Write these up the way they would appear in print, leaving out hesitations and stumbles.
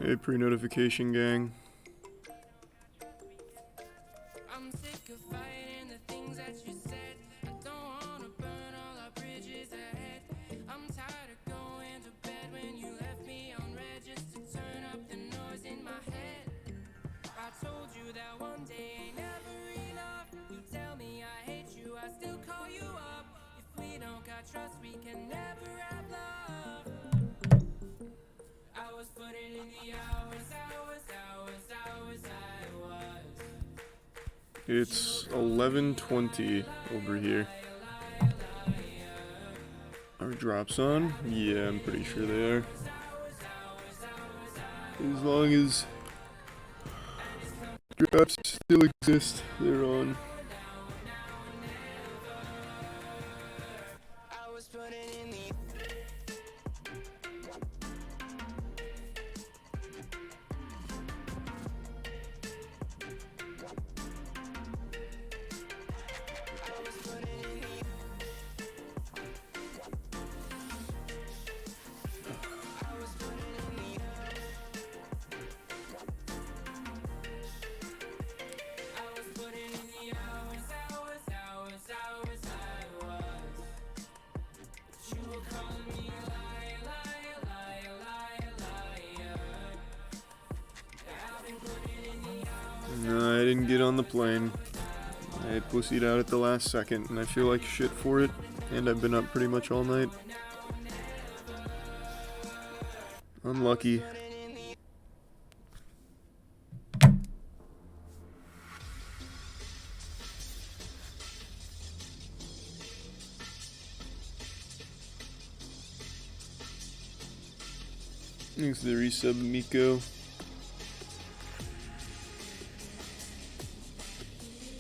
Hey, pre-notification gang. I'm sick of fighting the things that you said. I don't wanna burn all our bridges ahead. I'm tired of going to bed when you left me on red just to turn up the noise in my head. I told you that one day ain't never enough. You tell me I hate you, I still call you up. If we don't got trust, we can never have love. I was putting in the hours, I was. It's 11:20 over here. Are drops on? Yeah, I'm pretty sure they are. As long as drops still exist, they're on. I was putting in the No, I didn't get on the plane. I pussied out at the last second, and I feel like shit for it. And I've been up pretty much all night. Unlucky. Thanks to the resub, Miko.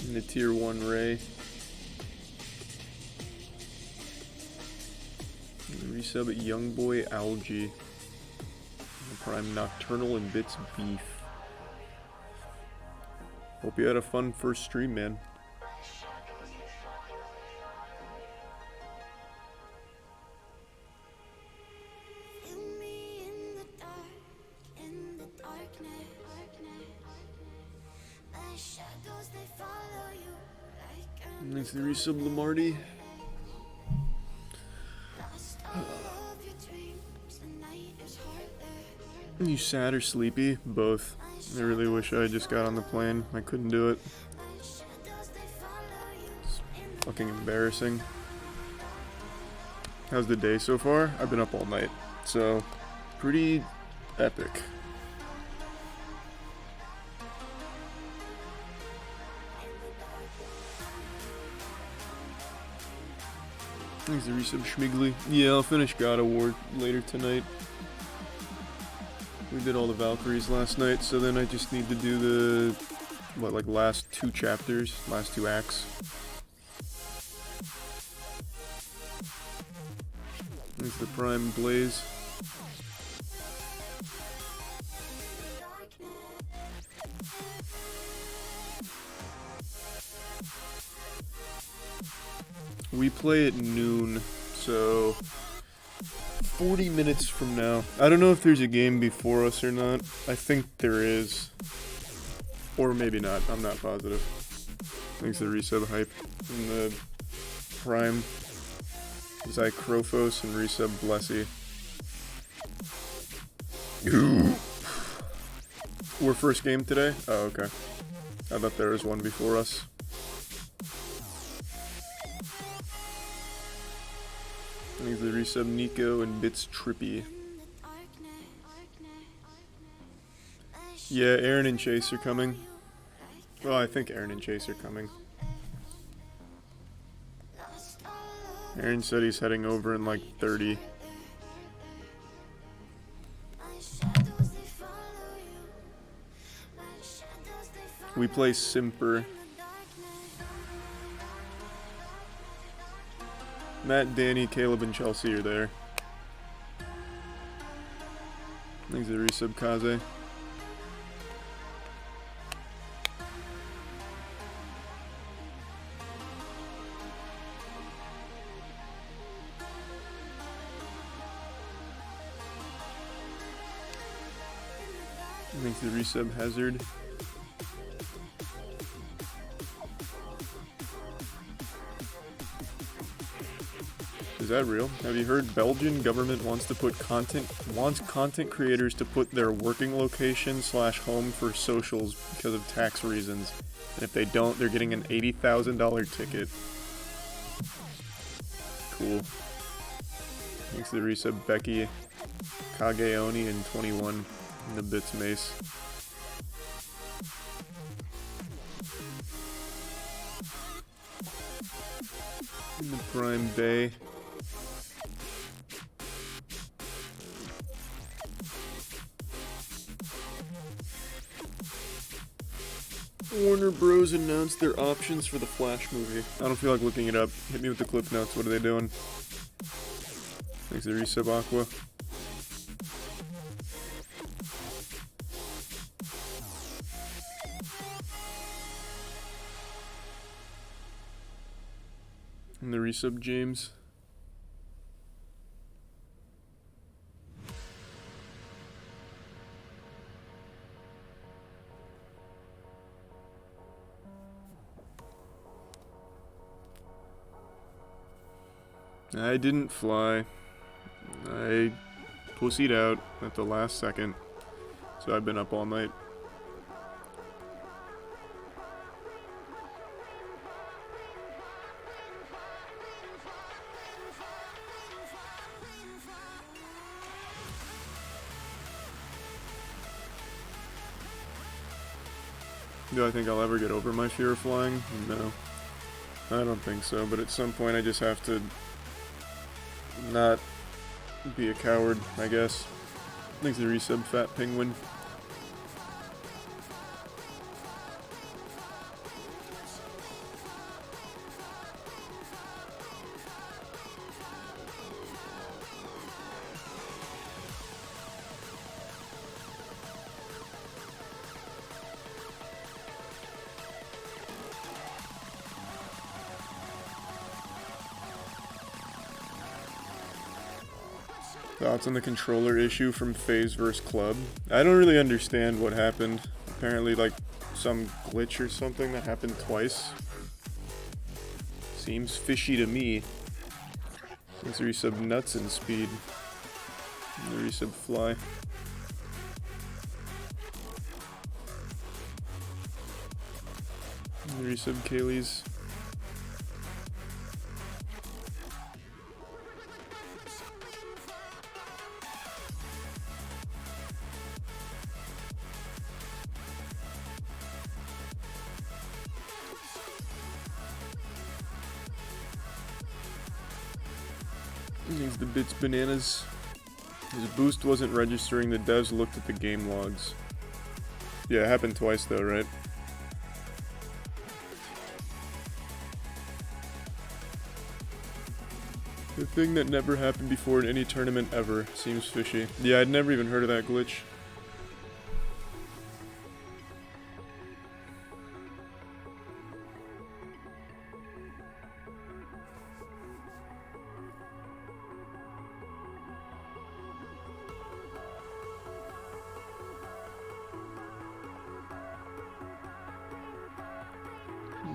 And the tier 1 Ray. And the resub at Youngboy Algae. And the Prime Nocturnal and Bits Beef. Hope you had a fun first stream, man. Thanks to the resub, Lamarty. You sad or sleepy? Both. I really wish I just got on the plane. I couldn't do it. It's fucking embarrassing. How's the day so far? I've been up all night. So, pretty epic. Thanks to resub Schmiggly. Yeah, I'll finish God of War later tonight. We did all the Valkyries last night, so then I just need to do the, last 2 chapters, last 2 acts. Thanks to Prime Blaze. We play at noon, so 40 minutes from now. I don't know if there's a game before us or not. I think there is. Or maybe not. I'm not positive. Thanks to the resub hype. And the Prime Zycrophos and resub Blessy. We're first game today? Oh, okay. I thought there was one before us. Thanks to the resub Nico and Bits Trippy. Yeah, Aaron and Chase are coming. Well, I think Aaron and Chase are coming. Aaron said he's heading over in like 30. We play Simper. Matt, Danny, Caleb, and Chelsea are there. Thanks to the resub Kaze. Thanks to the resub Hazard. Is that real? Have you heard Belgian government wants content creators to put their working location / home for socials because of tax reasons. And if they don't, they're getting an $80,000 ticket. Cool. Thanks to the resub Becky Kageoni and 21 in the bits mace. In the Prime Bay. Warner Bros. Announced their options for the Flash movie. I don't feel like looking it up. Hit me with the clip notes. What are they doing? Thanks to the resub Aqua. And the resub James. I didn't fly. I pussied out at the last second, so I've been up all night. Do I think I'll ever get over my fear of flying? No. I don't think so, but at some point I just have to not be a coward, I guess. Thanks to the resub Fat Penguin. Thoughts on the controller issue from FaZe vs. Club? I don't really understand what happened. Apparently, like, some glitch or something that happened twice. Seems fishy to me. Let's resub Nuts and Speed. And the resub Fly. And the resub Kaylee's. He's the Bits Bananas. His boost wasn't registering, the devs looked at the game logs. Yeah, it happened twice though, right? The thing that never happened before in any tournament ever. Seems fishy. Yeah, I'd never even heard of that glitch.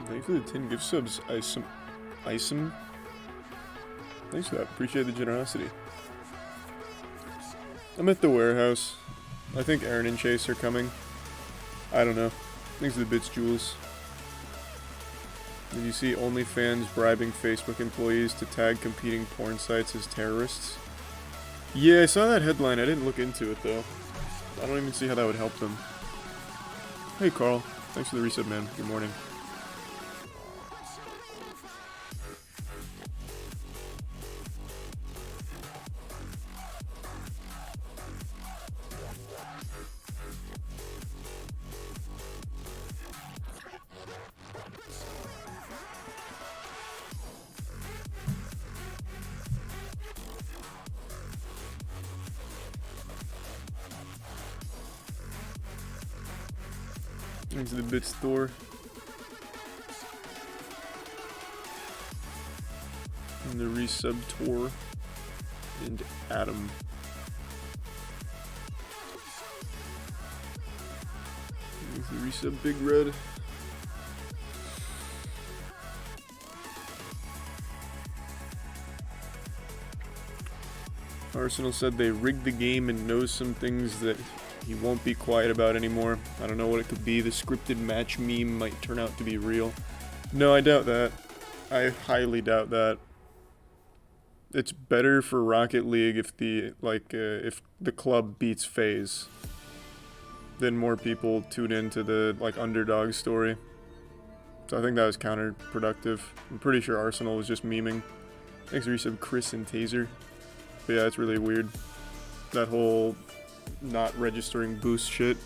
Thanks for the 10 gift subs, Isom. Thanks for that, appreciate the generosity. I'm at the warehouse. I think Aaron and Chase are coming. I don't know. Thanks for the bits, Jules. Did you see OnlyFans bribing Facebook employees to tag competing porn sites as terrorists? Yeah, I saw that headline. I didn't look into it though. I don't even see how that would help them. Hey Carl, thanks for the resub, man. Good morning. Into the bit store. And the resub tour. And Adam. resub Big Red. Arsenal said they rigged the game and knows some things that he won't be quiet about anymore. I don't know what it could be. The scripted match meme might turn out to be real. No, I doubt that. I highly doubt that. It's better for Rocket League if if the club beats FaZe. Then more people tune into the underdog story. So I think that was counterproductive. I'm pretty sure Arsenal was just memeing. Thanks for resub Chris and Taser. But yeah, it's really weird. That whole not registering boost shit.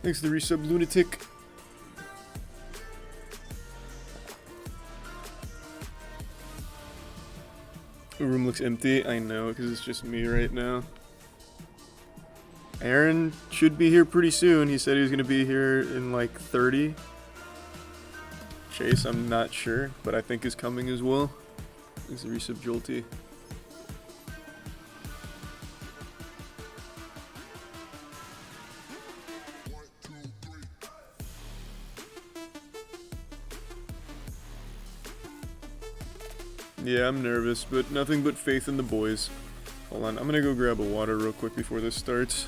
Thanks to the resub Lunatic. The room looks empty. I know, because it's just me right now. Aaron should be here pretty soon. He said he was going to be here in like 30. Chase, I'm not sure, but I think is coming as well. Thanks to the resub Jolty. Yeah, I'm nervous, but nothing but faith in the boys. Hold on, I'm gonna go grab a water real quick before this starts.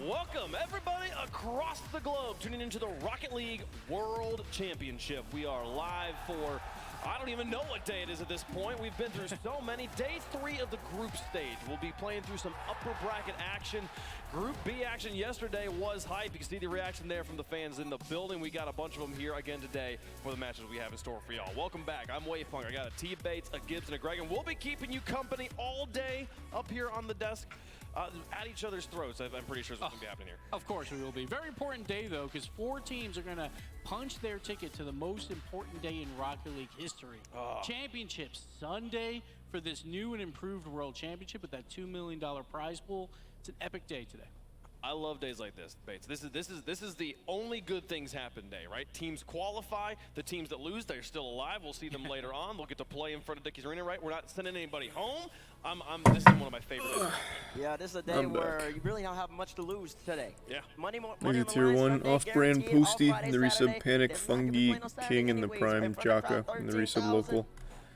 Welcome, everybody across the globe, tuning into the Rocket League World Championship. We are live for, I don't even know what day it is at this point. We've been through so many. Day 3 of the group stage. We'll be playing through some upper bracket action. Group B action yesterday was hype. You can see the reaction there from the fans in the building. We got a bunch of them here again today for the matches we have in store for y'all. Welcome back. I'm Wavepunk. I got a T Bates, a Gibbs, and a Greg, and we'll be keeping you company all day up here on the desk. At each other's throats, I'm pretty sure is what's going to be happening here. Of course we will be. Very important day, though, because 4 teams are going to punch their ticket to the most important day in Rocket League history. Championship Sunday for this new and improved World Championship with that $2 million prize pool. It's an epic day today. I love days like this, Bates. This is the only good things happen day, right? Teams qualify. The teams that lose, they're still alive. We'll see them later on. They'll get to play in front of Dickies Arena, right? We're not sending anybody home. This is one of my favorite days. Yeah, this is a day where you really don't have much to lose today. Yeah. Money There's a tier 1 off-brand Posty, the resub Panic, Fungi, King, and the Prime Jaka, and the resub Local.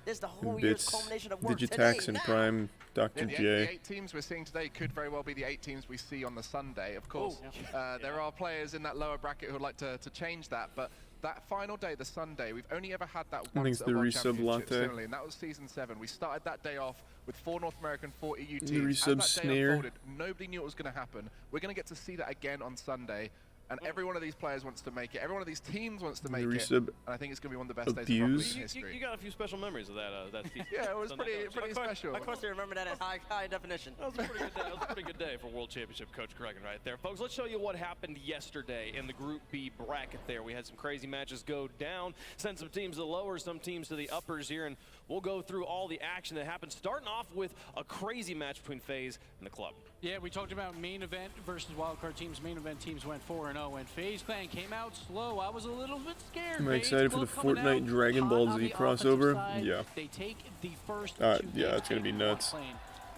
This is the whole And year's Bits, culmination of work Digitax, today, and now. Prime, Dr. The J. 8 teams we're seeing today could very well be the 8 teams we see on the Sunday. Of course, there are players in that lower bracket who would like to change that, but that final day, the Sunday, we've only ever had that once at the a World resub Championship, Latte. similarly, and that was Season 7. We started that day off with 4 North American, 4 EU teams. The resub As that day Snare. unfolded, nobody knew it was going to happen. We're going to get to see that again on Sunday. And every one of these players wants to make it. Every one of these teams wants to make it. resub And I think it's going to be one of the best days of Rocket Abuse. League You history. got a few special memories of that season. Yeah, it was Sunday. pretty special. Of course, they remember that as high definition. That was a pretty good day. That was a pretty good day for World Championship Coach Cregan right there. Folks, let's show you what happened yesterday in the Group B bracket there. We had some crazy matches go down, sent some teams to the lower, some teams to the uppers here, and we'll go through all the action that happened, starting off with a crazy match between FaZe and the club. Yeah, we talked about main event versus wildcard teams. Main event teams went 4-0, and FaZe Clan came out slow. I was a little bit scared. Am I excited for the Fortnite Dragon Ball Z crossover? Yeah. They take the first yeah, it's gonna be nuts.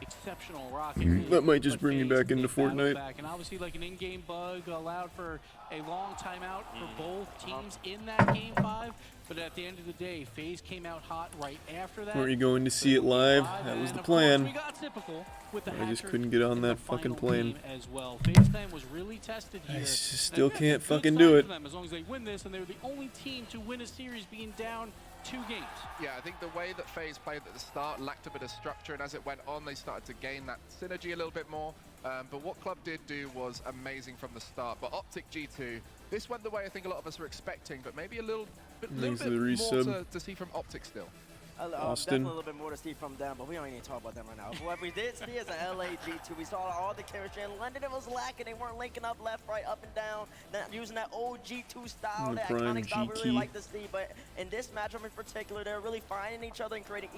Exceptional Rocket. That might just bring me back into Fortnite. And obviously, like an in-game bug allowed for a long timeout for both teams in that Game 5. But at the end of the day, FaZe came out hot right after that. Weren't you going to see it live? That was the plan. We got typical with the I just couldn't get on that fucking plane. As well. FaZe Clan was really tested here. I still can't fucking do it. As long as they win this, and they're the only team to win a series being down 2 games. Yeah, I think the way that FaZe played at the start lacked a bit of structure, and as it went on, they started to gain that synergy a little bit more. But what Club did do was amazing from the start. But Optic G2, this went the way I think a lot of us were expecting, but maybe a little bit more to see from Optic still. Austin. Definitely a little bit more to see from them, but we don't even need to talk about them right now. What we did see is an LA G2. We saw all the chemistry. In London, it was lacking. They weren't linking up left, right, up and down. Not using that old G2 style, that iconic style we really like to see. But in this matchup in particular, they're really finding each other and creating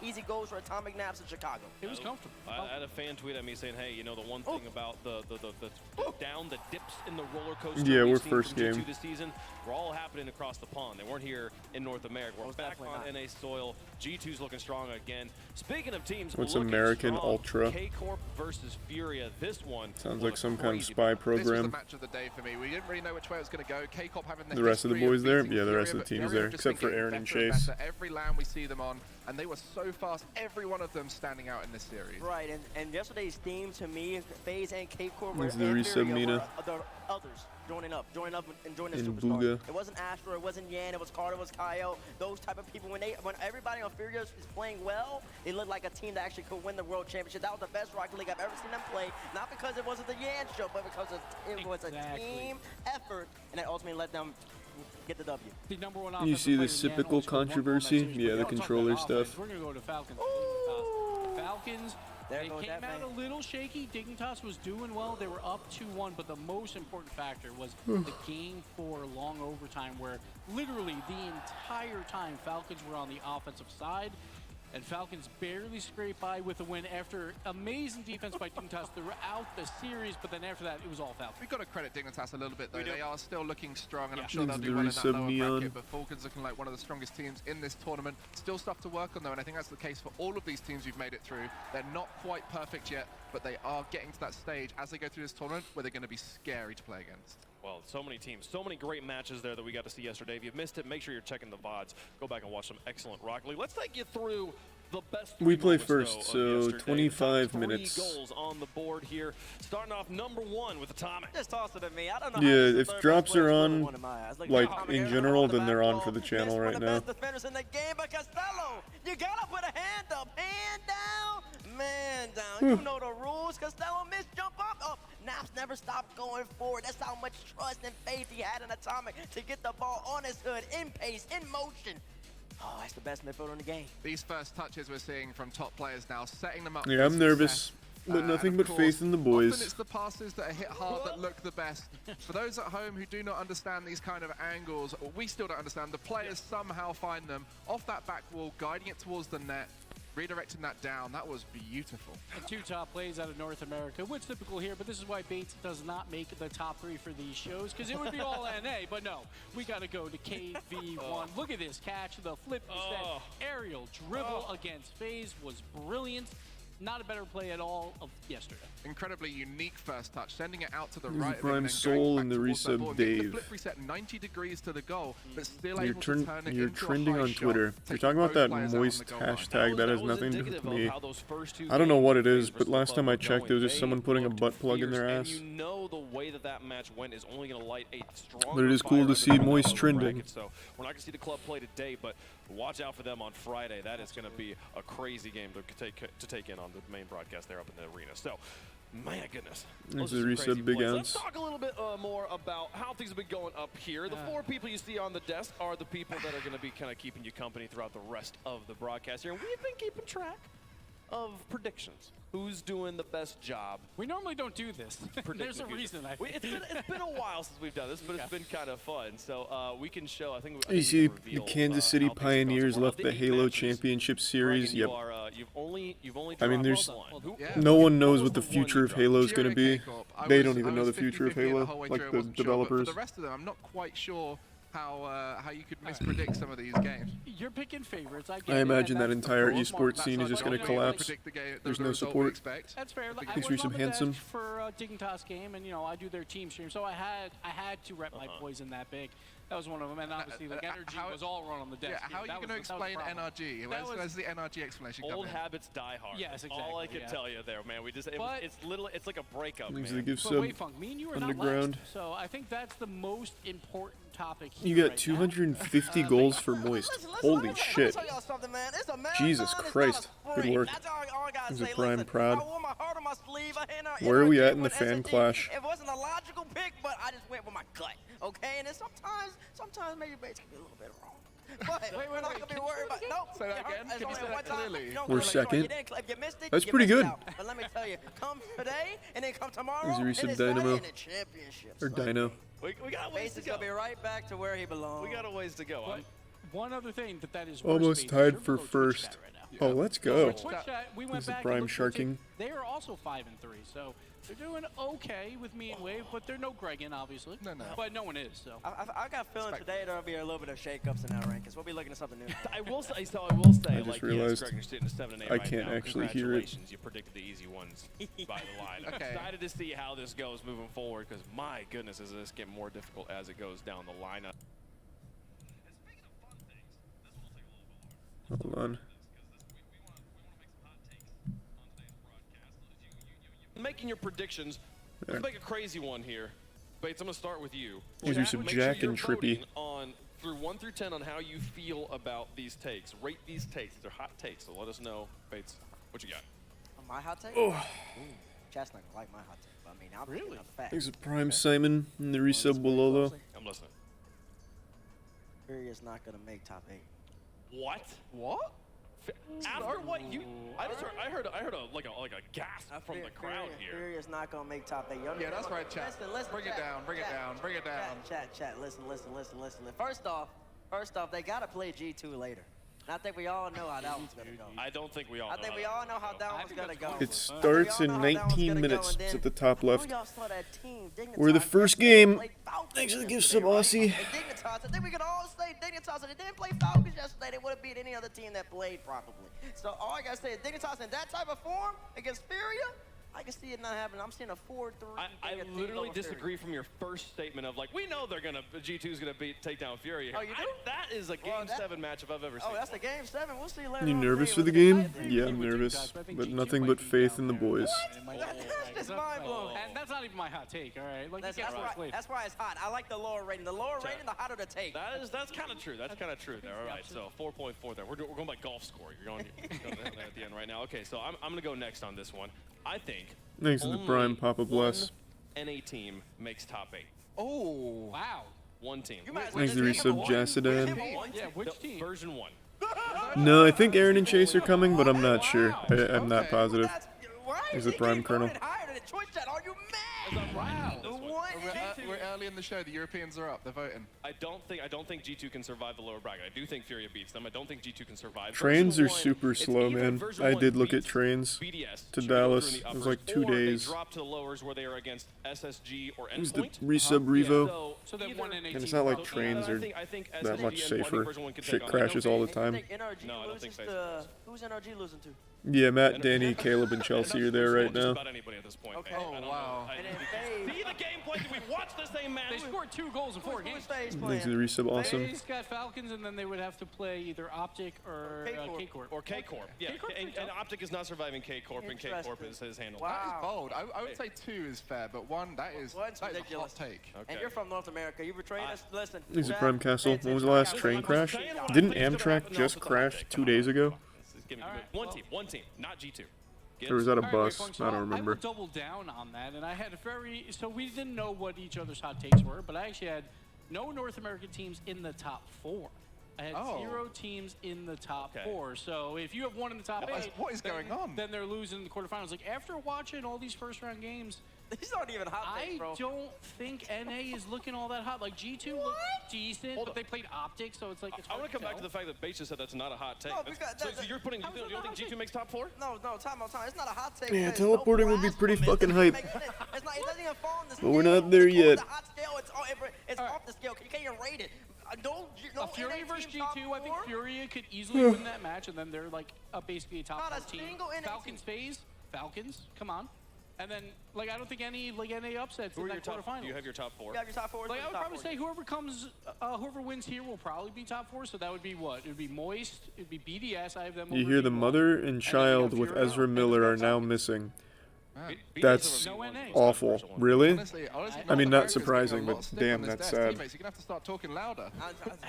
easy goals for Atomic Naps in Chicago. It was comfortable. I had a fan tweet at me saying, hey, you know, the one thing about the down, the dips in the roller coaster yeah, we're we've seen first from G2 game this season, were all happening across the pond. They weren't here in North America. We're back on NA soil. G2's looking strong again. Speaking of teams, what's looking American strong, Ultra? K-Corp versus Furia. This one sounds like some kind of crazy spy This was the program. match of the day for me. We didn't really know which way it was going to go. K-Corp having The rest of the boys there? Yeah, the Furia, rest of the but team is Furia there, just except for getting Aaron and better Chase. better. Every LAN we see them on, and they were so fast. Every one of them standing out in this series. Right, and yesterday's theme to me, FaZe and K-Corp were This is the resub Mina. the others joining up and joining the In superstar. Booga. It wasn't Astro, it wasn't Yan, it was Carter, it was Kyle. Those type of people, when everybody on Furia is playing well, they look like a team that actually could win the World Championship. That was the best Rocket League I've ever seen them play. Not because it wasn't the Yan show, but because it was a team effort, and it ultimately let them get the W. The number one You see the offensive player in typical Yan only scored 1 goal in that controversy? series, but Yeah, you the don't talk controller about offense. stuff. We're going to go to Falcons. Falcons, There they goes came that out man. a little shaky. Dignitas was doing well. They were up 2-1, but the most important factor was the Game 4 long overtime, where literally the entire time Falcons were on the offensive side. And Falcons barely scraped by with a win after amazing defense by Dignitas throughout the series, but then after that, it was all Falcons. We've got to credit Dignitas a little bit, though. They are still looking strong, and Yeah. I'm sure they'll This do well in is that the lower resub bracket. Neon. But Falcons looking like one of the strongest teams in this tournament. Still stuff to work on, though, and I think that's the case for all of these teams who've made it through. They're not quite perfect yet, but they are getting to that stage as they go through this tournament where they're going to be scary to play against. Well, so many teams, so many great matches there that we got to see yesterday. If you've missed it, make sure you're checking the VODs. Go back and watch some excellent Rocket League. Let's take you through the best. We play moments, first, though, of so yesterday. 25 Top minutes. 3 goals on the board here. Starting off #1 with Atomic. Just toss it at me. I don't know. Yeah, how this is if the third drops best player are scored on, one in my eyes. like, Atomic in Air general, on the then they're back on for the wall. channel Missed right one of the now. best defenders in the game, but Costello, you gotta put a hand up, hand down, man down. You know the rules. Costello missed, jump up. Oh, Naps never stopped going forward. That's how much trust and faith he had in Atomic to get the ball on his hood, in pace, in motion. Oh, that's the best midfielder in the game. These first touches we're seeing from top players now, setting them up. Yeah, for I'm nervous, success. but nothing And but of faith course, in the Often boys. it's the passes that are hit hard that look the best. For those at home who do not understand these kind of angles, or we still don't understand, the players somehow find them off that back wall, guiding it towards the net, redirecting that down. That was beautiful. And 2 top plays out of North America, which is typical here, but this is why Bates does not make the top 3 for these shows, because it would be all NA, but no, we got to go to KV1. Look at this catch, the flip instead. Aerial dribble against FaZe was brilliant. Not a better play at all of yesterday. Incredibly unique first touch, sending it out to the This is right. Prime and then Soul going and back the towards that resub ball and getting Dave. The flip reset 90 degrees to the goal, but still You're, able to turn it you're into trending a high on shot, Twitter. You're taking talking about both that players out on moist the goal line. hashtag. That has nothing to do indicative with of me. how those first 2 I don't know what it games is, but versus last the time I club were checked, it was going. just someone They putting a looked butt plug in fierce, their and ass. you know the way that that match went is only going to light a strong. But it is cool to see moist trending. So we're not going to see the club play today, but watch out for them on Friday. That is going to be a crazy game to take in on the main broadcast there up in the arena. So, my goodness. This Those is are a some resub crazy Big plays. Ounce. Let's talk a little bit more about how things have been going up here. The 4 people you see on the desk are the people that are going to be kind of keeping you company throughout the rest of the broadcast here. And we've been keeping track of predictions. Who's doing the best job? We normally don't do this. There's a reason. It's been a while since we've done this, but it's been kind of fun. So we can show. I think You see, the Kansas City Pioneers left the Halo Championship Series. Yep. You've only I mean, there's Yeah. no one knows what the future of Halo is going to be. They don't even know the future of Halo, like the developers. For the rest of them, I'm not quite sure how you could mispredict some of these games. You're picking favorites. I get I it, imagine and that that's entire cool. esports scene is just going to collapse. There's no support. That's fair. I Thanks, went Resub on the Handsome. bench for Dignitas game, and I do their team stream, so I had to rep my poison that big. That was one of them, and obviously like energy was all run on the desk. Yeah, how are you going to explain NRG? Where's the NRG explanation Old coming? habits die hard. Yes, exactly. All I can tell you there, man. It's like a breakup, Thanks man. to the gift But sub. wait, Funk, me and you are Underground. not last, so I think that's the most important topic You here got right 250 goals for Moist. Holy shit. Jesus Christ. Good work. These are Prime proud. Where are we at in the fan clash? It wasn't a logical pick, but I just went with my gut. Okay, and then sometimes maybe Bates can be a little bit wrong. But we're not gonna be worried about. Nope. Say that again. Can you say that clearly? We're second. If you missed it, That's you pretty missed good. out. But let me tell you, come today and then come tomorrow, There's a and Resub it's not Dynamo. in the championship. Or Dino. We got a ways Bates to is go. gonna be right back to where he belongs. We got a ways to go. But one other thing that is Almost worse, tied Bates, for you're below Twitch first. chat right now. Oh, let's go. Twitch chat, we went This is back Prime and looked at the sharking. team. They are also 5-3, so they're doing okay with me and Wave, but they're no Gregan, obviously. No. But no one is, so. I got a feeling today there'll be a little bit of shakeups in that rankings. We'll be looking at something new. I will say, I just realized yes, Greg, you're sitting at 7 and 8 I right can't now. actually hear it. Congratulations, you predicted the easy ones by the line. I'm Okay. excited to see how this goes moving forward, because my goodness, is this getting more difficult as it goes down the lineup. Hold on. Making your predictions, There. let's make a crazy one here. Bates, I'm going to start with you. These are some Make Jack you're and Trippy. voting on through 1 through 10 on how you feel about these takes. Rate these takes. They're hot takes, so let us know, Bates, what you got. My hot take? Oh, Chad's not gonna like my hot take, but I mean, I'm Really? picking up facts. thanks to Prime Simon and the resub Wololo. I'm listening. Fury is not gonna make top 8. What? What? After what you, I heard like a gasp from the crowd here. Fury is not gonna make top 8. Yeah, that's right, chat. Listen, Bring it chat, down, bring it chat, down, bring it down. Chat, listen. First off, they gotta play G2 later. And I think we all know how that one's gonna go. I don't think we all. I think we all know how that one's gonna go. It starts in 19 minutes. It's at the top left. Y'all saw that team, Dignitas, We're the first yesterday game. played Falcons Thanks for the gift yesterday, sub, right? Aussie. And Dignitas, I think we could all say Dignitas, if they didn't play Falcons yesterday, they would have beat any other team that played probably. So all I gotta say is Dignitas in that type of form against Furia, I can see it not happening. I'm seeing a 4-3. I literally disagree from your first statement of like, we know they're gonna G2's gonna take down Fury. Oh, you do? That is a Game 7 matchup I've ever seen. Oh, that's the game 7. We'll see later. You on nervous today for the whether they game? play it. Yeah, I'm nervous, but nothing but faith in the boys. It's mind blowing. And that's not even my hot take, all right? Like, That's you get why, first later. that's why it's hot. I like the lower rating. The lower rating, the hotter the take. That's kind of true. That's kind of true there. All right, so 4.4 there. We're going by golf score. You're going at the end right now. Okay, so I'm gonna go next on this one. I think. Thanks to the only Prime, Papa bless. one NA team makes top 8. Oh. Wow. One team. You might as well Thanks to just name resub them one. Jacedan. One Yeah, team. which team? Version 1. No, I think Aaron and Chase are coming, but I'm not sure. I'm not positive. Why He's is the Prime he Colonel. voted higher than the choice chat? Are you mad? Wow. We're early in the show. The Europeans are up. They're voting. I don't think G2 can survive the lower bracket. I do think Furia beats them. I don't think G2 can survive. Trains Version are 1, super it's slow, either man. version I 1 did look at beats trains BDS to should go Dallas. through in the It was uppers, like 2 or they days. drop to the lowers where they are against SSG or Who's the Endpoint. resub Revo? So that either- one in And it's not like So, trains I are think that SSG much and I think safer. version 1 can Shit take on crashes all the You time. think NRG No, I don't loses think to... Who's NRG losing to? Yeah, Matt, Danny, Caleb, and Chelsea are there right Just now. about anybody at this point. Okay. man. Oh, I don't wow. know. And then FaZe. See the gameplay? Did we watch the same match? They scored 2 goals in 4 Who's games. FaZe Thanks to the playing? resub, awesome. FaZe got Falcons, and then they would have to play either Optic or K-Corp. K-Corp. Or K-Corp. Yeah, K-Corp's and pretty tough. Optic is not surviving K-Corp, and K-Corp Interesting. is handled. Wow. That is bold. I would say 2 is fair, but 1, that is One's a hot ridiculous. take. Okay. And you're from North America. You betrayed us. Listen. Thanks to Chad, Prime Castle. pay When was the attention. last train crash? Didn't Amtrak just crash 2 days ago? One team, not G2. Or was that a All right, bus? Greg Funk, so I don't I will remember. double down on that, and I had a very so we didn't know what each other's hot takes were, but I actually had no North American teams in the top 4. I had Oh. 0 teams in the top Okay. 4. So if you have 1 in the top 8, What is going on? Then they're losing in the quarterfinals. Like after watching all these first-round games, These aren't even hot takes, I bro. don't think NA is looking all that hot. Like G2 looked decent, Hold but up. they played Optic, so it's like it's I hard want to come back to tell. the fact that Bates just said that's not a hot take. No, That's- because so, that- so you're putting, you How's don't that not think a hot G2 makes top 4? No, time. It's not a hot take. Yeah, because no teleporting would be pretty blasphemy. fucking It hype. doesn't make sense. It's not, it doesn't even fall on the But scale. we're not there It's on yet. the hot scale. It's off the scale. You can't even rate it. No Fury NA versus team top G2, I think 4? Fury could easily win that match, and then they're like basically a top Not a 4 team. single NA Falcons phase, Falcons, come on. And then, like, I don't think any NA upsets Who in are your that top? quarterfinal. Do you have your top 4? You have your top 4. Like, I would probably say whoever wins here will probably be top 4. So that would be what? It would be Moist. It would be BDS. I have them. You over hear the B1. mother and child with Fury. Ezra Miller are now missing. Man. That's No NA. awful. Really? Honestly, I mean, North not America's getting surprising, a lot but of stick damn, on this that's desk. sad. Teammates, you're gonna have to start talking louder.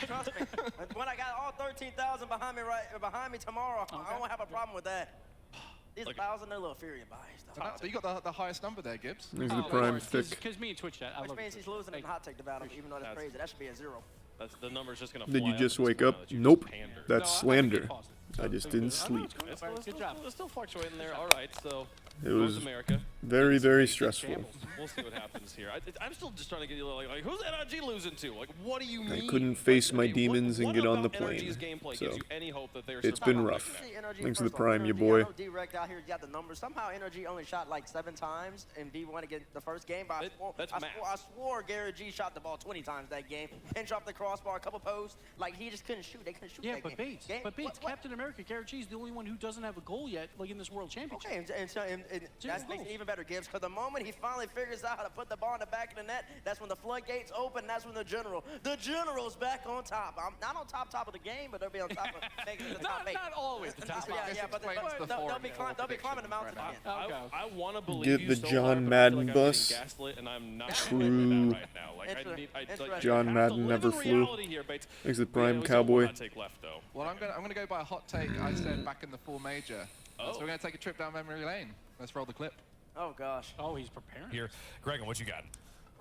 Trust me. When I got all 13,000 behind me tomorrow, I won't have a problem with that. These 1,000, they're a little Fury biased. So you got the highest number there, Gibbs. These are the prime thick. Because me and Twitch chat. I Which love means it. he's losing in the hot take battle, even though that's crazy. That should be a 0. That's, the number's just going to Did you just wake up? Nope. That's slander. I just didn't sleep. Good job. It's still fluctuating there. All right, so It North was America. very, very stressful. We'll see what happens here. I'm still just trying to get you like who's NRG losing to? Like, what do you mean? I couldn't face Like, my I mean, demons and what get on the about plane. NRG's gameplay So gives you any hope that they're it's been surviving rough. like that? Thanks to the First off, prime, you NRG, boy. I know D-Rect out here got the numbers. Somehow NRG only shot like 7 times in D1 against the first game. But I swore Garrett G shot the ball 20 times that game. Pinch off the crossbar, a couple posts. Like, he just couldn't shoot. They couldn't shoot Yeah, that but game. Bates, Captain America, Garrett G is the only one who doesn't have a goal yet, like in this World Championship. Okay, and that makes it even better, Gibbs, because the moment he finally figures out how to put the ball in the back of the net, that's when the floodgates open, that's when the general's back on top. I'm not on top of the game, but they'll be on top of making it the top 8. Not always the top. Yeah, but they'll be climbing the mountains again. I want to believe Get the so John hard, but I feel Madden like I'm bus. getting gaslit, and I'm not True. doing that right now. Like, Interesting. John have to Madden live never in flew. reality here, Bates. Thanks to the We prime still have one cowboy. hot take left, though. Well, I'm gonna go by a hot take I said back in the full major. So we're gonna take a trip down memory lane. Let's roll the clip. Oh, gosh. Oh, he's preparing. Here, Gregan, what you got?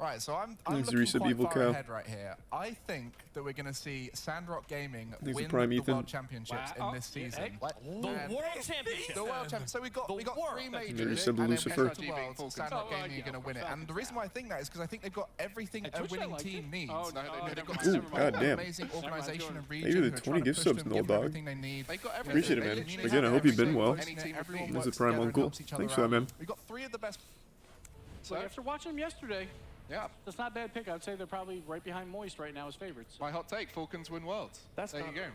Right, so I'm Thanks, looking Risa quite Evil far Cow. ahead right here. I think that we're going to see Sandrock Gaming Thanks to win Prime the Ethan. World Championships Wow. in this season. Hey. The And- World Championship. The World Championship. So we got The 3 world. majors, Maybe said and then Lucifer. Worlds, Sandrock Oh, Gaming yeah, are going to of win it. course, And the reason why I think that is because I think they've got everything At a Twitch, I winning liked team it. needs. Oh, No, never they've got mind. Ooh, They've got goddamn. amazing organization and region. Maybe the who are 20 trying to gift push subs, them, Null give them Dog. everything they need. They've got Appreciate it, everything. man. Again, I hope you've been well. Everyone This works is Prime together and Uncle. helps each other Thanks for that, out. man. We got 3 of the best. So after watching him yesterday, Yeah. that's not a bad pick. I would say they're probably right behind Moist right now as favorites. My hot take: Falcons win Worlds. That's there not- you go.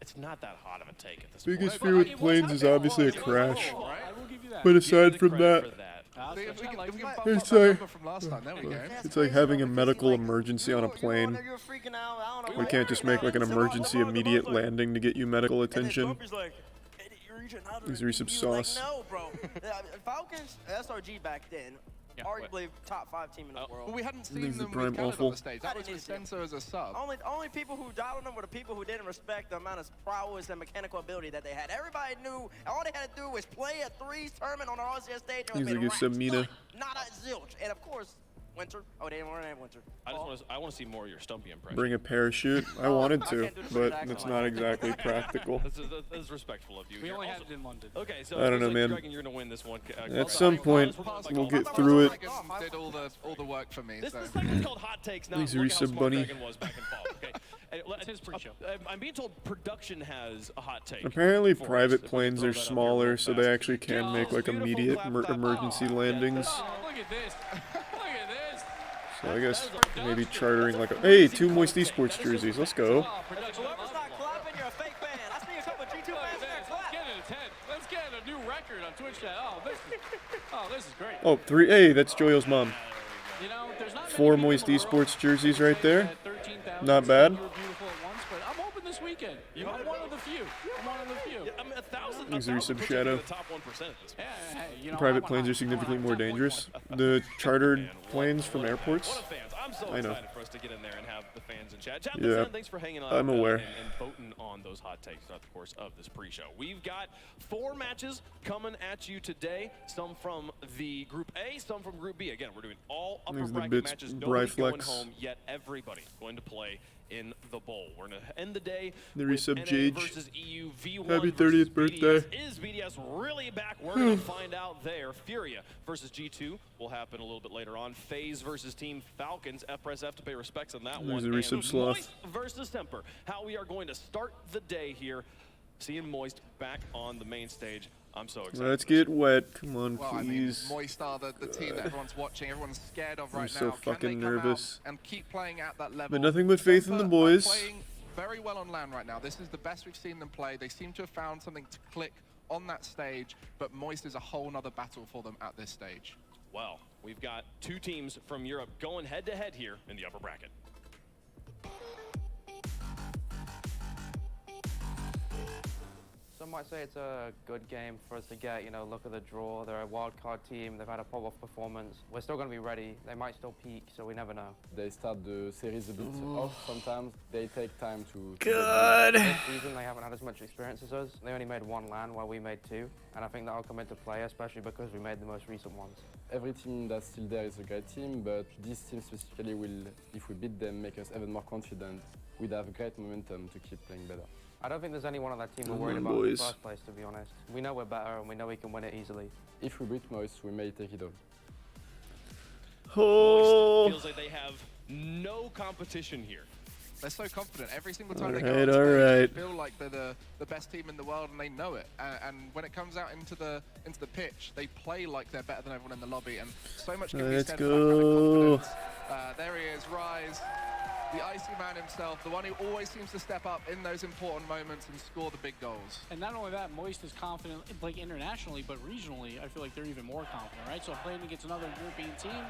It's not that hot of a take at this Biggest point. fear with planes is obviously a crash. I will give you that. But Give you aside the from credit that, for that. See, if we can like bump It's up that like- number from last time, there we go. it's like having a medical emergency on a plane. You're freaking out. I don't know We why can't you're just make like an freaking out. emergency immediate landing to get you medical And then attention. Bumpy's like, "Hey, you're reaching out to These the are some TV." Like, sauce. no, bro. Falcons, SRG back then, arguably top 5 team in the But world. we hadn't seen These are them prime with Canada awful. on the stage. That was with Stenso as a sub. Only people who dialed on them were the people who didn't respect the amount of prowess and mechanical ability that they had. Everybody knew all they had to do was play a 3s tournament on the RCS stage and These are it good was Sabina. not a zilch. And of course, Winter. Oh, they didn't want to have Winter. I want to see more of your Stumpy impression. Bring a parachute. I wanted to, can't do the but British accent it's like not that. exactly practical. That's respectful of you. We here. only Also- had it in London. Okay, so I don't know, like, man. Dragon, you're gonna win this one. At some point, we'll get through it. Dragon did all the work for me. This So. segment's called Hot Takes. Now Thanks, look at how Risa smart Bunny. Dragon was back in fall. Okay, It's his pre-show. I'm being told production has a hot take. Apparently, for us. private If we can planes throw are that out here smaller, real so fast. they actually can make like Beautiful immediate clap, emergency clap. landings. Oh, look at this. Look at this. So I guess maybe chartering like a hey, 2 Moist Esports jerseys. Let's go. Oh, production. Whoever's not clapping, you're a fake fan. I see a couple of G2 Look fans at there this. clap. Let's get it a 10. Let's get a new record on Twitch chat. This is great. Oh, 3. Hey, that's Joyo's mom. You know, there's not many 4 people Moist in the world Esports jerseys right there. at 13,000 Not bad. You were beautiful at once, but I'm hoping this weekend. I'm one of the few. I'm one of the few. I mean, 1,000. These are 1,000 some puts you shadow. in the top 1% at this point. Yeah, hey, you know, Private I want planes high. are significantly I more want high. dangerous. The chartered planes from airports. What a fans. I'm so I know. excited for for us to get in there and have the fans in chat. Chat, Yeah, thanks for hanging on I'm aware. and voting on those hot takes throughout the course of this pre-show. We've got 4 matches coming at you today. Some from the Group A, some from Group B. Again, we're doing all upper There's the bracket bits matches. Nobody going Bryflex. home yet. Everybody going to play in the bowl. We're going to end the day The with resub NA Jage. versus EU. V1 Happy versus 30th birthday. BDS. Is BDS really back? We're going to find out there. Furia versus G2 will happen a little bit later on. FaZe versus Team Falcons. Press F to pay respects on that There's one. a resub And Sloth. Moist versus Temper. How we are going to start the day here. Seeing Moist back on the main stage. I'm so excited. Let's get wet. Come on, Well, I mean, please. Moist are the team that everyone's watching, everyone's scared of I'm right so now. Can fucking they come out nervous. and keep playing at that level? But nothing but faith in the Temper are boys. playing very well on LAN right now. This is the best we've seen them play. They seem to have found something to click on that stage, but Moist is a whole nother battle for them at this stage. Well, we've got 2 teams from Europe going head-to-head here in the upper bracket. Some might say it's a good game for us to get, you know, look at the draw. They're a wild card team. They've had a pop-off performance. We're still going to be ready. They might still peak, so we never know. They start the series a bit off sometimes. They take time to God. This season, they haven't had as much experience as us. They only made 1 LAN while we made 2. And I think that'll come into play, especially because we made the most recent ones. Every team that's still there is a great team, but this team specifically will, if we beat them, make us even more confident. We'd have great momentum to keep playing better. I don't think there's anyone on that team we're Come worried on, about in the boys. first place, to be honest. We know we're better and we know we can win it easily. If we beat Moist, we may take it all. Oh. Moist feels like they have no competition here. They're so confident. Every single time they Alright, go on stage, alright. they feel like they're the best team in the world, and they know it. And when it comes out into the pitch, they play like they're better than everyone in the lobby. And so much can be Let's said go. for that kind of confidence. There he is, Rise, the icy man himself, the one who always seems to step up in those important moments and score the big goals. And not only that, Moist is confident, like internationally, but regionally, I feel like they're even more confident, right? So playing against another European team.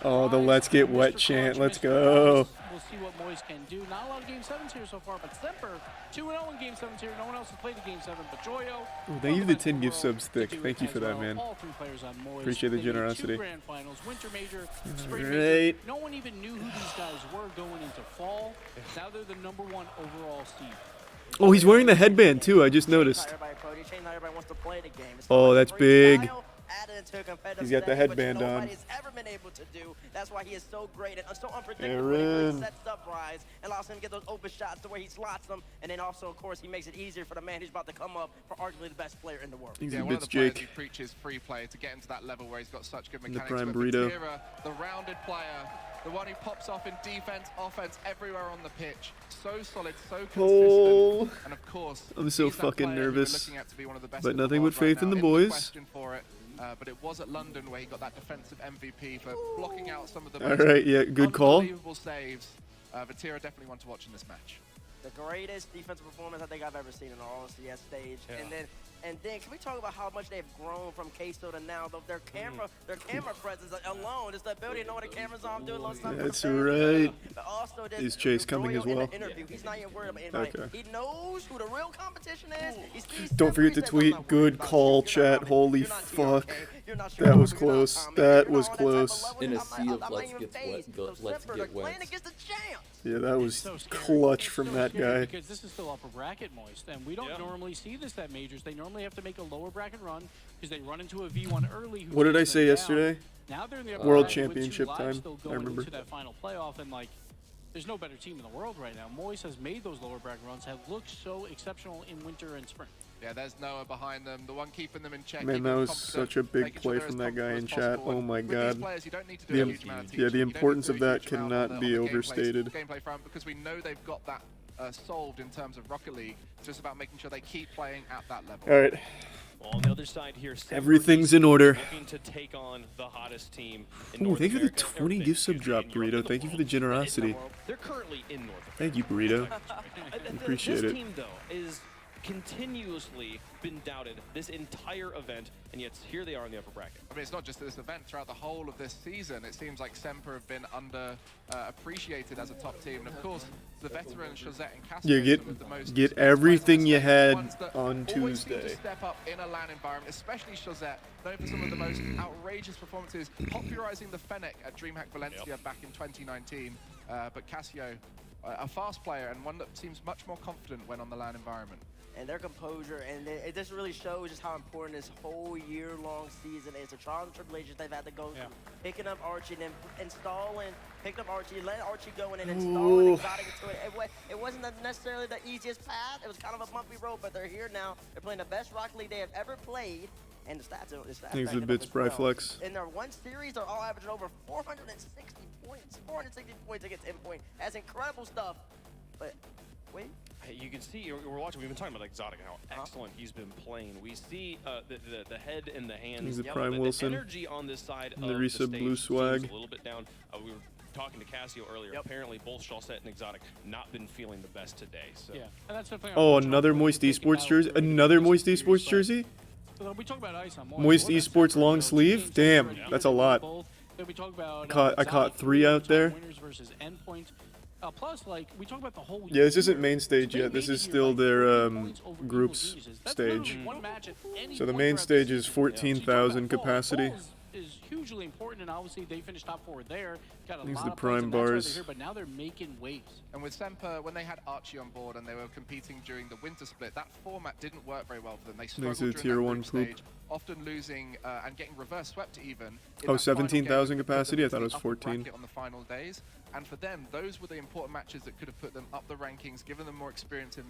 Oh, the Rise, let's get Mr. wet Clutch, chant. Let's Mr. go. Rise. We'll see what Moist can do. Not a lot of Game 7s here so far, but Semper, 2-0 in Game 7s here. No one else has played a Game 7, but Joyo. Oh, thank you for the 10 gift subs, Thick. Thank you for that, man. All 3 players on Moist. Appreciate the They made generosity. 2 grand finals, Winter Major, Spring Alright. Major. No one even knew who these guys were going into fall. Now they're the #1 overall seed. Oh, he's wearing the headband too. I just noticed. Everybody wants to play the game. It's Oh, like that's free big. style added into a competitive He's got the setting, which headband on. nobody's ever been able to do. That's why he is so great and so unpredictable. When he really Aaron. sets up Rise and allows him to get those open shots to where he slots them, and then also, of course, he makes it easier for the man who's about to come up for arguably the best player in the world. Easy Yeah, one of bits, the players Jake. who preaches free play to get into that level where he's got such good the mechanics. prime but burrito. Vatira, the rounded player, the one who pops off in defense, offense, everywhere on the pitch. So solid, so consistent. Oh. And of course, I'm so he's that fucking player who we're nervous. looking at to be one of the best But in the nothing world but faith right in the now. boys. Question for it. But it was at London where he got that defensive MVP for blocking out some of the All most right, yeah, good call. unbelievable saves. Vatira definitely one to watch in this match. The greatest defensive performance I think I've ever seen in an all-CS stage. And then can we talk about how much they've grown from Queso to now? Their camera presence alone, just the ability to know when the camera's on, do a little something. That's for the fans. right. But also this, Is Chase coming Royal as well? In the interview, he's not even worried about anybody. Okay. He knows who the real competition is. He sees Don't forget to every tweet. set, I'm not Good worried about call, you. You're not chat. Holy You're not fuck. TRK. You're not sure That about was who, you're not close. Tom. That You're was not on that type of close. level. In a I'm sea not- of I'm not let's even get phased. wet, go- So let's Semper, get they're playing wet. against the champs. Yeah, that was So scary. clutch It's from so that scary guy. because this is still upper bracket Moist, and we don't Yeah. normally see this at majors. They normally have to make a lower bracket run because they run into a V1 early. Who What did I takes say them yesterday? down. Now they're in the upper World bracket with 2 Championship lives time. still I going remember. into that final playoff, and like, there's no better team in the world right now. Moist has made those lower bracket runs, have looked so exceptional in winter and spring. Yeah, there's Noah behind them, the one keeping them in check. Man, keeping that them was confident, such a big making sure play they're from as that guy comfortable in as chat. possible. Oh And my with these god. players, you don't need to do The a im- huge amount of yeah, teaching. the You don't need to importance do of a that huge amount cannot on be the overstated. gameplay front, because we know they've got that solved in terms of Rocket League. It's just about making sure they keep playing at that level. All right. Well, on the other side here, Semper Everything's is in order. looking to take on the hottest team in Ooh, North thank you for the America. 20 gift sub Excuse me, drop, in Europe, Burrito. in the Thank you for world. the generosity. They're currently in North America. Thank you, Burrito. This Appreciate it. team, though, is continuously been doubted this entire event, and yet here they are in the upper bracket. I mean, it's not just this event. Throughout the whole of this season, it seems like Semper have been appreciated as a top team. And of course, the veterans Shazette and Casper, Yeah, some of the most get everything you had ones that on always seem to Tuesday. step up in a LAN environment, especially Shazette, known for some of the most outrageous performances, popularizing the Fennec at DreamHack Valencia back in 2019. But Casio, a fast player and one that seems much more confident when on the LAN environment. And their composure, and it just really shows just how important this whole year-long season is. The trials and tribulations they've had to go through. Picking up Archie and then picking up Archie, letting Archie go in and installing Exotic into it. It wasn't necessarily the easiest path. It was kind of a bumpy road, but they're here now. They're playing the best Rocket League they have ever played. And the stats Thanks to Bits Bryflex. In their one series, they're all averaging over 460 points. 460 points against endpoint. That's incredible stuff. But wait. Hey, you can see, we're watching, we've been talking about Exotic and how excellent he's been playing. We see the head and the hands. He's a Prime Wilson. The energy on this side And of the the Risa stage Blue swag. seems a little bit down. We were talking to Casio earlier. Apparently, both Shawset and Exotic not been feeling the best today. So. Yeah, and that's definitely Oh, another Moist Esports jersey? Another Moist Esports jersey? We talk about ice on Moist Esports long sleeve? Damn, that's a lot. Then we talk about I caught 3 out there. Winners versus endpoint. Plus, like, we talk about the whole Yeah, this isn't main stage yet. This is still their groups stage. So the main stage is 14,000 capacity. Is hugely important, and obviously they finished top 4 there. Got a These lot are the of plays, prime and that's why they're bars. here, but now they're making waves. And with Semper, when they had Archie on board and they were competing during the winter split, that format didn't work very well for them. They struggled to the during tier that 1 group poop. stage, often losing and getting reverse swept even. in Oh, that final 17,000 game, capacity? I thought it was upper 14. bracket on the final days. And for them, those were the important matches that could have put them up the rankings, given them more experience in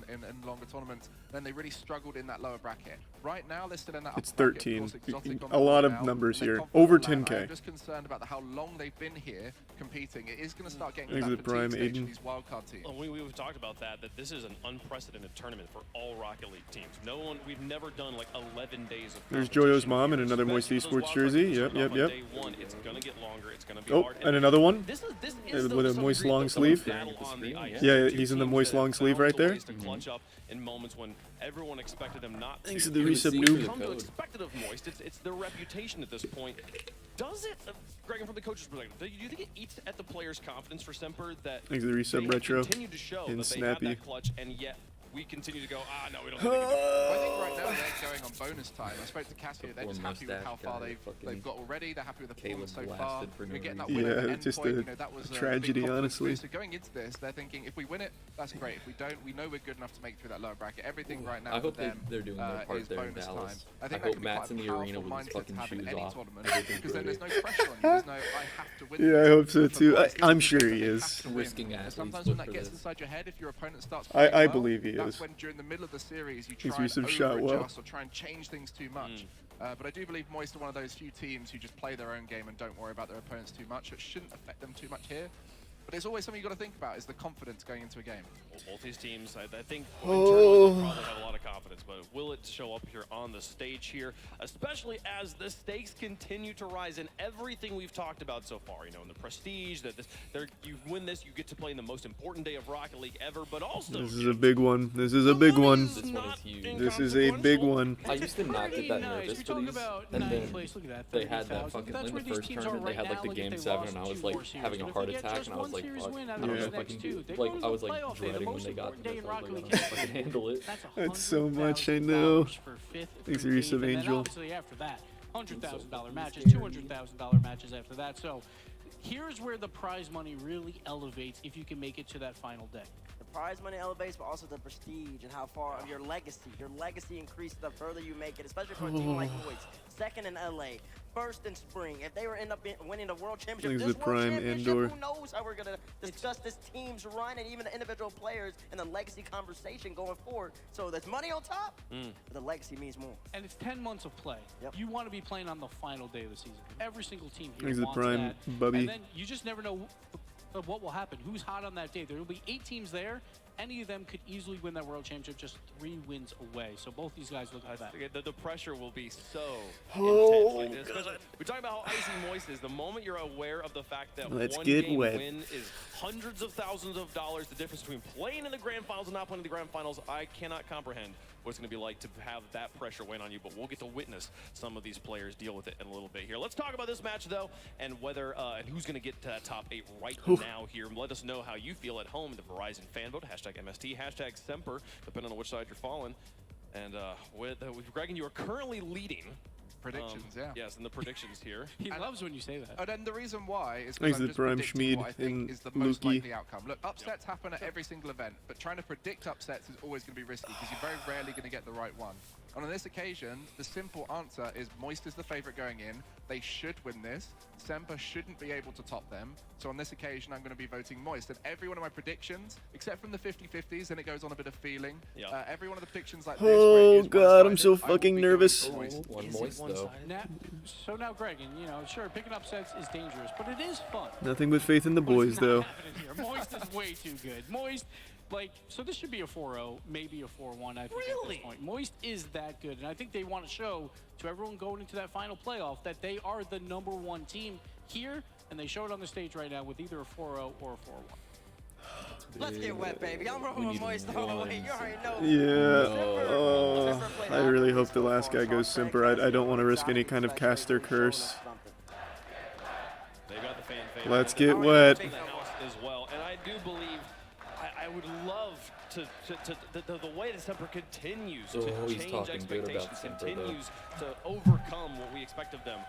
longer tournaments. Then they really struggled in that lower bracket. Right now, they're still in that It's upper bracket. 13. Of course, Exotic on A the lot board of now, numbers and they're here. confident Over on that. 10K. I'm just concerned about how long they've been here competing. It is going to start getting Thanks to to that the Prime, fatigue stage Aiden. for these wildcard teams. Oh, we've talked about that this is an unprecedented tournament for all Rocket League teams. We've never done like 11 days of There's competition Joyo's mom in here. another Moist Especially those Esports wildcard jersey. teams Yep, starting yep, off on yep. day 1, it's going to get longer. It's going to be Oh, hard. and another one? This is With a some moist degree long the sleeve? battle on the ice. Yeah, Two he's in the teams moist that long have sleeve found right the there. ways to clutch up in moments when everyone expected them not to. Thanks to the We've resub come to noob. expect it of Moist. It's their reputation at this point. Does it, Greg, from the coach's perspective, do you think it eats at the players' confidence for Semper that Thanks to the they resub have retro continued to show and that they have snappy. that clutch, and yet we continue to go, no, we don't think we can do it. I think right now they're going on bonus time. I spoke to Casio, they're just happy with how far they've got already. They're happy with the performance so far. We're getting that win at the end just point, a that was tragedy, big confidence honestly. boost. So going into this, they're thinking, if we win it, that's great. If we don't, we know we're good enough to make it through that lower bracket. Everything right now I hope for them they're doing their part is there in bonus Dallas. time. I I think hope that Matt's can in be the quite a arena powerful with his mindset fucking to have in shoes any off. tournament, Everything's because then ready. there's no pressure on you. There's no, I have to win. Yeah, I hope so For too. Moist, I'm it's sure because he they is. have to win. Risking And athletes sometimes look when that for gets this. inside your head, if your opponent starts I playing well, believe he that's is. when during the middle of the series you He's try and recent shot well. over-adjust or try and change things too much. But I do believe Moist are one of those few teams who just play their own game and don't worry about their opponents too much. It shouldn't affect them too much here. But it's always something you've got to think about, is the confidence going into a game. Well, both these teams, I think internally they'll probably have a lot of confidence, but will it show up here on the stage here, especially as the stakes continue to rise in everything we've talked about so far, in the prestige, that you win this, you get to play in the most important day of Rocket League ever, but also... This is a big one. This is a big one. This one is huge. This is a big one. I used to not get that Nice. nervous We for talk these, about and ninth then place. Look at that, they had that 30,000. fucking That's in where the these first teams are tournament. They right had like now. the Look, if game they 7, lost and I was two like more series, having a but if heart they get attack, just and I was one like, series fuck. win I out don't of know those if I next can. two, they Like go to I was the like playoff. They're the dreading when most they got important day in Rocket to League the history. fucking handle it. That's That's so much, I know. for fifth, Thanks, for Reese eighth, of and then Angel. obviously after that, $100,000 matches, $200,000 matches after that. So here's where the prize money really elevates if you can make it to that final day. The prize money elevates, but also the prestige and how far of your legacy. Your legacy increases the further you make it, especially for a team like Moist. Second in LA, first in spring. If they were end up winning the world championship, Thanks this to world Prime championship, Indoor. who knows how we're gonna discuss this team's run and even the individual players and the legacy conversation going forward. So there's money on top, but the legacy means more. And it's 10 months of play. Yep. You want to be playing on the final day of the season. Every single team here Thanks to wants Prime that. Bubby. And then you just never know what will happen. Who's hot on that day? There will be 8 teams there, any of them could easily win that world championship just 3 wins away. So both these guys look at that. The pressure will be so intense like this. Especially, we're talking about how icy moist is. The moment you're aware of the fact that Let's one get game wet. win is hundreds of thousands of dollars, the difference between playing in the grand finals and not playing in the grand finals, I cannot comprehend what it's going to be like to have that pressure weigh on you. But we'll get to witness some of these players deal with it in a little bit here. Let's talk about this match, though, and whether and who's going to get to that top 8 right now here. Let us know how you feel at home in the Verizon fan vote. Hashtag MST, hashtag Semper, depending on which side you're following. And with Greg, and you are currently leading. Predictions, yeah. Yes, and the predictions here. He loves when you say that. And then the reason why is Thanks because to I'm the just Prime predicting what I Schmied think and is the most Mookie. likely outcome. Look, upsets happen at every single event, but trying to predict upsets is always going to be risky because you're very rarely going to get the right one. And on this occasion, the simple answer is Moist is the favorite going in. They should win this. Semper shouldn't be able to top them. So on this occasion, I'm going to be voting Moist. And every one of my predictions, except from the 50-50s, and it goes on a bit of feeling, every one of the predictions like this, where it Oh is god, I'm one-sided, so I will fucking be going nervous. for Moist. One Moist though. Now, Greg, and sure, picking upsets is dangerous, but it is fun. Nothing but faith in the But it's boys, not though. happening here. Moist is way too good. Moist, so this should be a 4-0, maybe a 4-1, I think, at this point. Moist is that good, and I think they want to show to everyone going into that final playoff that they are the #1 team here, and they show it on the stage right now with either a 4-0 or a 4-1. Let's get wet, baby. I'm rolling with Moist all the way. You already know. Yeah. I really hope the last guy goes Simper. I don't want to risk any kind of caster curse. They got the fan favorite. Let's get wet. In the house as well, and I do believe I would love the way that Semper continues to change expectations, continues to overcome what we expect of them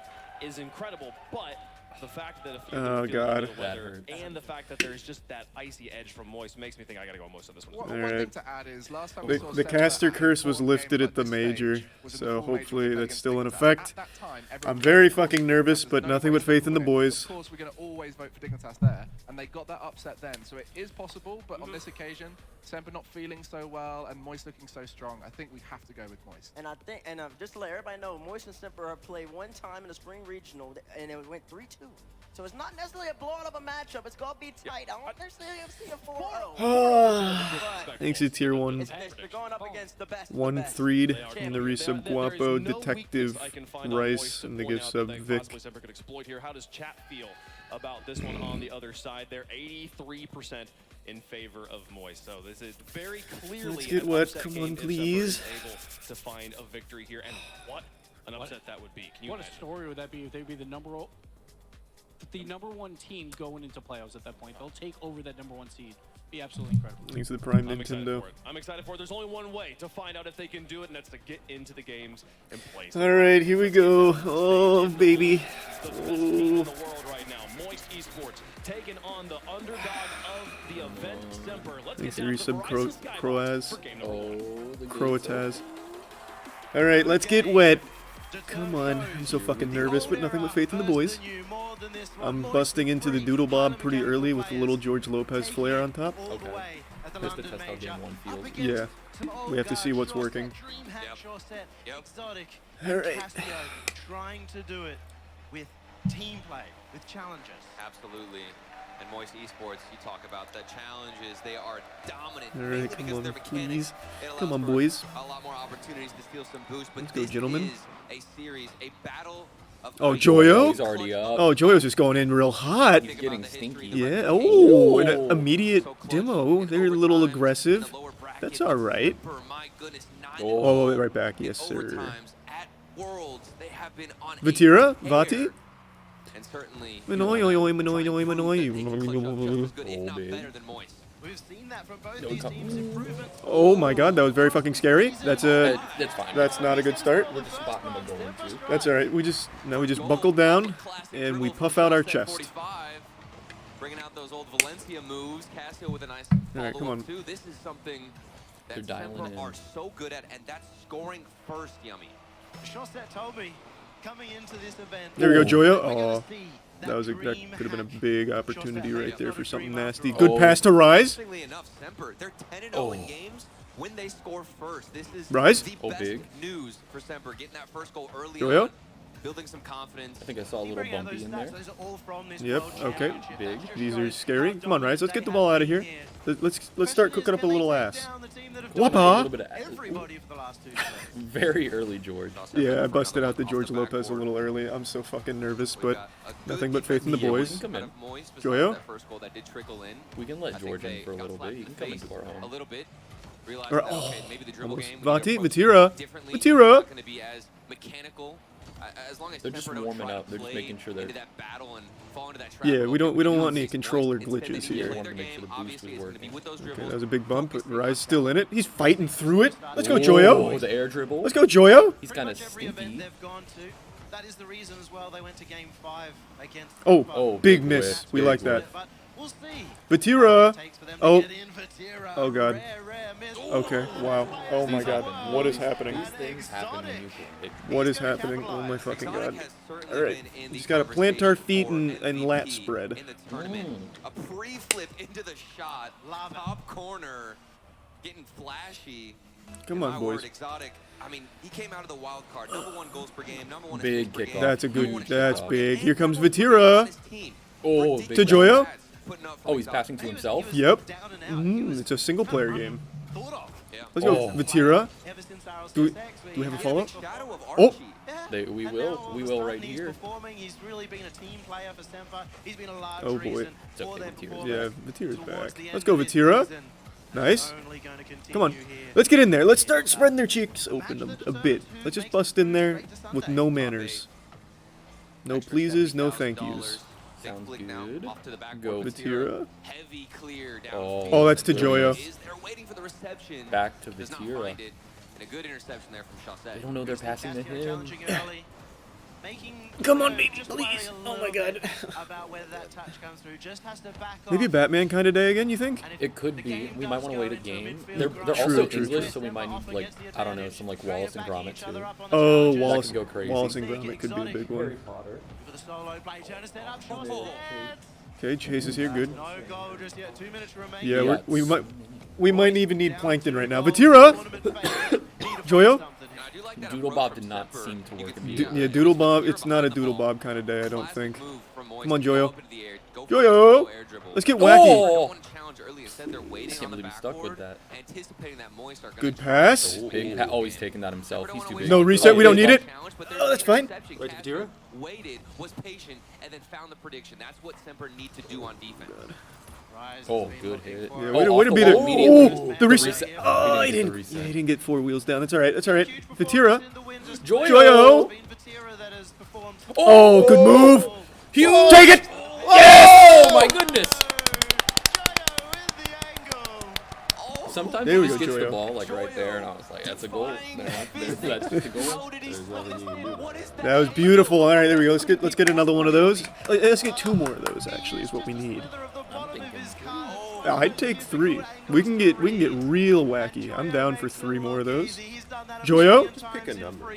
is incredible, but the fact that Oh god. the weather and the fact that there's just that icy edge from Moist makes me think I gotta go Moist on this one. One Alright. thing to add is last time we saw The Semper caster at curse a was full lifted game at the at this major, stage was in the so full major hopefully playing that's against still in Dignitas. effect. At that time, I'm everyone very voted fucking for nervous, Dignitas. but There's no nothing but way faith in the to win. boys. Of course, we're going to always vote for Dignitas there, and they got that upset then, so it is possible, but on this occasion, Semper not feeling so well and Moist looking so strong, I think we have to go with Moist. And I think, just to let everybody know, Moist and Semper have played one time in the spring regional, and it went 3-2. So it's not necessarily a blowout of a matchup. It's gonna be tight. I don't necessarily see a 4-0. Thanks to tier 1. They're going up against the best. 1-3'd in the There resub is Guapo, no Detective weakness I can find on Rice, Moist and to the point gift out sub that they Vic. possibly Semper could exploit here. How does chat feel about this one on the other side? They're 83% in favor of Moist. So this is very clearly Let's get an wet. upset Come game on, if Semper please. is able to find a victory here. And what an upset that would be. Can you What a imagine? story would that be if they'd be the #1 team going into playoffs at that point? They'll take over that #1 seed. Be absolutely incredible. Thanks to the Prime I'm excited Nintendo. for it. I'm excited for it. There's only one way to find out if they can do it, and that's to get into the games and play. Alright, here we go. Oh, baby. The best team in the world right now, Moist Esports, taking on the underdog of the event, Semper. Let's Thanks get to down to the resub Verizon Sky Croaz. for game number one. Croataz. Alright, let's get wet. Come on. I'm so fucking nervous, but nothing but faith in the boys. I'm busting into the Doodle Bob pretty early with a little George Lopez flair on top. Just to test how game 1 feels. Yeah. We have to see what's working. Alright. Trying to do it with team play, with challenges. Absolutely. And Moist Esports, you talk about the challenges. They are dominant. Alright, mainly come because on, their mechanics, please. it allows Come on, for boys. A lot more opportunities to steal some boost. But Let's go, this gentlemen. is a series, a battle of Oh, great Joyo? He's already up. Oh, Joyo's just going in real hot. He's getting stinky. Yeah. Oh, an immediate demo. They're a little aggressive. That's alright. My goodness, 9 Oh, right back. Yes, in sir. overtimes at Worlds. They have been on a Vatira? tear. Vati? And certainly Manoy, oy, oy, manoy, oy, That they can manoy. clutch up just as good, if Oh, not big. better than Moist. We've seen that from both these teams. Improvements. Oh my god, that was very fucking scary. That's a. That's fine. That's not a good start. We're just spotting them going to. That's alright. We just buckle down and we puff out our chest. 45, bringing out those old Valencia moves. Casio with a nice Alright, come follow-up on. too. This is something that They're dialing Semper in. are so good at, and that's scoring first, Yummy. Shosset told me coming into this event. There we go, Joyo. we're gonna Oh, see that was that dream could have been a hack. big opportunity Shosset, right there not for a something dream nasty. after Good all. pass to Rise. Interestingly enough, Semper, they're 10-0 Oh. in games when they score first. This is Rise? the Oh, best big. news for Semper, getting that first goal early Joyo? on. building some confidence. I think I saw a little bumpy in there. Yep, okay. Big. These are scary. Come on, Rise. Let's get the ball out of here. Let's start cooking up a little ass. A little Whoppa! bit of Everybody for the last 2 very early George. Yeah, I busted out the George Lopez a little early. I'm so fucking nervous, but nothing but faith in the boys. Come in. Joyo? We can let George in for a little bit. He can come into our home. A little bit. Or, oh, Vati, Vatira. Vatira. Going to be as mechanical. As long as They're just warming up. They're just making sure they're into that battle and fall into that trap. Yeah, we don't want any controller glitches We here. want to make sure the boost is working. Okay, that was a big bump, but Rise still in it. He's fighting through it. Let's go, Oh, Joyo. the air dribble. Let's go, Joyo. He's kind of stinky. they've gone to. That is the reason as well they went to game 5 against. Oh, big miss. We like that. But we'll see. Vatira. Oh. Get in Vatira. Oh, God. Rare miss. Okay, wow. Oh, my God. What is happening? These things happen when you play. What is happening? Oh, my fucking God. All right. We just got to plant our feet and lat spread. In the tournament. A pre-flip into the shot. Top corner. Getting flashy. Come on, boys. Exotic. I mean, he came out of the wild card. #1 goals per game. #1 Big assists per kickoff. game. That's a good. That's big. Here comes Vatira. Oh, To big Joyo. Oh, he's passing to himself? Yep. It's a single player game. Let's go, Vatira. Do we have a follow-up? Oh. We will right here. He's really been a team player for Semper. He's been a large Oh, boy. reason It's okay, for their Vatira. performance Yeah, Vatira's towards back. the Let's end go, of this Vatira. season. Nice. Only gonna continue Come on. here. Let's get in there. Let's start spreading their cheeks open a bit. Let's just bust in there with no manners. No pleases, no thank yous. Sounds good. Go Vatira. Heavy clear down. Oh, that's to Joyo. They're waiting for the reception. Back to Does not Vatira. find it. And a good interception there from Chaussette. They don't know they're passing to him. Challenging early. Making Come on, Joyo baby, just please. worry a Oh, my little God. bit About whether that touch comes through. Just has to back Maybe a off. Batman kind of day again, you think? And if It could the be. game We might does want to go wait a into game. midfield They're grind, also True, English, true. so we might need, like, I don't know, some like Wallace and Gromit too. Oh, That Wallace, could go crazy. Wallace and Gromit could be a big one. For the solo play, turn to set up, shot set. Okay, Chase is here, good. No goal just yet. 2 minutes remaining. Yeah, we might even need Plankton right now. Vatira. Joyo. Doodle Bob did not seem to work immediately. Yeah, Doodle Bob. It's not a Doodle Bob kind of day, I don't think. Come on, Joyo. Joyo. Let's get wacky. Oh! Can't believe he's stuck with that. Good pass. Big Pat always taking that himself. He's too big. No reset. We don't need it. Oh, that's fine. Right to Vatira. Waited, was patient, and then found the prediction. That's what Semper need to do on defense. Oh, good hit. Yeah, Oh, way to off be the there. wall immediately. Oh, the reset. Oh, He he didn't didn't. get the Yeah, he didn't get 4 wheels down. That's all right. That's all right. Vatira. Joyo. Oh, good move. Huge. Take it. Oh my goodness. Sometimes There he we just go, gets the Joyo. ball like right there, and I was like, that's a goal. That's just a goal. That was beautiful. All right, there we go. Let's get another one of those. Let's get 2 more of those. Actually, is what we need. I'd take 3. We can get real wacky. I'm down for 3 more of those. Joyo. Pick a number.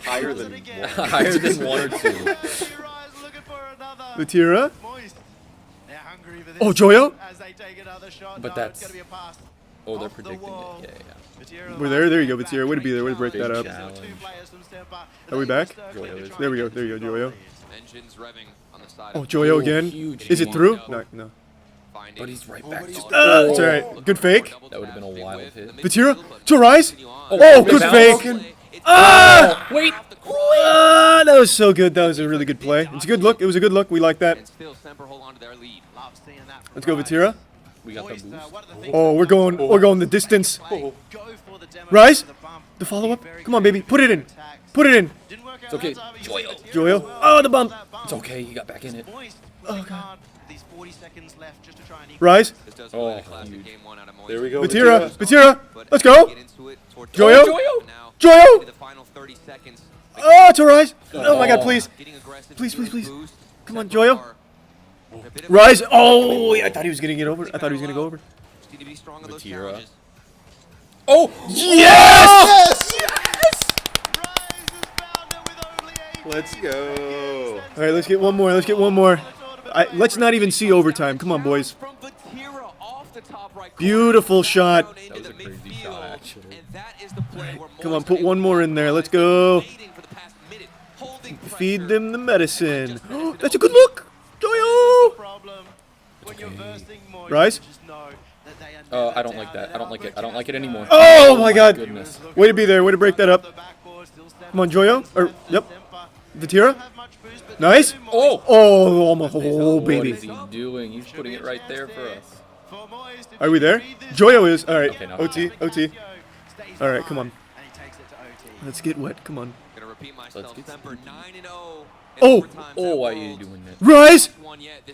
Higher than higher than 1 or 2. Vatira. Oh, Joyo. But that's. Oh, they're predicting it. Yeah. We're there. There you go, Vatira. Way to be there. Way to break Big that up. challenge. Are we back? Joyo is. There we go. There you go, Joyo. Engines revving on the side. Oh, Joyo again. huge Is it game. through? No, no. But he's right back. It's all right. Good fake. That would have been a wild hit. Vatira. To rise. Oh, Oh, good bounce. fake. Ah! Wait. Ah, that was so good. That was a really good play. It's a good look. It was a good look. We like that. Let's go, Vatira. We got the boost. Oh, we're going the distance. Rise. The follow-up. Come on, baby. Put it in. Put it in. It's okay. Joyo. Joyo. Oh, the bump. It's okay. He got back in it. Oh, God. Rise. Oh, huge. There we go. Vatira. Vatira. Let's go. Joyo. Joyo. Joyo. Oh, to rise. Oh, my God, please. Please, please, please. Come on, Joyo. Rise. Oh, yeah, I thought he was going to get over. I thought he was going to go over. Vatira. Oh, Yes! Let's go. All right, let's get one more. Let's get one more. Let's not even see overtime. Come on, boys. Beautiful shot. that was a crazy shot, actually. Come on, put one more in there. Let's go. feed them the medicine. That's a good look. Joyo. Rise. I don't like that. I don't like it. I don't like it anymore. Oh my God. Goodness. Way to be there. Way to break that up. Come on, Joyo. Yep. Vatira. Nice. Oh. Oh, almost. Oh, baby. What is he doing? He's putting it right there for us. Are we there? Joyo is. All right. Okay, no. OT. OT. All right. Come on. Let's get wet. Come on. Gonna repeat myself. Semper 9-0. Oh. Oh, why are you doing that? Rise.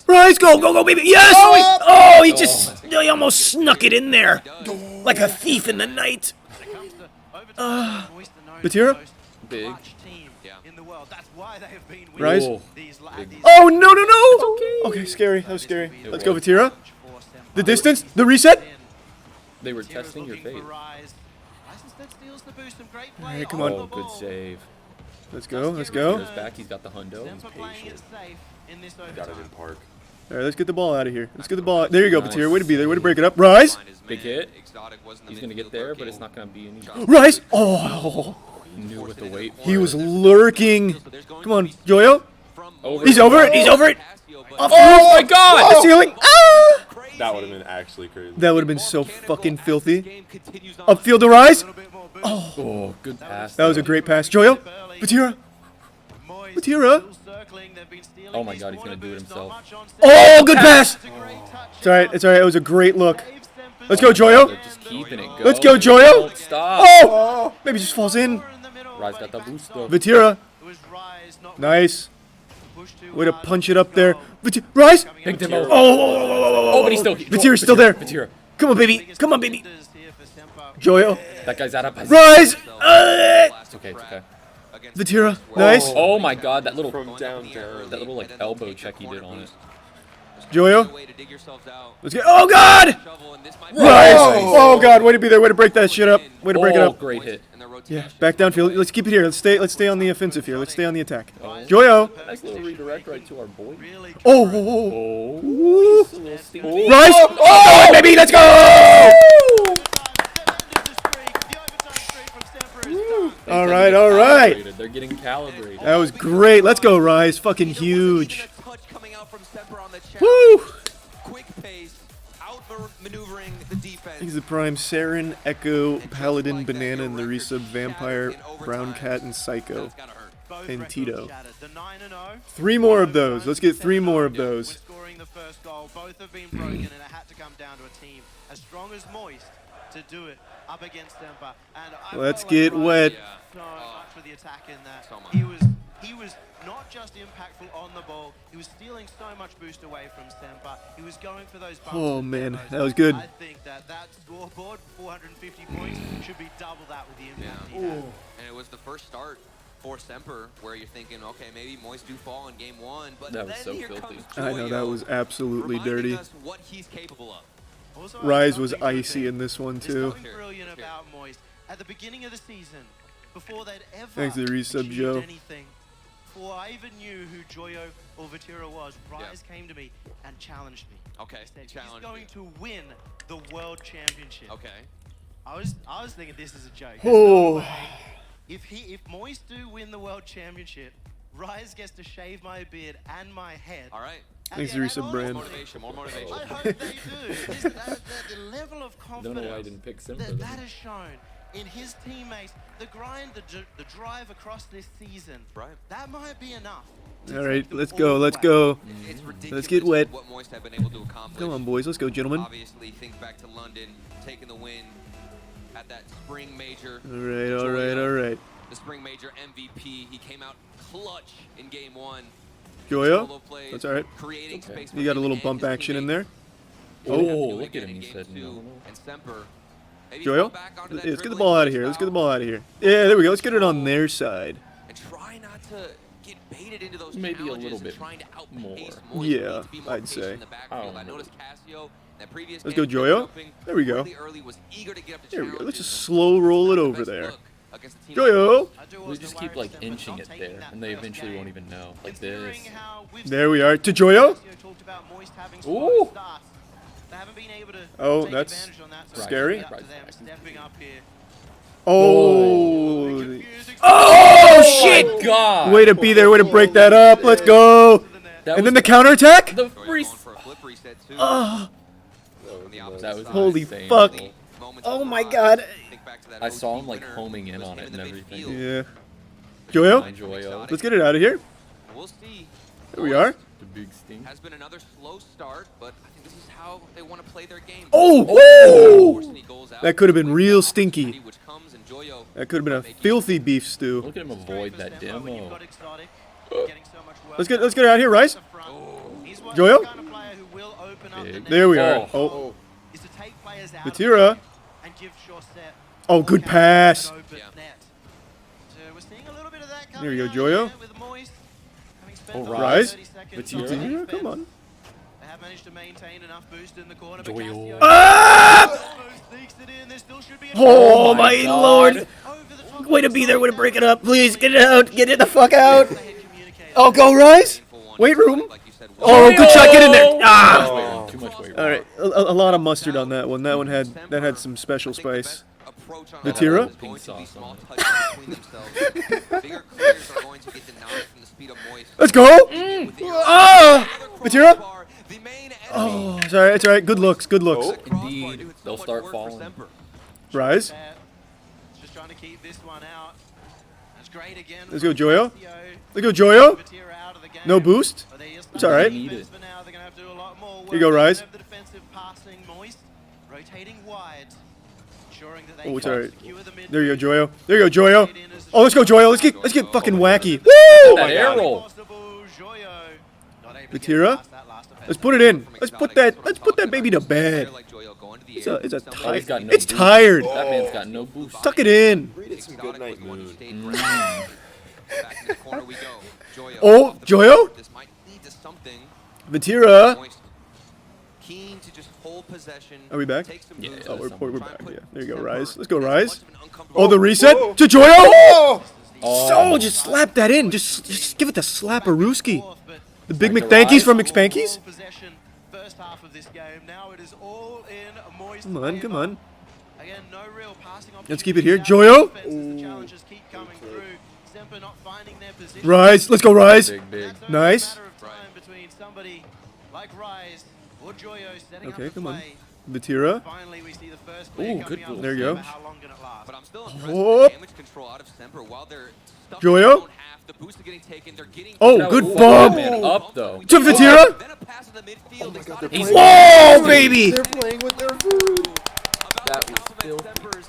Rise. Go. Go. Go, baby. Yes. Oh, he almost snuck it in there. Like a thief in the night. Vatira. Big. Rise. Oh, Oh, no, no, no. Okay, scary. That was scary. Let's go, Vatira. The distance. The reset. They were testing your fate. All right, come on. Oh, good save. Let's go. Let's go. He's back. He's got the hundo. He's patient. Got it in park. All right, let's get the ball out of here. Let's get the ball out. There you go, Vatira. Way to be there. Way to break it up. Rise. Big hit. He's going to get there, but it's not going to be any. Rise. Oh. He knew what to wait for. He was lurking. Come on, Joyo. Over He's over it. He's over it. Off the Oh roof. my God! Off the ceiling. Ah! That would have been actually crazy. That would have been so fucking filthy. Upfield to Rise. Oh, good pass. That was a great pass. Joyo. Vatira. Vatira. Oh my God, he's going to do it himself. Oh, good pass. It's all right. It's all right. It was a great look. Let's go, Joyo. They're just keeping it going. Let's go, Joyo. Don't stop. Oh, maybe just falls in. Rise got the boost though. Vatira. Nice. Way to punch it up there. Rise. Big demo. Oh, but he's still. Vatira's still there. Vatira. Come on, baby. Come on, baby. Joyo. That guy's out of position. Rise. It's okay. It's okay. Vatira. Nice. Oh my God, that little From down. that little like elbow check he did on it. Joyo. Let's get. Oh God. Rise. Oh God. Way to be there. Way to break that shit up. Way to break it up. Great hit. Yeah. Back downfield. Let's keep it here. Let's stay on the offensive here. Let's stay on the attack. Joyo. Nice little redirect right to our boy. Oh. Oh. Rise. Oh, baby. Let's go. All right. All right. They're getting calibrated. That was great. Let's go, Rise. Fucking huge. Woo. Quick pace, out-maneuvering the defense. He's the prime Saren, Echo, Paladin, Banana, and the resub Vampire, Brown Cat, and Psycho, and Tito. 3 more of those. Let's get 3 more of those. Scoring the first goal, both have been broken, and it had to come down to a team as strong as Moist to do it up against Semper. And Let's get wet. So much for the attack in that. So much. He was not just impactful on the ball, he was stealing so much boost away from Semper. He was going for those bumps. Oh and man, demos. that was good. I think that scoreboard, 450 points, should be double that with the impact he had. And it was the first start for Semper where you're thinking, okay, maybe Moist do fall in game 1, but That was then so here filthy. comes I know, that Joyo, was absolutely reminding dirty. us what he's capable of. Also, Rise was something icy in this one There's too. something brilliant about Moist. At the beginning of the season, before they'd ever Thanks to the resub, achieved Joe. anything, before I even knew who Joyo or Vatira was, Rise came to me and challenged me. Okay, He said, challenge he's going me. to win the World Championship. Okay. I was thinking this is a joke. Oh. There's no way. If Moist do win the World Championship, Rise gets to shave my beard and my head. All right. Thanks to And resub honestly, brand. Motivation, more motivation. I hope they do. The level of Don't confidence know why I didn't pick Semper. that is shown in his teammates, the grind, the drive across this season. Right. That might be enough. All right, let's go. Let's go. It's ridiculous Let's get wet. what Moist have been able to accomplish. Come on, boys. Let's go, gentlemen. Obviously, think back to London, taking the win at that spring major. All right, all right, all right. The spring major MVP. He came out clutch in game 1. Joyo. Solo plays, That's all right. creating space You for got a him little and bump his action in teammates. there. Oh, He didn't have to do look at again him. in He game said 2, no. And Semper, maybe Joyo. fall back onto that Let's get the dribbling ball out of here. Let's get the ball out of here. Yeah, there we go. Let's get it on their side. and try not to get baited into those Maybe a challenges little and bit trying to outpace more. Moist. Yeah, We need to be more I'd patient say. in the backfield. I know. noticed Casio that previous Let's game go, Joyo. jumping There we go. early was eager to get up to There we go. Let's challenges just and slow roll it the over best there. look against a team Joyo. They just keep like inching it there, and they eventually won't even know. Like this. There we are. To Joyo. Ooh. They haven't been able to Oh, take that's advantage on that, so scary. it's up to them stepping up here. Oh. Oh shit! God. Way to be there. Way to break that up. Let's go. That And was then the counterattack? The free. Oh. That was Holy insane. fuck. Oh my god. I saw him like homing in on it and everything. Yeah. Joyo? Joyo. Let's get it out of here. We'll see. There we are. The big sting. Has been another slow start, but I think this is how they want to play their game. Oh! That could have been real stinky. That could have been a filthy beef stew. Look at him avoid that demo. Let's get it out here, Rice. Joyo? There we are. Oh. Batira. Oh, good pass. There we go, Joyo. Oh, Rise. Batira. Come on. They have managed to maintain enough boost in the corner. Joyo. Ah! Oh my lord. Way to be there, way to break it up. Please, get it out. Get it the fuck out. Oh, go, Rise. Weight room. Oh, good shot. Get in there. Ah. Too much weight room. All right, a lot of mustard on that one. That one had some special spice. Batira? Pink sauce on Let's go. Ah, Batira. Oh, it's alright. It's alright. Good looks. Good looks. Indeed. They'll start falling. Rise. Just trying to keep this one out. That's great again. Let's go, Joyo. Let's go, Joyo. No boost. It's alright. Here you go, Rise. Oh, it's alright. There you go, Joyo. There you go, Joyo. Oh, let's go, Joyo. Let's get fucking wacky. Woo! That air roll. Batira. Let's put it in. Let's put that baby to bed. It's tired. That man's got no boost. Tuck it in. Some good night moon. Oh, Joyo. Batira. Keen to just hold possession. Are we back? Yeah. Oh, we're back. Yeah. There you go, Rise. Let's go, Rise. Oh, the reset to Joyo. So just slap that in. Just give it the slapperooski. The Big McThankies from McSpankies. Come on, come on. Let's keep it here. Joyo. Rise. Let's go, Rise. Big. Nice. Okay, come on. Batira. Ooh, good boost. There you go. But I'm still Oh. damage control out of Semper while they're stuck Joyo. in half. The boost are getting taken. They're getting Oh, good Ooh, bump. man, up though. To Batira. Then a pass in the midfield. Oh my God, They they're got playing. Whoa, baby. They're playing with their food. That was filthy.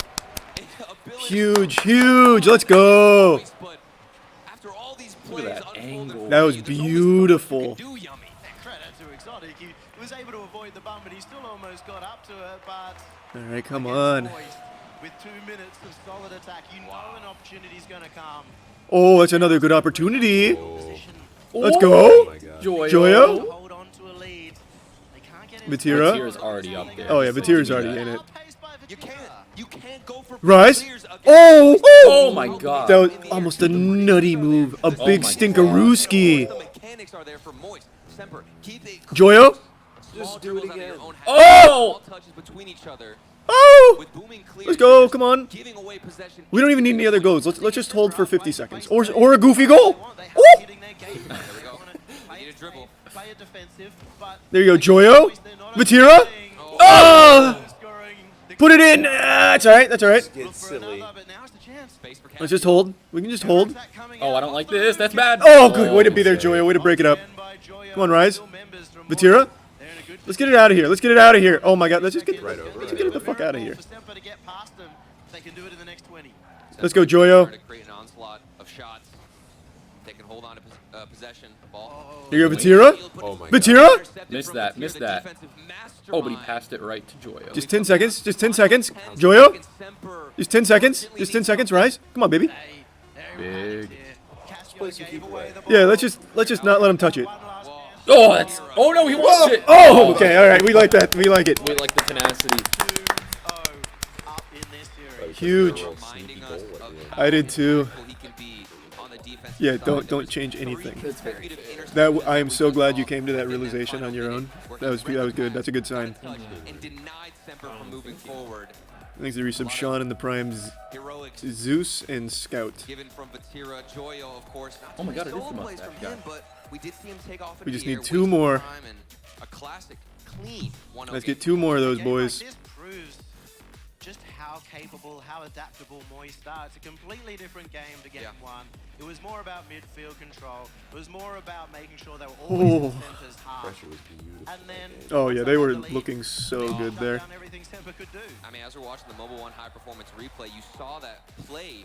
Huge, huge. Let's go. But after all these Look plays at that unfolded, That angle. was there's always something beautiful. you can do, Yummy. Credit to Exotic. He was able to avoid the bump, but he still almost got up to it. But All right, come on. with 2 minutes of solid attack, you know an opportunity's going to come. Oh, that's another good opportunity. Position Let's Oh go. my God. Joyo. Joyo. to hold on to a lead. They can't get into Batira. Batira's already up there. Oh yeah, So Batira's do already that. in it. outpaced by You Batira. can't go for Rise. clears against Oh, Oh my God. that was almost a nutty move. A Oh big my stinkerooski. The mechanics are there for Moist. Semper, keep it Joyo. Just do it again. Oh! Touches between each other. Oh! With booming clears, Let's go. Come on. giving away possession. We don't even need any other goals. Let's just hold for 50 seconds. Or a goofy goal. They have Ooh! hitting their game. There we go. Play Need a dribble. Play it defensive, but There you go, Joyo. Batira. Ah! Put it in. That's all right. That's all right. Get silly. Space for Let's just hold. We can just hold. Oh, I don't like this. That's bad. Oh, good. Way to be there, Joyo. Way to break it up. Come on, Rise. Batira. Let's get it out of here. Let's get it out of here. Oh my God. Let's just get it the fuck out of here. Let's go, Joyo. To create an onslaught of shots. They can hold on to possession. Ball. Here you go, Batira. Oh my God. Batira. Missed that. Missed that. Oh, but he passed it right to Joyo. Just 10 seconds. Just 10 seconds. Joyo. Just 10 seconds. Just 10 seconds, Rise. Come on, baby. Big. Yeah, let's just not let him touch it. Oh, that's. Oh no, he wants it. Oh, okay. All right. We like that. We like it. We like the tenacity. Huge. Reminding us of how I did too. impactful he can be on the defensive Yeah, side. don't change anything. Consecutive interceptions That I am so glad you came to that realization on your own. That was good. That's a good sign. and denied Semper from moving forward. Thanks to resub Sean and the Primes, Heroics Zeus and Scout. given from Vatira, Joyo, of course. Not Oh my too God, many it is the solo plays mustache from guy. him, but we did see him take off. We just into the need air, 2 wasting more. time, and a classic, clean 1-0 Let's game. get 2 more of those A game like boys. this proves just how capable, how adaptable Moist are. It's a completely different game to game one. It was more about midfield control. It was more about making sure they were always in the center's half. Pressure was beautiful. And then Oh yeah, they were once looking so good shut there. down everything Semper could do. I mean, as we're watching the Mobile One high performance replay, you saw that play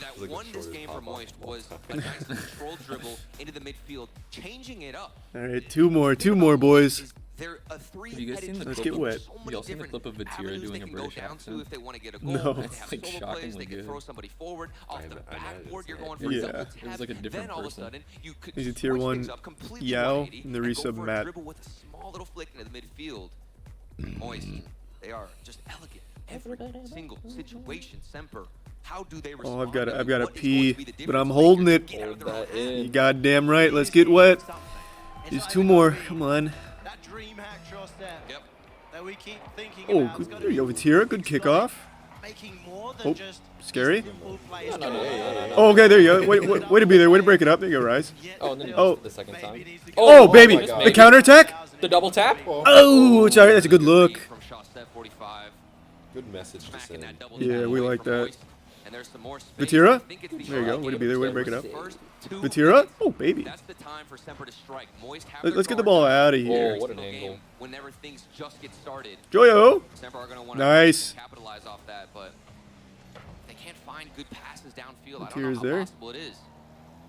that Like a won this shorter game for pop-up Moist ball. was a nice controlled dribble into the midfield, changing it up. All right, 2 more boys. They're a three. Have you guys seen the Let's clip get of, wet. you all seen the clip of Vatira doing a British down to accent? if they want to get a goal. No. They It's have like solo plays, shockingly they can good. throw somebody forward off the backboard. You're going for Yeah. a double It was tap. like a different Then all of a person. sudden you could He's a tier switch 1 things up completely Yao 180 and the and go resub for a Matt. dribble with a small little flick into the midfield. Moist, they are just elegant. Every single situation, Semper. How do they respond? Oh, I've got I mean, to what is going pee, to be the but I'm difference holding maker? it. Get out of Hold their own that head. You in. goddamn right. Let's get wet. There's 2 more. Come on. That dream hack draw step Yep. that we keep thinking Oh, about. good. There you go, Vatira. Good kickoff. Making more than Oh, just scary. simple plays. No. Oh, okay, there you go. Way to be there. Way to break it up. There you go, Rise. Oh, and then he Oh. missed it the second time. Oh, baby. my God. The counterattack. The double tap? Oh, it's all right. That's a good look. From shot step 45. Good message to Smacking send. that double Yeah, tap we away like from that. Moist. And there's some more space. Vatira? I think it's the There you go. early Way to game be there. Way to of break it up. the first 2 Vatira? minutes. Oh, baby. That's the time for Semper to strike. Moist have Let's their get the guard ball down out of every here. What an single angle. game whenever things just get started. Joyo. Semper are going to want Nice. to capitalize off that, but they can't find good passes downfield. I don't Vatira's know how there. possible it is.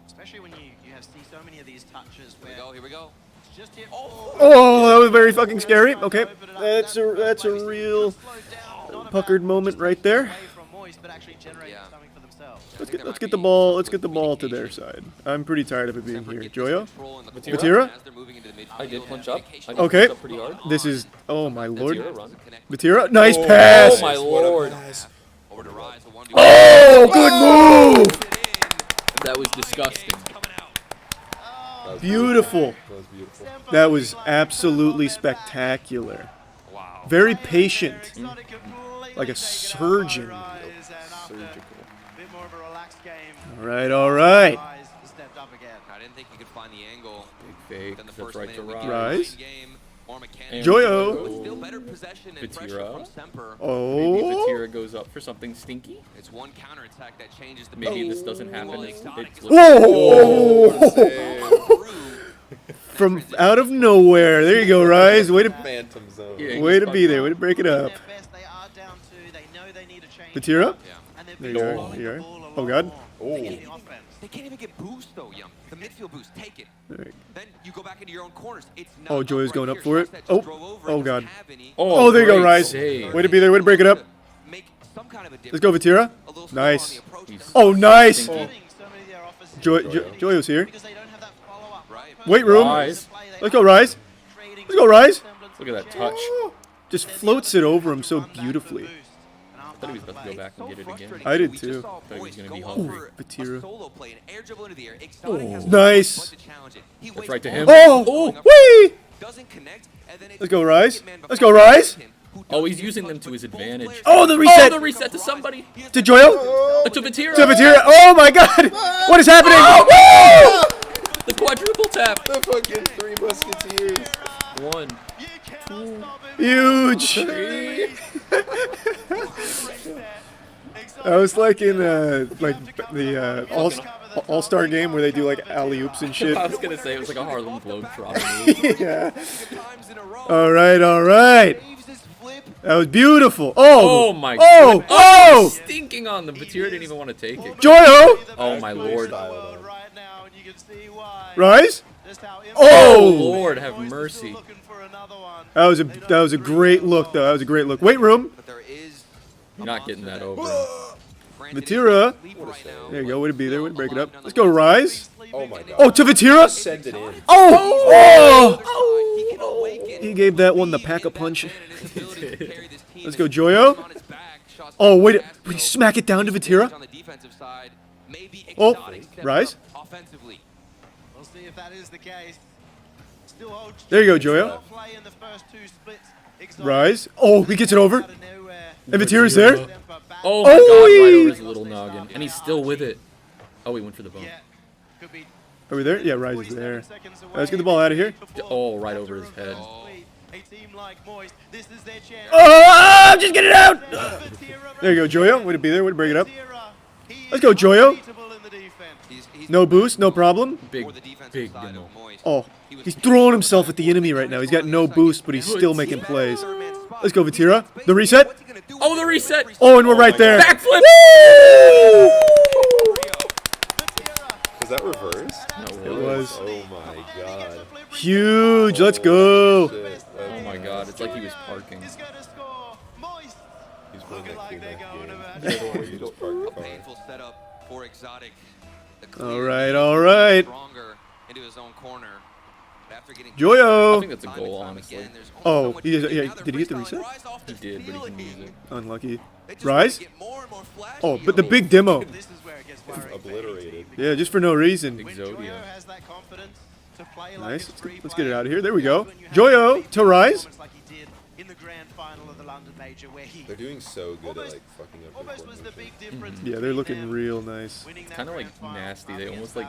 Especially when you have see so many of these touches Here where we go. Here we go. it's just hit. Oh, that was very fucking scary. Okay, that's a real puckered moment right there. Yeah. Let's get the ball. Let's get the ball to their side. I'm pretty tired of it being here. Joyo. Vatira? I did punch up. I did Okay. punch up pretty hard. This is. Oh my lord. Vatira run. Vatira. Nice pass. Oh my lord. Over to Rise, the 1v1. Oh, good move. That was disgusting. Beautiful. That was beautiful. That was absolutely spectacular. Wow. Very patient. Like a surgeon. Surgical. Bit more of a relaxed game. All right, all right. Rise stepped up again. I didn't think you could find the angle. Big fake. Within the That's first right to minute. We Rise. get a Rise. clean game, more mechanical. And Joyo. But still better possession and pressure Vatira. from Semper. Maybe Oh. Vatira goes up for something stinky. It's one counterattack that changes the Maybe game. this doesn't happen. Well, It's Whoa! From out of nowhere. There you go, Rise. Way to Phantom zone. Yeah, way to be there. Way to break it up. Their best, they are down to, they know they need a change. Vatira. Yeah. And they've There been you are. rolling There the you ball are. a Oh lot God. more. Oh. They get the offense. They can't even get boost though, Young. The midfield boost, take it. Alright. Then you go back into your own corners. It's not Oh, up Joyo's right going here. up for it. Shots that Oh. just drove over Oh, and God. doesn't have any. Oh, there you go, great Rise. save. Way to be there. Way to break it up. Make some kind of a Let's go, Vatira. A little slower Nice. on the approach. He's- Oh, nice. Stinky. So many of their offensive Joyo's here. because they don't have that follow-up. Right. Weight room. Rise. Let's go, Rise. Let's go, Rise. Look at that touch. Just floats it over him so beautifully. I thought he was about to go back and get it again. I did We too. just saw Thought he was Boyce gonna go be up hungry. for a Vatira. solo play, an air dribble into the air. Exotic has Nice. fun to challenge it. He That's waits right to all him. the time Oh, going up wee. doesn't connect, and then Let's go, Rise. man Let's go, behind Rise. him, who Oh, doesn't he's get using much, them to but his both advantage. players Oh, the have reset. Oh, the reset to somebody. To Joyo. To Vatira. To Vatira. Oh my God. What is happening? Woo! The quadruple tap. The fucking Three Musketeers. One. Huge. I was like in the All-Star game where they do like alley-oops and shit. I was gonna say it was like a Harlem Globetrotter move. Yeah. All right, all right. That was beautiful. Oh. Oh my Oh. god. Oh. Stinking on them. Vatira didn't even want to take it. Joyo. Oh my lord. Rise. Oh Oh. lord, have mercy. That was a great look though. That was a great look. Weight room. But there is You're not getting that over. Vatira. right now. There you go. Way to be there. Way to break it up. Let's go, Rise. Oh my god. Oh, to Vatira. Send it in. Oh. He can awaken. He gave that one the pack-a-punch. Let's go, Joyo. Oh, wait. Would you smack it down to Vatira? On the defensive side, maybe Oh, Exotic steps Rise. up offensively. We'll see if that is the case. Still holds There you go, Joyo. play in the first two splits. Exotic Rise. Oh, he gets it over. out of nowhere. And Vatira's there. Oh my god, right over his little noggin. And he's still with it. Oh, he went for the bump. Are we there? Yeah, Rise is there. Let's get the ball out of here. Oh, right over his head. Oh, just get it out! There you go, Joyo. Way to be there. Way to break it up. Let's go, Joyo. No boost, no problem. Big demo. Oh, he's throwing himself at the enemy right now. He's got no boost, but he's still making plays. Let's go, Vatira. The reset. Oh, the reset. Oh, and we're right there. Backflip. Is that reversed? No, it was. Oh my god. Huge. Let's go. Oh my god, it's like he was parking. He's running that game. He just parked the car. Painful setup for Exotic. All right, all right. Stronger into his own corner. After getting Joyo. I think that's a goal, honestly. Oh, yeah, did he get the reset? He did, but he can use it. Unlucky. Rise? Oh, but the big demo. Obliterated. Yeah, just for no reason. Exodia. Nice. Let's get it out of here. There we go. Joyo to Rise. In the grand final of the London Major, where he They're doing so good at like fucking up their almost was the big coordination. difference. Yeah, they're looking real nice. It's kind of like nasty. They almost like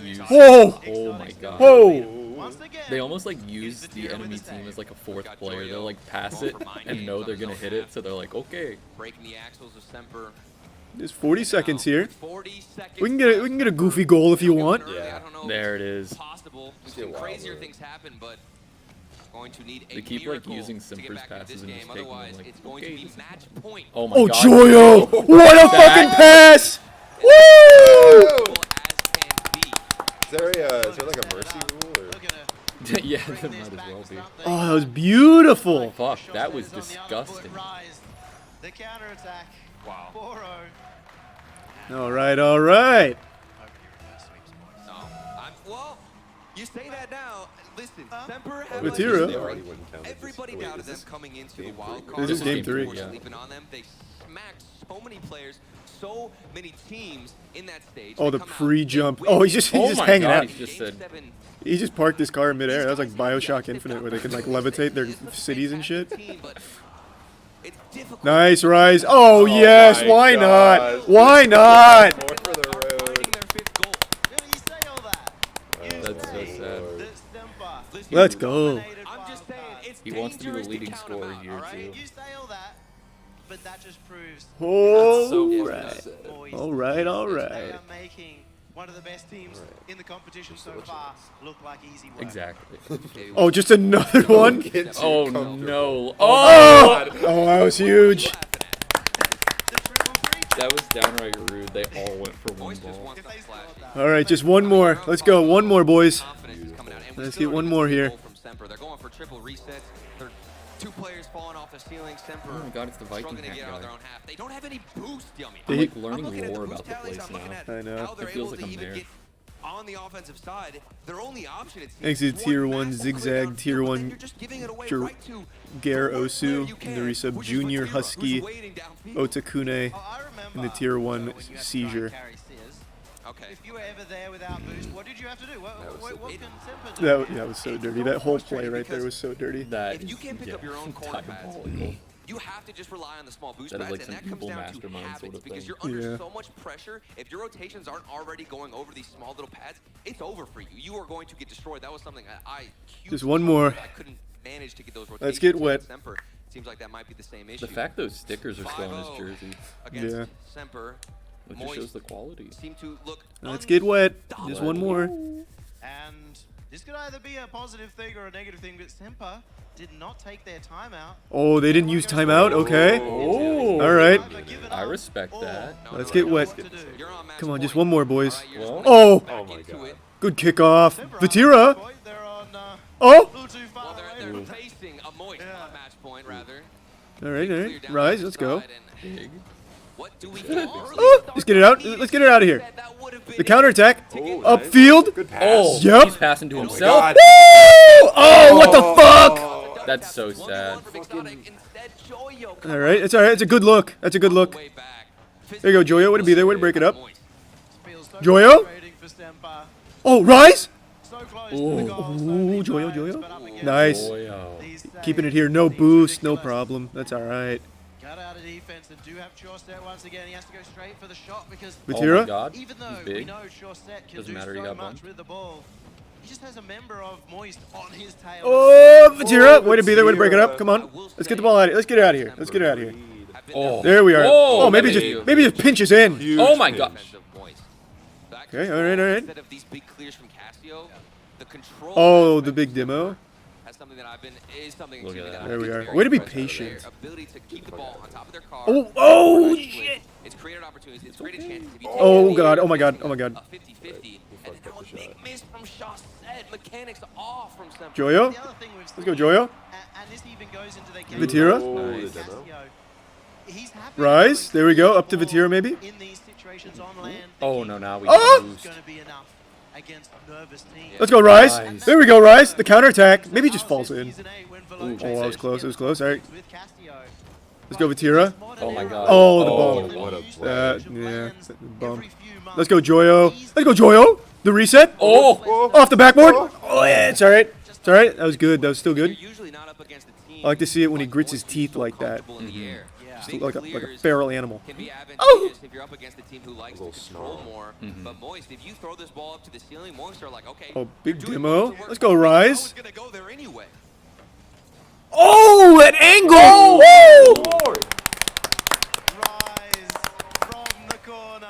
use. Whoa! Oh my god. Whoa! They almost like use the enemy team as like a fourth player. They'll like pass it and know they're gonna hit it, so they're like, okay. Breaking the axles of Semper. There's 40 seconds here. 40 seconds. We can get a goofy goal if you want. Yeah. There it is. Possible. Some crazier things happen, but going to need a They keep like using Simper's passes and just taking them like, okay, match point. oh my Oh, god. Joyo! What a fucking pass! Woo! Is there like a mercy rule or? Yeah, that might as well be. Oh, that was beautiful. Fuck, that was disgusting. The counterattack. Wow. 4-0. All right, all right. Well, you say that now. Listen, Semper Vatira. They already wouldn't count it. Everybody Wait, doubted is them this coming into the game wild three? card. This is game three, They were yeah. sleeping on them. They smacked so many players, so many teams in that stage. Oh, They the come out, pre-jump. they Oh, win. he's just Oh my hanging god, out. he just said. He just parked his car in midair. That was like Bioshock Infinite, where they can like levitate their cities and shit. Nice Rise. Oh yes, my why gosh. not? Why not? More for the road. That's so sad. Let's go. I'm just saying, it's He wants to be the leading scorer here too. You say all that, but that just proves All right. All right, all they right. are making one of the best teams in the competition so far look like easy work. Exactly. Oh, just another one? Oh no. Oh! Oh! Oh, that was huge. That was downright rude. They all went for one ball. All right, just one more. Let's go. One more, boys. Let's get one more here. They're going for triple resets. They're two players falling off the ceiling. Semper Oh my god, it's the Viking struggling to hat get out of their guy. own half. They don't have any boost, Yummy. I'm like He- learning lore about the place now. I know. How they're It feels able like to I'm even there. get on the offensive side. Their only option is Exit tier 1 zigzag, tier 1 Gare Osu, in the resub Junior Husky Otakune, in the tier 1 Seizure. Okay. If you were ever there without boost, what did you have to do? What can Semper do? That was so dirty. That whole play right there was so dirty. That If is you can't pick up your own corner pads, diabolical. you have to just rely on the small boost That is pads, like and some that comes evil down to mastermind habits sort of because thing. you're under Yeah. so much pressure. If your rotations aren't already going over these small little pads, it's over for you. You are going to get destroyed. That was something I Just one more. I couldn't manage to get those rotations. Let's get in wet. Semper. Seems like that might be the same issue. The fact those stickers are still on his 5-0 jersey, against Yeah. Semper. it just shows the quality. Seem to look Let's get wet. Just one more. And this could either be a positive thing or a negative thing, but Semper did not take their timeout. Oh, they didn't use timeout? Okay. Oh. All right. I respect that. Let's get wet. You're on match Come on, just point. one more, boys. Well, Oh, Oh my god. good kickoff. Vatira. They're on Oh. a little too far Well, they're away. facing a moist on match point, rather. All right, all Clear right. down Rise, the let's go. side, and big. What do we get? Oh, let's get it out. Let's get it out of here. The counterattack. Upfield. Good pass. Oh, Yep. he's passing to Oh my himself. god. Woo! Oh, what the fuck? That's so sad. All right, it's all right. It's a good look. That's a good look. There you go, Joyo. Way to be there. Way to break it up. Feels so Joyo? frustrating for Semper. Oh, Rise. So close to the goal, so Ooh, many Joyo, times, Joyo. but up against Nice. Boy, oh. these Keeping it saves. here. No Seems boost. No ridiculous. problem. That's all right. Cut out of defense and do have Chorset once again. He has to go straight for the shot because Vatira? Oh my God. even though He's we big. know Chorset can Doesn't do matter, he so got much bumped. with the ball, he just has a member of Moist on his tail. Oh, Vatira. Way to be there. Way to break it up. Come on. Let's get the ball out of here. Let's get it out of here. Let's get it out of here. Oh. There we are. Oh, Oh, maybe just pinches in. Huge Oh my pinch. gosh. Okay, all right, all right. Instead of these big clears from Casio, the control Oh, the big demo. has something that I've been is something Look at extremely that. that There I've we been are. very Way to be impressed with. patient. Their ability to keep the ball on top of their car. Oh, Right shit. click. It's created opportunities. It's created chances. If you take Oh, it, God. Oh, my God. Oh, my God. A 50-50. And that was big miss from Chaussette. Mechanics off from Semper. Joyo? The other thing we've Let's go, seen, Joyo. and this even goes into their game. Vatira? Oh, Nice. the demo. He's happy Rise. to There we go. Up to ball Vatira, maybe. in these situations on land. Oh no, now we Oh! lose. Going to be enough against nervous teams. Let's go, Rise. Nice. There we go, Rise. The counterattack. Maybe he just falls in. Ooh, Oh, that was close. It was close. All right. With Castillo. Let's go, Vatira. Oh my God. Oh, the Oh, bump. What a Yeah, play. the bump. Let's go, Joyo. Let's go, Joyo. The reset. Oh. Off the backboard. Oh, yeah. It's all right. It's all right. That was good. That was still good. You're usually not up against a team I like to see it when he like grits his Moist, teeth so like that. comfortable in the air. Just Big like a clears feral animal. can be Oh! advantageous if you're up against a team who likes to Little control snarl. more. But Moist, if you throw this ball up to the ceiling, Moist are like, okay. Oh, big you're doing demo. most of the work, Let's go, but we know Rise. it's gonna go there anyway. Oh, that angle. Woo! Rise from the corner.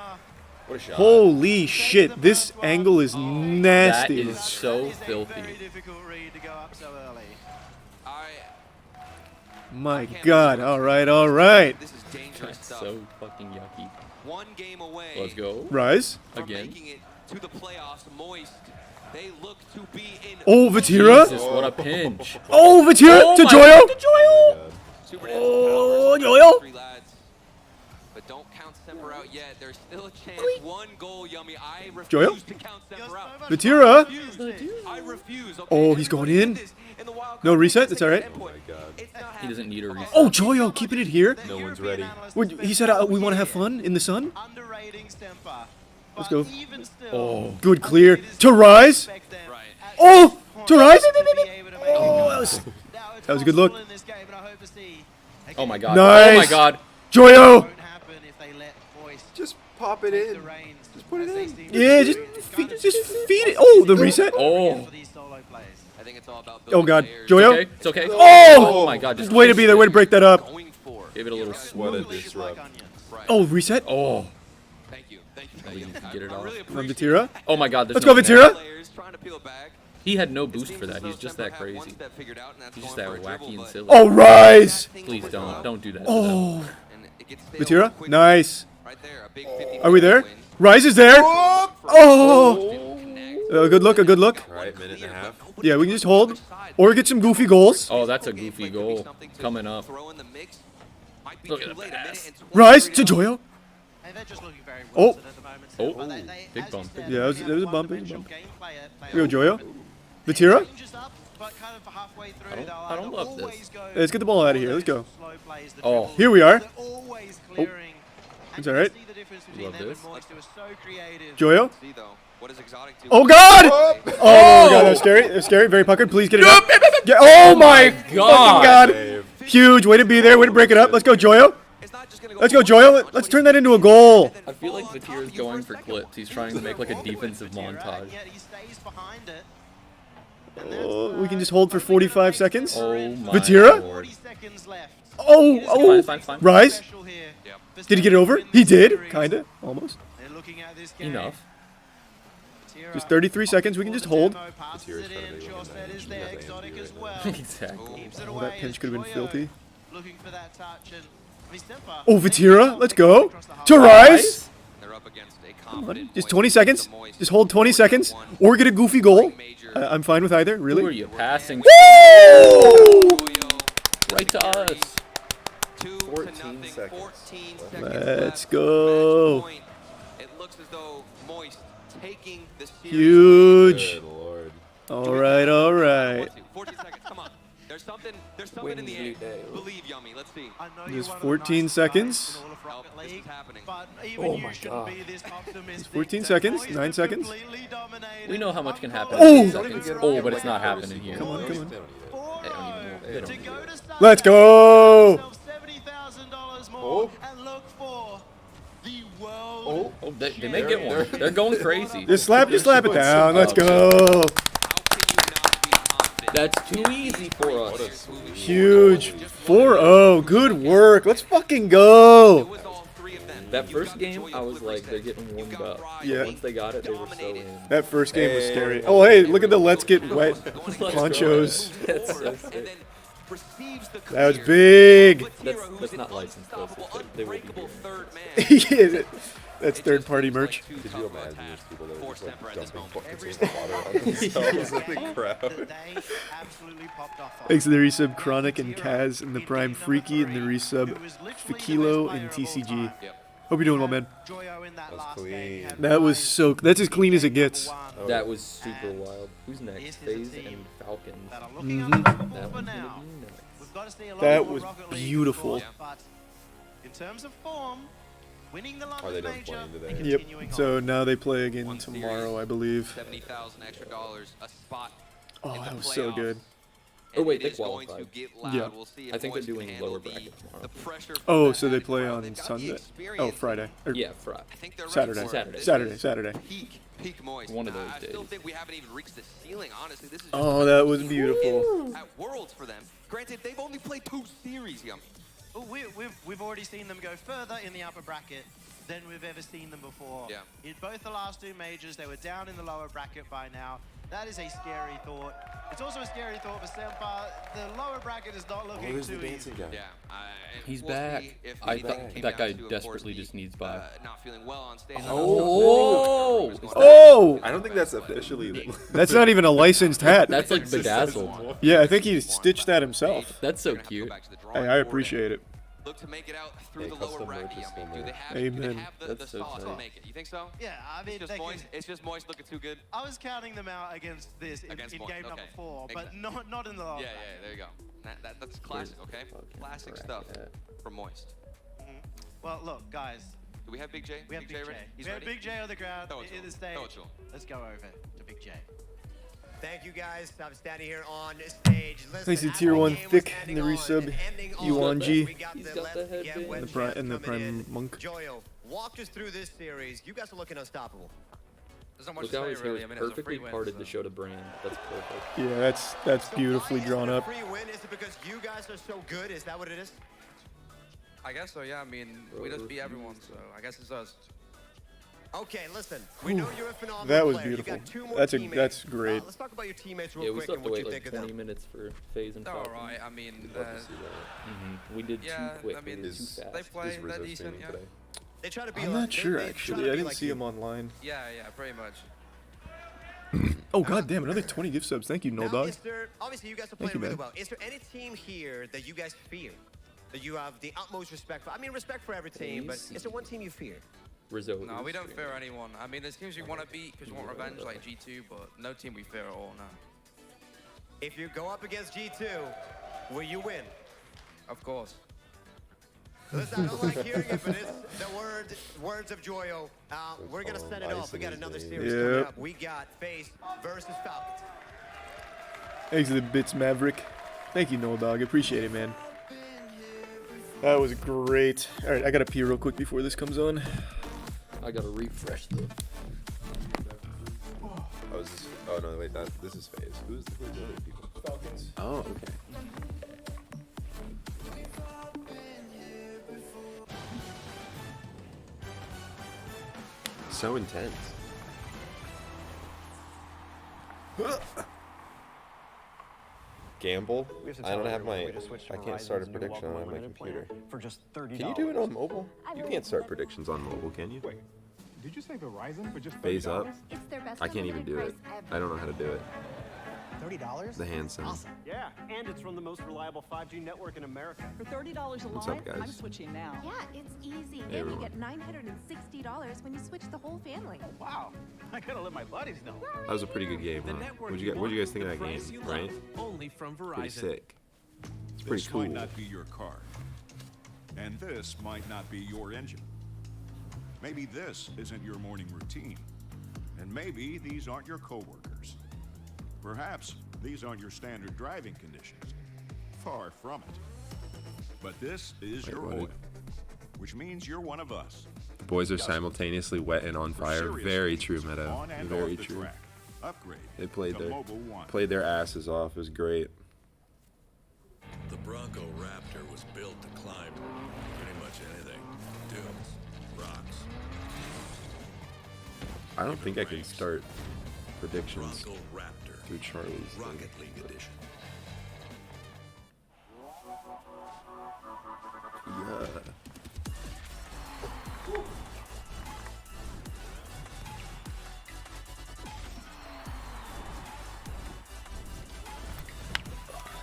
What a shot. Holy shit. This angle is That nasty. is so That is a filthy. very difficult read to go up so early. My God. All right. All right. This is dangerous That's stuff. so fucking yucky. One game away. Let's go. Rise. From Again. making it to the playoffs, Moist. They look to be in. Oh, Vatira. Jesus, what a pinch. Oh, Vatira Oh to my Joyo. God, to Joyo. Super Oh, powers. Joyo. Three lads. But don't count Semper out yet. There's still a chance. One goal, Yummy. I refuse Joyo? to count Semper out. Vatira. I refuse. Okay? Oh, he's going in. No reset? That's all right. Oh my God. He doesn't need a reset. Oh, Joyo, keeping it here. No one's ready. He said we want to have fun in the sun. Underrating Stemper. Let's go. Even still, Oh, good clear. To Rise. expect them Right. at Oh, this to Rise. point to be able to make Oh, it. that was Now, it's that was a good look. possible in this game, but I hope to see, Oh my again, God. Oh my Nice. God. Joyo. won't happen if they let Moist Just pop it take in. the reins. Just put it as they in. seem Yeah, to just do. It's feed, kind of just feed it. Oh, the reset. Oh. for these solo plays. I think it's all about Oh God, layers. Joyo. Okay. It's okay. Oh! Oh my God. Just way to be there. Way to break that up. Going for. Give it a little What a Smoothly just disrupt. like onions. Right. Oh, reset. Oh. Thank you. Thank you. We Thank you. need to get it I off. really From appreciate Vatira. Oh my God. Let's no go, net. Vatira. players trying to peel back. He had no It boost seems for as that. though He's just Semper that had one crazy. step figured out, and that's He's just going that for a dribble, wacky and but silly. Oh, Rise. Please don't do that. to them. Oh, and it gets stale Vatira. quickly. Nice. Right there, a big 50 Are we there? win. Rise is there. Oh. A good look. A good look. All right, minute and a half. Yeah, we can just hold or get some goofy goals. Oh, that's a goofy goal coming up. Throw in the mix. Might be Look too at the late. A minute pass. and 20 Rise to to go. Joyo. Hey, they're just looking very Oh. Wilson at the moment. Oh. but Big as you bump, said, big Yeah, it was they have a bump, it was a one-dimensional bump. gameplay at Here we go, Joyo. It Vatira. changes up, but kind of halfway through, I don't- they'll I don't either love this. always go Let's get the ball out of for here. Let's those go. slow plays, the Oh. dribbles. Here we are. They're always clearing. It's And all you right. see the difference between Love them this. and Moist, who are so creative. Joyo. See, though, what is exotic to Oh God! Oh God, that was scary. That was scary. Very puckered. Please get it up. Yeah. Oh my fucking God! Save. Huge. Way to be there. Way to break it up. Let's go, Joyo. It's not just gonna Let's go, forward, Joyo. it's Let's going turn that into a goal. I feel like Vatira's going for clips. He's trying to make like a defensive montage. Yet he stays behind it. Oh, we can just hold for 45 seconds. Oh my Vatira? Lord. 40 seconds left. Oh, oh. Fine, fine. Rise. Special here. Did he get it over? He did. Kinda. Almost. They're looking at this game. Enough. Just 33 seconds. We can just hold. Vatira's trying to make one of them. Is He there has exotic AMD as right well. Exactly. Keeps it Oh, away that pinch as could have been Joyo filthy. Looking for that touch and Stemper. Oh, Vatira. Let's go. Across the To half. Rise. They're up against a Come on. confident Just Moist 20 team. seconds. The Moist Just hold 20 seconds. one Or get a goofy goal. major I'm fine with either. Who are Really. you passing? Woo! Joyo Right to us. 2 to 14 nothing. seconds. 14 seconds Let's left. go. Match point. It looks as though Moist taking the series. Huge. Good lord. All right. All right. 14 seconds. Come on. There's something in the air. Believe, Yummy. Let's see. I know Just you're one of the 14 nicest seconds. guys in all of Nope, Rocket this League, is happening. but even Oh you my shouldn't God. be this optimistic. 14 that seconds, Moist 9 have seconds. completely dominated. We know how much can happen Oh! in 10 seconds. Oh, but it's not happening here. Come on. Come on. They don't need it. They don't even know. They don't To need go it. to Sunday, Let's go. $70,000 Oh, they may get one. They're going crazy. Just slap it down. Let's go. That's too easy for us. Huge. 4-0. Good work. Let's fucking go. That first game, I was like, they're getting warmed up. Yeah. Once they got it, they were so in. That first game was scary. Oh, hey, look at the let's get wet ponchos. That's so sick. That was big. That's not licensed though, so they will be here. Yeah, that's third-party merch. Could you imagine these people that were just like dumping buckets of water on themselves in the crowd? Thanks to the resub Chronic and Kaz and the Prime Freaky and the resub Fakilo and TCG. Hope you're doing well, man. That's clean. That was so. That's as clean as it gets. That was super wild. Who's next? FaZe and Falcons. That one's gonna be nice. That was beautiful. In terms of form, winning the Are they done playing today? Yep. So now they play again tomorrow, I believe. $70,000 extra a spot. Oh, that was so good. Oh wait, they qualified. Yeah. I think they're doing lower bracket tomorrow. Oh, so they play on Sunday? Oh, Friday. Or Yeah, Friday. Saturday. Peak Moist. One of those I days. still think we haven't even reached the ceiling, honestly. This is Oh, that was beautiful. at Worlds for them. Granted, they've only played 2 series, Yummy. Oh, we've already seen them go further in the upper bracket than we've ever seen them before. Yeah. In both the last 2 majors, they were down in the lower bracket by now. That is a scary thought. It's also a scary thought for Senpai. The lower bracket is not looking too easy. Yeah. He's we'll back. see if I anything thought came that down guy to, of desperately course, just needs by. not feeling well on stage. Oh! Oh! I don't think that's officially. That's not even a licensed hat. That's like bedazzled. Yeah, I think he stitched that himself. That's so cute. Hey, I appreciate it. Look to make it out through Hey, the lower custom bracket, merch is Yummy. still Do they there. have, do Amen. they have the That's so sauce to tight. make it? You think so? Yeah, I mean, It's just moist. It's just moist looking too good. I was counting them out against this in Against game Moist, number okay. 4, Makes but sense. not in the lower Yeah, bracket. yeah, there you go. That's classic, okay? Classic stuff from Moist. Well, look, guys. Do we have Big J? We have Big J. ready? He's We have ready? Big J on the ground Throw it to in him. the stage. Throw it to him. Let's go over to Big J. Thank you guys. I'm standing here on stage. Thanks to Tier 1 Thick and the resub Yuanji and the Prime Monk. Joyo, walk us through this series. You guys are looking unstoppable. Look how his hair is perfectly parted to show the brand. That's perfect. Yeah, that's beautifully drawn up. Free win? Is it because you guys are so good? Is that what it is? I guess so, yeah. I mean, we just beat everyone, so I guess it's us. Okay, listen. We know you're a phenomenal That was player. You beautiful. got 2 more that's teammates. that's great. Let's talk about your teammates real Yeah, we quick still have and to what wait you like think of 20 them. minutes for FaZe and Falcons. Alright, I mean, We did yeah, too quick. I mean, we did too fast. they play, they're decent, yeah. They try to be I'm like, not sure they actually. try to I be didn't like see you. him online. Yeah, pretty much. Oh god damn! Another 20 gift subs. Thank you, No Now, Dog. obviously, you guys are Thank playing you, really man. well. Is there any team here that you guys fear? That you have the utmost respect for? I mean, respect for every team, but is there one team you fear? Rizzo. No, we don't fear anyone. I mean, there's teams we want to beat because we want revenge, like G2, but no team we fear at all, no. If you go up against G2, will you win? Of course. Listen, I don't like hearing it, but it's the words of Joyo. We're going to send it off. We got another series coming Yep. up. We got FaZe versus Falcons. Thanks to the Bits Maverick. Thank you, No Dog. Appreciate it, man. That was great. All right, I gotta pee real quick before this comes on. I gotta refresh the. Oh, is this, oh no, wait, this is FaZe. Who's the other people? Falcons. Oh, okay. So intense. Gamble? I don't have my. I can't start a prediction on my computer. For just $30. Can you do it on mobile? You can't start predictions on mobile, can you? Wait, did you say Verizon for just $30? Phase up. It's their best I can't even do it. I don't know how to do it. $30? The hand sign. Awesome. Yeah, and it's from the most reliable 5G network in America. For $30 a What's line, up, guys? I'm switching now. Yeah, it's easy. Hey, and you everyone. get $960 when you switch the whole family. Wow, I gotta let my buddies know. That was a pretty good game, huh? What'd you guys think of that game? Right? Only from Verizon. Pretty sick. It's pretty This cool. might not be your car. And this might not be your engine. Maybe this isn't your morning routine. And maybe these aren't your coworkers. Perhaps these aren't your standard driving conditions. Far from it. But this is your oil, which means you're one of us. Boys are simultaneously wet and on fire. Very true, Meadow. On and Very off the true. track. Upgrade They played to Mobile One. their asses off. It was great. The Bronco Raptor was built to climb pretty much anything. Dunes, rocks. I don't think I can start predictions Bronco Raptor through Charlie's Rocket thing. League edition. Yeah.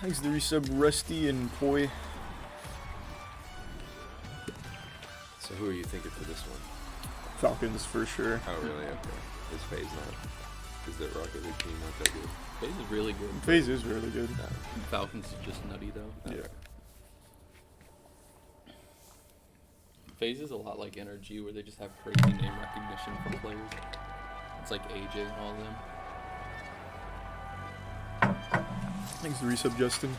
Thanks to the resub Rusty and Poi. So who are you thinking for this one? Falcons for sure. Oh really? Okay. Is FaZe not? Is that Rocket League team not that good? FaZe is really good. FaZe is really good. Falcons is just nutty though. Yeah. FaZe is a lot like NRG where they just have crazy name recognition from players. It's like AJ and all of them. Thanks to the resub Justin.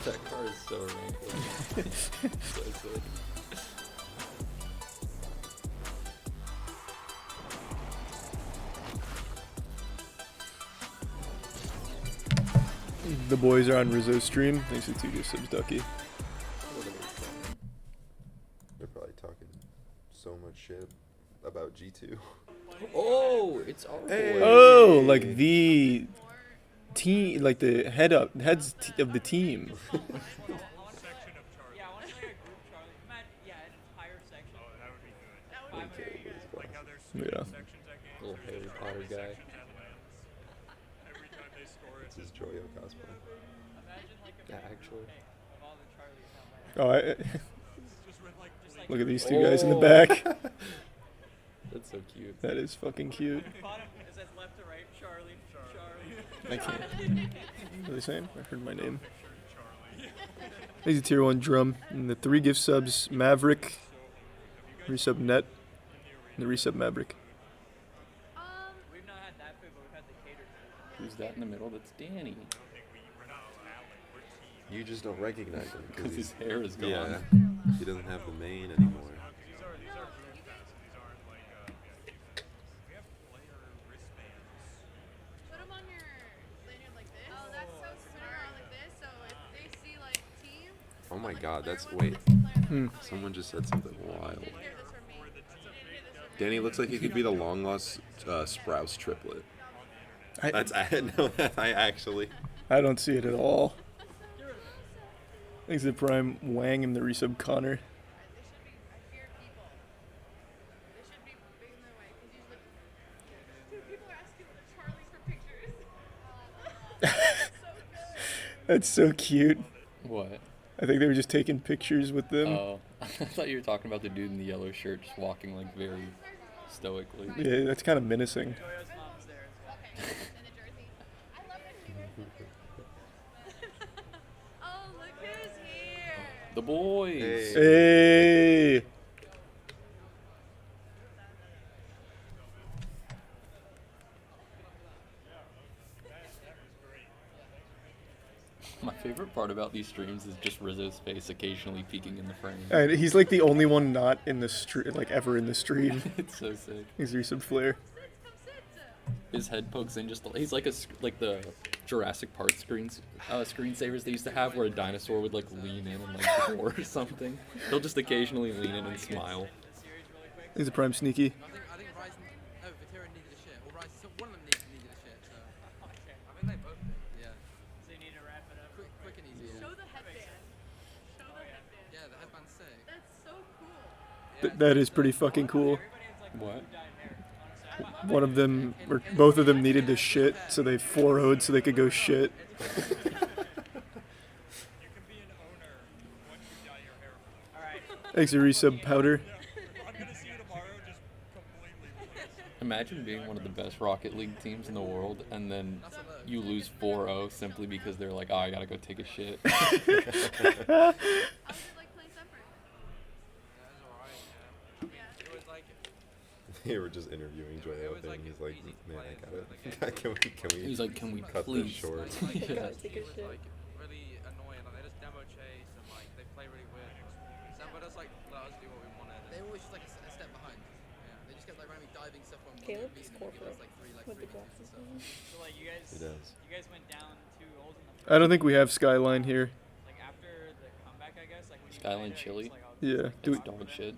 That car is so ranked. So sick. The boys are on Rizzo's stream. Thanks to 2 gift subs, Ducky. They're probably talking so much shit about G2. Oh, it's our boy. Oh, like the team, like the heads of the team. Yeah. Little Harry Potter guy. It's his Joyo cosplay. Yeah, actually. Oh, look at these two guys in the back. That's so cute. That is fucking cute. I can't. What are they saying? I heard my name. He's a tier 1 drum. And the 3 gift subs, Maverick, resub Net, and the resub Maverick. Who's that in the middle? That's Danny. You just don't recognize him Because his hair is gone. Yeah, he doesn't have the mane anymore. Oh my god, that's wait. Someone just said something wild. Danny looks like he could be the long lost Sprouse triplet. I don't see it at all. Thanks to Prime Wang and the resub Connor. That's so cute. What? I think they were just taking pictures with them. Oh, I thought you were talking about the dude in the yellow shirt just walking like very stoically. Yeah, that's kind of menacing. The boys. Hey. My favorite part about these streams is just Rizzo's face occasionally peeking in the frame. And he's like the only one not in the stream, like ever in the stream. It's so sick. He's resub Flare. His head pokes in just he's like like the Jurassic Park screensavers they used to have where a dinosaur would like lean in and like roar or something. He'll just occasionally lean in and smile. He's a Prime Sneaky. That is pretty fucking cool. What? One of them, or both of them needed the shit, so they 4-0'd so they could go shit. Thanks to resub Powder. Imagine being one of the best Rocket League teams in the world, and then you lose 4-0 simply because they're like, oh, I gotta go take a shit. They were just interviewing Joyo there, and he's like, man, I got it. Can we? He's like, can we cut please? this short? Yeah. Take a shit. Like really annoying. Like, they just demo chase and like they play really weird. But just like let us do what we wanted. They were always just like a step behind. Yeah. They just kept like randomly diving stuff on. Caleb's corporate like three with the glasses. So like you guys, He does. you guys went down 2 goals in the. I don't think we have Skyline here. Like after the comeback, I guess. Like when you Skyline chili. Yeah. It's dog shit.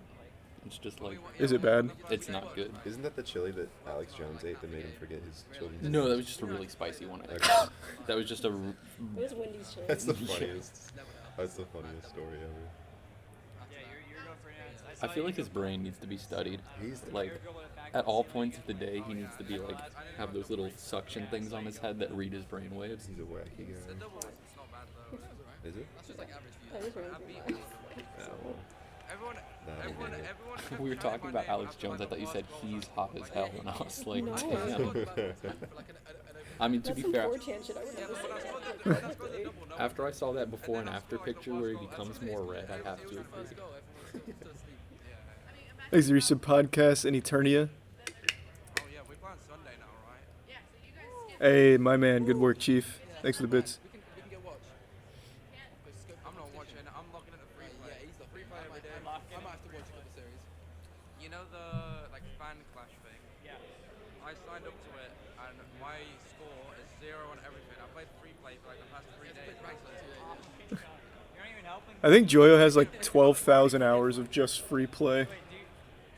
It's just like. Is it bad? It's not good. Isn't that the chili that Alex Jones ate that made him forget his children's name? No, that was just a really spicy one. I think. Okay. That was just a. It was Wendy's chili. That's the funniest. That's the funniest story ever. Yeah, you're going for it. I feel like his brain needs to be studied. He's Like, at all points of the day, he needs to be like have those little suction things on his head that read his brain waves. He's a wacky guy. Is it? That's just like average views. That is really good. Everyone. We were talking about Alex Jones. I thought you said he's hot as hell, and I was like, damn. I mean, to be fair, after I saw that before and after picture where he becomes more red, I have to agree. Thanks, Risa Podcast and Eternia. Hey, my man. Good work, Chief. Thanks for the bits. I'm not watching. I'm looking at the free play. Yeah, he's the free play every day. I might have to watch a couple series. You know the like fan clash thing? Yeah. I signed up to it and my score is 0 on everything. I played free play for like the past 3 days. You're not even helping. I think Joyo has like 12,000 hours of just free play.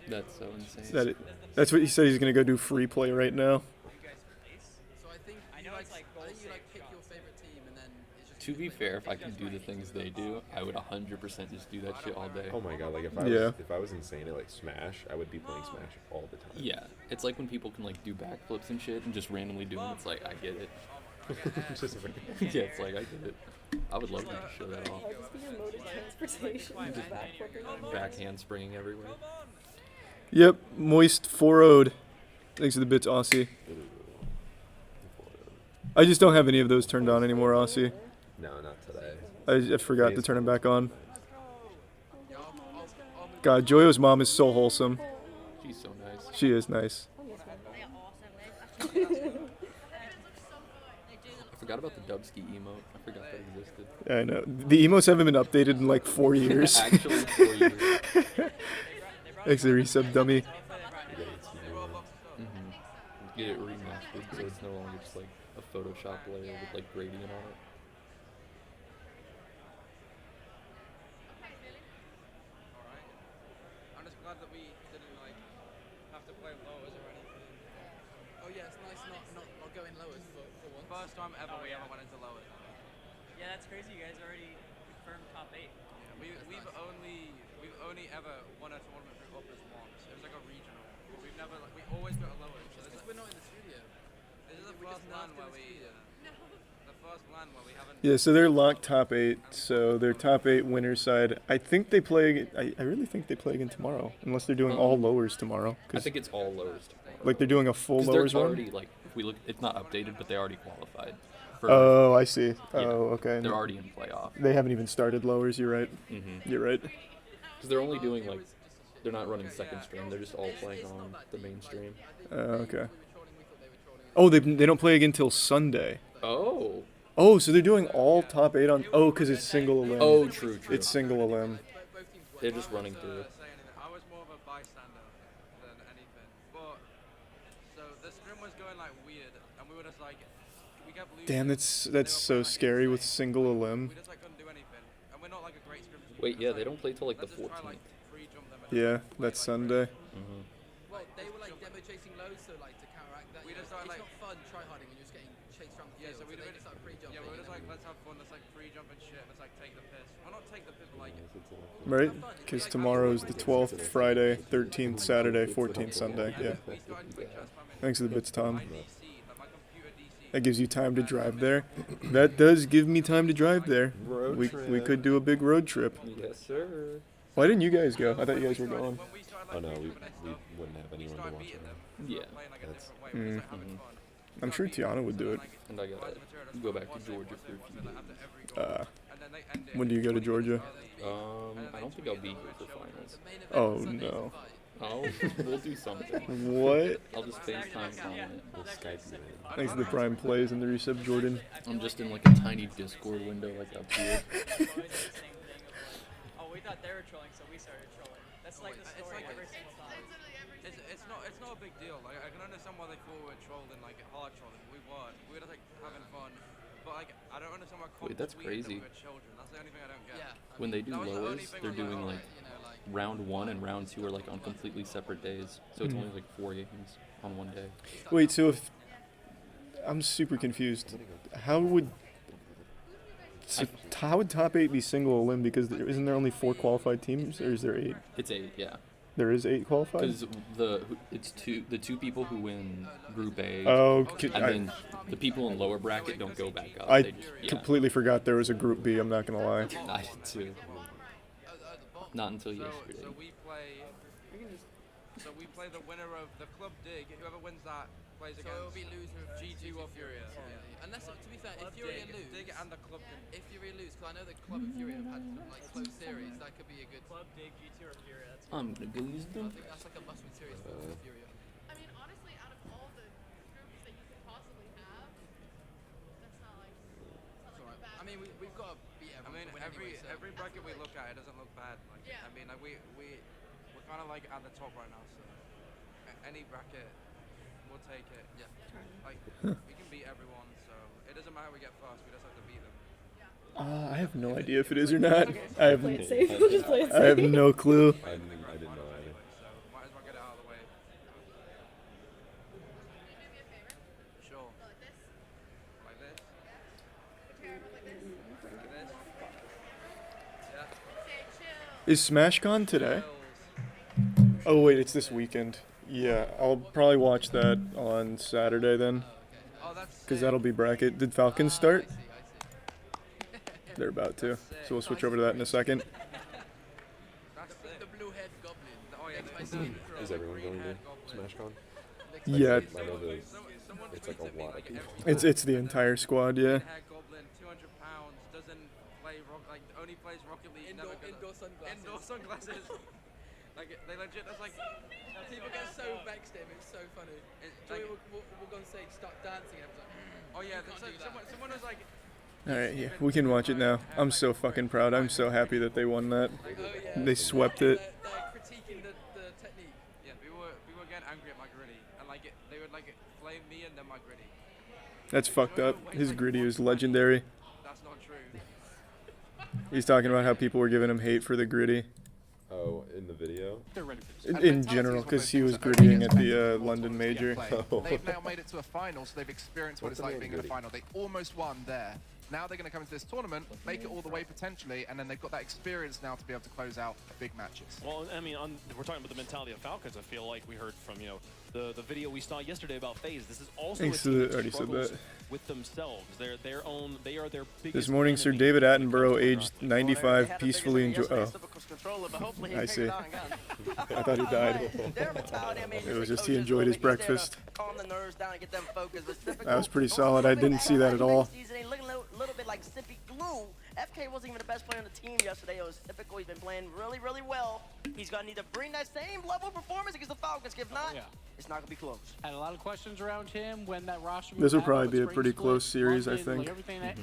That's so insane. That's what he said. He's gonna go do free play right now. So I think you like pick your favorite team and then it's just. To be fair, if I could do the things they do, I would 100% just do that shit all day. Oh my god! Like if I was insane at like Smash, I would be playing Smash all the time. Yeah, it's like when people can like do backflips and shit and just randomly do them. It's like I get it. Just Yeah, it's like I get it. I would love to just show that off. Just be your mode of transportation. Just backflipping. Backhand springing everywhere. Yep, Moist 4-0'd. Thanks for the bits, Aussie. I just don't have any of those turned on anymore, Aussie. No, not today. I forgot to turn them back on. God, Joyo's mom is so wholesome. She's so nice. She is nice. I forgot about the Dubsky emote. I forgot that existed. I know. The emotes haven't been updated in like 4 years. Actually, 4 years. Thanks for the resub, dummy. Get it remastered so it's no longer just like a Photoshop layer with like gradient on it. I'm just glad that we didn't like have to play lowers or anything. Oh yeah, it's nice not going lowers for once. First time ever we ever went into lowers. Yeah, that's crazy. You guys already confirmed top 8. Yeah, we've only ever won a tournament through uppers once. It was like a regional. But we've never we always got a lowers. So this is We're not in the studio. This is the first LAN where we the first LAN where we haven't. Yeah, so they're locked top 8. So they're top 8 winner side. I think they play. I really think they play again tomorrow, unless they're doing all lowers tomorrow. I think it's all lowers tomorrow. Like they're doing a full lowers they're run. already like if we look, it's not updated, but they already qualified. Oh, I see. Yeah, Oh, okay. They're already in playoff. They haven't even started lowers. You're right. Mm-hmm. You're right. Because they're only doing like, they're not running second stream. They're just all playing on the main stream. Okay. Oh, they don't play again till Sunday. Oh. Oh, so they're doing all top 8 on. Oh, because it's single elim. Oh, true. It's single elim. They're just running through it. I was more of a bystander than anything. But so the stream was going like weird, and we were just like, we kept losing. Damn, that's so scary with single elim. We just like couldn't do anything, and we're not like a great stream. Wait, yeah, they don't play till like the 14th. Yeah, that's Sunday. Mm-hmm. Well, they were like demo chasing lows, so like to counteract that. We just it's started, like- not fun try-harding when you're just getting chased around the Yeah, field. so we they did just started pre-jumping. Yeah, we were just like, and let's have fun, let's like free jump and shit, let's like take the piss. Well, not take the piss, but like. Right? Because tomorrow's the 12th, Friday, 13th, Saturday, 14th, Sunday. Yeah. Thanks for the bits, Tom. That gives you time to drive there. That does give me time to drive there. We could do a big road trip. Yes, sir. Why didn't you guys go? I thought you guys were going. Oh no, we wouldn't have anyone to watch it. Yeah. That's I'm sure Tiana would do it. And I gotta go back to Georgia for a few days. When do you go to Georgia? I don't think I'll be here for finals. Oh no. Oh, we'll do something. What? I'll just FaceTime comment. We'll Skype you in. Thanks to the Prime plays and the resub, Jordan. I'm just in like a tiny Discord window, like up here. Oh, we thought they were trolling, so we started trolling. That's like the story every single time. It's not a big deal. Like I can understand why they thought we were trolling, like hard trolling. We weren't. We were just like having fun. But like I don't understand why. Wait, that's crazy. That we were children. That's the only thing I don't get. Yeah. When they do That was the only lowers, thing they're I was doing like round 1 and round 2 are like on completely separate days. So it's only like 4 games on one day. Wait, so if I'm super confused, how would top 8 be single elim? Because isn't there only 4 qualified teams, or is there 8? It's 8, yeah. There is 8 qualified. Because the two people who win Group A, Oh, and then the people in lower bracket don't go back up. I They just, completely forgot there was a Group B. I'm not gonna lie. I did too. Not until yesterday. So we play the winner of the Club Dig. Whoever wins that plays against. So it'll be loser of G2 or Furia. Yeah. Unless, to be fair, if Furia lose, Dig and the Club Dig. If Furia lose, because I know that Club and Furia have had like close series, that could be a good. Club Dig, G2 or Furia. That's I'm gonna go use them. I think that's like a must-win series for Furia. I mean, honestly, out of all the groups that you could possibly have, that's not like bad. I mean, we've got to beat everyone. I mean, every bracket we look at, it doesn't look bad. Like, Yeah. I mean, like we're kind of like at the top right now, so any bracket, we'll take it. Yeah. Like we can beat everyone, so it doesn't matter who we get first. We just have to beat them. I have no idea if it is or not. I have, Play it safe. We'll just play it I have safe. no clue. I didn't know either. So might as well get it out of the way. Sure. Like this. Like this. Yeah. Is SmashCon today? Oh wait, it's this weekend. Yeah, I'll probably watch that on Saturday then. Because that'll be bracket. Did Falcons start? They're about to. So we'll switch over to that in a second. The blue head goblin. Is everyone going to SmashCon? Yeah. I know it's like a lot of people. It's the entire squad, yeah. Goblin, 200 pounds, doesn't play only plays Rocket League. Indoor sunglasses. Indoor sunglasses. Like they legit. That's like. People get so vexed at him. It's so funny. Joey will go and say start dancing, and I was like, oh yeah. Someone was like. Alright, yeah, we can watch it now. I'm so fucking proud. I'm so happy that they won that. They swept it. They're critiquing the technique. Yeah, people were getting angry at my gritty, and they would flame me and then my gritty. That's fucked up. His gritty is legendary. That's not true. He's talking about how people were giving him hate for the gritty. Oh, in the video? They're ready for this. In general, because he was grittying at the London Major. They've now made it to a final, so they've experienced what it's like being in a final. They almost won there. Now they're going to come into this tournament, make it all the way potentially, and then they've got that experience now to be able to close out big matches. Well, I mean, we're talking about the mentality of Falcons. I feel like we heard from, the video we saw yesterday about FaZe. This is also Thanks a team to that already said struggles that. with themselves. They are their biggest This morning, Sir David Attenborough, aged 95, peacefully enjoy. Oh, I see. I thought he died. It was just he enjoyed his breakfast. That was pretty solid. I didn't see that at all. A little bit like Sippy Glue. FK wasn't even the best player on the team yesterday. It was typical. He's been playing really, really well. He's going to need to bring that same level of performance against the Falcons. If not, it's not going to be close. Had a lot of questions around him when that roster. This will probably be a pretty close series, I think. Like everything that,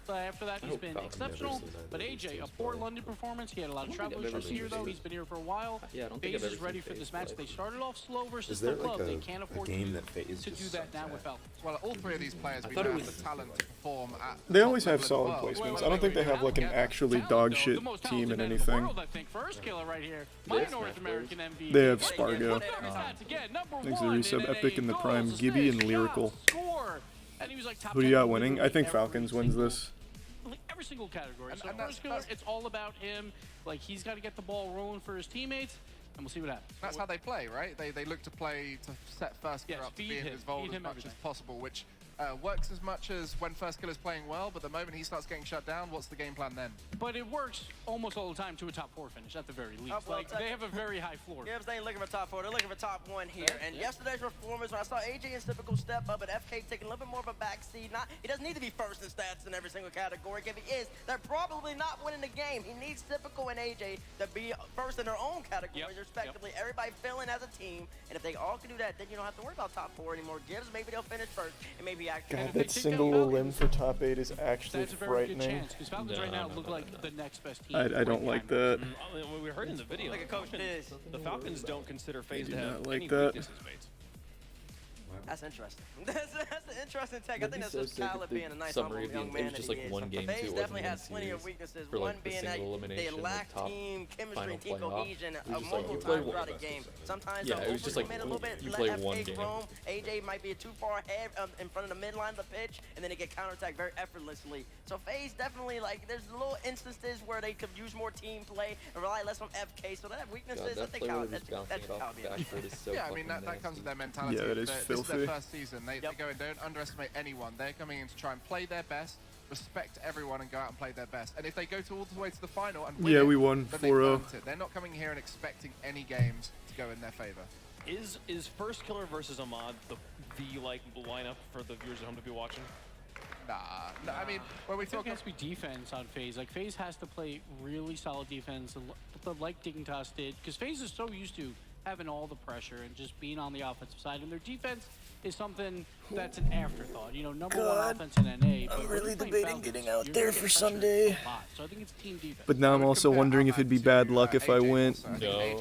after that, he's been exceptional. But AJ, a poor London performance. He had a lot of travel issues here, though. He's been here for a while. Yeah, I don't think FaZe I've is ever ready seen for this FaZe match. play. They started off slow versus Is there the club. like They can't afford a game that FaZe to do just that now sucks with at? Falcons. Well, all three of these players, we thought know it have was- the talent to perform at They always have the solid world. placements. I don't think they have like an actually dog shit The most team talented in man the anything. world, I think. First killer right here. My They have North Smash American MVP. They have Spargo. Again, number Thanks to the one resub, in Epic in the goals, Prime, Gibby, and assists, Lyrical. shots, score. And he was like top Who do you 10 got winning? I think every Falcons wins single- this. Every single category. So And first killer, it's all about him. Like he's got to get the ball rolling for his teammates, and we'll see what happens. That's how they play, right? They look to play to set first Yes, up, to feed be him, involved feed as him much as everything. possible, which works as much as when First Kill is playing well, but the moment he starts getting shut down, what's the game plan then? But it works almost all the time to a top 4 finish, at the very least. Well, Like, they have a very high floor. Gibbs ain't looking for top 4, they're looking for top 1 here. And yesterday's performance, when I saw AJ and Typical step up, and FK taking a little bit more of a backseat. He doesn't need to be first in stats in every single category. If he is, they're probably not winning the game. He needs Typical and AJ to be first in their own categories, respectively. Everybody filling as a team, and if they all can do that, then you don't have to worry about top 4 anymore. Gibbs, maybe they'll finish first, and maybe actually. God, that single limb for top 8 is actually That's a very good frightening. chance, because Falcons right now look like the next best team. I don't like that. We heard in the video, Look at Coach Diz. the Falcons don't consider FaZe do to have not like any that. weaknesses, mates. That's interesting. That's an interesting take. I That'd think be that's so just sick if Khaled the being a nice, humble summary of the- young it man was that just he like is. one game, FaZe too. It definitely wasn't has even plenty of series. weaknesses. For, like, One the being single that they elimination, lack like, top team chemistry final and team playoff. cohesion It was just like, multiple you play times one- throughout the game. Sometimes Yeah, they'll it was just like overcommit a little bit, you let play FK one game. roam. AJ might be too far ahead in front of the midline of the pitch, and then they get counterattacked very effortlessly. So FaZe definitely, like, there's little instances where they could use more team play and rely less on FK. So they have weaknesses. I think that's Yeah, I mean, that comes with their mentality. Yeah, that is This is their filthy. first season. They go in, don't underestimate anyone. They're coming in to try and play their best, respect everyone, and go out and play their best. And if they go all the way to the final and win Yeah, it, we won then they 4-0. earned it. They're not coming here and expecting any games to go in their favor. Is First Killer versus Ahmad the like lineup for the viewers at home to be watching? Nah, no, I mean, when we I think talk it has to be defense on FaZe. Like, FaZe has to play really solid defense, like Dignitas did, because FaZe is so used to having all the pressure and just being on the offensive side, and their defense is something that's an afterthought. You know, number one offense in NA. But I'm really playing debating Falcons, getting out you're there gonna for get Sunday. pressured a lot. So I think it's team defense. But now I'm also wondering if it'd be bad luck if I went. No,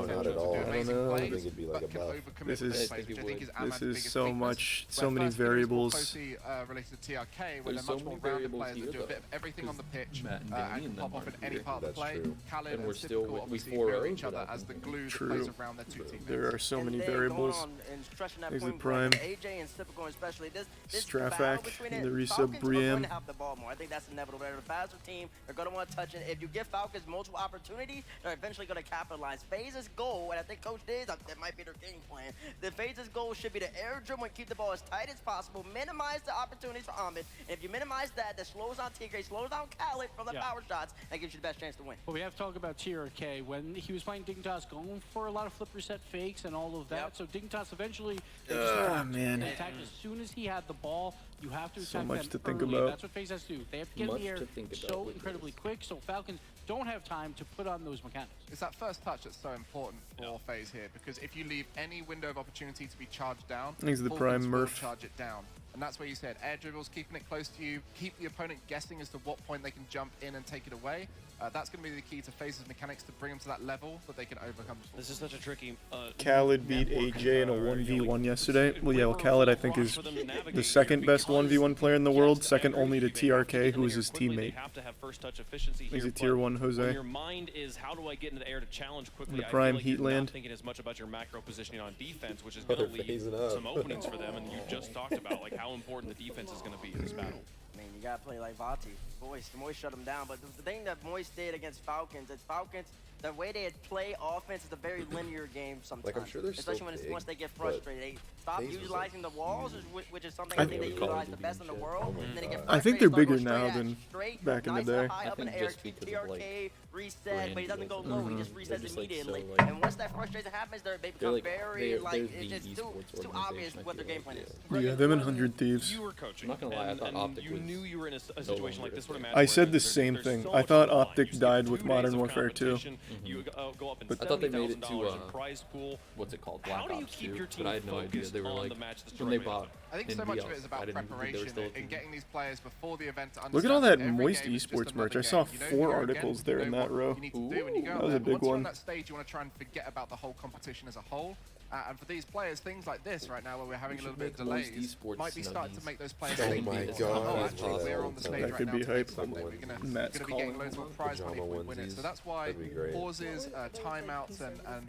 not at all. I don't know. I think it'd be like a buff. This is so much, so Where many First Kill is more variables. closely related to TRK, where There's they're much so more many rounded variables players that here, do a bit of though, everything on the pitch Matt and and Danny can and pop them off in aren't any here. part of the That's play. true. Khaled And and we're still- Typical we obviously 4-0 mirror each other without as the them. glue that True. plays around their two teammates. There are so And many then going variables. on and stretching that There's the point blank, prime. AJ and Typical especially. This Strafac battle between and it, the resub Falcons are going Briam. to have the ball more. I think that's inevitable. They're a faster team. They're going to want to touch it. If you give Falcons multiple opportunities, they're eventually going to capitalize. FaZe's goal, and I think Coach Diz, that might be their game plan. The FaZe's goal should be to air dribble and keep the ball as tight as possible, minimize the opportunities for Ahmed, and if you minimize that, that slows down TK, slows down Khaled from the power shots, that gives you the best chance to win. Well, we have to talk about TRK. When he was playing Dignitas, going for a lot of flip reset fakes and all of that. So Dignitas eventually man. attacked as soon as he had the ball. You have to attack So much them to think early. about. That's what FaZe has to do. They have to get Much in the air to think about so with incredibly quick, so Falcons don't have time to put on those mechanics. It's that first touch that's so important for FaZe here, because if you leave any window of opportunity to be charged down, He's the Falcons prime will Murph. charge it down. And that's where you said air dribbles, keeping it close to you, keep the opponent guessing as to what point they can jump in and take it away. That's going to be the key to FaZe's mechanics to bring them to that level that they can overcome. This is such a tricky. Khaled beat AJ in a 1v1 yesterday. Well, yeah, Khaled I think is the second best 1v1 player in the world, second only to TRK, who is his teammate. Have to have first touch efficiency He's here, a tier 1 When Jose. your mind is how do I get into the air to challenge quickly, The I prime feel like you're Heatland. not thinking as much about your macro positioning on defense, which is Oh, going to they're leave phasing up. some openings for them. And you just talked about like how important the defense is going to be in this battle. I mean, you gotta play like Vati. Moist shut him down. But the thing that Moist did against Falcons, is Falcons, the way they play offense is a very linear game sometimes. Like, I'm sure they're especially still when big, once they get but frustrated. They stop FaZe was, utilizing like, the walls, which is something I I think they think- utilize the best in the world. And then they get I think they're frustrated, bigger start now going than straight, back in the nice day. and high I up in think the air, just keep because of, like, TRK, reset, but he doesn't go brand low, he deals. just They're resets just, like, so, immediately. like- And once that frustration happens, they They're become like- very, they're like, the it's too esports obvious organization, I what their feel game plan like, is. Yeah, them and 100 Thieves. You were coaching. I'm not gonna lie, I thought and Optic you was knew you were in a no situation longer like this. What a a threat. I said the there's same so thing. much I thought on the line. Optic You skip died 2 with days Modern of Warfare 2. competition, You go up in I thought they made it to $70,000 in prize pool. what's it called, How Black do you Ops keep 2, your team but I had no idea. focused They were on like the match that's when they directly bought. I think so much of it is I about didn't think they were preparation still a and thing. getting these players before the event to understand. Look at all that every Moist game is just Esports merch. another I saw game. You know, 4 you're articles again, there you in know that what row. you need to do when you go That out was there. a big Once you're on one. that stage, you want to try and forget about the whole competition as a whole. And for these players, things like this right now, where we're having a little bit of Moist delays, Esports might be starting to snuggies. make those players Oh think, my oh, God, actually, we're on the stage That right could now be to hype. make something. We're gonna Matt's be getting calling. loads of prize money if we win it. So that's why That'd be great. pauses, timeouts, and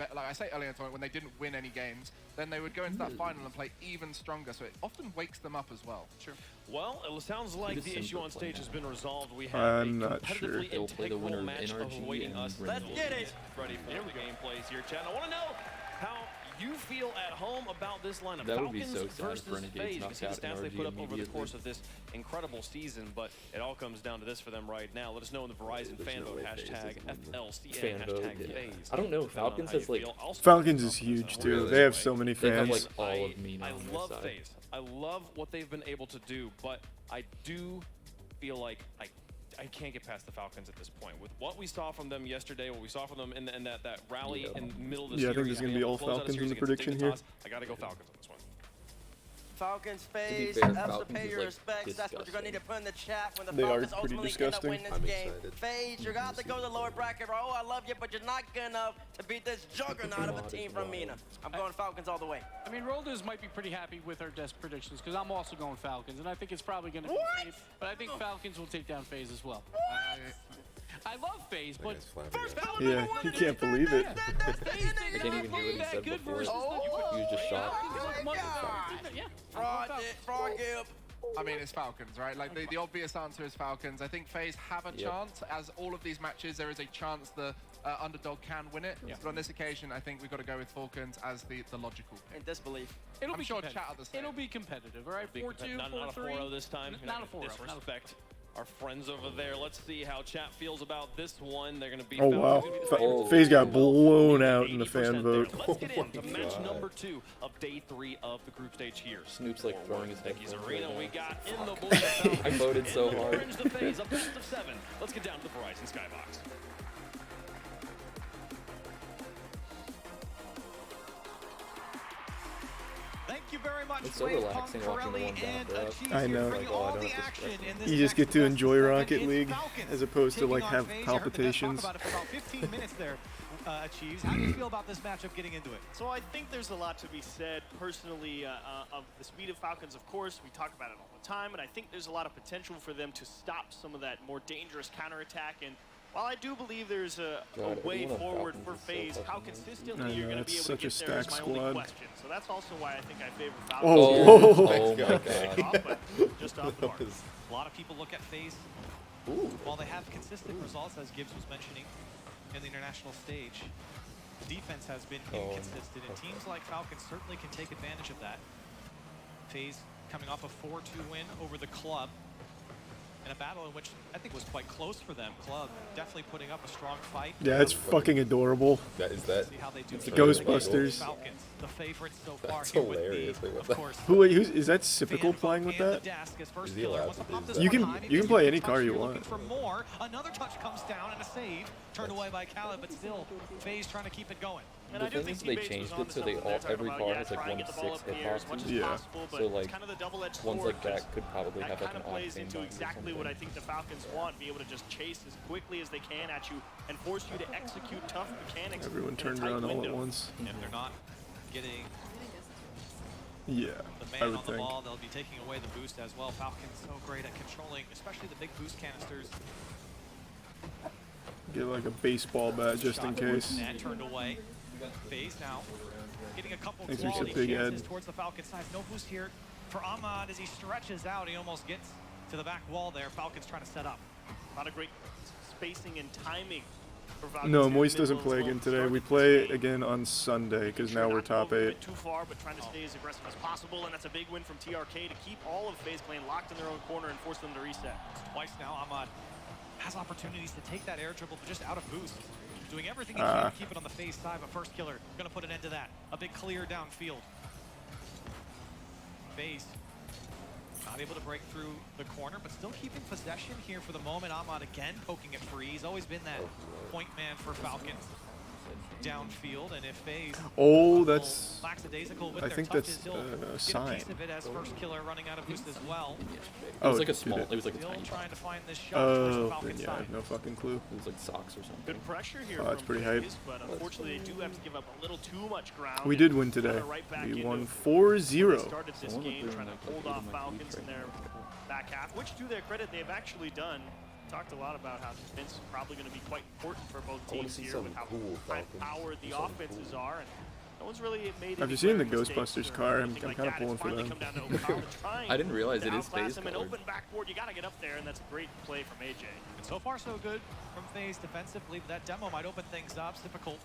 like I say earlier in the tournament, when they didn't win any games, then they would go into that final and play even stronger. So it often wakes them up as well. Sure. Well, it sounds like the issue on stage has been resolved. We have I'm a not sure. competitively They'll play the winner integral of match NRG awaiting and us. Let's We'll get it. Ready for the game plays here, Chad. I want to know how you feel at home about this lineup? That would be Falcons so sad if versus Renegades FaZe. You can knocked see the out stats they NRG put up over the immediately. course of this incredible season, but it all comes down to this for them right now. Let us know in the Verizon fan vote, hashtag FLCN, hashtag FaZe. I don't know. Falcons has like Falcons is huge too. They have so many They have fans. like all of Mina I on their love side. FaZe. I love what they've been able to do, but I do feel like I can't get past the Falcons at this point. With what we saw from them yesterday, what we saw from them in that rally in the middle of the Yeah, I series, think there's gonna be all Falcons in the prediction here. I gotta go Falcons on this one. Falcons, FaZe, fair, have to Falcons pay is, your like, respects. That's what you're going to need to put in the chat when the They are Falcons pretty ultimately disgusting. end up winning I'm this game. excited. FaZe, you're going to have to go to the lower bracket. Oh, I love you, but you're not good enough to beat this juggernaut of a team from Mina. I'm going Falcons all the way. I mean, Rolders might be pretty happy with our desk predictions because I'm also going Falcons, and I think it's probably going to be FaZe, but I think Falcons will take down FaZe as well. I love FaZe, but first Yeah, you can't believe it. I can't even hear what he said before. He was just shocked. Fraud Gip. I mean, it's Falcons, right? Like, the obvious answer is Falcons. I think FaZe have a chance. As all of these matches, there is a chance the underdog can win it. But on this occasion, I think we've got to go with Falcons as the logical pick. In disbelief. It'll I'm be sure competitive. chat are the same. It'll be competitive, all right? 4-2, Not a 4-3. 4-0 this time. Not a 4-0. Disrespect our friends over there. Let's see how chat feels about this one. They're going to be. Oh wow, FaZe got blown out in the fan vote. Let's get into match number 2 of day 3 of the group stage here. Snoop's like throwing his head. He's Arena. We got in the blue. I voted so hard. Orange the FaZe, a best of 7. Let's get down to the Verizon Skybox. Thank you very much, It's so relaxing watching the one down, bro. I know. bringing all the action in this You just get next to enjoy best of Rocket seven. League It's Falcons as opposed to like taking on have FaZe. I heard the Nets talk palpitations. about it for about 15 minutes there, Achieves. How do you feel about this matchup getting into it? So I think there's a lot to be said personally of the speed of Falcons, of course. We talk about it all the time, and I think there's a lot of potential for them to stop some of that more dangerous counterattack. And while I do believe there's a way forward for FaZe, how consistently you're going to be able to get there is my only question. So that's also why I think I favor Falcons. Oh my god. Just off the mark. A lot of people look at FaZe. While they have consistent results, as Gibbs was mentioning, in the international stage, the defense has been inconsistent, and teams like Falcons certainly can take advantage of that. FaZe coming off a 4-2 win over the Club in a battle in which I think was quite close for them. Club definitely putting up a strong fight. Yeah, it's fucking adorable. Is that? See how they do. It's the Ghostbusters. Falcons, the favorites so far. That's here with hilarious. the, Wait, of what's course, Who's is that Sipical playing with that? Is he allowed to do that? You can play any car you want. For more, another touch comes down and a save turned away by Khaled, but still FaZe trying to keep it going. And I do think they changed it so they every car has like 1-6 hitboxes. Yeah. So like kind of the double-edged ones sword, like that could probably have like kind an of plays octane into bump or exactly what I something. think the Falcons want, be able to just chase as quickly as they can at you and force you to execute tough mechanics. Everyone in a turned tight around all at window. once. If they're not getting Yeah, the I man would on the think. ball, they'll be taking away the boost as well. Falcons so great at controlling, especially the big boost canisters. Get like a baseball bat just in case. Net turned away. FaZe now getting a couple Thinks there's a quality big chances Ed. towards the Falcons side. No boost here for Ahmad as he stretches out. He almost gets to the back wall there. Falcons trying to set up. A lot of great spacing and timing for Falcons. No, here in Moist the doesn't middle play as well. again today. Started We this play game. again on Sunday because now Sure we're not to top go a 8. bit too far, but trying to stay as aggressive as possible, and that's a big win from TRK to keep all of FaZe clan locked in their own corner and force them to reset. Twice now, Ahmad has opportunities to take that air dribble, but just out of boost. Doing everything he can to keep it on the FaZe side, but first killer going to put an end to that. A big clear downfield. FaZe not able to break through the corner, but still keeping possession here for the moment. Ahmad again poking it free. He's always been that point man for Falcons. Downfield, and if FaZe Oh, that's. lackadaisical with I their think touches, that's he'll a get sign. a piece of it as first killer running out of boost as well. It was like a small. It was like a Still tiny. trying to find this shot towards the Oh, Falcons then yeah, I side. have no fucking clue. It was like socks or something. Good pressure here Oh, that's from pretty hype. FaZe, but unfortunately they do have to give up a little too much ground. We and did win throw today. it right back We into won it. 4-0. They started this game trying to hold off Falcons in their back half, which to their credit they've actually done. Talked a lot about how defense is probably going to be quite important for both I wanna teams see here some with how cool high-powered the offenses are. And no one's really made After any seeing the glaring mistakes Ghostbusters or car, I'm anything like kind of that. pulling It's for finally them. come down to Okada trying I didn't realize to it is outclass FaZe him in colored. open backboard. You got to get up there, and that's a great play from AJ. And so far, so good from FaZe defensively, but that demo might open things up. Typical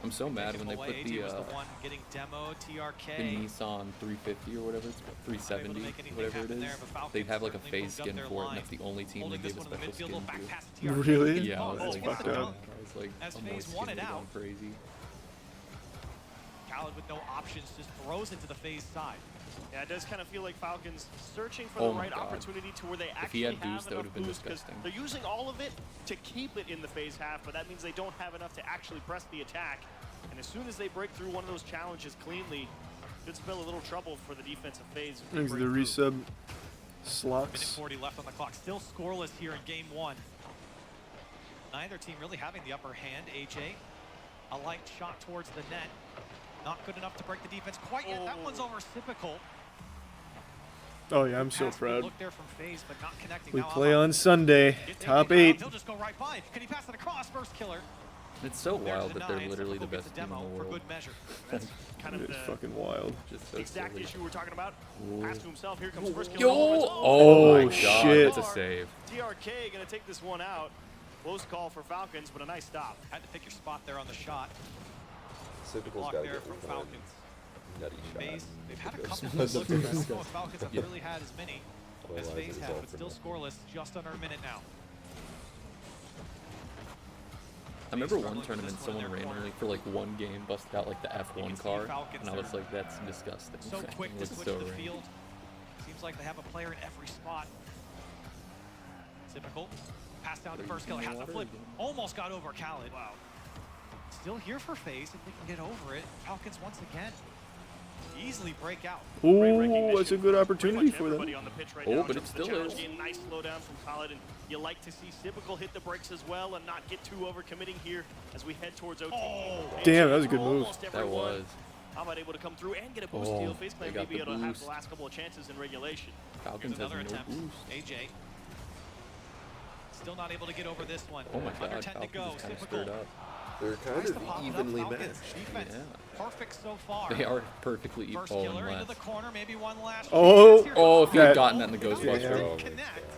I'm so mad when they put the was the one getting demo TRK. Nissan 350 or whatever it's called, 370, whatever it is. They have like a phase skin for it, and that's the only team they gave a special skin to. Really? Yeah, I was like, fucked up. I was like, As a FaZe moist won skin it would have out. gone crazy. Khaled with no options just throws it to the FaZe side. Yeah, it does kind of feel like Falcons searching for Oh the my right God. opportunity to where they If he actually had have boost, that would enough have been boost, because disgusting. they're using all of it to keep it in the FaZe half, but that means they don't have enough to actually press the attack. And as soon as they break through one of those challenges cleanly, could spell a little trouble for the defensive FaZe. Thanks to the resub Minute slocks. 40 left on the clock. Still scoreless here in game one. Neither team really having the upper hand. AJ, a light shot towards the net. Not good enough to break the defense quite yet. That one's over Typical. Oh yeah, I'm so proud. Look there from FaZe, but not connecting. We Now play Ahmad on Sunday, gets top AJ 8. He'll just go right by. Can he pass it across? First killer. It's so There's wild the that they're nine. literally the Typical best gets team in the demo for world. good measure. That's kind of It's the fucking wild. Just so exact silly. issue we're talking about. Ooh. Pass to himself. Here comes first Yo! kill. Oh my God, shit. that's a save. TRK gonna take this one out. Close call for Falcons, but a nice stop. Had to pick your spot there on the shot. Typical's Block got to there get from one Falcons. nutty shot. FaZe, they've had a Because couple of looks. I that's don't know if Falcons have Yeah. really had as many as Otherwise, FaZe it's have, all but for still nothing. scoreless, just under a minute now. I remember one tournament someone randomly for like one game busted out like the F1 car, and I was like, that's disgusting. So quick It to was switch so the random. field. Seems like they have a player in every spot. Typical. Pass down to first killer. Has the flip. Almost got over Khaled. Wow. Still here for FaZe if they can get over it. Falcons once again easily break out. Ooh, that's a good opportunity for Everybody them. on the pitch right Oh, now but in it terms of the still challenge is. game. Nice slowdown from Khaled, and you like to see Typical hit the brakes as well and not get too overcommitting here as we head towards OT. Damn, that was a good move. Almost That everyone. was. How about able to come through and get a boost Oh, steal? FaZe they may got be the able to have boost. the last couple of chances in regulation. Falcons Here's has another no attempt. boost. AJ. Still not able to get over this one. Oh my Under God, 10 to go. Falcons is kind of Typical. stirred up. They're kind Tries to of pop it up. evenly Falcons matched. defense Yeah. perfect so far. They are perfectly First equal killer in into the last. corner, maybe one last Oh, chance here. Oh, if he That- had gotten that in the Falcons Ghostbuster. Yeah. didn't Oh my connect,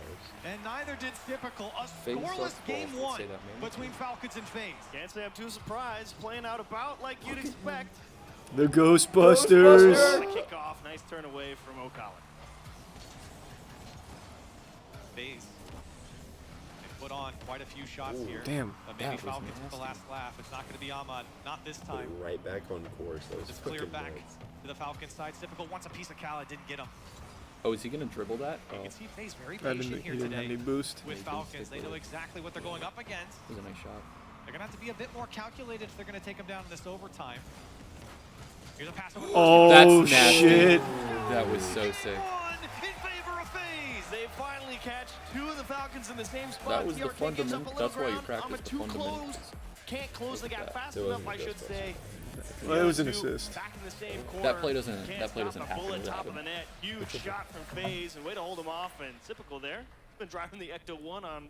and neither did Typical. A FaZe scoreless sucks game balls, one say that, man. between Falcons and FaZe. Can't say I'm too surprised. Playing out about like you'd expect. The Ghostbusters. The kickoff. Nice turn away from O'Connor. FaZe. They put on quite a few shots Ooh, here. damn, But maybe that was Falcons with the nasty. last laugh. It's not going to be Ahmad. Not this Put it time. right back on course. That was Just clear fucking back nuts. to the Falcons side. Typical wants a piece of Khaled, didn't get him. Oh, is he gonna dribble that? You Oh, can see FaZe very That patient didn't, here he didn't have today any boost. with He didn't Falcons. stick They know with it. exactly what they're going up against. it was a nice shot. They're going to have to be a bit more calculated if they're going to take them down in this overtime. Here's a pass over the Oh, That's nasty. shit. That was so sick. One in favor of FaZe. They finally catch two of the Falcons in the same spot. That was the TRK gives up a fundament. little That's why you ground. practice I'm the too close. fundamentals. Can't close the gap fast There enough, wasn't I a should Ghostbusters. say. Well, it was an Two assist. Back in the same corner. That play doesn't- Can't that play stop doesn't a happen bullet without top of him. the net. Huge shot from FaZe and way to hold him off. And Typical there. Been driving the Ecto 1 on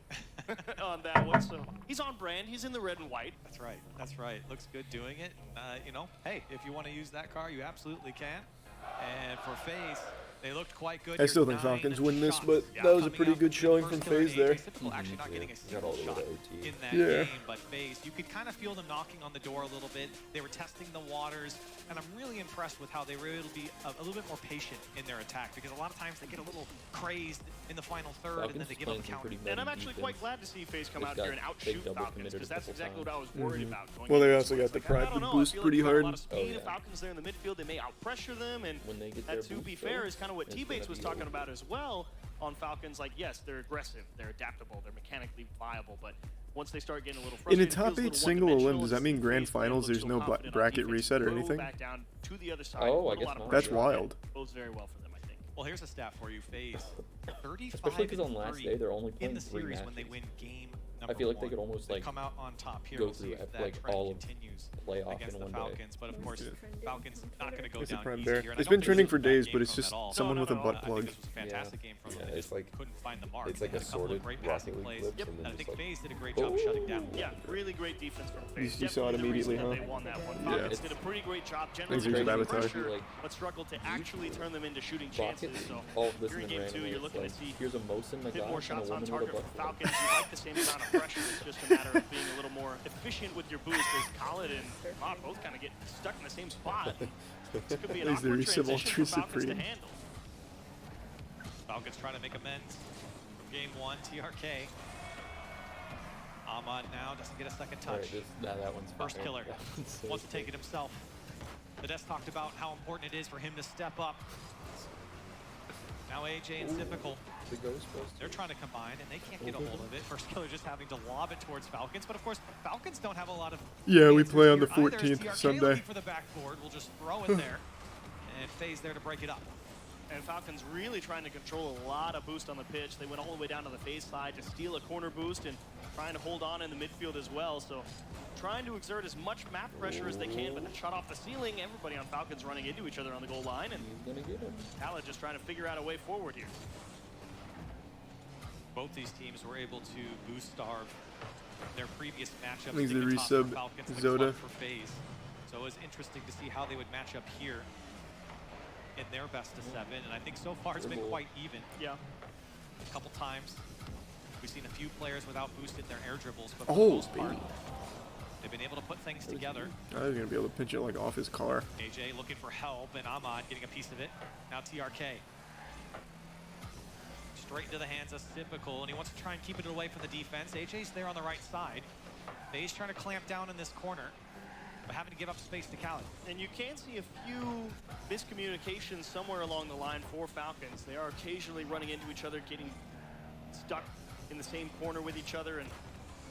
on that one, so he's on brand. He's in the red and white. That's right. That's right. Looks good doing it. You know, hey, if you want to use that car, you absolutely can. And for FaZe, they looked quite good. I still Here, think 9 Falcons win this, shots but that was a coming pretty out good from showing first from killer FaZe and there. AJ. Typical actually not getting a Got single all the way shot to OT. in that Yeah. game, but FaZe, you could kind of feel them knocking on the door a little bit. They were testing the waters, and I'm really impressed with how they were able to be a little bit more patient in their attack, because a lot of times they get a little crazed in the final third, and then they give up a counter. And I'm actually quite glad to see FaZe come out here and outshoot Falcons, because that's exactly what I was worried about. Going Well, they into also this got the one. It's like, I pride don't to know, I boost feel like pretty they've got hard. A lot of speed. Oh, yeah. The Falcons there in the midfield, they may outpressure them, and When they get that, their to be boost, fair, though, is kind of what it's T-Bates gonna was be talking over. about as well on Falcons. Like, yes, they're aggressive, they're adaptable, they're mechanically viable, but once they start getting a little In frustrated, a top 8 single elim, does that mean grand finals there's no bracket reset or anything? back down to the other side. Oh, I put a guess lot of not. That's pressure. wild. Bodes very well for them, I think. Well, here's a stat for you, FaZe. 35 Especially because on last and day they're only 3 playing in the 3 series when they matches. win game I number feel like they 1. could almost They like come out on top here. go We'll see through if that like trend all of continues playoff against in the one Falcons, but of course, Falcons not going to go It's a down prime easy bear. here. and I It's don't been think trending this for was a bad days, game but it's from just them at all. someone with a no, butt I plug. think this was a fantastic game from them. Yeah, it's like Couldn't find the mark. it's They like had a couple of sorted great Rocket passing League plays. clips, and And then I think just like FaZe did a great job shutting down. Yeah, really great defense from You FaZe. saw it Definitely the immediately, reason that huh? They won that one. Yeah. Falcons did a pretty great job Thanks, generating User Avatar. pressure, Like, but struggled to actually turn them into shooting Rocket chances. So all of this here in and game then 2, randomly you're it's looking like, to see here's a Mosin a bit more Nagant and a shots on woman with a target for butt plug. Falcons. You like the same amount of pressure. It's just a matter of being a little more efficient with your boost, as Khaled and Mott both kind of get stuck in the same spot. This could be an awkward transition for Falcons to handle. Falcons trying to make amends from game 1. TRK. Ahmad now doesn't get a second touch. Right, that one's First fire. killer. So Wants to take it himself. The desk talked about how important it is for him to step up. Now AJ and Typical. They're trying to combine, and they can't get a hold of it. First killer just having to lob it towards Falcons, but of course, Falcons don't have a lot of. Yeah, we play on the either. 14th, TRK Sunday. looking for the backboard. We'll just throw it there, and FaZe there to break it up. And Falcons really trying to control a lot of boost on the pitch. They went all the way down to the FaZe side to steal a corner boost and trying to hold on in the midfield as well. So trying to exert as much map pressure as they can, but the shot off the ceiling, everybody on Falcons running into each other on the goal line, and Khaled just trying to figure out a way forward here. Both these teams were able to boost starve their previous matchups. Thanks to Dignitas resub for Falcons, the Zoda. Club for FaZe. So it was interesting to see how they would match up here in their best of 7, and I think so far it's been quite even. Yeah. A couple times we've seen a few players without boost in their air dribbles, but for the most part, they've been able to put things together. I was gonna be able to pinch it like off his car. AJ looking for help, and Ahmad getting a piece of it. Now TRK. Straight into the hands of Typical, and he wants to try and keep it away from the defense. AJ's there on the right side. FaZe trying to clamp down in this corner, but having to give up space to Khaled. And you can see a few miscommunications somewhere along the line for Falcons. They are occasionally running into each other, getting stuck in the same corner with each other, and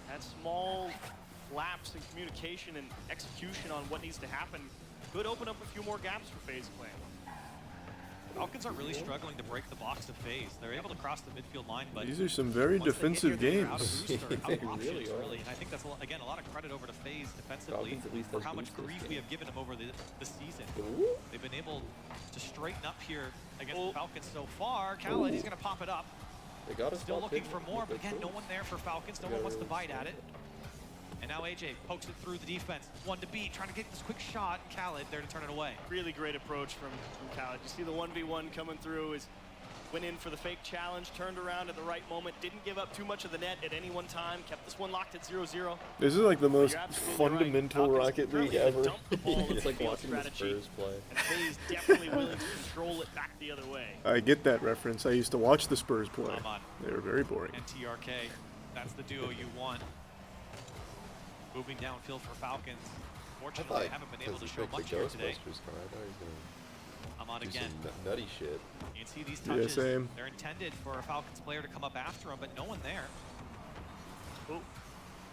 that small lapse in communication and execution on what needs to happen could open up a few more gaps for FaZe Clan. Falcons are really struggling to break the box of FaZe. They're able to cross the midfield line, but These are some very defensive games. They really are. And I think that's, again, a lot of credit over to FaZe defensively for how much grief we have given them over the season. They've been able to straighten up here against the Falcons so far. Khaled, he's going to pop it up. They got us Still looking for more, but again, no one there for Falcons. No one wants to bite at it. And now AJ pokes it through the defense. 1 to beat, trying to get this quick shot. Khaled there to turn it away. Really great approach from Khaled. You see the 1v1 coming through. Went in for the fake challenge, turned around at the right moment, didn't give up too much of the net at any one time, kept this one locked at 0-0. This is like the most fundamental Rocket League ever. It's like watching the Spurs play. And FaZe definitely willing to control it back the other way. I get that reference. I used to watch the Spurs play. They were very boring. And TRK, that's the duo you want. Moving downfield for Falcons. Fortunately, they haven't been able to show much here today. Ahmad again. Nutty shit. You can see these touches. Yeah, same. They're intended for a Falcons player to come up after him, but no one there. Ooh.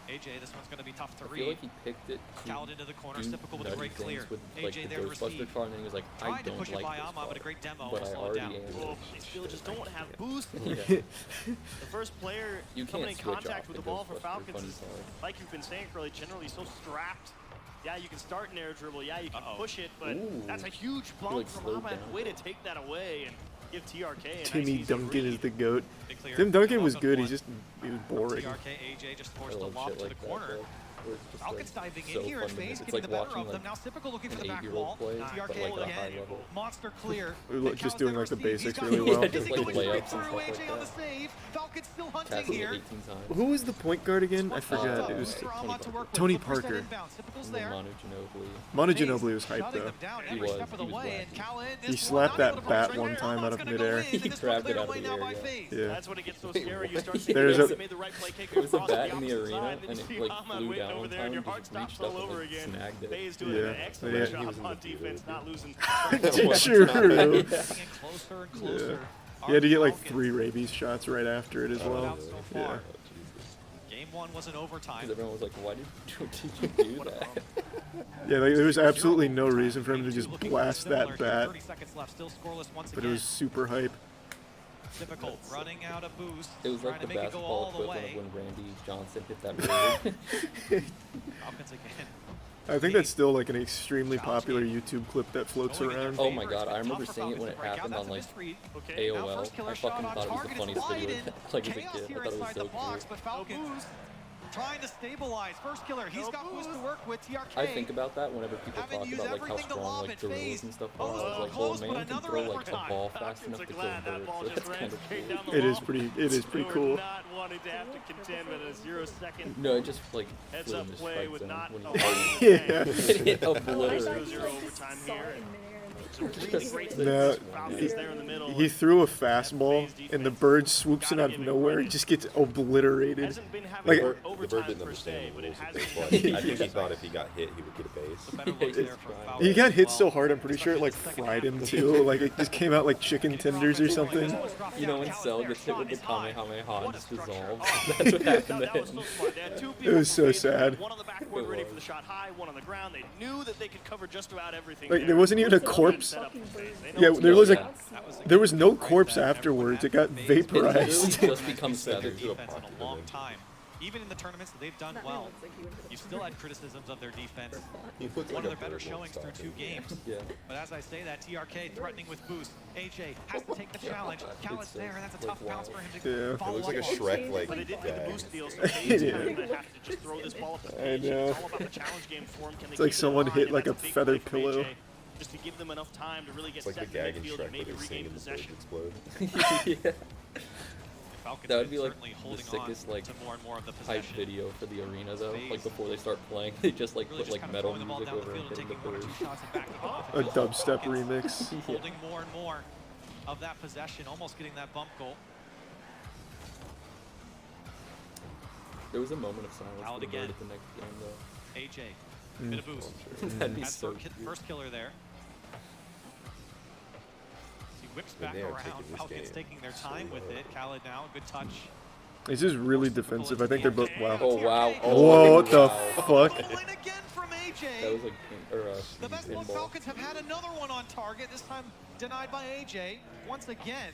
AJ, this one's going to be tough to I read. feel like he picked it. Khaled into the corner, Typical with a great clear. With, like, AJ the there to receive. Ghostbuster card, and he was like, I Tried to don't push like it by this Ahmad, card, but a great demo but to I slow it already down. am. Well, they still just don't have boost. Yeah. The first player You coming in can't switch contact off with the the ball for Ghostbuster Falcons funny is, card. like you've been saying, Curly, generally so strapped. Yeah, you can start an air dribble. Yeah, you can push it, but that's a huge bump like from slowed Ahmad. down. Way to take that away and give TRK a Timmy nice easy Duncan read. is the GOAT. Clear. Tim Duncan was Off on good. one. He was boring. TRK, AJ just forced I a love lob shit to the like that, corner. though. Where it's just, Falcons like, diving so in here and fundamental. FaZe It's getting like the better watching, of them. like, Now Typical looking for an the back 8-year-old wall. play, TRK but, like, at a high again. level. Monster clear. We're just doing like the basics He's really got well. it. Is he Like going layups straight and through? stuff like AJ on the that. save. Falcons still hunting Tackled here. 18 times. Who was the point guard again? I forgot. It was Tony Parker. Manu Ginobili was hyped though. He was. He was He slapped that bat one time out of midair. He grabbed it out of the air. Yeah. That's when it gets so scary. You start thinking There's they a made the right play, kick There was a across to bat in the opposite arena, side, then and you it see like Ahmad flew waiting down over one there, time and your and heart just stops reached all up and over like again. snagged it. FaZe doing Yeah. an excellent Yeah. job on defense, not losing. True. Closer and closer. He had to get like 3 rabies shots right after it as well. Yeah. Game 1 was an overtime. Because everyone was like, why did you do that? Yeah, like, there was absolutely no reason for him to just blast that bat. 30 seconds left, still scoreless once But again. it was super hype. Typical, running out of boost. It was like trying the to make it go basketball all the equivalent way. of when Randy Johnson hit that raid. Falcons again. I think that's still like an extremely popular YouTube clip that floats around. Oh my god, I remember seeing it when it happened on like AOL. I fucking thought it was the funniest video like as a kid. I thought it was so cool. But Falcons trying to stabilize. First killer, he's got boost to work with. TRK. I think about that whenever people talk about like how strong like gorillas and stuff are. I was like, oh man, can throw like a ball fast enough to kill birds. So that's kind of cool. It is pretty cool. Not wanting to have to contend with a 0-second. No, it just like heads flew up in his play strike with zone not when a he Yeah. obliterated. 0 overtime here. No, he threw a fastball and the bird swoops in out of nowhere and just gets obliterated. Like the bird didn't understand the rules of baseball. I think he thought if he got hit, he would get a base. he got hit so hard, I'm pretty sure it like fried him too. Like it just came out like chicken tenders or something. You know when Cell gets hit with the Kamehameha and just dissolves? That's what happened to him. It was so sad. One on the backboard ready for the shot high, one on the ground. They knew that they could cover just about everything. Like there wasn't even a corpse. Yeah, there was no corpse afterwards. It got vaporized. It just becomes feathers. In a long time. Even in the tournaments that they've done well, you still had criticisms of their defense. One of their better showings through 2 games. Yeah. But as I say that, TRK threatening with boost. AJ has to take the challenge. Khaled's there, and that's a tough bounce for him to follow It looks like a up. Shrek like But it didn't get the boost deal, so It he's did. going to have to just throw this ball up the I stage. know. It's all about the challenge game for him. Can they It's like keep it someone alive? hit And like a that's big feather play for pillow. AJ, just to give them enough time to really get It's like the set in gag in midfield Shrek and maybe where they sing regain and the birds possession. explode. Yeah. Falcons That would be like certainly the holding sickest on like to more and more of the hype possession. video for the arena though. Like before they start playing, they just like Really put just like kind of metal throwing the ball music down over the and field and hitting the taking 1 or 2 birds. shots and backing up. A dubstep remix. Holding more and more of that possession, almost getting that bump goal. There was a moment of silence Khaled for the again. bird at the next game though. AJ, bit of boost. That'd be That's so first killer there. He whips And back they are around. taking this Falcons game taking their time with it. Khaled now, good touch. This is really defensive. I think they're both. Wow. Oh wow. Whoa! What the Wow. fuck? Goal in again from AJ. That was like The best luck pinball. Falcons have had another one on target, this time denied by AJ. Once again,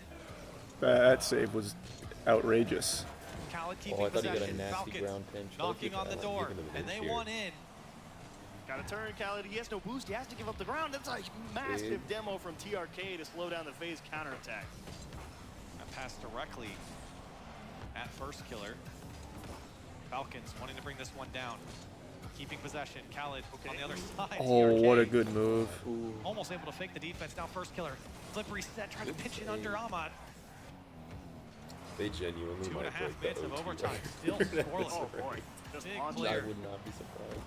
That save was outrageous. Khaled keeping Oh, I thought he got a possession. nasty Falcons ground pinch. knocking on the door, giving them an and they inch here. won in. Got to turn, Khaled. He has no boost. He has to give up the ground. That's a massive demo from TRK to slow down the phase counterattack. That pass directly at first killer. Falcons wanting to bring this one down. Keeping possession. Khaled on the other side. Oh, TRK what a good move. almost able to fake the defense. Now first killer. Flip reset, trying to pitch it under Ahmad. They genuinely 2.5 might break minutes the of OT overtime. record. Still scoreless. Oh, boy. Just Big on I clear. would not be surprised.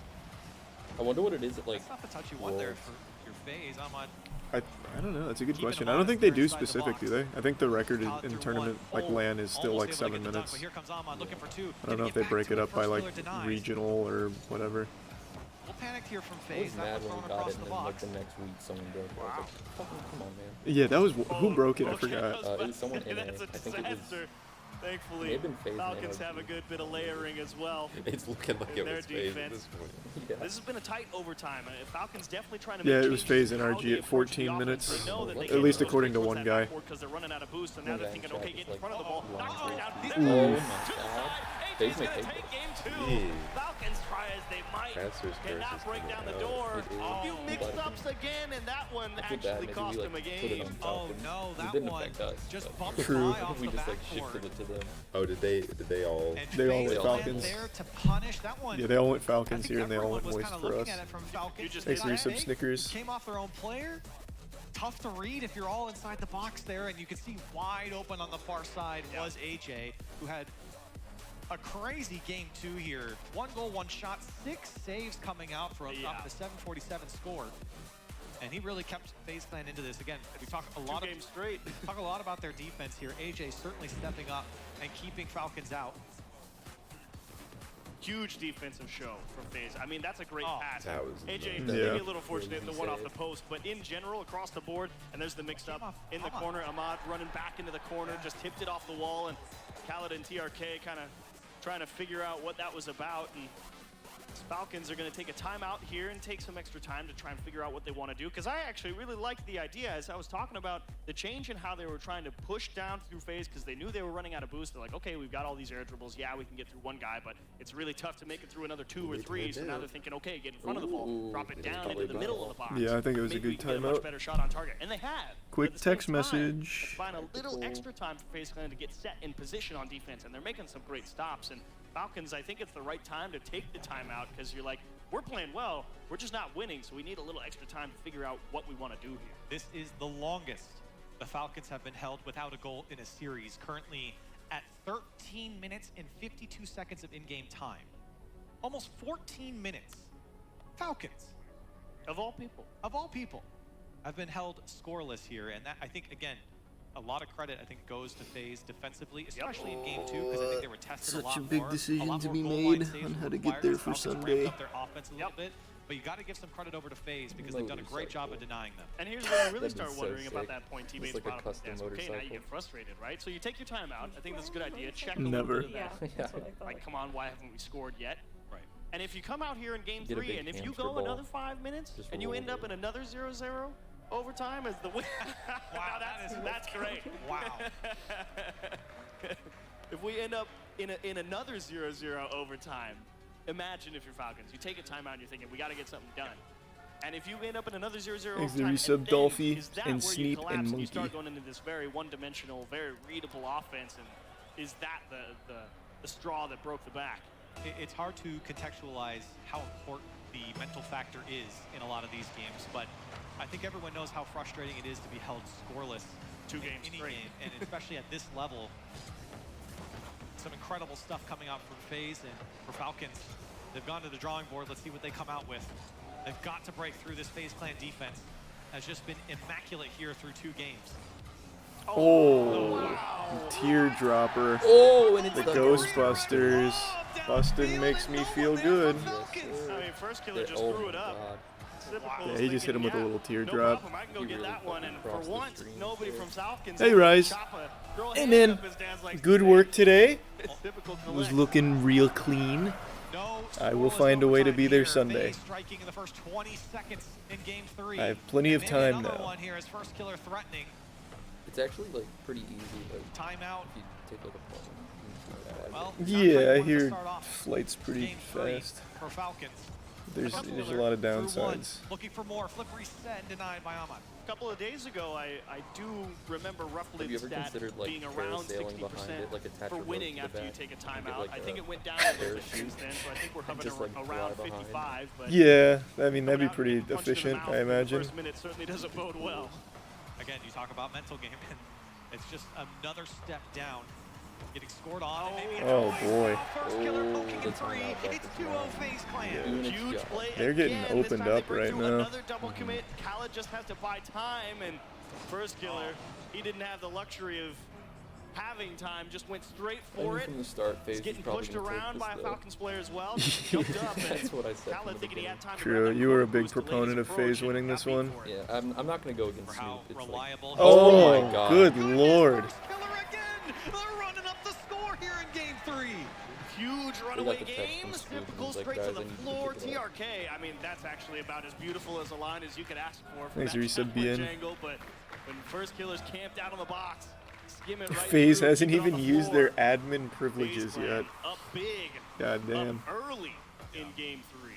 I wonder what it is at like. That's not the touch you want there for your phase. Ahmad I don't know. That's a good Keeping question. them I don't honest, think they they're do inside the specific, box. do they? I think the record Khaled in through tournament one. like LAN is still Almost like able to 7 get the dunk, minutes. but here comes Ahmad looking for 2. I don't know if they break it up by like regional or whatever. We'll panic here from I phase. was That mad one when we thrown got across it, the and then like box. the next week someone broke it. I was like, fucking come on, man. Yeah, that was who broke it. I Okay, forgot. It was someone in That's A. a I think it was. disaster. May Thankfully, have been phase Falcons in have a NRG. good bit of layering as well. It's looking like in it their was phase at defense. this point. Yeah. This has been a tight overtime. Falcons definitely trying to Yeah, make it was changes phase in how NRG they at approach 14 the offense. minutes. They know that they At can't least go according to straight one towards that guy. backboard because they're running out of boost, and now One they're guy in thinking, chat okay, is get in like, front of the ball. "Oh, Knock wow." it down. He's Oh to my the god. side. Phase AJ's may gonna take take it. game 2. Yeah. Falcons try as they might. Cancer's curse Cannot is break coming down the out. door. It is. A few Oh, mix-ups again, and that one I feel bad. actually Maybe cost we him a like put it game. on Oh Falcons. no, It that didn't one affect us. just but- bumped True. fly off We the just like backboard. shifted it to them. Oh, did they all? And They all Trey went was Falcons. there to punish that one. Yeah, they all went I Falcons think here, and they all everyone went was Moist kind of for looking us. at it from Falcons. You just Thanks did for that, some Snickers. Came off their own player. Tough to read if you're all inside the box there, and you can see wide open on the far side was AJ, who had a crazy game 2 here. 1 goal, 1 shot, 6 saves coming out for a 747 score. And he really kept FaZe Clan into this. Again, we talk a lot games straight. talk a lot about their defense here. AJ certainly stepping up and keeping Falcons out. Huge defensive show from FaZe. I mean, that's a great pass. That was AJ, nuts. maybe Yeah. a little fortunate in the one off the post, but in general, across the board, and there's the mixed up in the corner. Ahmad running back into the corner, just tipped it off the wall, and Khaled and TRK kind of trying to figure out what that was about. And Falcons are going to take a timeout here and take some extra time to try and figure out what they want to do. Because I actually really liked the idea, as I was talking about the change in how they were trying to push down through phase, because they knew they were running out of boost. They're like, okay, we've got all these air dribbles. Yeah, we can get through one guy, but it's really tough to make it through another 2 or 3. So now they're thinking, okay, get in front of the ball, drop it down into the middle of the box. Yeah, I think it was a Maybe we good can get a much timeout. better shot on target, and they have. Quick At the same text time, message. Find a little extra time for FaZe Clan to get set in position on defense, and they're making some great stops. And Falcons, I think it's the right time to take the timeout because you're like, we're playing well, we're just not winning, so we need a little extra time to figure out what we want to do here. This is the longest the Falcons have been held without a goal in a series, currently at 13 minutes and 52 seconds of in-game time. Almost 14 minutes. Falcons. Of all people, have been held scoreless here, and that, I think, again, a lot of credit, I think, goes to FaZe defensively, especially in Game 2, because I think they were tested a lot more. Such a big decision to be goal made line saves on how were to get required. there for Falcons ramped Sunday. up their offense a little bit, but you got to give some credit over to FaZe because they've done a great job of denying them. And here's where you really That'd be start so wondering about sick. that point Just teammates like a brought up. custom Okay, now you motorcycle. get frustrated, right? So you take your time out. I think that's a good idea. Check a Never. little bit of that. Yeah. Like, come on, why haven't we scored yet? Right. And if you come out here in Game Get a 3, big and if you hamster go ball. another 5 minutes, Just and you roll end up it. in another 0-0 overtime as the win. Wow, that's great. Wow. If we end up in another 0-0 overtime, imagine if you're Falcons. You take a timeout and you're thinking, we got to get something done. And if you end up in another 0-0 Thanks to overtime, resub and then Dolphy is that and where you Sneep collapse and and you start Monkey. going into this very one-dimensional, very readable offense, and is that the straw that broke the back? It's hard to contextualize how important the mental factor is in a lot of these games, but I think everyone knows how frustrating it is to be held scoreless 2 games in any straight. game, and especially at this level. Some incredible stuff coming out from FaZe and for Falcons. They've gone to the drawing board. Let's see what they come out with. They've got to break through this FaZe Clan defense. Has just been immaculate here through 2 games. Oh, teardropper. Oh, and it's The the Ghostbusters. Bustin' makes me feel good. I mean, first killer Yeah, just oh threw my it up. God. Yeah, he just hit him with a little No teardrop. problem, I can go He get really that one, and for crossed the once, stream. nobody from Falcons. Hey, Rise. Hey, man. Good work today. Was looking real clean. I will find a way to be there Sunday. Striking in the first 20 seconds in Game 3. I have plenty of And time another now. one here is first killer threatening. It's actually like pretty easy, but Timeout. if you take like a pause. Well, Yeah, I hear start off flight's pretty Game 3 fast. for Falcons. There's a lot of Through one, downsides. looking for more. Flip reset and denied by Ahmad. A couple of days ago, I do remember roughly Have you the ever stat considered like being around parasailing behind 60% it, like attach for a rope winning to the after you back take a and timeout. get, like, I think a it went down a little bit parachute since then, so I think we're and hovering just, like, around fly behind. 55. But Yeah, I mean, that'd be coming out pretty and getting punched in the efficient, mouth I in the imagine. First minute certainly doesn't bode well. Again, you talk about mental game, and it's just another step down. Getting scored on. and maybe Oh, another boy. First killer poking the in 3. timeout It's back 2-0 FaZe Clan. Yeah. Huge play They're getting again. This opened time they up break right through now. Another double commit. Khaled just has to buy time, and first killer, he didn't have the luxury of having time. Just went straight I for knew it. from the start, FaZe He's was getting probably pushed gonna take around this, by a though. Falcons player as well. Just jumped up, and That's what I said from Khaled the thinking he beginning. had time to True, grab that you were a quick big boost to lay proponent his of approach FaZe and winning got this beat one. for it. Yeah, I'm not gonna go against For how Snoop. It's like, reliable. Oh, my God. good lord. Killer again. They're running up the score here in Game 3. Huge runaway the text game. from Snoop and Typical was like, straight to "Guys, the I need to floor. pick it up." TRK. I mean, that's actually about as beautiful as a line as you could ask for. Thanks, that Resub challenge BN. angle, but when first killers camped out on the box, skim it right FaZe through, hasn't keep it on even the used floor. their admin privileges FaZe yet. Up big. God damn. Up early in Game 3.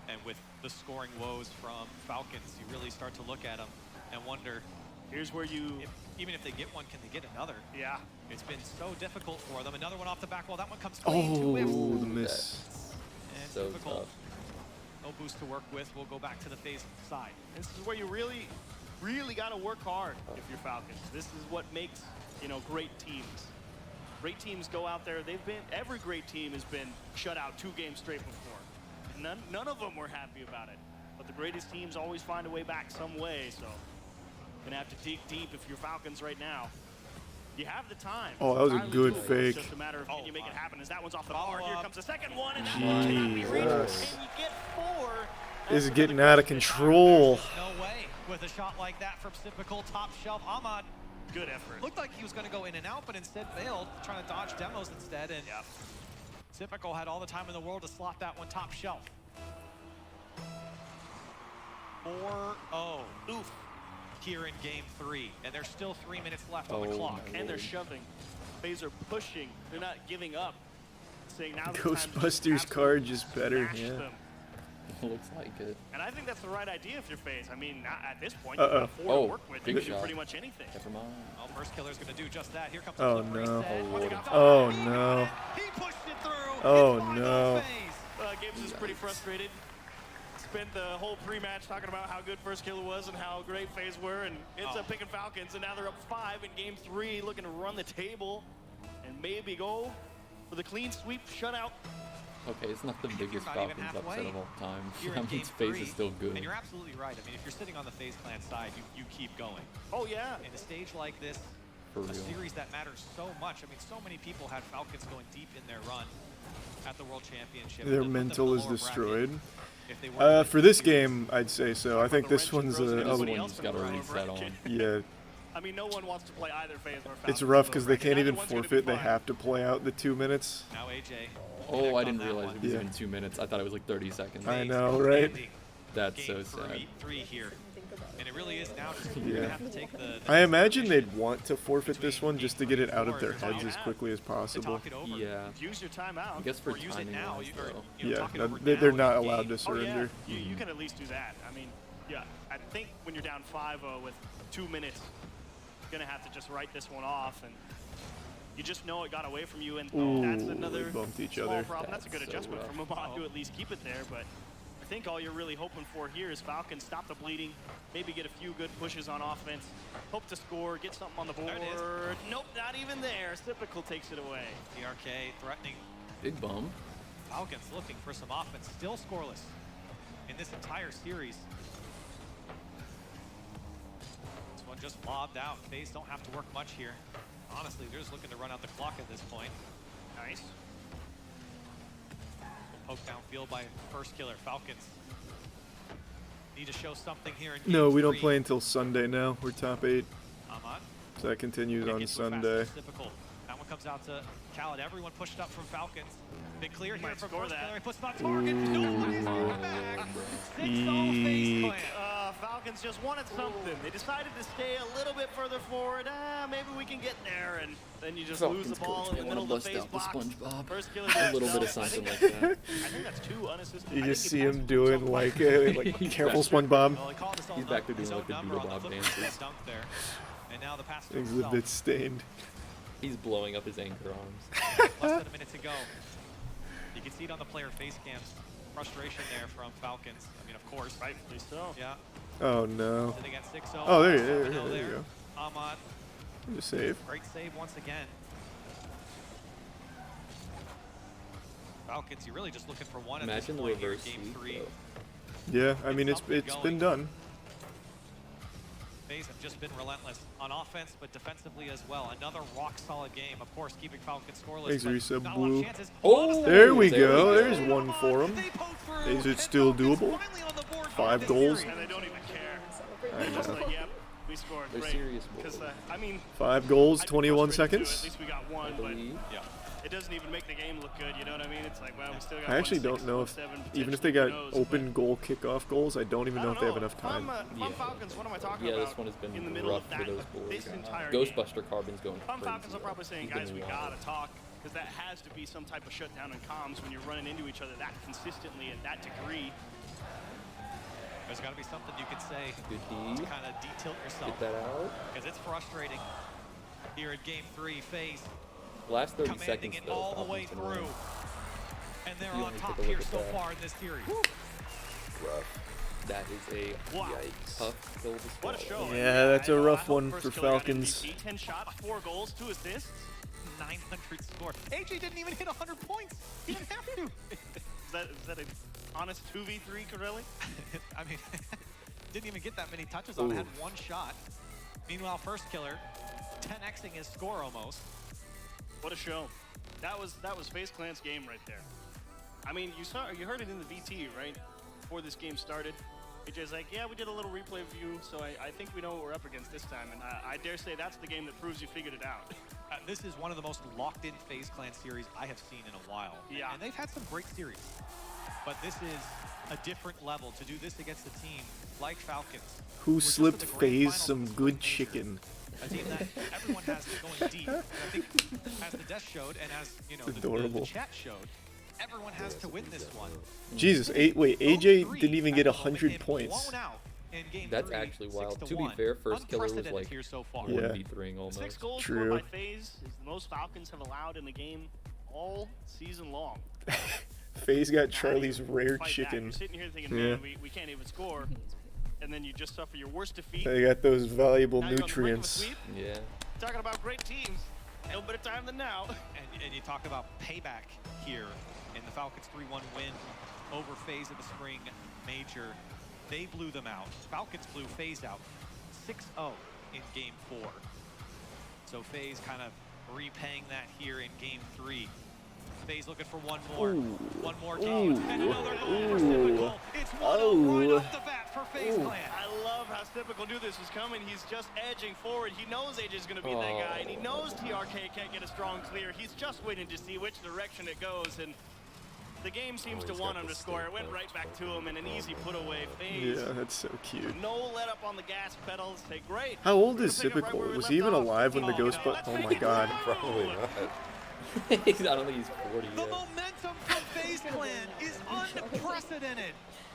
And with the scoring woes from Falcons, you really start to look at them and wonder, Here's where you... even if they get one, can they get another? Yeah. It's been so difficult for them. Another one off the back wall. That one comes clean. 2 Oh, whiffs. the miss. And So difficult. tough. No boost to work with. We'll go back to the FaZe side. This is where you really got to work hard if you're Falcons. This is what makes, great teams. Great teams go out there. Every great team has been shut out 2 games straight before. None of them were happy about it. But the greatest teams always find a way back some way. So, gonna have to dig deep if you're Falcons right now. You have the time. Oh, that was a It's good entirely doable. fake. It's just a matter of can you make it happen. As that one's off the bar, here comes the second one, and that one cannot be reached. Jesus. Can you get 4? This is getting out of control. No way with a shot like that from typical top shelf. Ahmad Good effort. looked like he was going to go in and out, but instead failed, trying to dodge demos instead. And Typical had all the time in the world to slot that one top shelf. 4-0. Oof. Here in Game 3, and there's still 3 minutes left on the clock. And they're shoving. FaZe are pushing. They're not giving up. Saying now the time to just Ghostbusters card just better, smash yeah. them. Looks like it. And I think that's the right idea if you're FaZe. I mean, at this point, you've got 4 to work with. You can do pretty much anything. Never mind. Well, first killer's going to do just that. Here comes Oh the no. Oh no. He pushed it through. Oh no. Gibbs is pretty frustrated. Spent the whole pre-match talking about how good first killer was and how great FaZe were, and ends up picking Falcons, and now they're up 5 in game 3, looking to run the table and maybe go for the clean sweep shutout. Okay, it's not the biggest Falcons upset of all time. You're That means FaZe is still good. And you're absolutely right. I mean, if you're sitting on the FaZe clan side, you keep going. Oh yeah. In a stage like this, a series that matters so much. I mean, so many people had Falcons going deep in their run at the World Championship. Their mental is destroyed. For this game, I'd say so. I think this one's one's got a reset on. Yeah. I mean, no one wants to play either FaZe or Falcons. It's rough because they can't even forfeit. They have to play out the 2 minutes. Now AJ. Oh, I didn't realize it was even 2 minutes. I thought it was like 30 seconds. I know, right? That's so sad. 3 here. And it really is now just you're gonna have to take the I imagine they'd want to forfeit this one just to get it out of their heads as quickly as possible. Yeah. Use your timeout. I guess for or use it timing now. wise, though. Yeah, no, they're not allowed to surrender. Oh, yeah. You can at least do that. I mean, yeah, I think when you're down 5-0 with 2 minutes, you're going to have to just write this one off, and you just know it got away from you, and that's another they bumped each small other. problem. That's a good adjustment from Ahmad to at least keep it there, but I think all you're really hoping for here is Falcons stop the bleeding, maybe get a few good pushes on offense, hope to score, get something on the board. Nope, not even there. Typical takes it away. DRK threatening. Big bum. Falcons looking for some offense, still scoreless in this entire series. This one just lobbed out. FaZe don't have to work much here. Honestly, they're just looking to run out the clock at this point. Nice. Poke downfield by first killer. Falcons need to show something here in game No, we 3. don't play until Sunday now. We're top 8. Ahmad. So that continues on Sunday. That one comes out to Khaled. Everyone pushed up from Falcons. Big clear here from first killer. He puts it on target. Eek. Falcons just wanted something. They decided to stay a little bit further forward. Maybe we can get there, and then you just lose the ball in the middle of the FaZe box. First killer a little bit of something like that. I think that's 2 unassisted. You just see him doing like careful SpongeBob. He's back there doing like the doodle bob dances. And now the pass He's a bit stained. He's blowing up his anchor arms. Less than a minute to go. You can see it on the player face cams. Frustration there from Falcons. I mean, of course. Rightfully so. Yeah. Oh no. They got 6-0. Oh, there you go. Ahmad. Just save. Great save once again. Falcons, you're really just looking for one. Imagine the reverse game 3. Yeah, I mean it's been done. FaZe have just been relentless on offense, but defensively as well. Another rock-solid game, of course, keeping Falcons scoreless. Thanks, Risa not Blue. chances. Oh, there we go. There's one for him. Is it still doable? 5 goals. And they don't even care. I know. Just like, yep, we scored. They're Great. serious. I mean, 5 goals, I'd be 21 frustrated seconds. too. At least we got one, but Yeah. it doesn't even make the game look good. You know what I mean? It's like, well, we still got I actually 1-6, don't know if, 1-7, even if they got potentially, who knows, open goal kickoff goals, I don't even know if they have enough time. Falcons, what am I talking Yeah, about? this one has been in the middle rough of that, for those boys. this entire Ghostbuster Carbon's going crazy. Falcons are probably saying, He's guys, been we wild. gotta talk, because that has to be some type of shutdown in comms when you're running into each other that consistently at that degree. There's got to be something you could say Good to D. kind of detail yourself. Get that out. Because it's frustrating here in game 3. FaZe Last 30 commanding seconds it though. all the way Falcons been through. winning. And they're You on only top take a look here at so that. far in this series. Rough. That is a tough kill to What a swallow. show. Yeah, that's a rough one First for killer got Falcons. MVP, 10 shots, 4 goals, 2 assists. 900 score. AJ didn't even hit 100 points. He didn't have to. Is that an honest 2v3, Corelli? I mean, didn't even get that many touches on it. Had 1 shot. Meanwhile, first killer 10xing his score almost. What a show. That was FaZe Clan's game right there. I mean, you heard it in the VT, right? Before this game started. AJ's like, yeah, we did a little replay view, so I think we know what we're up against this time. And I dare say that's the game that proves you figured it out. This is one of the most locked-in FaZe Clan series I have seen in a while. Yeah. And they've had some great series. But this is a different level to do this against a team like Falcons. Who slipped FaZe some good chicken? A team that everyone has going deep. And I think as the desk showed and as you know the chat showed, everyone has to win this one. Jesus, wait, AJ didn't even get 100 points. That's actually wild. To be fair, first killer was like 1v3 almost. 6 goals True. scored by FaZe is the most Falcons have allowed in the game all season long. FaZe got Charlie's rare Fight back. chicken. You're sitting here thinking, Yeah. man, we can't even score. And then you just suffer your worst defeat. They got those valuable Now you're on the brink of a nutrients. sweep. Yeah. Talking about great teams. No better time than now. And you talk about payback here in the Falcons 3-1 win over FaZe of the Spring Major. They blew them out. Falcons blew FaZe out 6-0 in Game 4. So FaZe kind of repaying that here in Game 3. FaZe looking for one more. One more game. And another goal for Typical. It's 1-0 right off the bat for FaZe Clan. I love how Typical knew this was coming. He's just edging forward. He knows AJ's going to be that guy, and he knows TRK can't get a strong clear. He's just waiting to see which direction it goes, and the game seems to want him to score. It went right back to him, and an easy put away. FaZe. Yeah, that's so cute. No let up on the gas pedals. Say great. How old is Typical? Was he even alive when the Ghostbusters? Oh my god. Probably not. I don't think he's 40 The yet. momentum from FaZe Clan is unprecedented.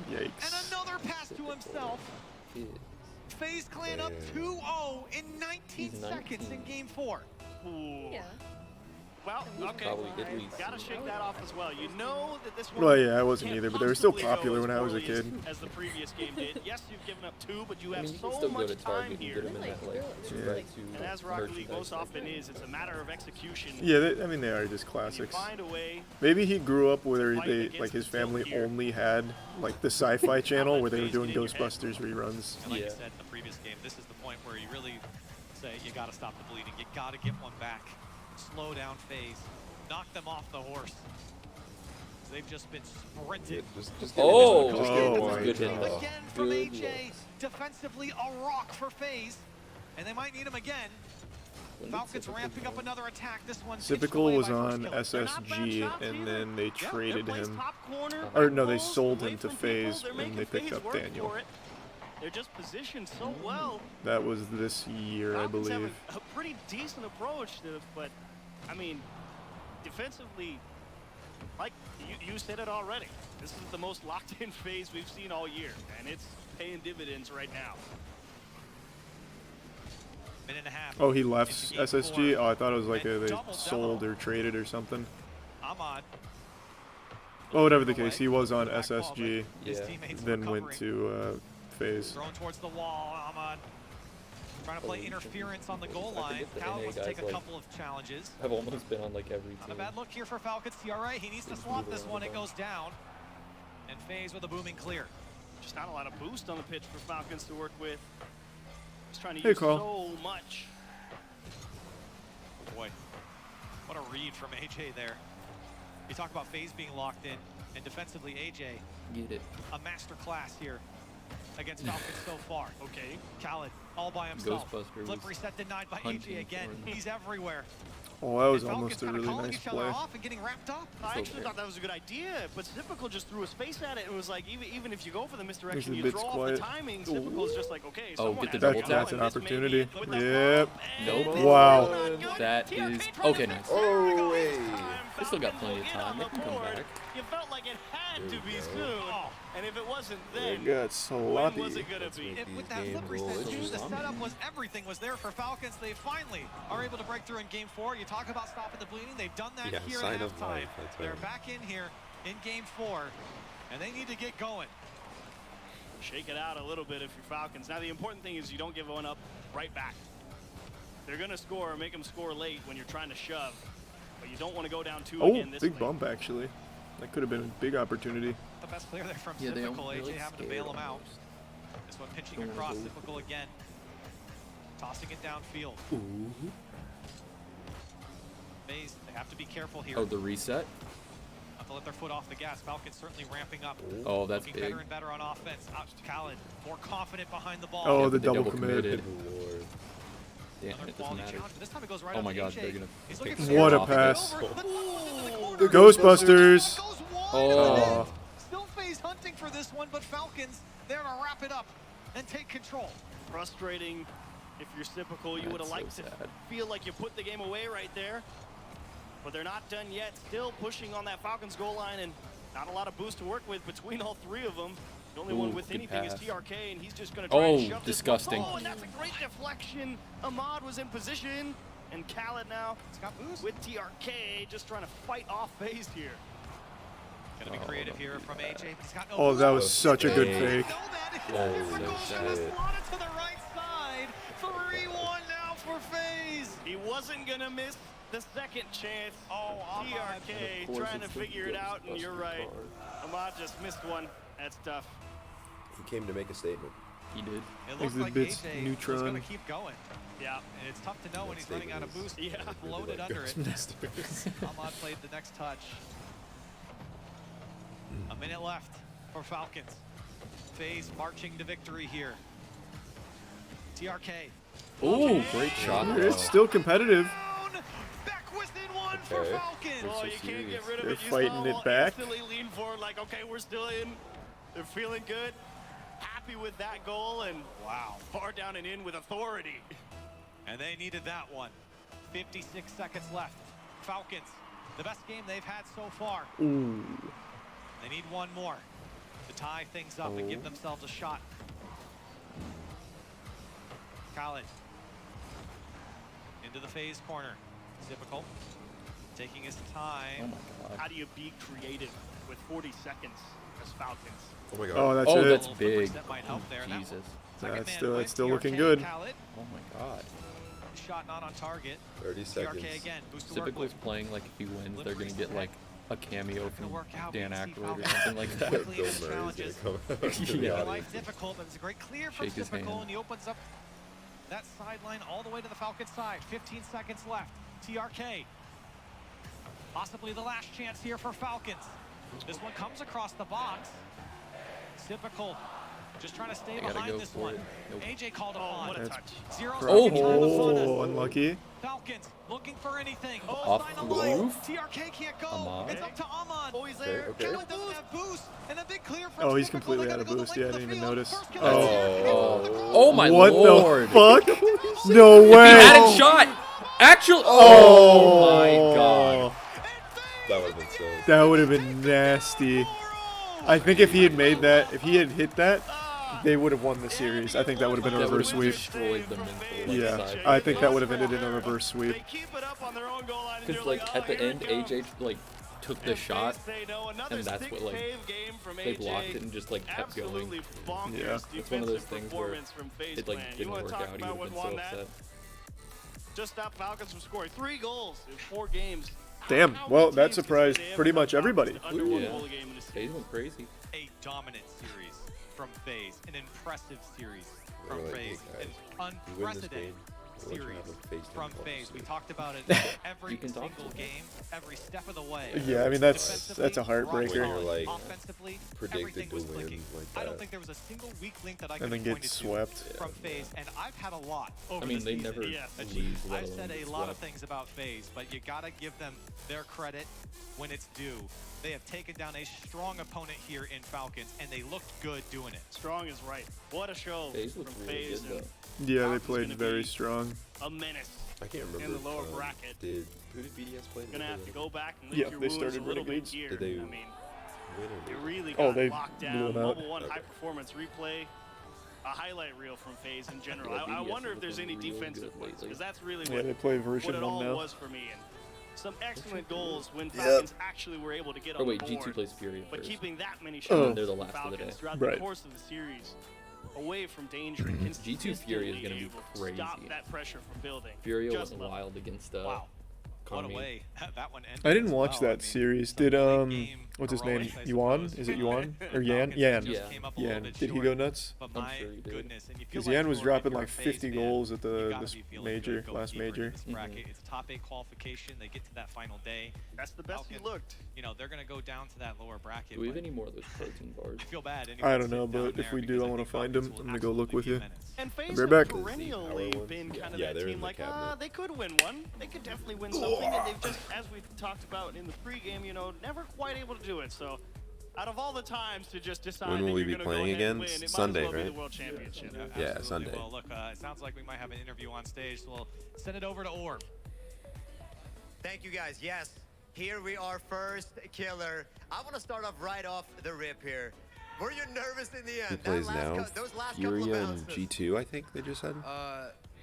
Yikes. And another pass to himself. FaZe Clan up 2-0 in 19 seconds in Game 4. Ooh. Well, okay. Probably at least. Gotta shake that off as well. You know that this one. Well, yeah, I wasn't can't either, but they were still possibly go popular as when I was a poorly kid. As the previous game did. Yes, you've given up 2, but you I have mean, you can so still go much to time Target and here. get him in that like 2x2 And as Rocket League most merchandise often thing. is, it's a matter of execution. Yeah, I mean, they are just You classics. find a way. Maybe he grew up where fight they, against like, his the tilt family here. only had, like, the Sci-Fi Channel where they were FaZe doing get in your head. Ghostbusters reruns. And like you said in the previous game, this is the point where you really say you got to stop the bleeding. You got to get one back. Slow down FaZe. Knock them off the horse. They've just been sprinted. Just Oh, just oh get my good hit. God. Again from Good AJ. looks. Defensively, a rock for FaZe. And they might need him again. Falcons ramping up another attack. This one Typical was on SSG, and then they traded him. Or no, they sold him to FaZe, and they picked up Daniel. They're just positioned so well. That was this year, I Falcons have believe. a pretty decent approach to it, but I mean, defensively, like you said it already. This is the most locked-in phase we've seen all year, and it's paying dividends right now. Minute and a half. Oh, he left SSG? Oh, I thought it was like they sold or traded or something. Ahmad. Well, whatever the case, he was on SSG, His teammates then recovering. went to FaZe. Thrown towards the wall, Ahmad. Trying to play interference on the goal I line. think the Cal NA wants to take guys, a like, couple of challenges. I've almost been on like every Not a team. bad look here for Falcons. TRA, he needs to slot this one. It goes down. And FaZe with a booming clear. Just not a lot of boost on the pitch for Falcons to work with. He's trying to Hey, use Carl. so much. Boy, what a read from AJ there. You talk about FaZe being locked in, and defensively, AJ, Get it. a master class here against Falcons so far. Okay. Khaled, all by himself. Ghostbuster Flip was reset denied by hunting AJ again. for him. He's everywhere. Oh, that was And almost a Falcons kinda really calling nice each other play. off and getting wrapped up. I actually thought that was a good idea, but Typical just threw a space at it and was like, even if you go for the misdirection, He's a you bit throw off quiet. the timing. Typical's just like, okay, Oh, someone get the has double to tap. go, That's and an this may opportunity. be it with the Yep. Nope. Wow. That is okay. Nice. Oh, wait. They still got plenty of time. They can come back. You felt like it had to be soon, and if it wasn't They then, got when sloppy. was it gonna be? And with that flip reset, too, the setup was everything was there for Falcons. They finally are able to break through in Game 4. You talk about stopping the bleeding. They've done that Yeah, here sign at of halftime. life, that's They're right. back in here in Game 4, and they need to get going. Shake it out a little bit if you're Falcons. Now the important thing is you don't give one up right back. They're gonna score, make them score late when you're trying to shove, but you don't want to go down 2 Oh, again this big late. bump, actually. That could have been a big opportunity. The best player there from Yeah, they Typical. don't AJ really having to scare bail him out. almost. This one pitching Don't across. go. Typical again. Tossing it downfield. Ooh. FaZe, they have to be careful here. Oh, the reset. Not to let their foot off the gas. Falcons certainly ramping up. Oh, that's Looking big. better and better on offense. Out to Khaled, more confident behind the ball. Oh, Yeah, the they double double committed. Lord. Damn, Another it doesn't quality matter. challenge, but this time it goes right Oh on my the God, AJ. they're gonna He's pick looking it for What a off pass. over, but into the corner. The Ghostbusters. Goes wide Oh. open. Still FaZe hunting for this one, but Falcons there to wrap it up and take control. Frustrating if you're Typical. You would have That's liked so to sad. feel like you put the game away right there. but they're not done yet. Still pushing on that Falcons goal line, and not a lot of boost to work with between all three of them. The only one with anything is TRK, and he's just going to try and shove disgusting. this one. Oh, and that's a great deflection. Ahmad was in position, and Khaled now with TRK just trying to fight off FaZe here. Gonna be creative here from AJ. He's got no Oh, that was such a good fake. Holy shit. to the right side. 3-1 now for FaZe. He wasn't going to miss the second chance. Oh, TRK trying to figure it out, and you're right. Ahmad just missed one. That's tough. He came to make a statement. He did. It looks like Exhibits AJ neutron. was going to keep going. Yeah, and it's tough to know when he's running out of boost. Yeah, loaded under it. Ahmad played the next touch. A minute left for Falcons. FaZe marching to victory here. TRK. Oh, great shot. It's still competitive. Back within one for Falcons. Oh, you can't get rid of They're it. You fighting saw it back. instantly lean forward like, okay, we're still in. They're feeling good. Happy with that goal, and wow, far down and in with authority. And they needed that one. 56 seconds left. Falcons, the best game they've had so far. Ooh. They need one more to tie things up and give themselves a shot. Khaled into the FaZe corner. Typical. Taking his time. Oh my God. How do you be creative with 40 seconds as Falcons? Oh my God. Oh, that's Oh, it. that's big. That might help there. Jesus. That's still looking good. Khaled. Oh my God. Shot not on target. 30 seconds. TRK again. Boost to work Typically, with. playing like if he wins, they're gonna get like a cameo from work out. Dan We can see Aykroyd or Falcons. something like that. Bill Quickly into the Murray's challenges. gonna come out to the Yeah. audience. Life difficult, but it's a great clear from Shake his Typical, hand. and he opens up that sideline all the way to the Falcons side. 15 seconds left. TRK. Possibly the last chance here for Falcons. This one comes across the box. Typical. Just trying to stay They gotta behind go this for one. it. Nope. AJ called upon. What a That's touch. 0 seconds on the front Oh, end. unlucky. Falcons looking for anything. Off Sign the of life. roof. TRK can't go. Ahmad. It's up to Ahmad. Oh, he's there. Okay. Khaled doesn't have boost. And a big clear from Oh, he's Typical. completely They out of gotta go boost. the Yeah, I length of didn't the even field. notice. First kill Oh. Oh my What Lord. the fuck? No way. He had it shot. Actually. Oh my God. That would have been sick. That would have been nasty. I think if he had made that, if he had hit that, they would have won the series. I think that would have been a That would reverse have sweep. destroyed the mental. Yeah, side. I think that would have ended in a reverse sweep. They keep it up on their own goal line. Because like at the end, AJ like took the shot, and that's what like they blocked it and just like kept going. Yeah, it's one of those things where it like didn't work out. He would have been so upset. Just stop Falcons from scoring 3 goals in 4 games. Damn. Well, that surprised pretty much everybody. Yeah. FaZe went crazy. A dominant series from FaZe. An impressive series from Really, FaZe. guys, An you win this unprecedented game, we'll let you series have a FaZe from team FaZe. We policy. talked about it every You can talk single to game, every step of the way. Yeah, I mean that's a Defensively, heartbreaker. rock solid. Like, Offensively, predicted everything to was win clicking. like I don't that. think there was a single weak link that I And could then have get pointed swept. to from FaZe, and I've had a lot over I mean, the they season. never Yes. lose. let I've alone said get a lot of swept. things about FaZe, but you gotta give them their credit when it's due. They have taken down a strong opponent here in Falcons, and they looked good doing it. Strong is right. What a show FaZe from looked really FaZe. good and though. Yeah, they Falcons played gonna very be strong. A menace. I can't remember. In the lower bracket. Who did BDS play? Gonna have to go back and lick Yeah, your they wounds started a little winning bit leads. here. Did they I mean, win or they lose? really Oh, got they locked blew down. them out. Mobile 1 Okay. high performance replay. A highlight reel from FaZe in general. Yeah, I BDS wonder has if there's been any real defensive good ones, lately. because that's really Yeah, what, they play what version it 1 all now. was for me. And some excellent goals when Falcons actually were able to get Oh on wait, the board. G2 plays Fury But first. keeping that many Oh. shots They're the from last of the Falcons day. throughout Right. the course of the series, away from danger, G2 Fury is consistently gonna be able to crazy. Stop that pressure from building. Fury Just went love it. wild against Wow. What a Kami. way that one ended. I didn't as watch well. that I mean, series. some Did late game what's his name? heroics, I Yuan? suppose, Is it from Yuan the or Yan? Falcons Yan. just came up a little Yan. bit Did he short, go nuts? But I'm my sure he did. goodness, and you feel Because like Yan was for dropping if you're like a FaZe 50 fan, goals at you the gotta this be feeling major, good going last deeper into major. this bracket. It's a top 8 qualification. They get to that final day. That's the best Falcons, you looked. You know, they're going to go down to that lower bracket. Do we have but any more of those protein bars? I feel bad. I don't know, but if we do, I want to find them. I'm gonna go look with you. And FaZe I'll be right have back. perennially Power been ones? kind of Yeah, that they're in team the like, cabinet. they could win one. They could definitely win something. And they've just, as we talked about in the pregame, you know, never quite able to do it. So out of all the times to just decide When will that we you're be gonna go playing ahead and again? win, it Sunday, might as well be right? the World Championship. Yeah, Absolutely. Sunday. Well, look, it sounds like we might have an interview on stage, so we'll send it over to Orb. Thank you, guys. Yes, here we are, first killer. I want to start off right off the rip here. Were you nervous in the end? Who plays now? Those last couple of Furia and bounces. G2, I think they just said.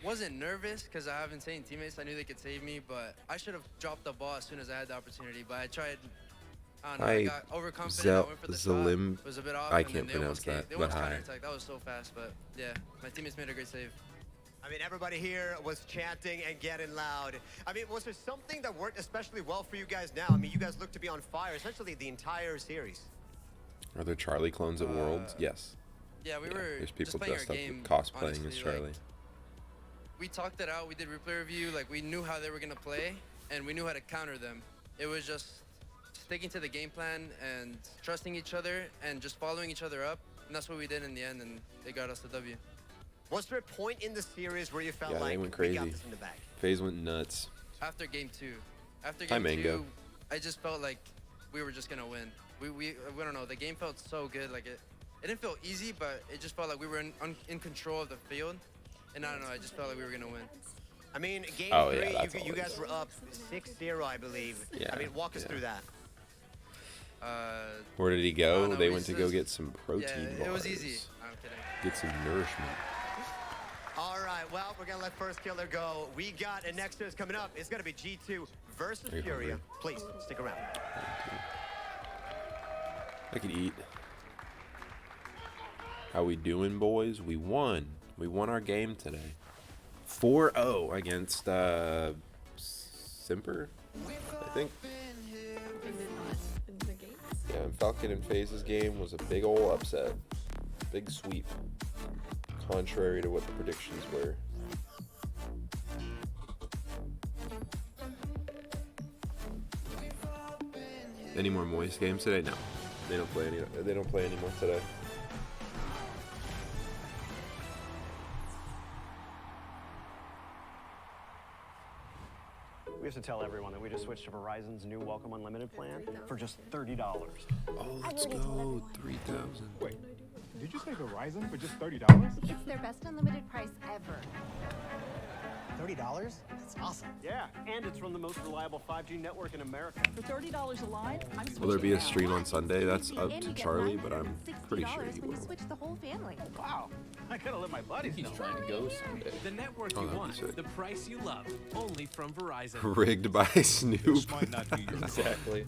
Wasn't nervous because I have insane teammates. I knew they could save me, but I should have dropped the ball as soon as I had the opportunity. But I tried. I don't know. I got overconfident. I went for the shot. It was a bit off. I and can't then pronounce that, They but almost hi. counterattacked. That was so fast, but yeah, my teammates made a great save. I mean, everybody here was chanting and getting loud. I mean, was there something that worked especially well for you guys now? I mean, you guys look to be on fire, essentially the entire series. Are there Charlie clones at Worlds? Yes. Yeah, we were There's people just playing dressed our up game, cosplaying honestly, as Charlie. We talked it out. We did replay review. Like, we knew how they were gonna play, and we knew how to counter them. It was just sticking to the game plan and trusting each other and just following each other up. And that's what we did in the end, and they got us the W. Was there a point in the series where you felt Yeah, like they went we got crazy. this in the bag? FaZe went nuts. After game 2. After Hi, game Mango. 2, I just felt like we were just gonna win. We don't know. The game felt so good. Like it didn't feel easy, but it just felt like we were in control of the field. And I don't know. I just felt like we were gonna win. I mean, game Oh, yeah, 3, that's you all it guys is. were up 6-0, I believe. Yeah, I mean, walk us yeah. through that. Where did he I go? don't know, They we went to just- go get some protein Yeah, bars. it was easy. I'm kidding. Get some nourishment. All right, well, we're going to let first killer go. We got a next series coming up. It's going to be G2 versus Are you Furia. hungry? Please, stick around. I could eat. How we doing, boys? We won. We won our game today. 4-0 against Simper, I think. Yeah, and Falcon and FaZe's game was a big ol' upset. Big sweep. Contrary to what the predictions were. Any more Moist games today? No. They don't play any. They don't play anymore today. We have to tell everyone that we just switched to Verizon's new Welcome Unlimited plan for just $30. Oh, let's go. 3,000. Wait, did you say Verizon for just $30? It's their best unlimited price ever. $30? That's awesome. Yeah, and it's from the most reliable 5G network in America. For $30 a line, I'm Will there be a switching stream on Sunday? That's up And to you get Charlie, but I'm pretty sure he $960 when you will. switch the whole family. Wow, I gotta let my buddies know. He's trying to go someday. The network Oh, you that'd be want, sick. the price you love, only from Verizon. Rigged by Snoop. This might not be your Exactly.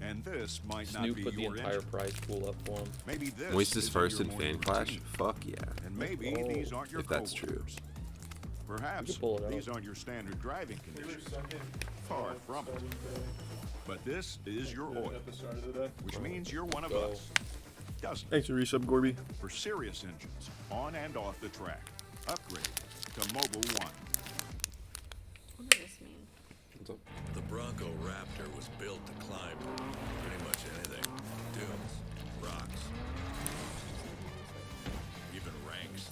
And this might not Snoop be put the your entire engine. prize pool up for him. Maybe this Moist is isn't first your in morning Fan Clash? routine. Fuck yeah. And maybe Oh, these aren't your if that's true. coworkers. Perhaps pull it these out. aren't your standard driving conditions. Far from it. But this is your oil, which means you're one of us. Doesn't it? Thanks for resub, Gorby. For serious engines, on and off the track, upgrade to Mobile One. What does this mean? What's up? The Bronco Raptor was built to climb pretty much anything. Dunes, rocks, even ranks.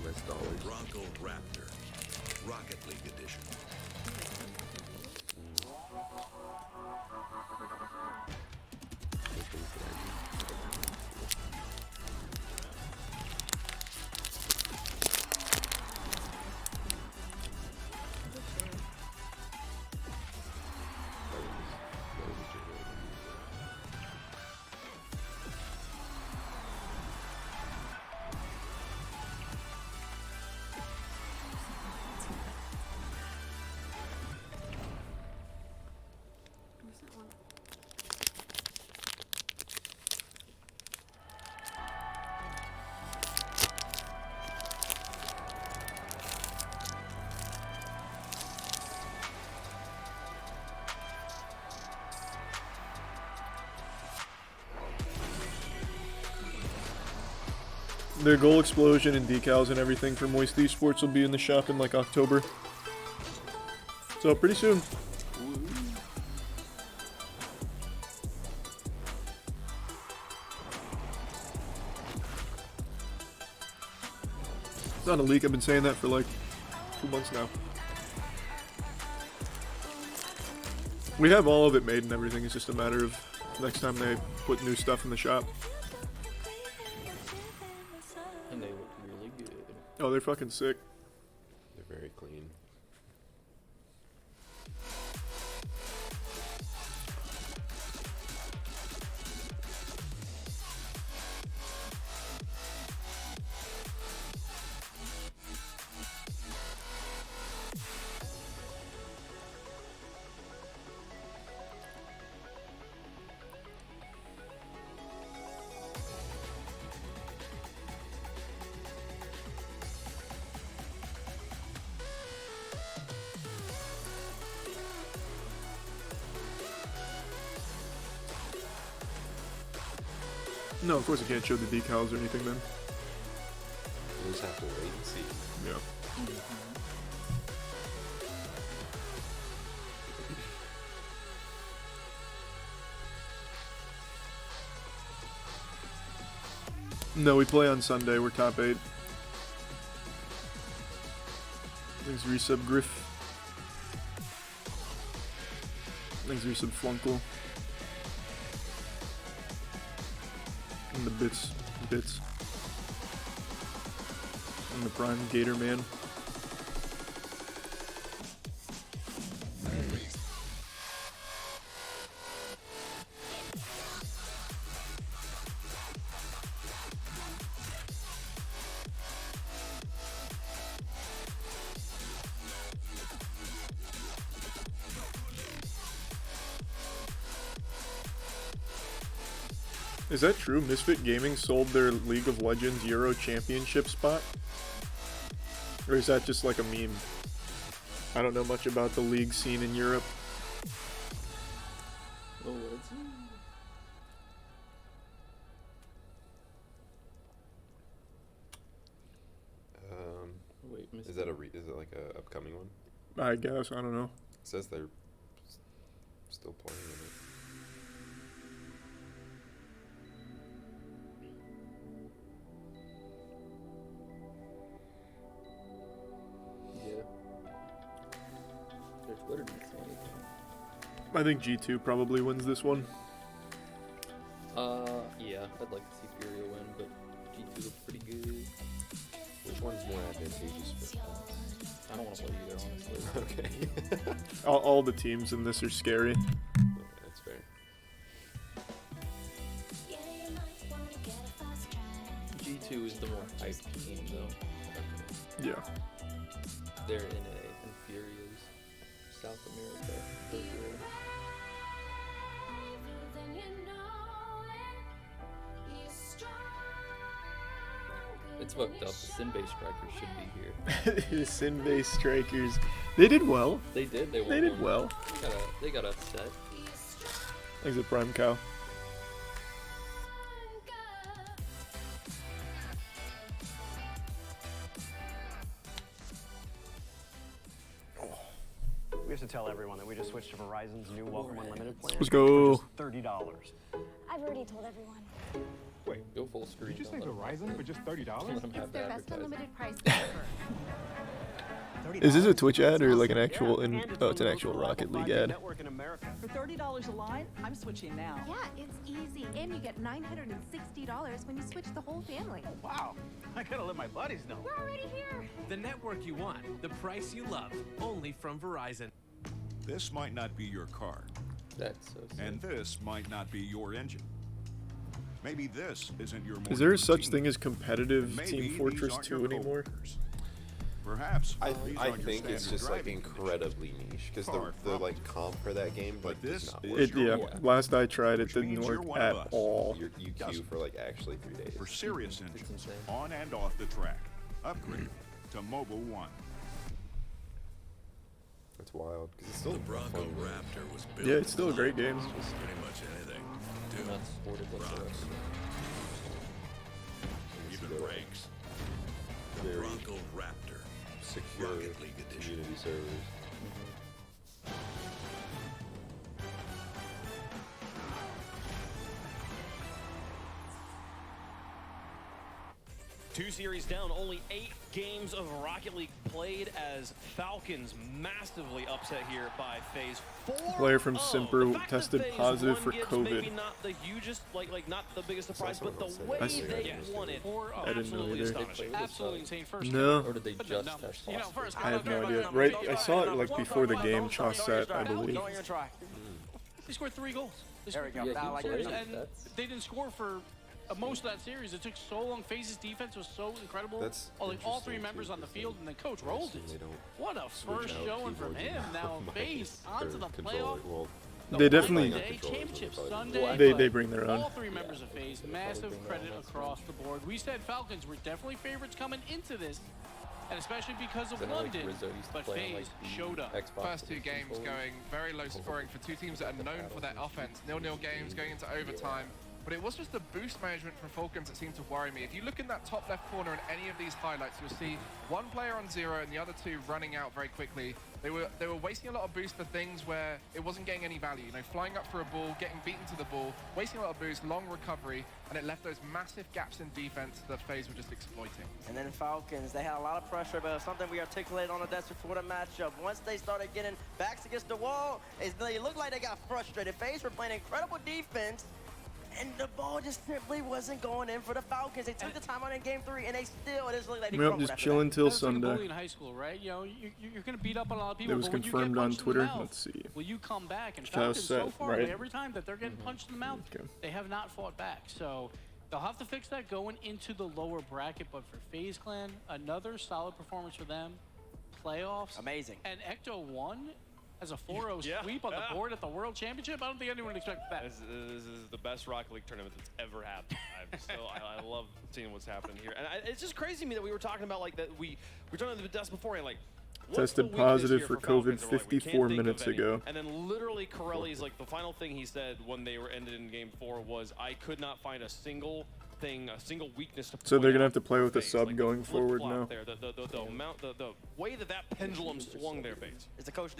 US dollars. Bronco Raptor, Rocket League Edition. Where's that one? Their goal explosion and decals and everything for Moist Esports will be in the shop in like October. So pretty soon. It's not a leak, I've been saying that for like 2 months now. We have all of it made and everything, it's just a matter of next time they put new stuff in the shop. And they look really good. Oh, they're fucking sick. They're very clean. No, of course I can't show the decals or anything then. We'll just have to wait and see. Yeah. No, we play on Sunday. We're top 8. Thanks resub Griff. Thanks resub Flunkle. And the bits. And the Prime Gator Man. Is that true? Misfit Gaming sold their League of Legends Euro Championship spot? Or is that just like a meme? I don't know much about the league scene in Europe. Oh, what's it? Wait, is that is it like a upcoming one? I guess, I don't know. It says they're still playing in it. Their Twitter didn't say anything. I think G2 probably wins this one. Yeah, I'd like to see Furia win, but G2 looks pretty good. Which one's more advantageous for I don't want to play either, honestly. Okay. all the teams in this are scary. That's fair. G2 is the more hyped team, though. Yeah. They're in Furia's South America. It's fucked up. The Sin-based strikers should be here. The Sin-based strikers. They did well. They did. They did well. They got upset. Thanks to Prime Cow. We have to tell everyone that we just switched to Verizon's new Welcome Unlimited plan. Let's go. For just $30. I've already told everyone. Wait, go full screen. Did you say Verizon for just $30? It's their best unlimited price ever. Is this a Twitch ad or like an actual? Oh, it's an actual Rocket League ad. For $30 a line, I'm switching now. Yeah, it's easy. And you get $960 when you switch the whole family. Wow, I gotta let my buddies know. We're already here. The network you want, the price you love, only from Verizon. This might not be your car. That's so sad. And this might not be your engine. Maybe this isn't your. Is there such thing as competitive Team Fortress 2 anymore? Perhaps. I think it's just like incredibly niche because the like comp for that game like does not work. Yeah, last I tried it didn't work at all. You queue for like actually 3 days. For serious engines, on and off the track, upgrade to Mobile One. That's wild because it's still the Bronco Raptor was built. Yeah, it's still a great game. Pretty much anything. Dude, not supported by the rest. Even ranks. The Very Bronco Raptor. secure Rocket League edition. community servers. Two series down, only 8 games of Rocket League played as Falcons massively upset here by Phase 4. Player from Simper tested positive for COVID. Maybe not the hugest, like not the biggest surprise, but the way they won it, I didn't know either. Absolutely insane first. No. Or did they just test positive? I have no idea. Right, I saw it like before the game Chaussette, I believe. They scored 3 goals. There we go. And they didn't score for most of that series. It took so long. FaZe's defense was so incredible. That's all 3 members on the field, and the coach rolled it. What a first showing from him. Now FaZe onto the playoff. They definitely Championship Sunday. They bring their own. All 3 members of FaZe, massive credit across the board. We said Falcons were definitely favorites coming into this, and especially because of London, but FaZe showed up. First 2 games going very low scoring for 2 teams that are known for their offense. 0-0 games going into overtime. but it was just the boost management from Falcons that seemed to worry me. If you look in that top left corner in any of these highlights, you'll see one player on 0 and the other 2 running out very quickly. They were wasting a lot of boost for things where it wasn't getting any value. You know, flying up for a ball, getting beaten to the ball, wasting a lot of boost, long recovery, and it left those massive gaps in defense that FaZe were just exploiting. And then Falcons, they had a lot of pressure, but something we articulated on the desk before the matchup. Once they started getting backs against the wall, they looked like they got frustrated. FaZe were playing incredible defense, and the ball just simply wasn't going in for the Falcons. They took the time out in game 3, and they still, it just looked like they crumbled just chilling till Sunday. Like a bully in high school, right? You know, you're going to beat up on a lot of people. It was but when you confirmed get on punched in the Twitter. mouth, Let's see. will you come back? And How Falcons, so set, far, right? every time that they're getting punched in the mouth, they have not fought back. So they'll have to fix that going into the lower bracket. But for FaZe Clan, another solid performance for them. Playoffs. Amazing. And Ecto won as a 4-0 sweep on the board at the World Championship. I don't think anyone expected that. This is the best Rocket League tournament that's ever happened. I love seeing what's happening here. And it's just crazy to me that we were talking about like that we were talking about the desk beforehand, like Tested positive for COVID 54 minutes ago. And then literally Corelli's like the final thing he said when they were ended in game 4 was, I could not find a single thing, a single weakness to So they're going to have to play with a sub going forward now. there. The way that pendulum swung their base. It's the Coach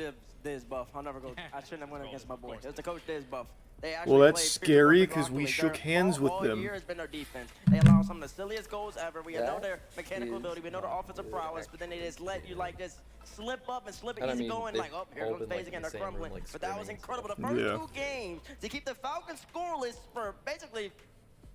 Diz buff. I'll never go. I shouldn't have went against my boy. It's the Coach Diz buff. They actually Well, that's played pretty scary perfect because we Rocket shook League. hands with all them. year has been their defense. They allow some of the silliest goals ever. We know their mechanical ability. We know their offensive prowess, but then they just let you like just slip up and slip it easy going. Like, oh, here comes FaZe again. They're crumbling. But that was incredible. The first 2 games to keep the Falcons scoreless for basically.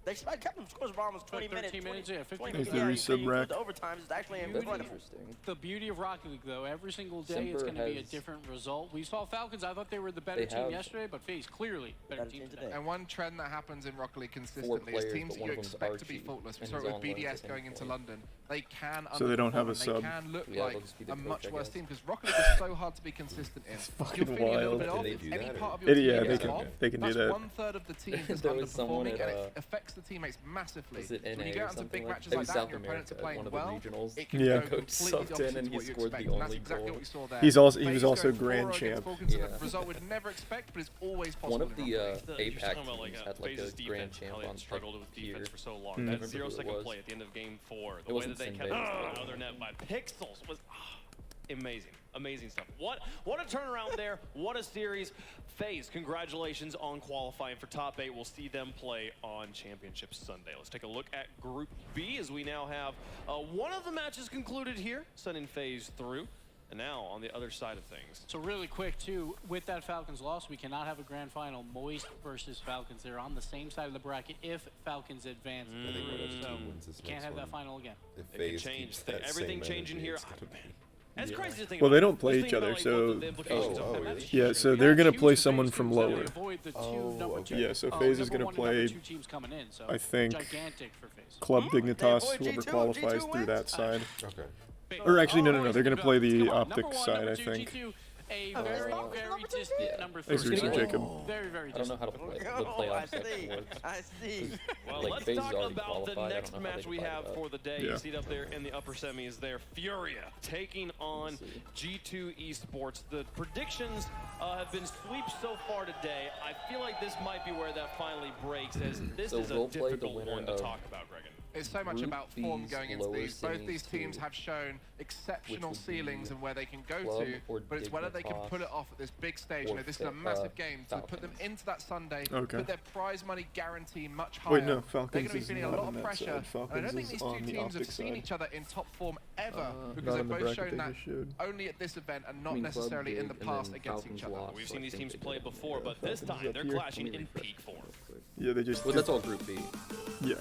They kept them scores for almost 20 minutes. 13 minutes, yeah, 15 minutes. minutes. The overtimes is actually incredible. The beauty of Rocket League, though, every single day it's going to be a different result. We saw Falcons. I thought they were the better team yesterday, but FaZe clearly better team today. And one trend that happens in Rocket League consistently is teams that you expect to be faultless. We saw it with BDS going into London. They can So they don't have a underperform, sub. They can look Yeah, like be the a coach, much I worse guess. team because Rocket League is so hard to be consistent in. fucking You're feeling a little wild. bit off. Did they do Any that, part or- of your team Yeah, gets they can- off, they can do that's that. 1/3 of the team is There was someone underperforming, at, and it affects the teammates massively. Was it So when you NA get or out into something big like matches that? like South that and your opponents are America, playing one of well, the regionals. it can Yeah. go Coach completely subbed opposite in and to he what you scored the expect, and that's only exactly goal. what we saw there. He was FaZe also going grand 4-0 against champ. Falcons in Yeah. a result we'd never expect, but it's always possible. One of in the Rocket League. APAC Talking about, teams had like a FaZe's grand defense, champ how they on struggled like with defense here. for so long. Mm. That I remember who it 0-second was. play at the end of game 4, It the way wasn't that they Sinbad. kept out of their net by pixels was amazing. Amazing stuff. What a turnaround there. What a series. FaZe, congratulations on qualifying for top 8. We'll see them play on Championship Sunday. Let's take a look at Group B as we now have one of the matches concluded here, sending FaZe through. And now on the other side of things. So really quick, too, with that Falcons loss, we cannot have a grand final. Moist versus Falcons. They're on the same side of the bracket if Falcons advance. So can't have that final again. It can change. Everything changing here. That's crazy to think Well, about. they don't play Just each think other, about, like, so what the implications of that. yeah, so they're gonna play someone from lower. Okay. Yeah, so FaZe is gonna play. I think Club Dignitas, whoever qualifies through that side. Okay. Or actually, no. They're gonna play the optic side, I think. A very, very distant number 3. Thanks, Rooster Jacob. Very, very I don't know distant. how to play the playoff section works. I see. Well, Like, let's FaZe is talk already about the qualified. I don't next know how match they we divide have it up. for the day. Yeah. You see it up there in the upper semis there. Furia taking on G2 Esports. The predictions have been sweeps so far today. I feel like this might be where that finally breaks, as this So is a we'll play the difficult winner one to of talk about, Gregan. It's so much Group about form B's going into lower these. Both semis these teams to have shown exceptional would be ceilings and where they can go Club to, or but it's whether they can Dignitas pull it off at this big stage. or You know, this is a massive game to put them into that Sunday, Okay. put their prize money guarantee much higher. Wait, no, They're Falcons going to be is feeling a not lot on of that pressure. side. And I Falcons don't think is these on two the teams have optic seen side. each other in top form ever because not they've in the both bracket shown they that just showed. only at this event and not I mean, Club necessarily in the did, and past then against Falcons each other. lost, We've so seen I these think teams they play did. before, but this Falcons time up they're here. clashing Let me in refresh peak form. Yeah, they just. Well, that's all Group B. Yeah.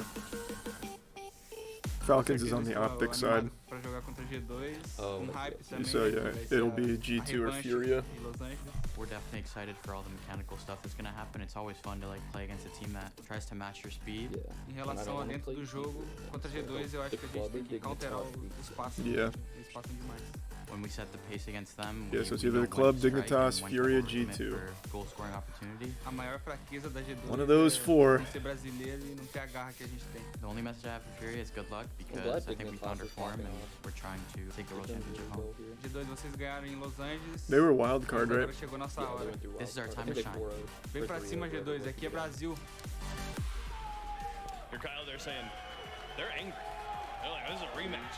Falcons is on the optic side. Pra jogar contra G2, Oh, hype também. So yeah, vai ser it'll a- be a G2 or revanche Furia. em Los Angeles. We're definitely excited for all the mechanical stuff that's gonna happen. It's always fun to like play against a team that tries to match your speed. Em relação a dentro do jogo, contra G2, eu acho que a gente tem que counterar o espaço. Yeah. Eles passam demais. When we set the pace against them, Yeah, so it's we either know the Club, when to strike Dignitas, and when to Furia, overcommit G2. for goal scoring opportunity. A maior fraqueza da G2 One of those four. é ser brasileiro e não ter a garra que a gente tem. The only message I have for Fury is good luck because glad I think we Dignitas found our is form popping and off. we're trying to take the world championship home. G2, vocês ganharam em Los Angeles. They were wild card, Mas right? agora chegou nossa hora. This is our time to shine. Vem pra cima, G2, aqui é Brasil. hear Kyle there saying they're angry. They're like, this is a rematch.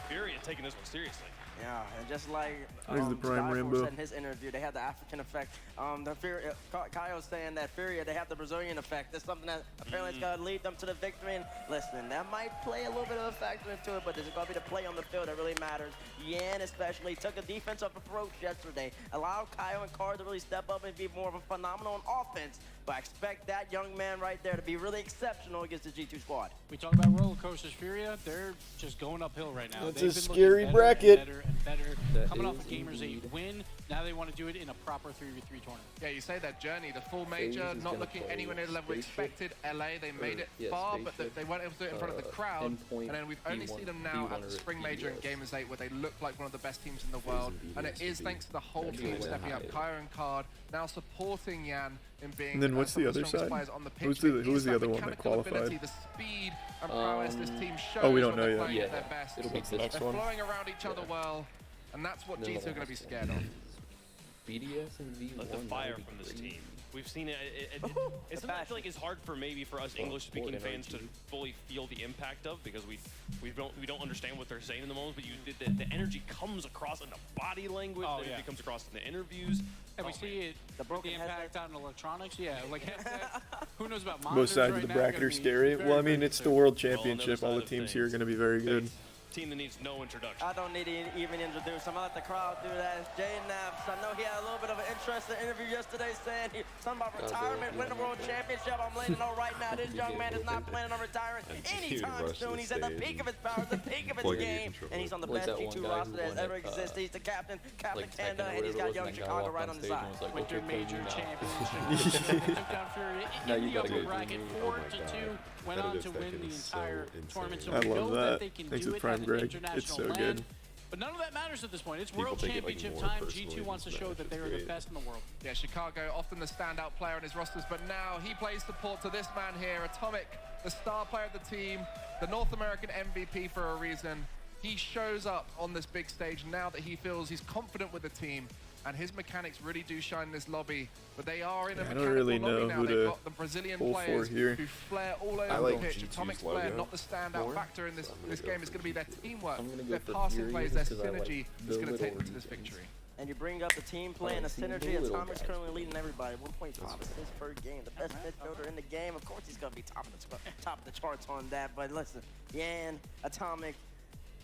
Furia taking this one seriously. Yeah, and just like There's the Prime Skyfall Rainbow. said in his interview, they have the African effect. The Furia, Kyle's saying that Furia, they have the Brazilian effect. That's something that apparently is going to lead them to the victory. And listen, that might play a little bit of a factor into it, but it's going to be the play on the field that really matters. Yan especially took a defensive approach yesterday, allowed Kyle and Carr to really step up and be more of a phenomenal on offense. But I expect that young man right there to be really exceptional against the G2 squad. We talk about roller coasters, Furia. They're just going uphill right now. That's They've a been scary looking bracket. better and better and better. That Coming off is a Gamers 8 win, now they want to do it in a proper 3v3 tournament. Yeah, you say that journey, the full major, FaZe is not gonna looking play anywhere near the level we Spaceship, expected. LA, they made it yeah, far, but Spaceship, they weren't able to do it in front of the crowd. Endpoint, And then we've only B1 seen them now at the or Spring Major and BDS. Gamers 8, where they look like one of the best teams in the world. And it is thanks to the whole That's team gonna stepping up. win. Kyra and Card now supporting Yan in being And then what's some the of other strongest side? players on the pitch. Who's But the it's that other one that mechanical qualified? ability, the speed and prowess this team shows oh, we don't when know they're yet. playing at Yeah, their best. it'll be the They're next one. flowing around each other well, and that's what Then G2 the are going to be last scared one. of. BDS and V1. Like the fire from this team. We've seen it. It's something I feel like it's hard for maybe for us English-speaking fans to fully feel the impact of because we don't understand what they're saying in the moment. But the energy comes across in the body language. Oh, the yeah. energy comes across in the interviews. And we see it, broken the impact on electronics. Yeah, like who knows about Both monitors sides right of the now? bracket Gonna are be scary. very, Well, I mean, very it's the concerned. World Well, on the other Championship. All side the of teams here are things, going to be very good. Team that needs no introduction. I don't need to even introduce him. I let the crowd do that. Jay Naps. I know he had a little bit of an interesting interview yesterday saying something about retirement, win the world championship. I'm letting you know right now, this young man is not planning on retiring anytime soon. He's at the peak of his powers, the peak of his game, and he's on the best G2 roster that's ever existed. He's the captain, Captain Canada, and he's got young Chicago right on the side. Winter Major championship. Took down Fury Now in you the gotta upper go bracket, do me. 4-2. Went on to win the entire tournament. So I we love know that. they can Thanks do to it Prime at an Greg. It's international so land. good. But none of that matters at this point. It's People World take it, like, Championship more time. personally G2 wants to than show Smash, that it's they are the great. best in the world. Yeah, Chicago, often the standout player in his rosters, but now he plays support to this man here, Atomic, the star player of the team, the North American MVP for a reason. He shows up on this big stage now that he feels he's confident with the team, and his mechanics really do shine in this lobby. But they are in a I don't mechanical really lobby know now. who They've to got the Brazilian pull for players here. who flare all I over like the pitch. G2's Atomic's logo flare, not the standout more, factor in this so I'm gonna this go game. for It's going to be their teamwork, I'm gonna go their for passing Fury plays, just their 'cause I like synergy the is going to take them to little this regions. victory. And you bring up the team play and the see the synergy. little Atomic's guys. currently leading everybody. 1.5 assists per game. The best midfielder in the game. Of course, he's going to be top of the charts on that. But listen, Yan, Atomic,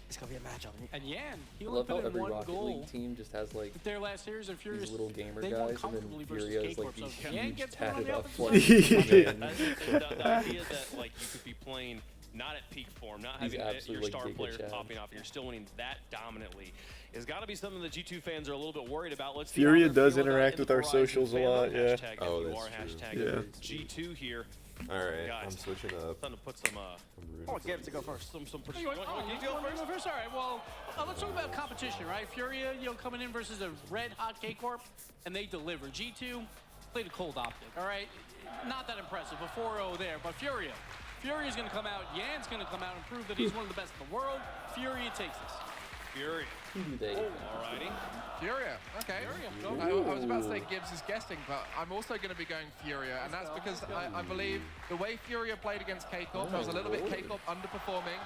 it's going to be a matchup. And Yan, he I only love how put in every one Rocket goal. League team just has like Their last series of Furious, these little gamer they guys, won and comfortably then versus Furia is K-Corp. like these So Yan huge gets put on tatted the up opposite like side. I think the idea that like you could be playing not at peak form, not He's having your absolutely star Giga players Chad. popping off, and you're still winning that dominantly, has got to be something that G2 fans are a little bit worried about. Let's see how Furia they does feel about interact in with the our Horizon socials a family. lot, yeah. Hashtag Oh, if you that's are, true. hashtag Yeah. G2 here. Alright, Guys, I'm switching up. Time to put some I want Gibbs to go first. some Oh, you want to go first? All right, well, let's talk about competition, right? Furia, coming in versus a red-hot K-Corp, and they deliver. G2 played a cold optic, all right? Not that impressive, a 4-0 there, but Furia's going to come out, Yan's going to come out and prove that he's one of the best in the world. Furia takes this. Furia. Alrighty. Furia, okay. Furia, I was about to say Gibbs is guessing, but I'm also going to be going Furia, and that's because I believe the way Furia played against K-Corp, there was a little bit K-Corp underperforming.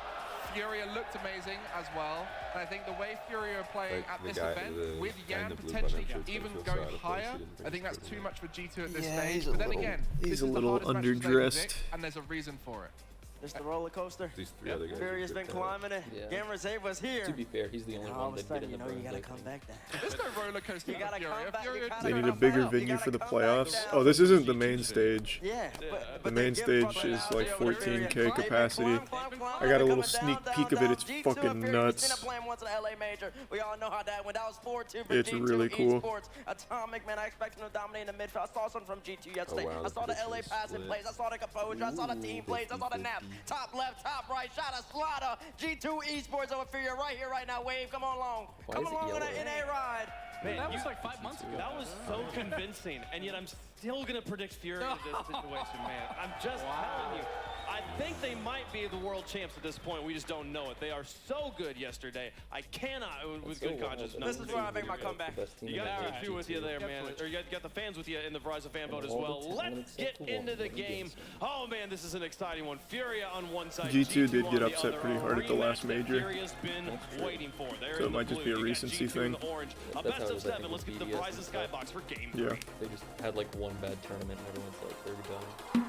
Furia looked amazing as well, and I think the way Furia are playing Like at the this guy- event, the with guy in Yan the blue potentially button, I'm sure even it's going gonna feel sad, of higher, course, he didn't I think bring that's his too much for G2 at this Yeah, stage. he's a But then little- again, he's this a is the little hardest match to underdressed. predict, and there's a reason for it. It's the roller coaster. These three other guys. Furia's been climbing it. Yeah. Gamers 8 was here. To be fair, he's the only All one of a that sudden, get in the you gotta Bronze come thing. back down. There's no roller coaster You for gotta Furia. come back. Furia You gotta They need a come bigger back. You venue gotta for the come back playoffs. down. Oh, this isn't the main stage. Yeah, The main stage is like 14K capacity. I got a little sneak peek of it. It's fucking nuts. We all know how that went. That was 4-2 for It's G2 really cool. Esports. Atomic, man, I expect him to dominate in the midfield. I saw something from G2 yesterday. wow, I saw the this LA is passing split. plays. I saw the composure. I saw the team plays. I saw the naps. Top left, top right. Shot a slaughter. G2 Esports over Furia right here, right now. Wave, come on along. Why Come is it along on yellow? an NA ride. Man, That was like 5 months ago. That was so convincing, and yet I'm still gonna predict Fury in this situation, man. I'm just telling you. I think they might be the world champs at this point. We just don't know it. They are so good yesterday. I cannot, with good conscience, not This is where I make my comeback. You got G2 with you there, man. Or you got the fans with you in the Verizon fan vote as well. Let's get into the game. Oh, man, this is an exciting one. Furia on one side. G2 did get upset pretty hard at the last major. Furia's been waiting for. So it might just be a recency thing. A best of 7. Let's get the Verizon Skybox for game 3. Yeah. They just had like one bad tournament and everyone's like, they're done.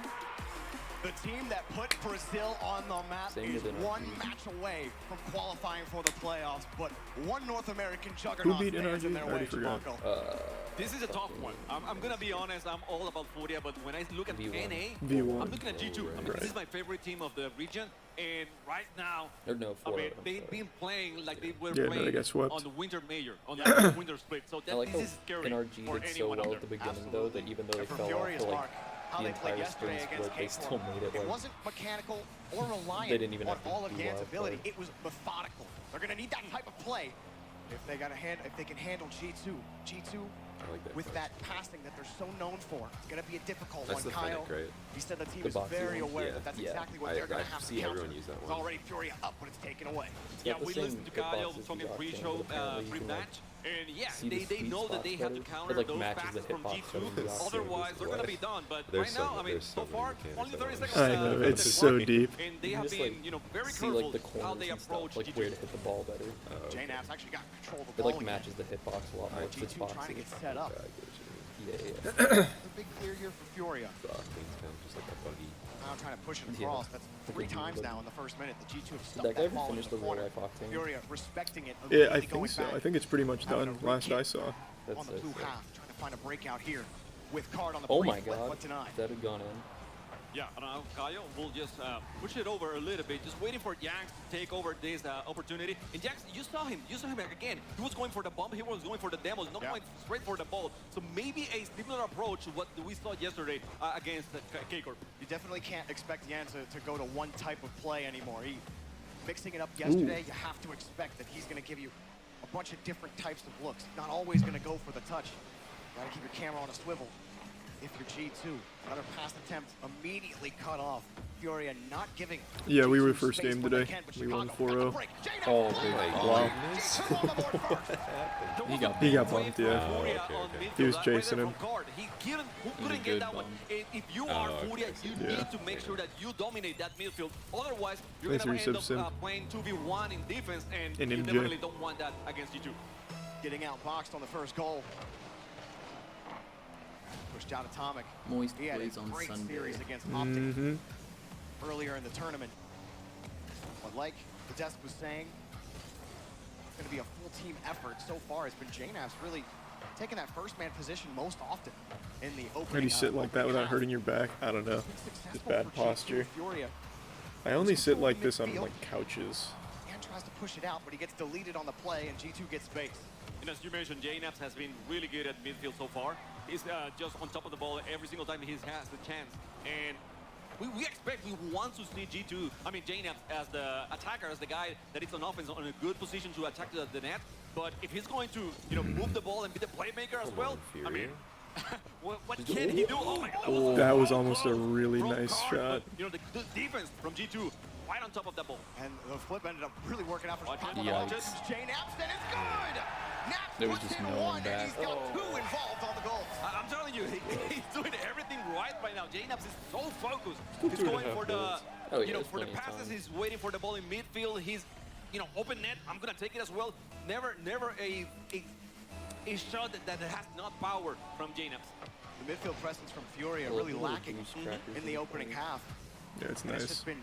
The team that put Brazil on the map is one match away from qualifying for the playoffs, but one North American juggernaut Who beat stands in NRG? their I already way, forgot. This is a tough one. I'm gonna be honest, I'm all about Furia, but when I look at V1. NA, V1. I'm looking at G2. I mean, this is my favorite team of the region, and right now, Or no, I 4. mean, they've been playing like they were Yeah, no, they playing got swept. on the Winter Major, on the Winter Split. So I like this how is scary NRG for did so anyone well out at the there. beginning, though, that even though they For fell off Furia's for like mark, how the they played entire yesterday spring against split, they K4. still made it. It Like, wasn't mechanical or They reliant didn't even on have to all of do Gant's wild ability. play. It was methodical. They're gonna need that type of play if they can handle G2. G2 I like that with part. that passing that they're so known for. It's gonna be a difficult That's one. the Kyle, Fennec, right? he said the team The is boxy very one? aware Yeah, that that's yeah. exactly what they're gonna have to see counter. everyone use that It's one. already Furia up, but it's taken away. Yeah, the we same listened to hitboxes Kyle as talking the pre-show, Octane, but apparently you can, like, pre-match, and yeah, see the they sweet know that spots they have to better. counter It, like, those matches passes the from hitbox G2. better than the Otherwise, they're gonna be done. But There's right now, so- I mean, there's so so many far, mechanics only that 30 are seconds. I know, it's so deep. And they You have just, been, like, you know, very see careful like the how corners they and approach stuff, like G2. where to hit the ball better. JNAP's actually got control of the It ball like again. matches the hitbox a lot more. It's G2 trying to get set up. Yeah. The big clear here for Furia. The Octane's kind of just like a buggy. Now trying to push it Yeah. across. That's three Freaking times buggy. now in the first minute. The G2 have Did stuffed that guy ever ball in finish the the real corner. life Octane? Furia respecting it. Yeah, I immediately going think so. back I think it's pretty much Having done. a Last I re-kick saw. on the blue half. Trying to find a breakout here with Card on the Oh brief my flip, god. but denied. That had gone in. Yeah, I don't know. Kyle will just push it over a little bit, just waiting for Yanks to take over this opportunity. And Yanks, you saw him again. He was going for the bump, he was going for the demos, not going straight for the ball. So maybe a similar approach to what we saw yesterday against K-Corp. You definitely can't expect Yan to go to one type of play anymore. He mixing it up yesterday. You have to expect that he's going to give you a bunch of different types of looks. Not always going to go for the touch. Got to keep your camera on a swivel. If you're G2, another pass attempt immediately cut off. Furia not giving. Yeah, we were G2 first space game when they today. can, but We won Chicago 4-0. Oh, Wow. He got He got bumped, yeah. Furia okay, on okay. midfield, He was right chasing there him. from Card. He couldn't get good that one. bump. And if you are okay, Furia, I see. you Yeah. need to make sure that you dominate that midfield. Otherwise, you're Thanks going for to your end sub, up playing 2v1 in defense, and And you MJ. definitely don't want that against G2. Getting outboxed on the first goal. Pushed out Atomic. Moist He had a plays on great Sunday. series against Optic Mm-hmm. earlier in the tournament. But like the desk was saying, it's going to be a full team effort. So far, it's been JNAP's really taking that first man position most often in the opening. How do you sit like that without hurting your back? I don't know. Just bad posture. Furia. I only sit like this on like couches. And tries to push it out, but he gets deleted on the play, and G2 gets space. And as you mentioned, JNAPS has been really good at midfield so far. He's just on top of the ball every single time he has the chance. And we expect, we want to see G2, I mean JNAPS as the attacker, as the guy that is on offense on a good position to attack the net. But if he's going to, you know, move the ball and be the playmaker as well, I mean, what can he do? Oh my God, That was almost a really nice Card, shot. but, you know, the defense from G2 right on top of that ball. And the flip ended up really working out for Watch it. Chicago. Yikes. JNAPS, and it's good! Naps There was puts just in no one one, and back. he's got two involved on the goal. I'm telling you, he's doing everything right now. JNAPS is so focused. He's going for the, Oh, yeah, you know, there's for the plenty of passes. time. He's waiting for the ball in midfield. He's, you know, open net. I'm gonna take it as well. Never a shot that has not power from JNAPS. The midfield presence from Furia really lacking in the opening half. Yeah, it's And It's nice. just been,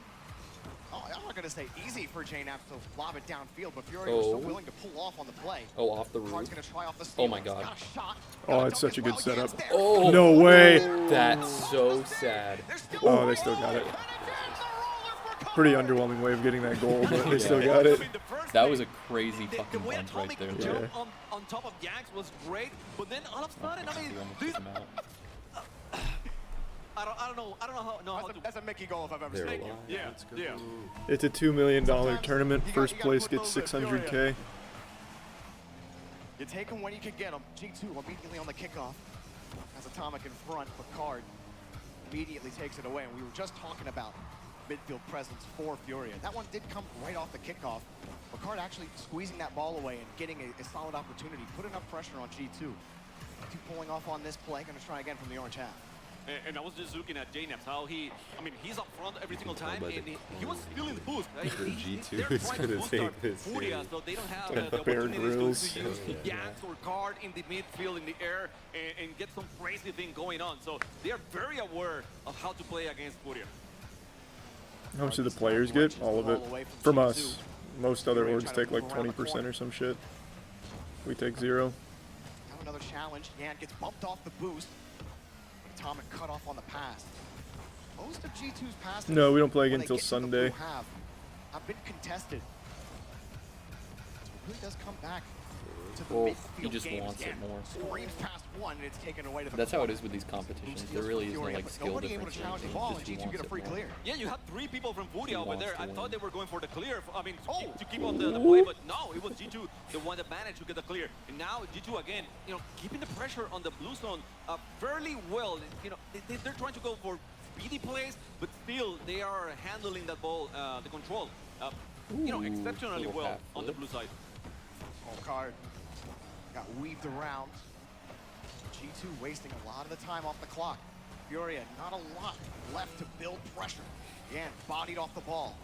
I'm not going to say easy for JNAPS to lob it downfield, but Furia was so willing to pull off on the play. Oh, off the Card's roof. going to try off the steal. Oh my god. Got a shot. Oh, it's such a good setup. Oh, No way. That's so sad. Oh, they still got it. Pretty underwhelming way of getting that goal, but they still got it. That was a crazy The fucking way punch right Atomic there. jumped on top of Yanks was great, but then all of a sudden, I mean, this, I don't know how to. That's a Mickey goal if I've ever They're seen it. alive. Yeah, yeah. It's a $2 million tournament. you First gotta place put gets those at 600K. You take them when you can get them. G2 immediately on the kickoff. Has Atomic in front, but Card immediately takes it away. And we were just talking about midfield presence for Furia. That one did come right off the kickoff. Ricard actually squeezing that ball away and getting a solid opportunity, put enough pressure on G2. G2 pulling off on this play, gonna try again from the orange half. And I was just looking at JNaps, how he's up front every single time, and he was feeling the boost. Right? G2 is going to take this. Furia, so they don't have Like the Bear opportunities Grylls. to use Yaks or Card in the midfield, in the air, and get some crazy thing going on. So they are very aware of how to play against Furia. How much do the players get? All of it. From us. Most other orgs take like 20% or some shit. We take 0. Now another challenge. Yan gets bumped off the boost. Atomic cut off on the pass. Most of G2's passes. No, we don't play again until Sunday. Have been contested. So it really does come back to the Well, midfield he just games. wants it more. Screams past one and it's taken away to the That's how it is with these competitions. There really is no like skill nobody able to difference. challenge the ball and G2 get a free clear. Yeah, you had 3 people from Furia over there. I thought they were going for the clear. I mean, to keep Oh. on the play, but no, it was G2 the one that managed to get the clear. And now G2 again, keeping the pressure on the blue zone fairly well. They're trying to go for speedy plays, but still they are handling that ball, the control, exceptionally well on the blue side. Small card got weaved around. G2 wasting a lot of the time off the clock. Furia, not a lot left to build pressure. Yan bodied off the ball.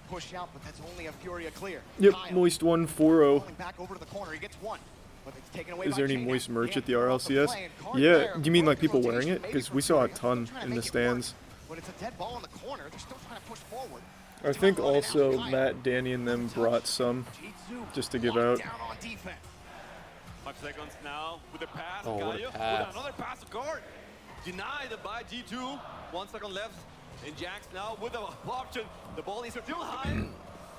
Push out, but that's only a Furia clear. Yep, Kyle Moist 140. falling back over to the corner. He gets one, but it's taken away Is by there any J-Nap. Moist merch at the Yan off the RLCS? play, and Card Yeah, there, do you mean like broken people wearing rotation, it? maybe Because for we saw a Furia. ton Trying to in the make it work, stands. but it's a dead ball in the corner. They're still trying to push forward. I think also Matt, Danny, and them brought some just to give out. Down on defense. 5 seconds now with the pass. Oh, what a Gallo pass. with another pass to Card. Denied by G2. 1 second left. And Jax now with the option. The ball is still high.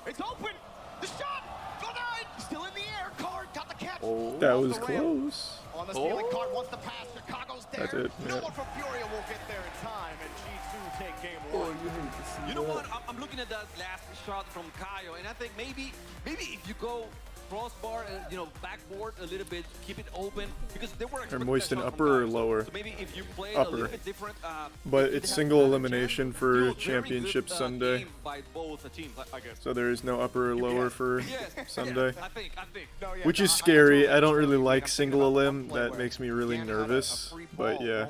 It's open. The shot. Denied. Still in the air. Card got the catch. Oh, that was close. On the stealing Card wants the pass. Chicago's there. That's it, No yeah. one from Furia will get there in time. And G2 take game 1. You know what? I'm looking at that last shot from Kaio, and I think maybe if you go crossbar, backboard a little bit, keep it open, because they were Are Moist an upper or lower? So maybe if you play a Upper. little bit different, But it's single elimination for very Championship good, Sunday. game by both teams, I guess. So there is no upper or lower for Yes, Sunday. I think. Which is scary. I don't really like single elim. That makes me really nervous. But yeah,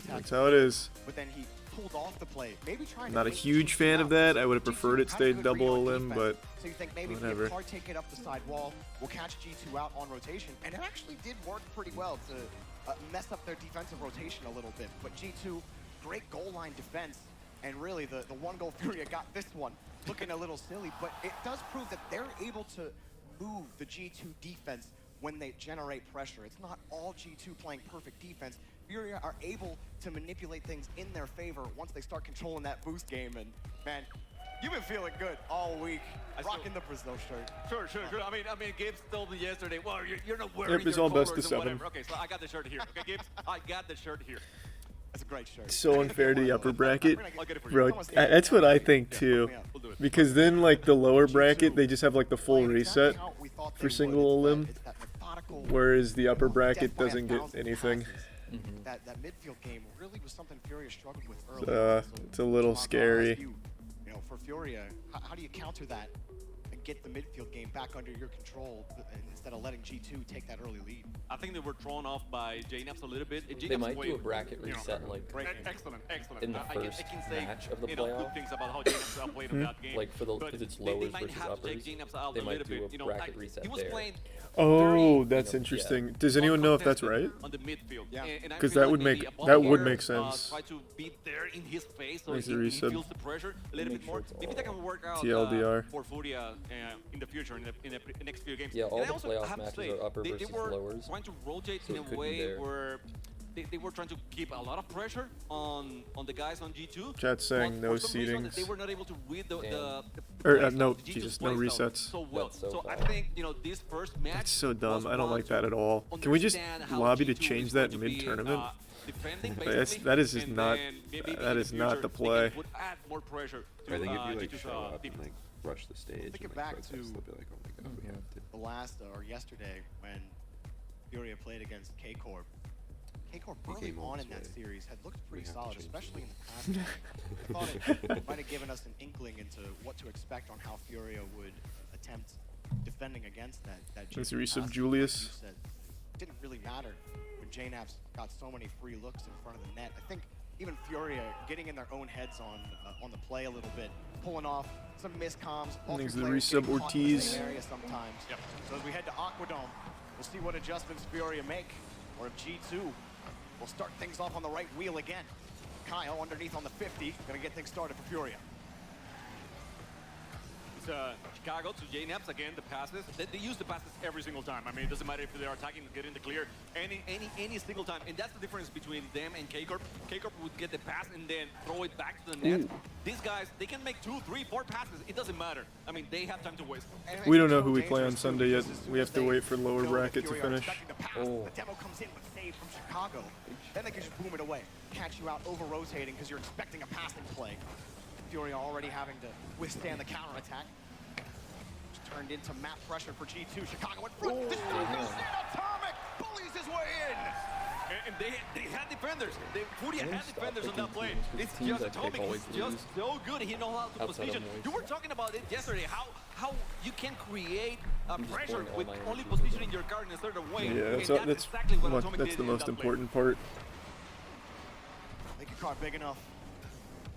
that's how it is. But then he pulled off the play. Maybe trying Not to a wait huge fan of that. I would have preferred it stayed double elim, but so you think maybe whatever. if Card take it up the side wall, we'll catch G2 out on rotation. And it actually did work pretty well to mess up their defensive rotation a little bit. But G2, great goal line defense. And really, the one goal Furia got this one looking a little silly. But it does prove that they're able to move the G2 defense when they generate pressure. It's not all G2 playing perfect defense. Furia are able to manipulate things in their favor once they start controlling that boost game. And man, you've been feeling good all week, rocking the Brazil shirt. Sure. I mean, Gibbs told me yesterday, well, you're not wearing Yep, it's your all best colors of and 7. whatever. Okay, so I got the shirt here. Okay, Gibbs, I got the shirt here. That's a great shirt. So unfair to the upper bracket. I'll get it for you. Bro, that's what I think too. Because then like the lower bracket, they just have like the full reset for single elim. Whereas the upper bracket doesn't get anything. That midfield game really was something Furia struggled with early. It's a little scary. For Furia, how do you counter that and get the midfield game back under your control instead of letting G2 take that early lead? I think they were thrown off by JNaps a little bit. They might do a bracket reset like excellent. in the I first can say match of the good playoff. things about how JNaps played in that game. Like for the because it's lowers they might versus have to uppers. take JNaps out They a might little do bit. a bracket reset he was there. playing Oh, that's interesting. Does anyone know if that's right? on the midfield. And I Because feel that would maybe make a ball that would here, make sense. Try to be there in his face so Nice he reset. feels the pressure a little bit more. Maybe that can work out TLDR. for Furia in the future, in the next few games. Yeah, all And I the also playoff have to matches say, are upper they versus were lowers, trying to rotate so in it a could be way there. where they were trying to keep a lot of pressure on the guys on G2. Chat's saying but no for some reason, seedings. they were not able to read the Or, plays, no, the G2's Jesus, no plays resets. so well. That's so So I foul. think this first match. That's so dumb. was I don't one like that at all. Can we just understand how lobby to G2 change is that going to be, mid-tournament? defending, That is just and not. then maybe That in is the not future the they play. would add more pressure to Or they give you like G2's show up team. and like rush the stage. Thinking and, back like, protest, to they'll be like, oh my god, we have to. the last or yesterday when Furia played against K-Corp. K-Corp He early came all on this in that way. series had looked We pretty have to solid, change especially in things. the past. I thought it might have given us an inkling into what to expect on how Furia would attempt defending against that. That's G2 Resub pass. Julius. Like you said, it didn't really matter when JNAP's got so many free looks in front of the net. I think even Furia getting in their own heads on the play a little bit, pulling off some miscoms. I think it's the players Resub getting caught in the Ortiz. same area sometimes. So as we head to Aquadome, we'll see what adjustments Furia make, or if G2 will start things off on the right wheel again. Kyle underneath on the 50, gonna get things started for Furia. It's Chicago to JNAPS again, the passes. They use the passes every single time. I mean, it doesn't matter if they're attacking, getting the clear, any single time. And that's the difference between them and K-Corp. K-Corp would get the pass and then throw it back to the net. These guys, they can make 2, 3, 4 passes. It doesn't matter. I mean, they have time to waste. We don't know who we play on Sunday yet. We have to wait for lower bracket to finish. The demo comes in with save from Chicago. Then they can just boom it away. Catch you out over-rotating because you're expecting a passing play. Furia already having to withstand the counterattack. Just turned into map pressure for G2. Chicago in front. This is Atomic bullies his way in. And they had defenders. Furia had defenders on that play. It's teams just that K Atomic. always He's just lose so good. He knows how to outside of position. Moist. You were talking about it yesterday. How you can create pressure pouring all with my only energy into positioning your card in a certain way. Yeah, and that's exactly what Atomic that's did the in most that play. important part. Make your card big enough.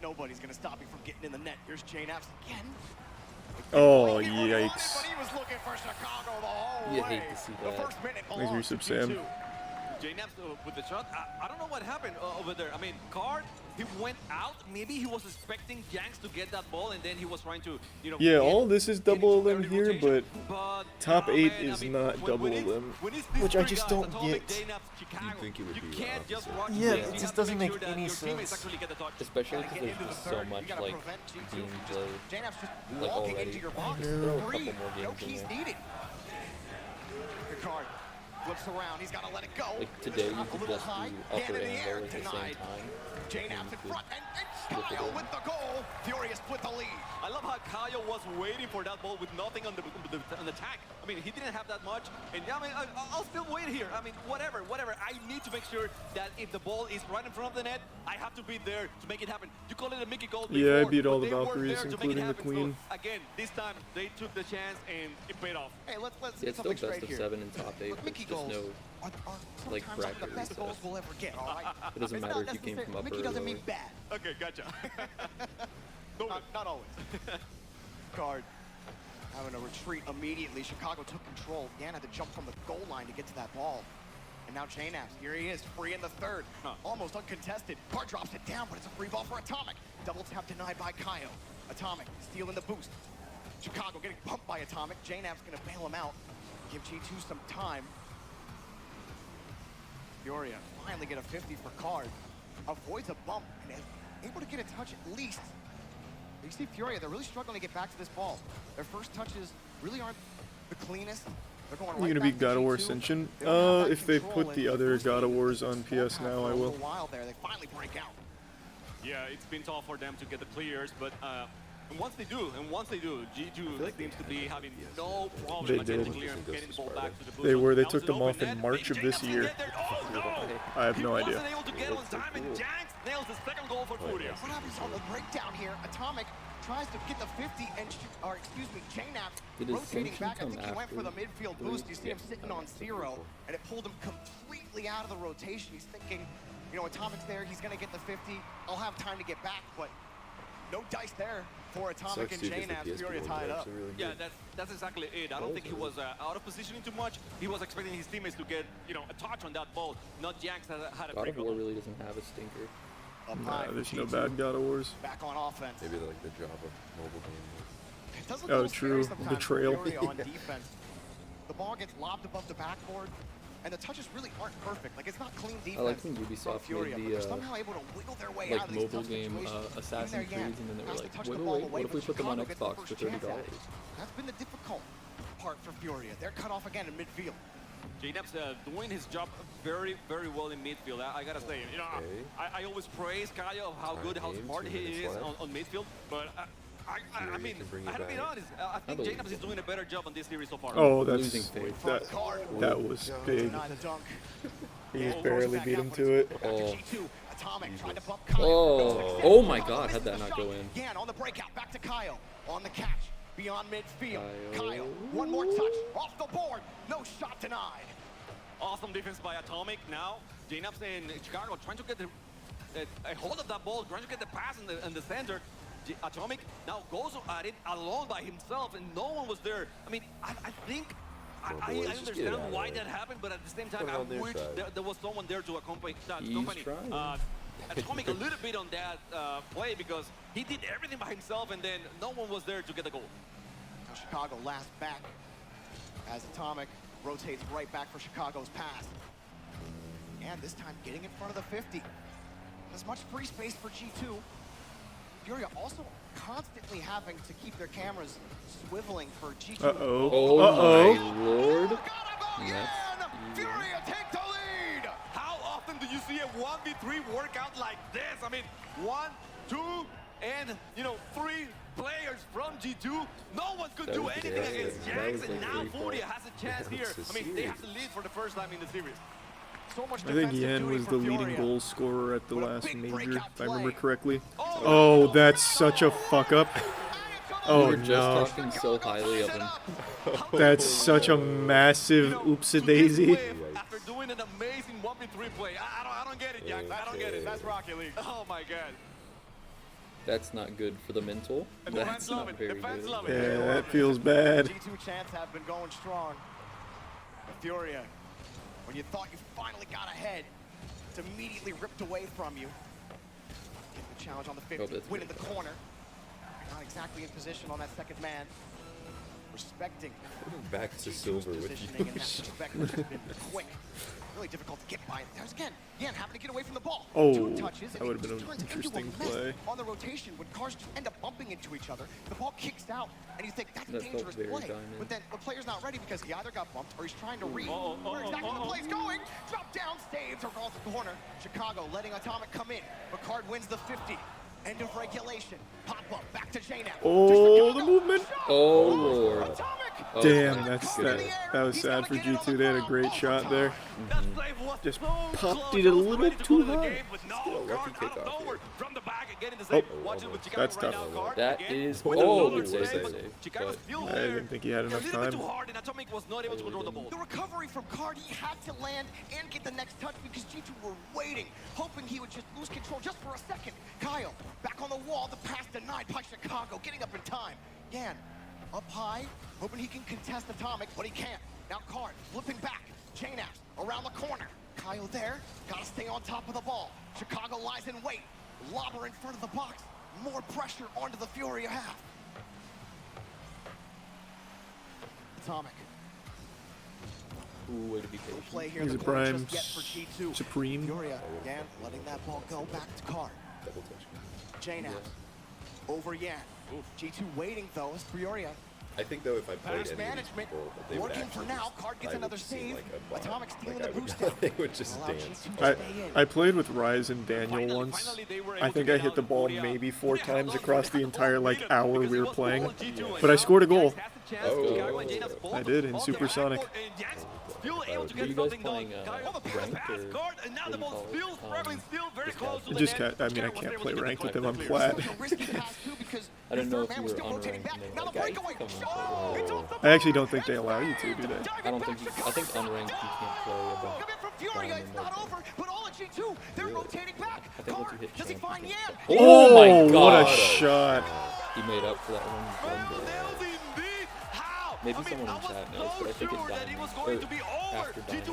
Nobody's gonna stop you from getting in the net. Here's JNAPS again. Oh, But yikes. he was looking for Chicago the whole You way. hate to see The that. first minute Thanks, belongs to Resub Sam. G2. JNAPS with the shot. I don't know what happened over there. I mean, Card, he went out. Maybe he was expecting Janks to get that ball, and then he was trying to, you know. Yeah, all this is double limb here, but top 8 is not double limb, which I just don't get. You'd think it would be Can't just opposite. rock Yeah, the it pace. You just have to doesn't make make sure that any your teammates sense. actually get the touch. Especially because there's just so much like gameplay, JNAPS just like walking already. into your box. There are a Three. couple more No games in keys there. needed. The card flips around. He's got to let it go. Like today, you A could little just high. do upper Hand in the and air. lower at the same Denied. time. JNAPS in front. And flip it Kyle in. with the goal. Furia split the lead. I love how Kyle was waiting for that ball with nothing on the tag. I mean, he didn't have that much, and yeah, I mean, I'll still wait here. I mean, whatever. I need to make sure that if the ball is right in front of the net, I have to be there to make it happen. You call it a Mickey goal before, Yeah, I beat all but the they were Valkyries, there to make it including the happen. Queen. So, again, this time they took the chance and it paid off. Hey, let's Yeah, get it's still something best straight of here. 7 and top 8. Look, Mickey There's just goals no are like sometimes some of the bracket best goals recess. we'll ever get, all right? It doesn't It's matter not if you came from necessary- upper Mickey or doesn't mean lower. bad. Okay, gotcha. Not always. Card having to retreat immediately. Chicago took control. Yan had to jump from the goal line to get to that ball. And now JNAPS, here he is, free in the third. Almost uncontested. Card drops it down, but it's a free ball for Atomic. Double tap denied by Kaio. Atomic stealing the boost. Chicago getting pumped by Atomic. JNAP's gonna bail him out. Give G2 some time. Furia finally get a 50 for Card. Avoids a bump and is able to get a touch at least. You see Furia, they're really struggling to get back to this ball. Their first touches really aren't the cleanest. They're going I'm right gonna back beat to God of War G2. Ascension. They don't have that If they control, put the and other first God of game Wars was on full PS pack now, for I a will. little while there. They finally break out. Yeah, it's been tough for them to get the clears, but and once they do, G2 seems to be having no problem They getting did. clear and getting the ball back to the boost. They were. They Now took it's an them off open in net. March of this JNAPS year. get there. Oh no! I have no He idea. wasn't able to get on time, and Janks nails the second goal for Furia. What happens on the breakdown here? Atomic tries to get the 50 and, JNAPS Did his rotating sanction back. I come think he went for the midfield after boost. You see him yeah. sitting on 0, and it pulled him completely out of the rotation. He's thinking, you know, Atomic's there. He's going to get the 50. I'll have time to get back, but no dice there for Atomic and JNAPS. Furia tied up. Yeah, that's exactly it. I don't think he was out of positioning too much. He was expecting his teammates to get, you know, a touch on that ball. Not Janks had a God break. of War really doesn't have a stinker. Nah, there's no bad God of Wars. Back on offense. Maybe like the Java mobile game. It does look a Oh, little true. scary sometimes for Betrayal. Furia on defense. The ball gets lobbed above the backboard, and the touches really aren't perfect. Like, it's not clean defense. I like when from Ubisoft Furia, made but they're the somehow able to wiggle their way like out of these mobile tough game situations. Assassin's Even Creed, there, and then they has were to like, touch wait, the wait, ball wait, away, what if we but put them on Chicago gets the Xbox first for chance $30? at it. That's been the difficult part for Furia. They're cut off again in midfield. JNAPS doing his job very, very well in midfield. I gotta say, you know, I always praise Kaya of how good, how smart he is on midfield, but I mean, I have to be honest. I think JNAPS is doing a better job on this series so far. Oh, Losing that's faith. that was big. Denied the dunk. He just barely beat him to it. Oh. Atomic tried to bump Oh. Oh my God! How'd that not go in? Again on the breakout, back to Kyle on the catch beyond midfield. Kyle, one more touch off the board, no shot denied. Awesome defense by Atomic. Now, JNAPS and Chicago trying to get a hold of that ball, trying to get the pass in the center. Atomic now goes at it alone by himself, and no one was there. I mean, I think I understand why that happened, but at the same time, I wish there was someone there to accompany Atomic a little bit on that play, because he did everything by himself, and then no one was there to get the goal. Now Chicago last back as Atomic rotates right back for Chicago's pass. And this time getting in front of the 50. As much free space for G2. Furia also constantly having to keep their cameras swiveling for G2. Oh my lord. Furia take the lead! How often do you see a 1v3 workout like this? I mean, 1, 2, and, you know, 3 players from G2. No one could do anything against Jax, and now Furia has a chance here. I mean, they have to lead for the first time in the series. So much I think Yan was the leading goal scorer at the last major, if I remember correctly. Oh, that's such a fuck up. Oh we were just no. talking so highly of him. That's such a massive oopsie-daisy. After doing an amazing 1v3 play. I don't get it, Jax. I don't get it. That's Rocket League. Oh my god. That's not good for the mental. That's not very good. Yeah, that feels bad. G2 chants have been going strong. But Furia, when you thought you finally got ahead, it's immediately ripped away from you. Getting the challenge on the 50, win in the corner. Not exactly in position on that second man. Respecting. Back to silver with positioning in that respect, which has been quick. Really difficult to get by. There's again, Yan having to get away from the ball. Oh, 2 touches, that would have been an interesting play. On the rotation, when cars just end up bumping into each other, the ball kicks out, and you think that's a dangerous play. But then the player's not ready because he either got bumped or he's trying to read where exactly the play's going. Drop down, saves across the corner. Chicago letting Atomic come in. Picard wins the 50. End of regulation. Pop up back to Jaina. Oh, the movement. Oh lord. Damn, that was sad for G2. They had a great shot there. Just popped it a little too high. Oh, that's tough. That is good save. I didn't think he had enough time. The recovery from Card, he had to land and get the next touch because G2 were waiting, hoping he would just lose control just for a second. Kyle, back on the wall, the pass denied by Chicago, getting up in time. Yan, up high, hoping he can contest Atomic, but he can't. Now Card, flipping back. J-Naps around the corner. Kyle there, gotta stay on top of the ball. Chicago lies in wait. Lobber in front of the box. More pressure onto the Furia half. Atomic. Ooh, way to be patient. Play here, He's a the prime G2. supreme. Furia again, letting that ball go back to Card. Double touch. J-Naps over Yan. G2 waiting though as Furia. I think though if I played Pass any of these management people, that they would working for actually now. just, Card gets I would another seem save. like a bot. Atomic stealing Like, the boost down. they would just dance. I played with Rise and Daniel once. I think I hit the ball maybe 4 times across the entire hour we were playing, but I scored a goal. Oh, I did in Supersonic. Were you guys playing ranked or I mean, I can't play ranked with him. I'm flat. I don't know if you were unranked and they I actually don't think they allow you to, do they? I don't think I think unranked you can't play above Furia, it's not over, but all of G2, they're rotating back. I think once you hit Does he find Yan? Oh my god! What a shot! He made up for that one. Maybe someone in chat knows, but I think it's Diamond. After Diamond, you can't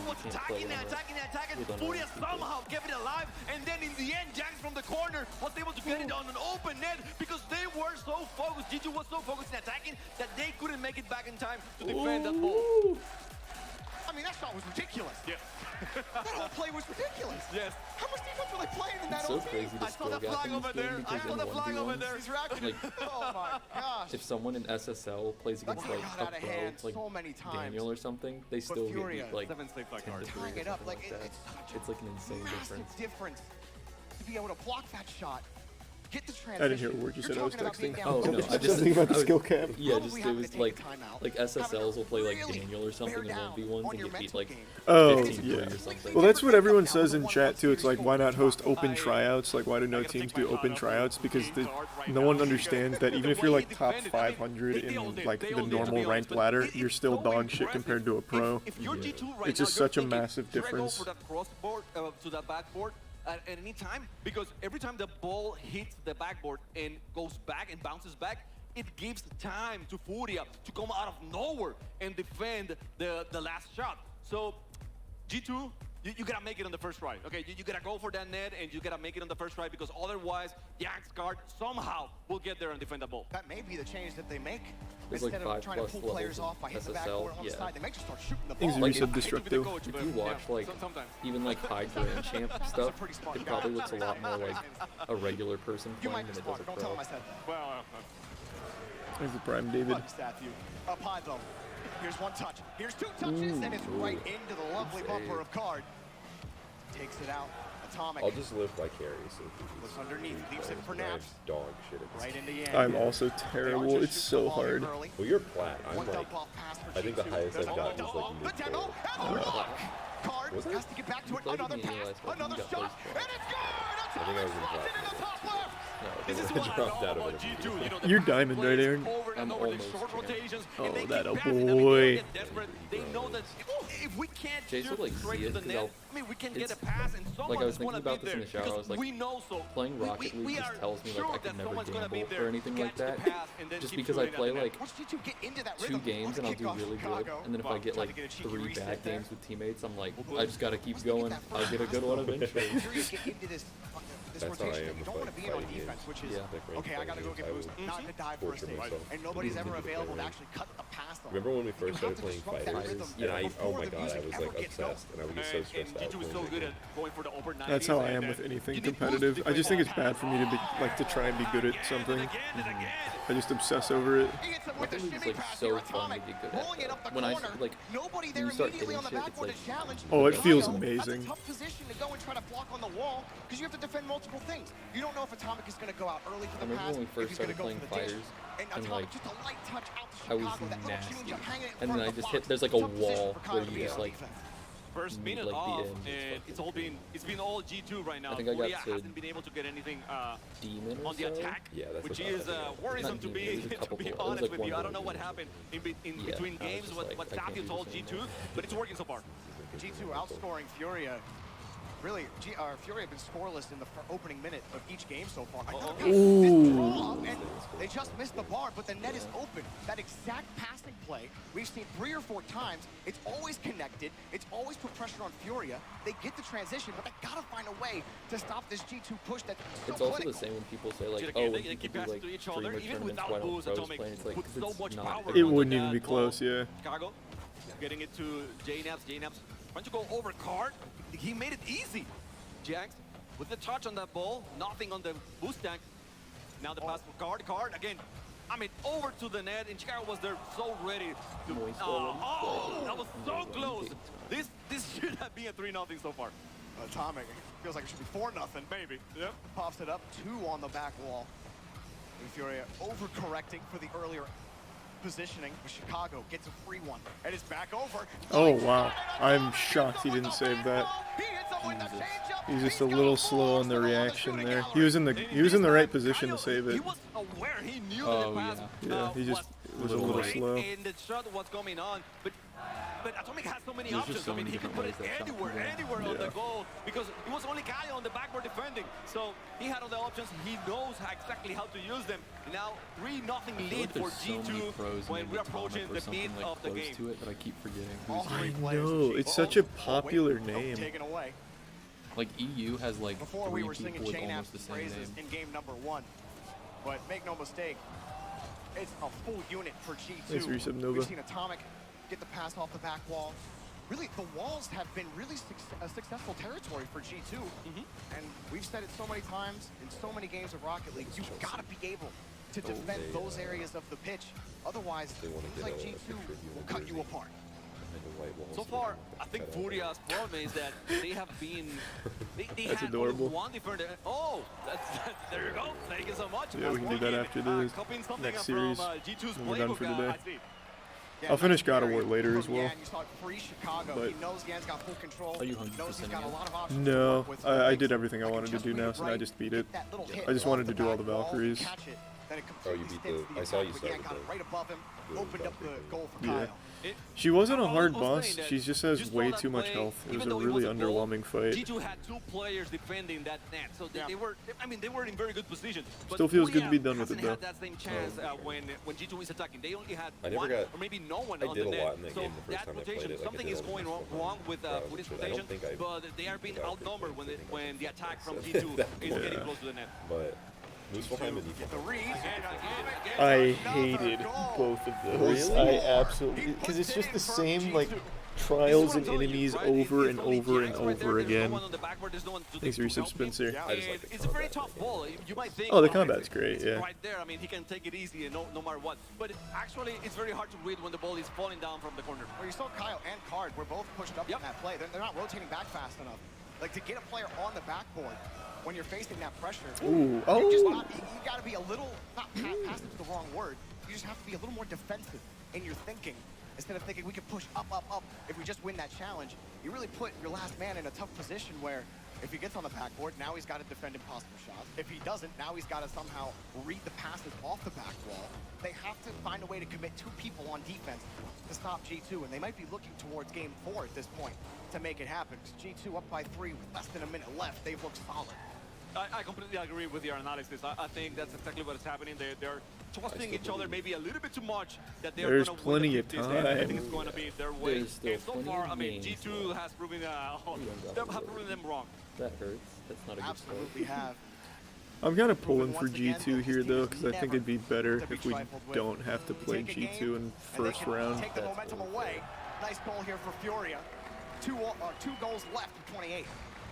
play with Furia somehow kept it alive, and then in the end, Jax from the corner was able to get it on an open net because they were so focused. G2 was so focused in attacking that they couldn't make it back in time to defend that ball. I mean, that shot was ridiculous. Yeah. That whole play was ridiculous. Yes. How much defense were they playing in that It's so crazy to I saw the flag over there. I saw the flag over there. He's racking. Like, Oh my gosh. if someone in SSL plays against like got a out of pro, hand like so many times. Daniel or something, they still Furia, get like 7 straight flag cards. Tying it up, like that. it's such It's like an insane massive difference. difference to be able to block that shot get the transition. I didn't hear a word you said. I was texting. Oh no, I just something about the skill cap. Yeah, just it was like SSLs will play like Daniel or something in 1v1s and get beat like 15-3 yeah. or something. Well, that's what everyone says in chat too. It's like, why not host open tryouts? Like, why do no teams do open tryouts? Because no one understands that even if you're like top 500 in like the normal ranked ladder, you're still dog shit compared to a pro. It's just such a massive difference. For that crossboard to that backboard at any time, because every time the ball hits the backboard and goes back and bounces back, it gives time to Furia to come out of nowhere and defend the last shot. So G2, you gotta make it on the first try. Okay, you gotta go for that net and you gotta make it on the first try, because otherwise Jank's card somehow will get there and defend the ball. That may be the change that they make. There's Instead like of trying to pull players off by hitting the backboard on the side, they may just start shooting the ball. Things are self-destructive. If you watch like even like high grand champ stuff, it probably looks a lot more like a regular person playing than it does a pro. Don't tell him I said that. Well, There's the prime David. Up high though. Here's one touch. Here's two touches, and it's right into the lovely bumper of card. Takes it out. Atomic. I'll just live vicariously. Looks underneath. Leaves it for naps. Dog shit. At this right into the end. I'm also terrible. It's so hard. Well, you're plat. I'm like, I think the highest I've gotten is like mid-4. Card has to get back to it. Another pass. Another shot. And it's good. I think I was in plat. This is what I love about G2. You're diamond, right, Aaron? I'm almost. Oh, that a boy. They know that if we can't Jace would like see it because we can get a pass and someone's like I was thinking about this in the there, shower. I was like, we know so. playing Rocket League just tells me like I could never gamble there, or anything like that. Just because I play like 2 games and I'll do really good, and then if I get like 3 bad games with teammates, I'm like, I just gotta keep going. I'll get a good one eventually. That's how I am you don't want to be on defense, which is, okay, I got to go get boosted, not to dive for a stage. And nobody's ever available to actually cut the pass off. Remember when we first started playing fighters? And oh my god, I was like obsessed, and I would get so stressed out. That's how I am with anything competitive. I just think it's bad for me to be like to try and be good at something. I just obsess over it. Rocket League is like so fun to get good at. When I like, when you start hitting shit, it's like, oh, it feels amazing. That's a tough position to go and try to block on the wall, because you have to defend multiple things. You don't know if Atomic is going to go out early for the pass. I remember when we first started playing fighters, and like, I was nasty. And then I just hit, there's like a wall where you just like, first minute like off, the end. and it's been all G2 right now. I think I got to hasn't been able to get anything Demon on the attack, yeah, that's which is worrisome to be honest with you. I don't know what happened in between games, what Tapio told G2, but it's working so far. G2 outscoring Furia. Really, Furia have been scoreless in the opening minute of each game so far. And they just missed the bar, but the net is open. That exact passing play we've seen 3 or 4 times. It's always connected. It's always put pressure on Furia. They get the transition, but they gotta find a way to stop this G2 push. That's so it's also clinical. the same when people say like, oh, when people do like streamer tournaments, why don't pros play? It's like, because it's not. It wouldn't even be close, yeah. Chicago getting it to JNaps. JNaps trying to go over card. He made it easy. Jax with the touch on that ball, nothing on the boost tank. Now the pass for card again. I mean, over to the net, and Chicago was there so ready to. That was so close. This should have been a 3-0 so far. Atomic feels like it should be 4-0. Maybe. Yep. Pops it up 2 on the back wall. And Furia overcorrecting for the earlier positioning. Chicago gets a free one, and it's back over. Oh wow, I'm shocked he didn't save that. He's just a little slow on the reaction there. He was in the right position to save it. He was aware. He knew the pass. Yeah, he just was a little slow. And the shot was coming on, but Atomic has so many options. So I mean, he could put it anywhere on the goal, because it was only Kaya on the backboard defending. So he had all the options. He knows exactly how to use them. Now 3-0 lead for G2 when we're approaching the mid of the game. To it, but I keep forgetting. I know, it's such a popular name. Like EU has like Before 3 we were people singing with Jane almost the same praises name. in game number 1, but make no mistake, it's a full unit for G2. Thanks, Resub Nova. We've seen Atomic get the pass off the back wall. Really, the walls have been really a successful territory for G2. And we've said it so many times in so many games of Rocket League, you've got to be able to defend those areas of the pitch. Otherwise, teams like G2 will cut you apart. So far, I think Furia's problem is that they have been. They That's had adorable. only one different. Oh, there you go. Thank you so much. Yeah, we can do that after the Copying something next from, series G2's when we're done playbook, for today. I see. I'll finish God of War later as From well. Yan, you saw it free Chicago. But he knows Yan's got full control. Are you knows he's 100% got a Yan? lot of options to No, work with. I did everything I wanted to do now, so I just beat it. That little hit I just off wanted the to do all the back wall, Valkyries. catch it, then it Oh, you completely beat stints the. I saw you attack, but Yan started got it right above him, the opened up the goal for Yeah. Kyle. She wasn't a hard I was boss. saying that She just has just way for that too much play, health. It was even a though it really was a goal, underwhelming fight. G2 had two players defending that net, so they were. I mean, they were in very good position. But Still feels good to Furia be done with it, hasn't had though. that same chance when G2 is attacking. They only had I never one got. or maybe no one I on did the a net. lot in that So game the first that time I played rotation, it. Like, something I did is all the going stuff wrong with browsers, Furia's but I rotation, don't think I but they are being got outnumbered when anything when the attack from said G2 that is point. getting close to the net. But Muspelheim and The read. I hated both of those. Really? I absolutely, because it's just the same like trials and enemies over and over and over again. Thanks for your sub, Spencer. It's a very tough ball. You might think. Oh, the combat's great, yeah. Right there. I mean, he can take it easy and no matter what. But actually, it's very hard to read when the ball is falling down from the corner. Well, you saw Kyle and Card were both pushed up in that play. They're not rotating back fast enough. Like, to get a player on the backboard when you're facing that pressure, Ooh, you got to be a little, not passive is the wrong word, you just have to be a little more defensive in your thinking. Instead of thinking we can push up, up, up if we just win that challenge, you really put your last man in a tough position where if he gets on the backboard, now he's got to defend impossible shots. If he doesn't, now he's got to somehow read the passes off the back wall. They have to find a way to commit two people on defense to stop G2, and they might be looking towards game 4 at this point to make it happen. Because G2 up by 3 with less than a minute left, they've looked solid. I completely agree with your analysis. I think that's exactly what is happening. They're trusting each other maybe a little bit too much that they're There's going to plenty of I think time. it's going to be their way. There's still And so plenty far, of I mean, games, G2 has proven them wrong. That hurts. That's not a good Absolutely have. I'm kind of pulling for G2 here though, because I think it'd be better if we don't have to play G2 in first round. Take the momentum away. Nice goal here for Furia. Two goals left in 28.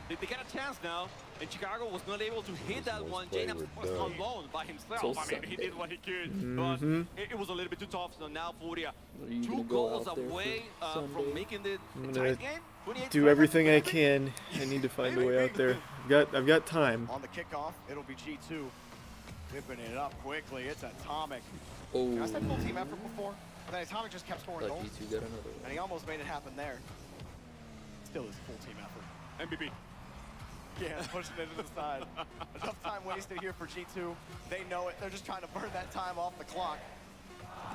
They get a chance now, and Chicago was not able to hit that one. Jaynab was alone by himself. I mean, he did what he could, but it was a little bit too tough. So now Furia, 2 goals away from making the tie game. Do everything I can. I need to find a way out there. I've got time. On the kickoff, it'll be G2 whipping it up quickly. It's Atomic. Oh. I said full team effort before. Then Atomic just kept scoring goals, G2 got another one. and he almost made it happen there. Still is full team effort. MVP. Yeah, pushing it to the side. Enough time wasted here for G2. They know it. They're just trying to burn that time off the clock.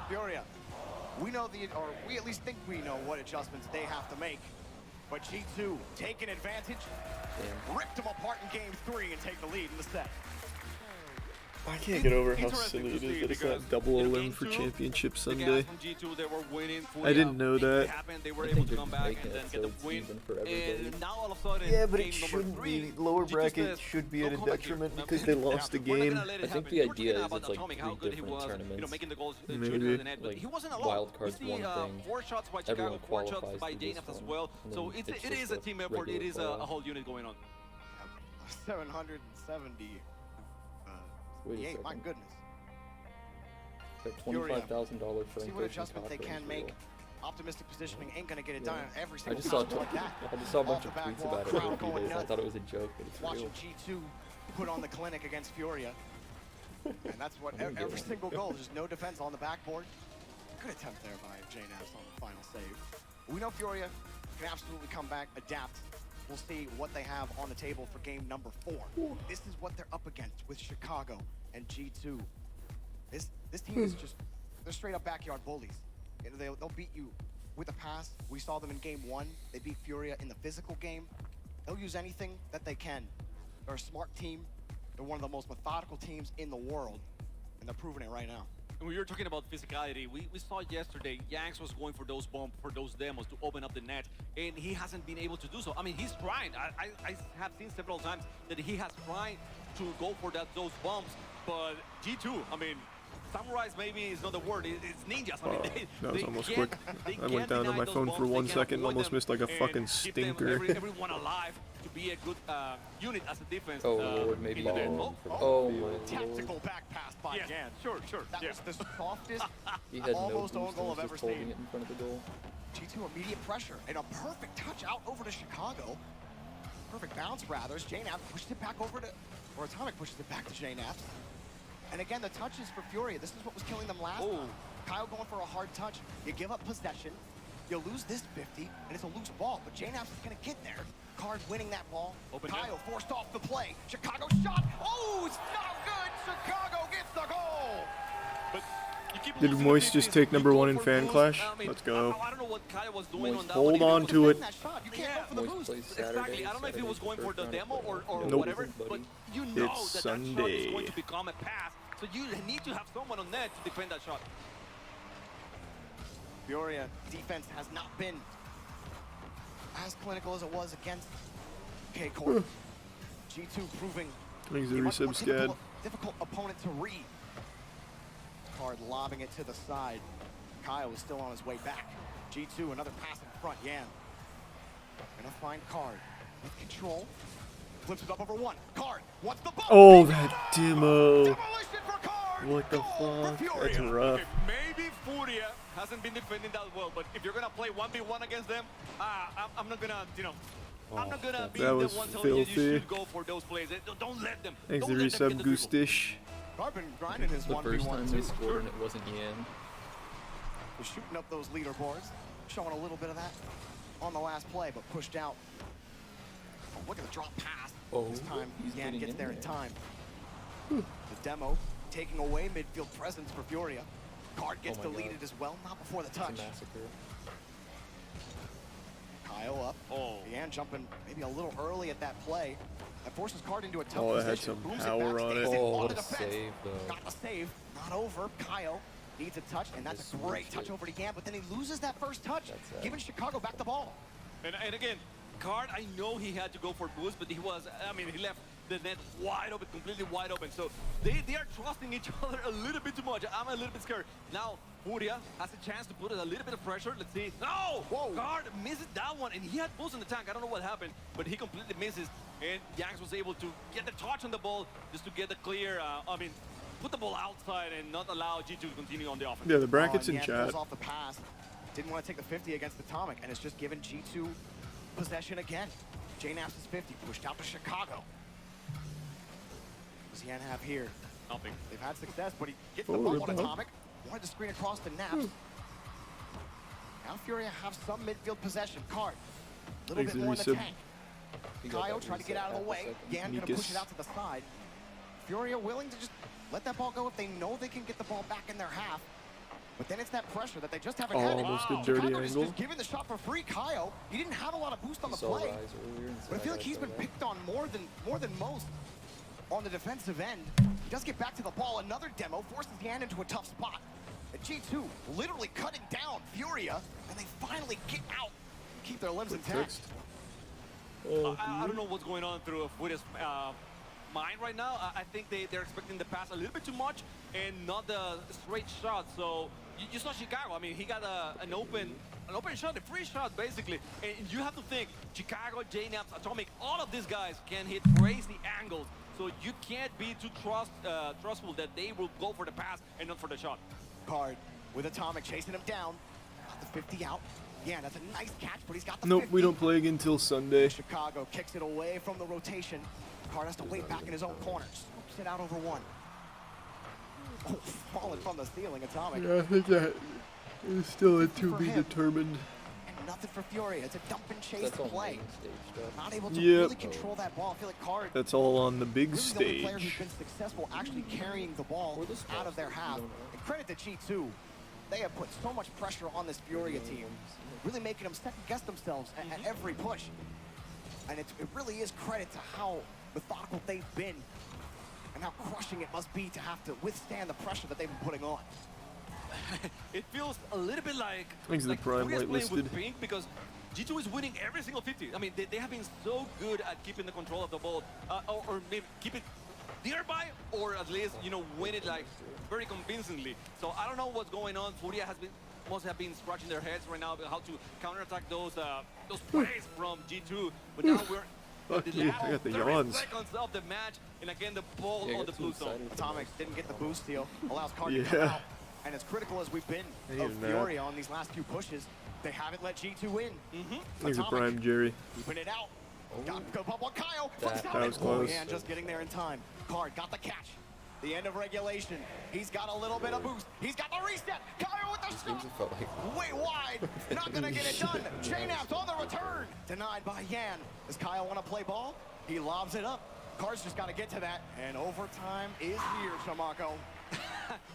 Furia, we at least think we know what adjustments they have to make. But G2 taking advantage, ripped them apart in game 3 and take the lead in the set. I can't get over how silly it is that it's not double limb for Championship Sunday. I didn't know that. They were able to come back and then get the win. And now all of a sudden, Yeah, but it shouldn't be. Lower bracket should be at a detriment because they lost a game. I think the idea is it's like 3 different tournaments. Maybe. Like wild cards one thing. 4 shots by Everyone Chicago, 4 shots qualifies by to this Jaynab as one, well. and So then it is a just team effort. It regular is a playoff. whole unit going on. 770. Wait a Yeah, my second. goodness. That $25,000 for See what adjustment they can make. Optimistic positioning ain't gonna get it done every I single just saw time like that. I just saw a bunch Off of the back tweets wall, about it crowd in a few going days. I nuts. thought it was a joke, but it's Watching real. G2 put on the clinic against Furia. And that's what I didn't get every one. single goal, just no defense on the backboard. Good attempt there by Jaynab on the final save. We know Furia can absolutely come back, adapt. We'll see what they have on the table for game number 4. This is what they're up against with Chicago and G2. This team is just, they're straight up backyard bullies. You know, they'll beat you with a pass. We saw them in game 1. They beat Furia in the physical game. They'll use anything that they can. They're a smart team. They're one of the most methodical teams in the world, and they're proving it right now. And we were talking about physicality. We saw yesterday, Yanks was going for those bumps, for those demos to open up the net, and he hasn't been able to do so. I mean, he's trying. I have seen several times that he has tried to go for those bumps, but G2, I mean, samurais maybe is not the word, it's ninjas. I mean, That was almost quick. I went down on my phone for 1 second, almost missed like a fucking stinker. Everyone alive to be a good unit as a defense. Oh Lord, maybe in the net. oh my Lord. Tactical back pass by Yan. Sure. That was the softest, He had no almost own boost goal and I've was ever just holding seen. it in front of the goal. G2 immediate pressure and a perfect touch out over to Chicago. Perfect bounce, rather. JNAP pushed it back over to, or Atomic pushes it back to JNAP. And again, the touches for Furia. This is what was killing them last time. Kyle going for a hard touch. You give up possession. You lose this 50, and it's a loose ball, but JNAP is going to get there. Card winning that ball. Kyle forced off the play. Chicago shot. Oh, it's not good. Chicago gets the goal. But Did Moist just take number 1 in Fan Clash? Let's go. I don't know what Kyle was doing on that Hold on to it. Exactly. I don't know if he was going for the demo or Nope. whatever, but you know It's that shot is Sunday. going to become a pass. So you need to have someone on net to defend that shot. Furia defense has not been as clinical as it was against K-Corp. G2 proving Thanks, the a much more resub, difficult opponent to read. Card lobbing it to the side. Kyle is still on his way back. G2, another pass in front. Yan gonna find Card with control. Flips it up over one. Card wants the ball. Oh, that demo. What the fuck? That's rough. Okay, maybe Furia hasn't been defending that well, but if you're gonna play 1v1 against them, I'm not gonna, you know, I'm not gonna be that the was one telling you filthy. should go for those plays. Don't let them. Thanks, the Don't let them resub, get the dribble. Goostish. Carbon grinding his The 1v1 first time too. we scored and it wasn't Yan. Was shooting up those leaderboards, showing a little bit of that on the last play, but pushed out. Oh, look at the drop pass. This time, Yan gets there in time. The demo taking away midfield presence for Furia. Card gets deleted as well, not before the touch. Kyle up. Yan jumping maybe a little early at that play. That forces Card into a tough Oh, it had position. some Booms power back, on stays it. in Oh, on what the a defense. save, though. Got the save. Not over. Kyle needs a touch, and that's a great touch over to Yan, but then he loses that first touch, giving Chicago back the ball. And again, Card, I know he had to go for boost, but he was, I mean, he left the net wide open, completely wide open. So they are trusting each other a little bit too much. I'm a little bit scared. Now, Furia has a chance to put a little bit of pressure. Let's see. No! Whoa. Card misses that one, and he had boost in the tank. I don't know what happened, but he completely misses. And Yanks was able to get the touch on the ball just to get the clear, put the ball outside and not allow G2 to continue on the offense. Yeah, the brackets in Yan chat. pulls off the pass. Didn't want to take the 50 against Atomic, and it's just given G2 possession again. JNAP's 50 pushed out to Chicago. What does Yan have here? Nothing. They've had success, but he gets the ball on Atomic. Wanted to screen across to Naps. Now Furia have some midfield possession. Card. A little bit more in the tank. Kyle trying to get out of the way. Yan gonna push it out to the side. Furia willing to just let that ball go if they know they can get the ball back in their half. But then it's that pressure that they just haven't had. Almost a dirty Chicago angle. just giving the shot for free. Kyle, he didn't have a lot of boost on the play, but I feel like he's been picked on more than most on the defensive end. He does get back to the ball. Another demo forces Yan into a tough spot. And G2 literally cutting down Furia, and they finally get out, keep their limbs intact. I don't know what's going on through Furia's mind right now. I think they're expecting the pass a little bit too much and not the straight shot. So you saw Chicago. I mean, he got an open shot, a free shot basically. And you have to think, Chicago, JNAPS, Atomic, all of these guys can hit crazy angles. So you can't be too trustful that they will go for the pass and not for the shot. Card with Atomic chasing him down. Got the 50 out. Yeah, that's a nice catch, but he's got the Nope, 50. we don't play again till Sunday. Chicago kicks it away from the rotation. Card has to wait back in his own corner. Scoops it out over one. Oh, falling from the ceiling, Atomic. Yeah, I think that is still a to be determined. And nothing for Furia. It's a dump and chase play. Not able to Yep. really control that ball. I feel like Card That's all on the big really the only player stage. who's been successful actually carrying the ball out of their half. And credit to G2. They have put so much pressure on this Furia team, really making them second guess themselves at every push. And it really is credit to how methodical they've been and how crushing it must be to have to withstand the pressure that they've been putting on. It feels a little bit like Thanks to the Prime Furia's playing whitelisted. with pink because G2 is winning every single 50. I mean, they have been so good at keeping the control of the ball, or maybe keep it nearby, or at least, you know, win it like very convincingly. So I don't know what's going on. Furia must have been scratching their heads right now about how to counterattack those plays from G2. But now we're Fuck in the yeah, I got the 30 yawns. seconds of the match, and again the ball on the blue zone. Atomic didn't get the boost steal, allows Card to Yeah. come out And as critical as we've been Hey, of Fury on these last few pushes, they haven't let G2 in. Thanks for Prime, Jerry. Keeping it out. Got to pop on Kyle. That was close. And just getting there in time. Card got the catch. The end of regulation. He's got a little bit of boost. He's got the reset. Kyle with the stop. Way wide. Not going to get it done. JNAP's on the return. Denied by Yan. Does Kyle want to play ball? He lobs it up. Card's just got to get to that. And overtime is here, Shamako.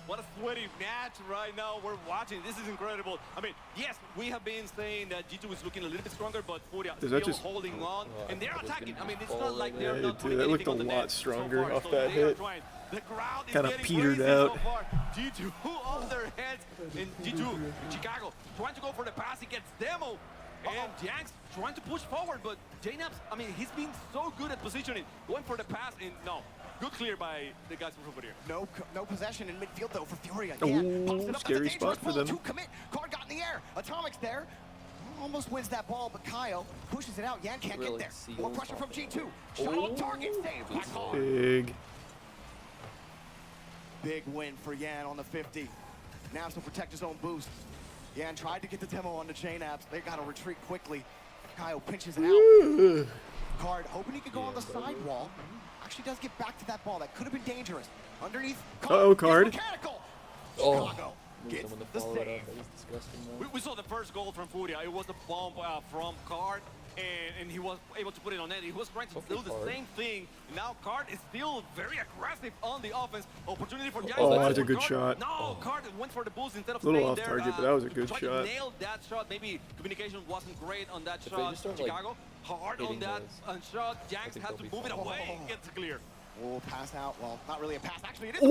What a sweaty match right now we're watching. This is incredible. I mean, yes, we have been saying that G2 is looking a little bit stronger, but Furia still holding on, and they're attacking. I mean, it's not like they're not putting that looked a anything on the lot net stronger so off far, that so they are hit. trying. The crowd is Kind of getting petered crazy out. so far. G2 off their heads, and G2 Chicago trying to go for the pass. He gets Demo, and Jank's trying to push forward, but JNAPS, I mean, he's been so good at positioning, going for the pass, and no. Good clear by the guys from Furia. No possession in midfield though for Furia. Oh, scary spot for them. Commit. Card got in the air. Atomic's there. Almost wins that ball, but Kyle pushes it out. Yan can't get there. More pressure from G2. Shot on target. Saved by Card. Big win for Yan on the 50. Naps will protect his own boost. Yan tried to get the demo on the JNAPS. They got to retreat quickly. Kyle pinches it out. Card hoping he could go on the sidewall. Actually does get back to that ball. That could have been dangerous. Underneath. Card. Mechanical. Oh. Chicago gets Someone to the follow that save. up. That was disgusting. We saw the first goal from Furia. It was a bump from Card, and he was able to put it on net. He was trying to do the same thing. Now Card is still very aggressive on the offense. Opportunity for Giants. Oh, that's a good shot. No, Card went for the boost instead of Little staying off there. target, but that was a good tried shot. To nail that shot. Maybe communication wasn't great on that If they shot. just start, Chicago hard on that shot. I Jax think has to they'll be move it fine. away and gets clear. Oh, pass out. Well, not really a pass. Actually, it is. Ooh.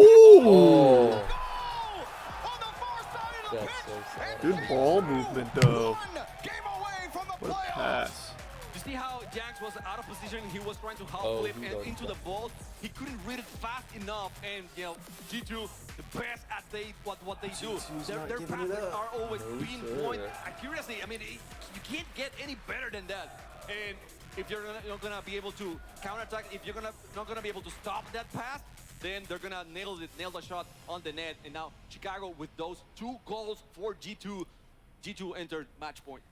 On the far side of the That's pitch. so sad. Good ball movement, though. Game away from the What a playoffs. pass. You see how Jax was out of position? He was trying to half Oh, flip he and was into the ball. He couldn't read it fast enough, and you know, G2, the best at what they do. Their passes are always pinpoint accuracy. I mean, you can't get any better than that. And if you're not gonna be able to counterattack, if you're not gonna be able to stop that pass, then they're gonna nail the shot on the net. And now Chicago with those 2 goals for G2 entered match point.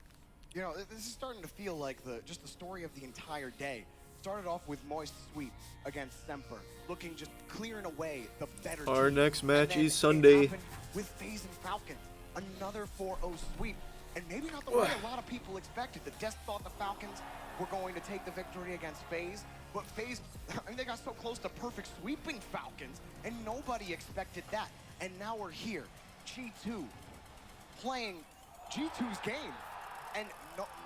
You know, this is starting to feel like just the story of the entire day. Started off with Moist sweep against Semper, looking just clearing away the better Our team. next match And is then Sunday. it happened with FaZe and Falcons, another 4-0 sweep. And maybe not the way a lot of people expected. The Death thought the Falcons were going to take the victory against FaZe, but FaZe, I mean, they got so close to perfect sweeping Falcons, and nobody expected that. And now we're here, G2, playing G2's game. And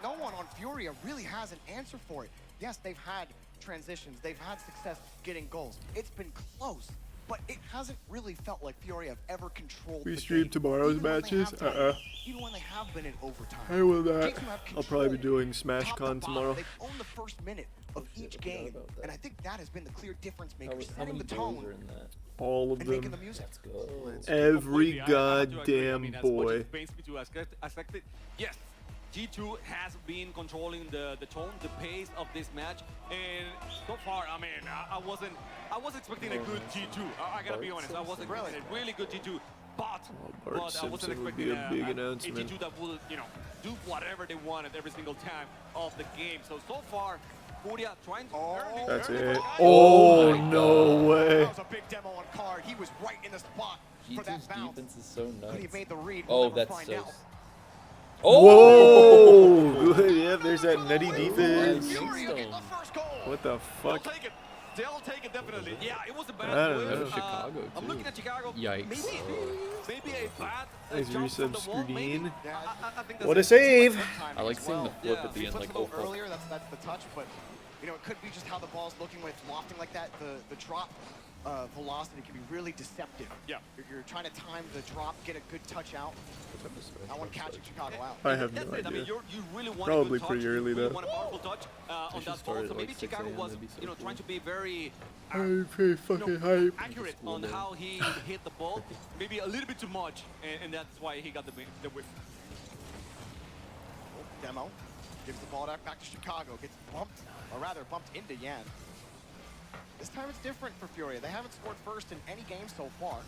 no one on Furia really has an answer for it. Yes, they've had transitions. They've had success getting goals. It's been close, but it hasn't really felt like Furia have ever controlled We the stream game. tomorrow's Even when they matches? have even when they have been in overtime. I will not. G2 have I'll probably be control doing Smash top to Con bottom. tomorrow. They've owned the first minute of each game, and I think that has been the clear difference maker, How setting many the goals tone are in that? All of and making the them. music. Every Completely, I have to agree. I goddamn mean, as much boy. as it pains me to accept it, yes, G2 has been controlling the tone, the pace of this match, and so far, I mean, I was expecting a good G2. I gotta be honest, I was expecting a really good G2, but Bart I wasn't Simpson would expecting be a big a announcement. G2 that will, you know, do whatever they wanted every single time of the game. So far, Furia trying to earn That's earn it. for Kyle. Oh, no way. That was a big demo on Card. He was right in the spot for G2's that bounce. defense is so nuts. Could he have made the read? Oh, We'll never that's find so. out. Whoa! Good. Yeah, there's that nutty defense. Furia get the first goal. What the fuck? They'll take it definitely. Yeah, it was a bad I don't win. know. Chicago, I'm too. looking at Chicago. Yikes. Maybe a bad Nice jump from resub the wall. Maybe. screen. I think that's What a it. save! I like seeing the flip at the He end, flips like, the oh, ball fuck. earlier, that's the touch, but you know, it could be just how the ball's looking when it's lofting like that. The drop velocity can be really deceptive. Yeah. You're trying to time the drop, get a good touch out. I want to catch Chicago out. I have That's no it. I mean, idea. you really want Probably a good touch. pretty early, you really though. want a powerful touch on should that start ball. at, So like, maybe 6 Chicago a.m., was, that'd be so you know, trying to cool. be very I'm pretty fucking hype. accurate on how he hit the ball. Maybe a little bit too much, and that's why he got the whiff. Demo gives the ball back to Chicago, gets bumped, or rather bumped into Yan. This time it's different for Furia. They haven't scored first in any game so far.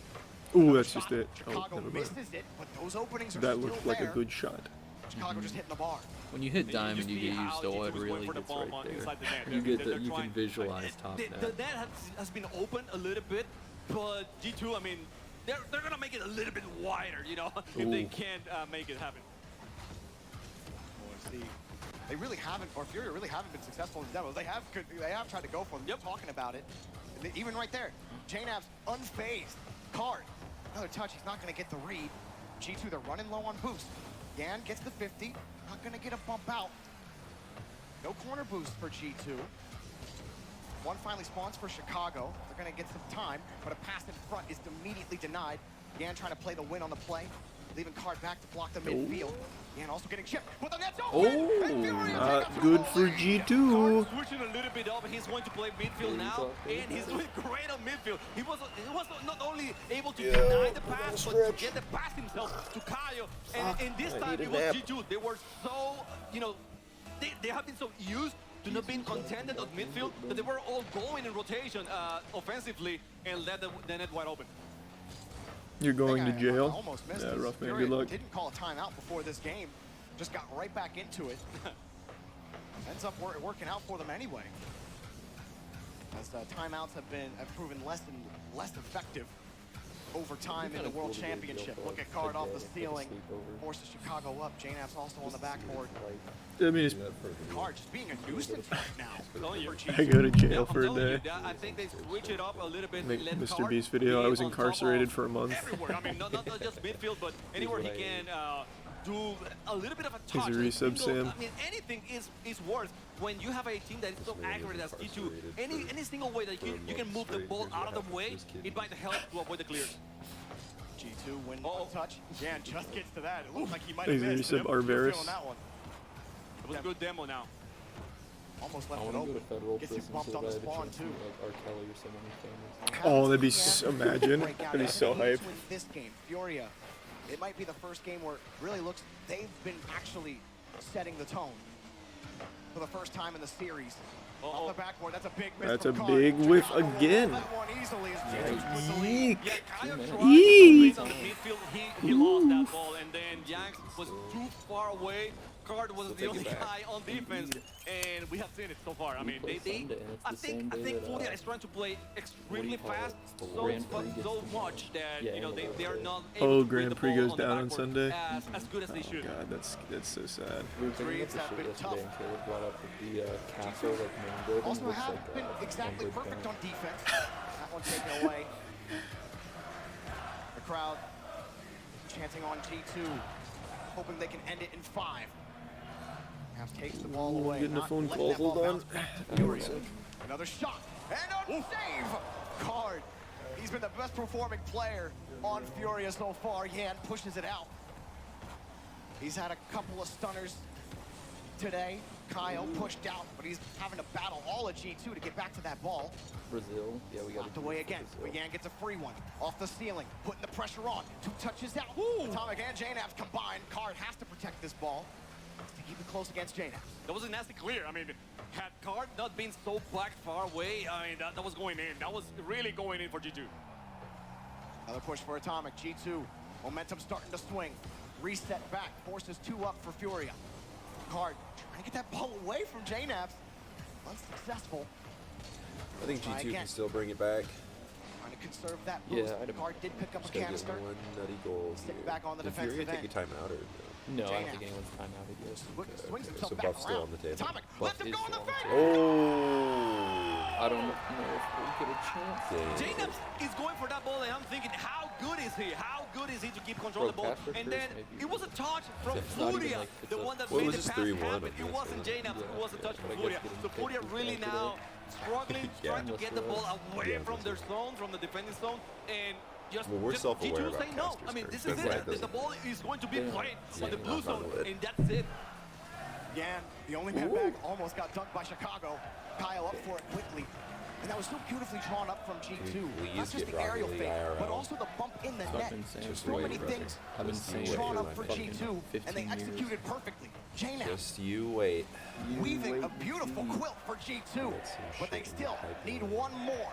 Ooh, that's just it. Oh, Chicago never mind. misses it, but those openings are That still looked like a there. good shot. Chicago just hitting the bar. When you hit diamond, you get used to what really gets right there. You get that you can visualize top The net. net has been open a little bit, but G2, I mean, they're gonna make it a little bit wider, you know, if they can't make it happen. See, they really haven't, or Furia really haven't been successful in demos. They have tried to go for them. Yep. Talking about it, and even right there, JNAP's unfazed. Card, another touch. He's not going to get the read. G2, they're running low on boost. Yan gets the 50. Not going to get a bump out. No corner boost for G2. One finally spawns for Chicago. They're going to get some time, but a pass in front is immediately denied. Yan trying to play the win on the play, leaving Card back to block the midfield. Yan also getting chipped, but the net's open! Not good for G2. Switching a little bit up, and he's going to play midfield now, and he's doing great on midfield. He was not only able to deny the pass, but to get the pass himself to Kyle. And this time it was G2. They were so, you know, they have been so used to not being contented on midfield that they were all going in rotation offensively and let the net wide open. You're going to jail. Almost missed Yeah, this. rough man. Furia Good luck. Didn't call a timeout before this game. Just got right back into it. Ends up working out for them anyway. As timeouts have proven less effective over time in the World Championship. Look at Card off the ceiling, forces Chicago up. JNAP's also on the backboard. I mean, it's Card just being a nuisance right now. I go to jail for a day. I think they switch it up a little bit. Make let Mr. Card Beast video. be I was on top incarcerated of for a month. everywhere. I mean, not just midfield, but anywhere he can do a little bit of a He's touch. a resub, Sam. I mean, anything is worth when you have a team that is so accurate as G2. Any single way that you can move the ball out of the way, it might help to avoid the clears. G2 win one touch. Jan just gets to that. It looks like he might He's have a missed. resub Arveris. That one. It was a good demo now. Almost I left it want to go open. to federal Gets him prison bumped so on that the I have a spawn chance to too. meet, like R. Kelly or someone famous. Oh, that'd be so, imagine. That'd be so hype. Wins this game, Furia. It might be the first game where it really looks they've been actually setting the tone for the first time in the series. Off the backboard, that's a big miss. That's a from big Card. whiff Chicago again. won that one easily as G2 puts the lead. Yeek. Yeah, Kyle tried Yeek. to on the midfield. He lost that ball, and then Yanks was too far away. Card was the only guy on defense, and we have seen it so far. I mean, I think Furia is trying to play extremely fast, so much that you know they are not able Oh, to bring Grand the Prix ball goes on the down on backboard Sunday. as good as they should. God, that's so sad. We were thinking about the shit yesterday, and Caleb brought up the castle, like main building. Also looks haven't like, been exactly one big perfect bang. on defense. That one taken away. The crowd chanting on G2, hoping they can end it in 5. Half takes the ball away. Getting a not phone letting call. that ball Hold on. bounce back to Furia. Another shot and a save. Card. He's been the best performing player on Furia so far. Yan pushes it out. He's had a couple of stunners today. Kyle pushed out, but he's having to battle all of G2 to get back to that ball. Brazil, yeah, we got Knocked away again, but Yan gets a free one. Off the ceiling, putting the pressure on. 2 touches out. Atomic and JNAP's combined. Card has to protect this ball to keep it close against JNAP. That was a nasty clear. I mean, had Card not been so back far away, I mean, that was going in. That was really going in for G2. Another push for Atomic. G2, momentum starting to swing. Reset back, forces 2 up for Furia. Card trying to get that ball away from JNAP. Unsuccessful. I think Try G2 again. can still bring it back. Trying to conserve that boost. Yeah, Card did pick up a Just gotta get canister. one nutty goal Sit here. back on the Did defensive Furia take end. a timeout or No, I don't JNAP. think anyone's timeout yet. Swings so himself back Buff's still around. on the table. Atomic, Buff lets him is go on the still on the fake. table. I don't know if we get a chance. JNAP is going for that ball, and I'm thinking, how good is he? How good is he to keep control of the ball? And then it was a touch from It's not even Furia, like it's the a- one that What made was the this, pass 3-1 happen. on It wasn't yesterday? JNAP, it was a touch from but I Furia. guess So Furia getting really picked now struggling, Yeah. trying to get the ball away Yeah, from their zone, from the defending zone, and just Well, we're just self-aware G2 about say no. casters I mean, first. this is That's why it. it The ball is going to be played on the Yeah, blue not zone, it. and that's it. Yan, the only man back, almost got dunked by Chicago. Kyle up for it quickly. And that was so beautifully drawn up from G2. Please Not just get the aerial Rocket League fake, IRL. but also the bump in the net. Fucking saying Just for so you, many brother. things I've been saying it drawn for up like for fucking G2, 15 and they years. executed perfectly. JNAP Just you wait. weaving a beautiful quilt for G2, but they still need one more.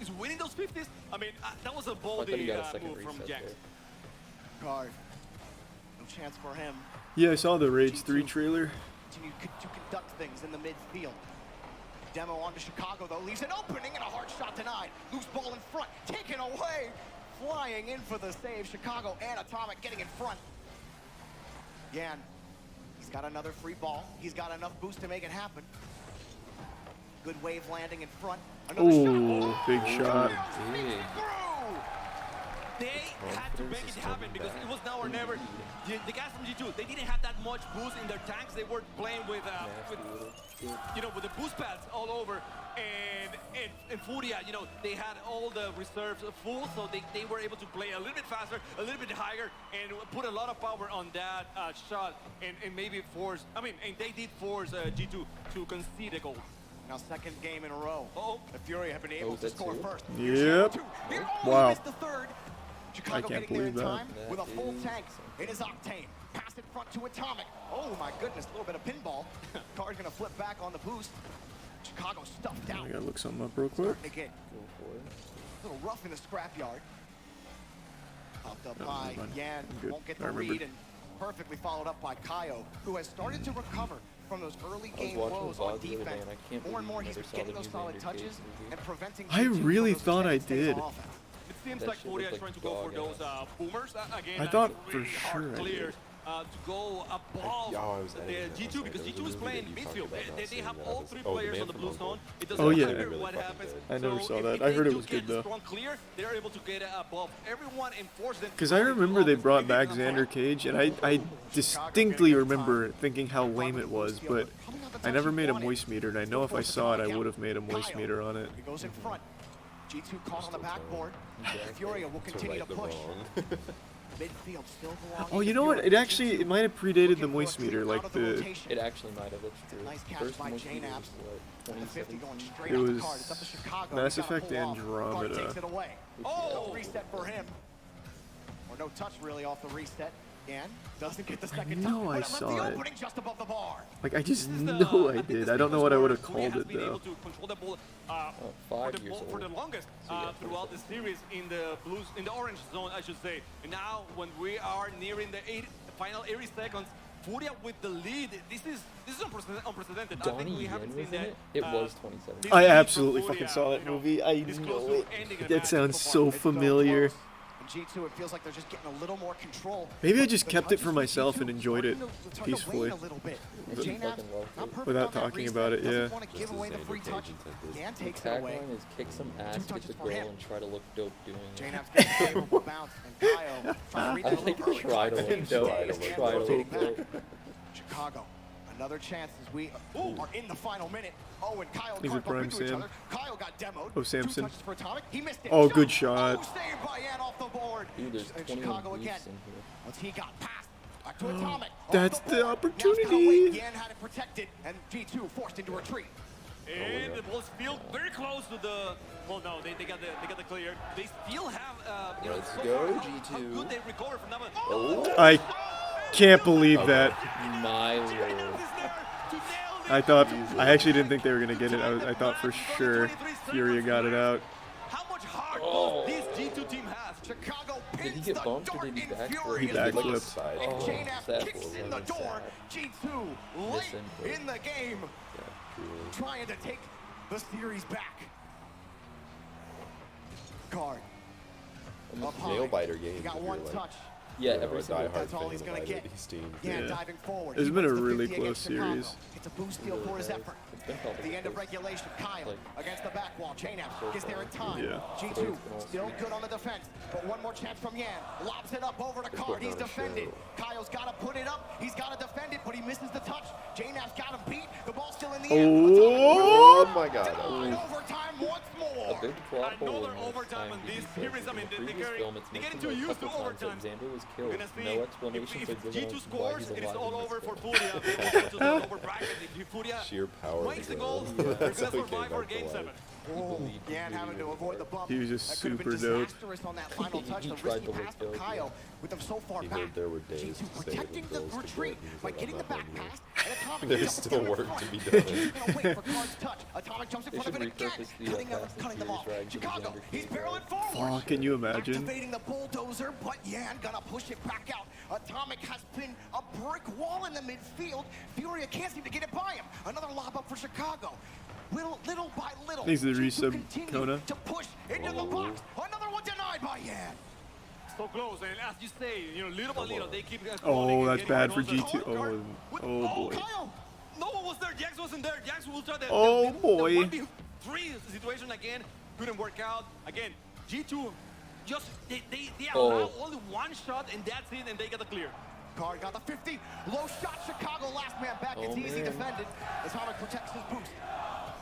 is winning those 50s. I mean, that was a I thought he boldy got a second move from reset Jax. there. Card. No chance for him. Yeah, I saw the Rage 3 trailer. Continue to conduct things in the midfield. Demo onto Chicago, though, leaves an opening and a hard shot denied. Loose ball in front, taken away. Flying in for the save. Chicago and Atomic getting in front. Yan, he's got another free ball. He's got enough boost to make it happen. Good wave landing in front. Another Oh, big shot. They had to make it happen because it was now or never. The guys from G2, they didn't have that much boost in their tanks. They were playing with with the boost pads all over. And Furia, they had all the reserves full, so they were able to play a little bit faster, a little bit higher, and put a lot of power on that shot, and maybe force. And they did force G2 to concede a goal. Now, second game in a row. The Fury have been able to score first. Yep. Wow. The third. Chicago I can't getting there in believe that. time with a full tank. It is Octane. Pass in front to Atomic. Oh my goodness, a little bit of pinball. Card's gonna flip back on the boost. Chicago stuffed out. I gotta look something up real quick. Again. A little rough in the scrapyard. Popped up by Yan. Won't get the read, and perfectly followed up by Kaio, who has started to recover from those early game woes on defense. More and more, he's been getting those solid touches and preventing. I really thought I did. It seems like Furia is trying to go for those boomers again. I thought really for sure I did. To go above the G2 because G2 is playing midfield. They have all three players on the blue zone. It doesn't matter what happens. I never So saw if that. I heard they it was do good get though. strong clear, they're able to get above everyone and force them. Because I remember they brought back Xander Cage, and I distinctly remember thinking how lame it was, but I never made a moist meter, and I know if I saw it, I would have made a moist meter on it. He goes in front. G2 caught on the backboard. Furia will continue to push. Midfield still belongs. Oh, you know what? It might have predated the moist meter, like the. It actually might have. Nice catch by J-Naps. The 50 going straight It on the was card. It's up to Chicago. Mass He's gotta Effect pull off. Andromeda. Card takes it away. Oh, reset for him. Or no touch really off the reset. And doesn't get the second touch. know I But saw left the it. opening just above the bar. Like, I just know I did. I don't know what I would have called it, though. For the longest throughout the series in the orange zone, I should say. And now, when we are nearing the final 80 seconds, Furia with the lead. This is unprecedented. I think Donnie we Yen haven't was seen in that. it. It was 27. I absolutely fucking saw that movie. I know it. That sounds so familiar. G2, it feels like they're just getting a little more control. Maybe I just kept it for myself and enjoyed it peacefully. Without talking about it, yeah. The tagline is kick some ass, get the goal, and try to look dope doing it. I think try to look dope. Try to look dope. Chicago, another chance as we are in the final minute. Oh, and Kyle He's a prime Sam. Kyle got demoed. Oh, Samson. 2 touches for Atomic. He missed it. Oh, good shot. Oh, saved by Yan off the board. Dude, there's And 21 Chicago beefs again. in here. Once he got passed back to Atomic. That's Off the board. opportunity. Yan had it protected, and G2 forced into retreat. And the ball's still very close to the. Well, no, they got the clear. They still have. Let's so go, far, how G2. good they recover from that one. Oh. I can't believe that. My lord. I actually didn't think they were going to get it. I thought for sure Furia got it out. How much heart this G2 team has? Chicago Did he get bumped or did he backflip? He backflipped. Oh, J-Nap that kicks was in the really door. sad. G2 late in the game. Trying to take the series back. Card. Nail biter game. He got one touch. Yeah, every single That's all he's gonna get. Yeah. Diving forward. It's He been a wins the really 50 close against Chicago. series. It's a boost deal for his effort. At the end of regulation, Kyle against the back wall. J-Nap gets there in time. Yeah. G2 still good on the defense, but one more chance from Yan. Lobs it up over to Card. He's defended. Kyle's got to put it up. He's got to defend it, but he misses the touch. J-Nap's got him beat. The ball's still in the air. Oh my God. Overtime once more. A big plot hole Another in overtime in this series. I mean, the previous film, it's they get mentioned into a used to couple times that overtime. Xander was We're killed. gonna see No explanation for if giving G2 why scores, he's it is alive all in this over for film. Furia. They will go to the lower bracket. If Furia Sheer power. makes the goal, Yeah, they're that's gonna how he came survive for back to Game life. 7. Yan having to avoid the bump. He was just That could have been super dope. disastrous on that final touch. He The tried risky to look pass from dope, Kyle with them so far He back. heard there were days G2 to save protecting and the bills to retreat get. He's by like, getting the I'm back not pass. And Atomic There's jumps still down in work front. to be G2 done. gonna wait for Card's touch. Atomic jumps in They front of should it again, repurpose the cutting them off. drag to the Chicago, Xander he's Cage barreling drag. forward. Fuck, can you imagine? Activating the bulldozer, but Yan gonna push it back out. Atomic has been a brick wall in the midfield. Furia can't seem to get it by him. Another lob up for Chicago. Little by little. Needs to G2 resub continue Kona. to push into the box. Another one denied by Yan. So close, and as you say, little by little, they keep. Oh, that's getting bad for closer. G2. Oh boy. Kyle! No one was there. Jax wasn't there. Jax will try the. Oh, boy. The 1v3 situation again couldn't work out. Again, G2 just they allow only one shot, and that's it, and they get the clear. Card got the 50. Low shot, Chicago, last man back. It's easy defended. Atomic protects his boost.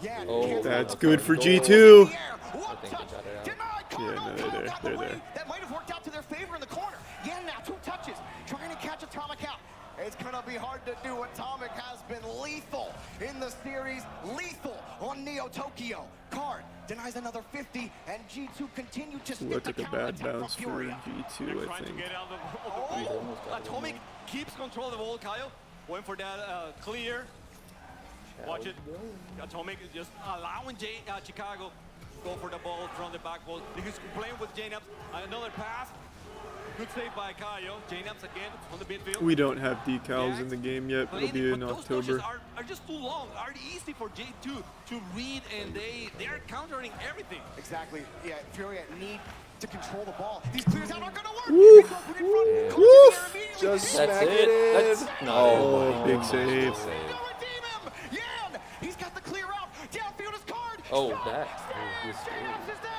Yeah, that's good for G2. I think they got it out. Yeah, no, they're there. That might have worked out to their favor in the corner. Yeah, now 2 touches, trying to catch Atomic out. It's gonna be hard to do. Atomic has been lethal in the series, lethal on Neo Tokyo. Card denies another 50, and G2 continue to stick That the took a bad counter bounce for G2, I think. Atomic keeps control of the ball, Kyle. Went for that clear. Watch it. Atomic is just allowing Chicago go for the ball from the back post. He's playing with JNAPS. Another pass. Good save by Kayo. JNAPS again on the midfield. We don't have decals in the game yet. It'll be in those October. Are just too long, are easy for J2 to read, and they are countering everything. Exactly. Yeah, Furia need to control the ball. These clears out aren't gonna work. Woof. Woof. Just That's smack it. it in. That's Oh, big save. Yan, he's got the clear out. Downfield is Card. Oh, that was JNAPS is there.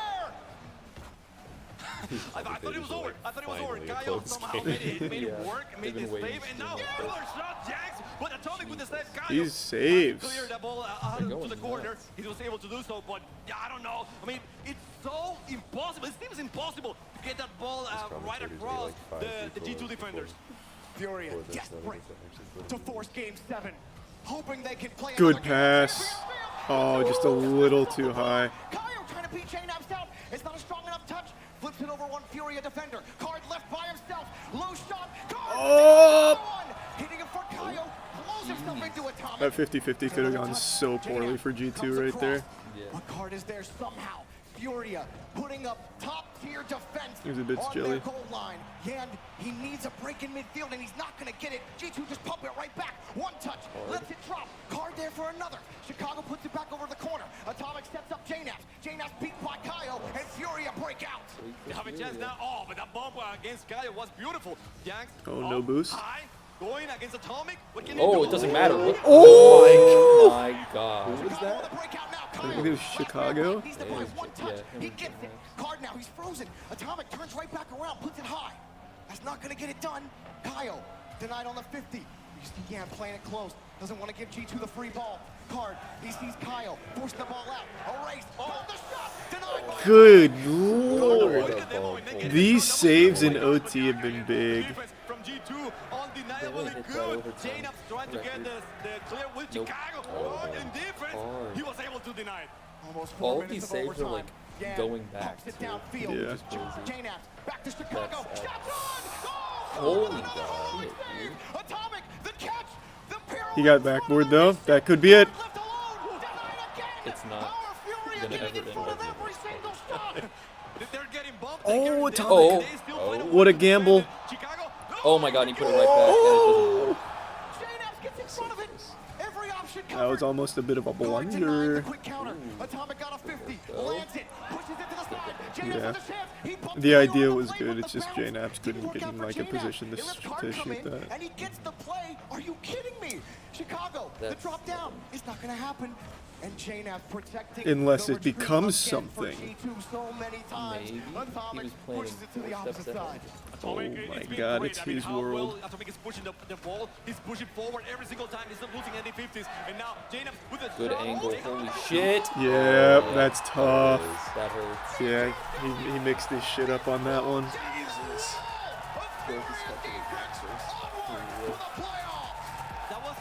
I thought it was over. I thought it was over. Kayo somehow made it work, made this save, and now another shot, Jax, but Atomic with the save. Kayo These saves. cleared the ball to the corner. He was able to do so, but I don't know. I mean, it's so impossible. It seems impossible to get that ball right across the G2 defenders. Furia desperate to force game 7, hoping they can play. Good pass. Oh, just a little too high. Kayo trying to beat JNAPS out. It's not a strong enough touch. Flips it over one Furia defender. Card left by himself. Low shot. Card. Oh! Hitting him for Kayo. Blows himself into Atomic. That 50-50 could have gone so poorly for G2 right there. But Card is there somehow. Furia putting up top-tier defense He was a bit on jelly. their goal line. And he needs a break in midfield, and he's not going to get it. G2 just pump it right back. One touch, lets it drop. Card there for another. Chicago puts it back over the corner. Atomic steps up JNAPS. JNAPS beat by Kayo, and Furia break out. They have a chance now. Oh, but that bump against Kayo was beautiful. Jax. Oh, no boost. High, going against Atomic. What can he Oh, do? it doesn't matter. Oh! My God. What was that? I think it was Chicago. Needs to buy one touch. He gets it. Card now. He's frozen. Atomic turns right back around, puts it high. That's not going to get it done. Kayo denied on the 50. You see Yan playing it close. Doesn't want to give G2 the free ball. Card. He sees Kayo. Force the ball out. Erase. Oh, the shot. Denied by Good lord. These saves in OT have been big. From G2, undeniably good. JNAPS trying to get the clear with Chicago. Oh, in defense, he was able to deny it. Almost 4 All of these minutes of saves are overtime. like Yan going back pumps it to downfield. Yeah. JNAPS back to Chicago. That's, Shot on. holy God. Atomic, the catch, the He got backboard though. That could be it. It's not gonna ever end. They're getting bumped. Oh, Oh. What a gamble. Oh my God, he put it right back. And it JNAPS gets in front of it. Every option That was almost a bit of a blunder. quick counter. Atomic got a 50. Lands it. Pushes it to the side. JNAPS Yeah. has a chance. He bumps The it idea on the was play, good. but It's the just bounce JNAPS couldn't didn't get work in out like for a JNAPS. position to They let Card come shoot in, that. and he gets the play. Are you kidding me? Chicago, the That's- drop down is not going to happen. And JNAPS protecting Unless the it retreat becomes again for something. G2 so many times. Maybe he Atomic was playing pushes it to the 4 opposite steps side. Oh Atomic, my it's been God, great. it's I mean, his how world. well Atomic is pushing the ball. He's pushing forward every single time. He's not losing any 50s. And now JNAPS with a Good shot. angle. Holy shit. Yeah, that's tough. That hurts. Yeah, he mixed his shit up on that one. That was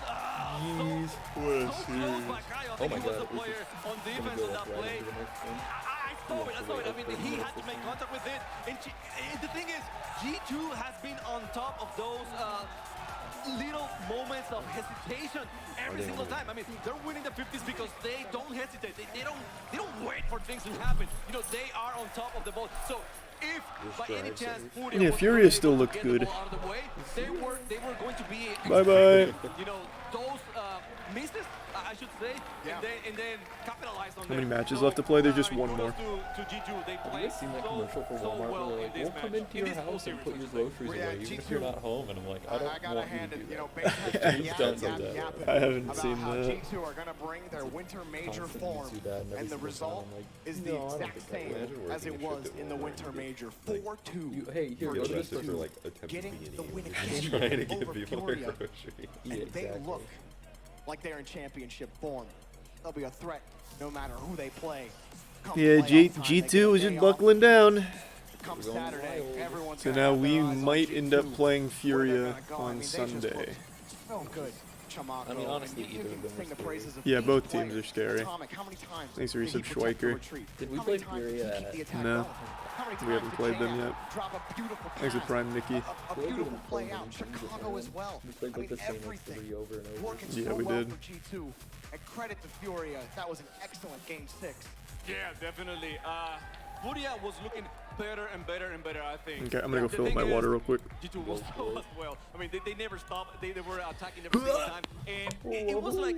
Jeez, what a so close series. by Kayo. I Oh think my he was God. the player on defense on that play. I saw it. I mean, he had to make contact with it. And the thing is, G2 has been on top of those little moments of hesitation every single time. I mean, they're winning the 50s because they don't hesitate. They don't wait for things to happen. You know, they are on top of the ball. So if by any chance Yeah, Furia still looked good. out of the way, they were going to be Bye-bye. You know, those misses, I should say, and then capitalize on How many them. matches So, left to play? There's just one kudos more. To G2, they Have you played guys seen that so, commercial for so Walmart well where they're in like, this we'll match. come into In your this full house and series, put I your should say. groceries away even if you're not home? And I'm like, I don't gotta want you hand to it, do you know, that. basically You've done that. I haven't seen how that. G2 are gonna bring their winter major Constantly form, see that, and every and the single result time I'm like, is no, the I don't exact think that same would. as it was in the winter major. 4-2. Hey, here, for go to the Just store. for like attempting getting to be the an win idiot. Just again trying to give over people their Furia. groceries. Yeah, And exactly. they look like they're in championship form. They'll be a threat no matter who they play. Come Yeah, playoff time, they G2 get a is day just off. buckling down. Come Saturday, everyone's So gonna now have we their eyes on might end up G2. playing Where they're Furia gonna go. I on mean, they just look Sunday. so good. Chamaco. I mean, honestly, you either can of them sing are the scary. praises of Yeah, each both player. teams are scary. Atomic, how many times Thanks, did he Resub protect the Schweiker. retreat? Did we How play many times did Furia he keep the attack No. going? How many We times haven't did played them J-Nap yet. drop a beautiful Thanks for pass? Prime Nikki. A beautiful play out. Chicago as well. We played I like mean, the same like everything 3 over and over. working Yeah, so we well did. for G2. And credit to Furia. That was an excellent game 6. Yeah, definitely. Furia was looking better and better and better, I think. Okay, I'm gonna go The fill up thing my is, water real quick. G2 was as well. I mean, they never stopped. They were attacking every single time. And it was like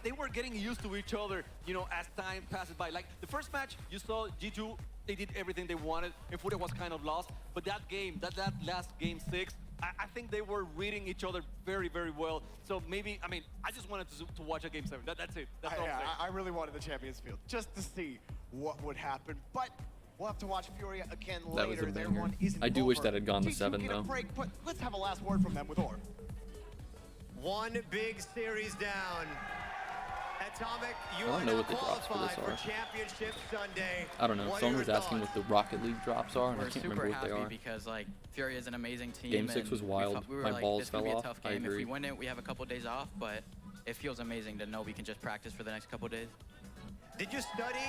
they were getting used to each other, you know, as time passes by. Like the first match, you saw G2, they did everything they wanted, and Furia was kind of lost. But that game, that last game 6, I think they were reading each other very, very well. So maybe, I mean, I just wanted to watch a game 7. That's it. That's all I'm saying. I really wanted the Champions Field just to see what would happen. But we'll have to watch Furia again That was later. a Their banger. run isn't I do wish over. that had gone to G2 7 get a though. break, but let's have a last word from them with Orb. One big series down. Atomic, you I don't are know now what the drops for qualified this for are. Championship Sunday. I don't know. What are Someone your was asking thoughts? what the Rocket League drops are, and I We're can't super remember what happy they are. because like Furia is an amazing team. Game 6 and was wild. We were My like, balls this is gonna fell be a off. tough I game. If agree. we win it, we have a couple days off, but it feels amazing to know we can just practice for the next couple days. Did you study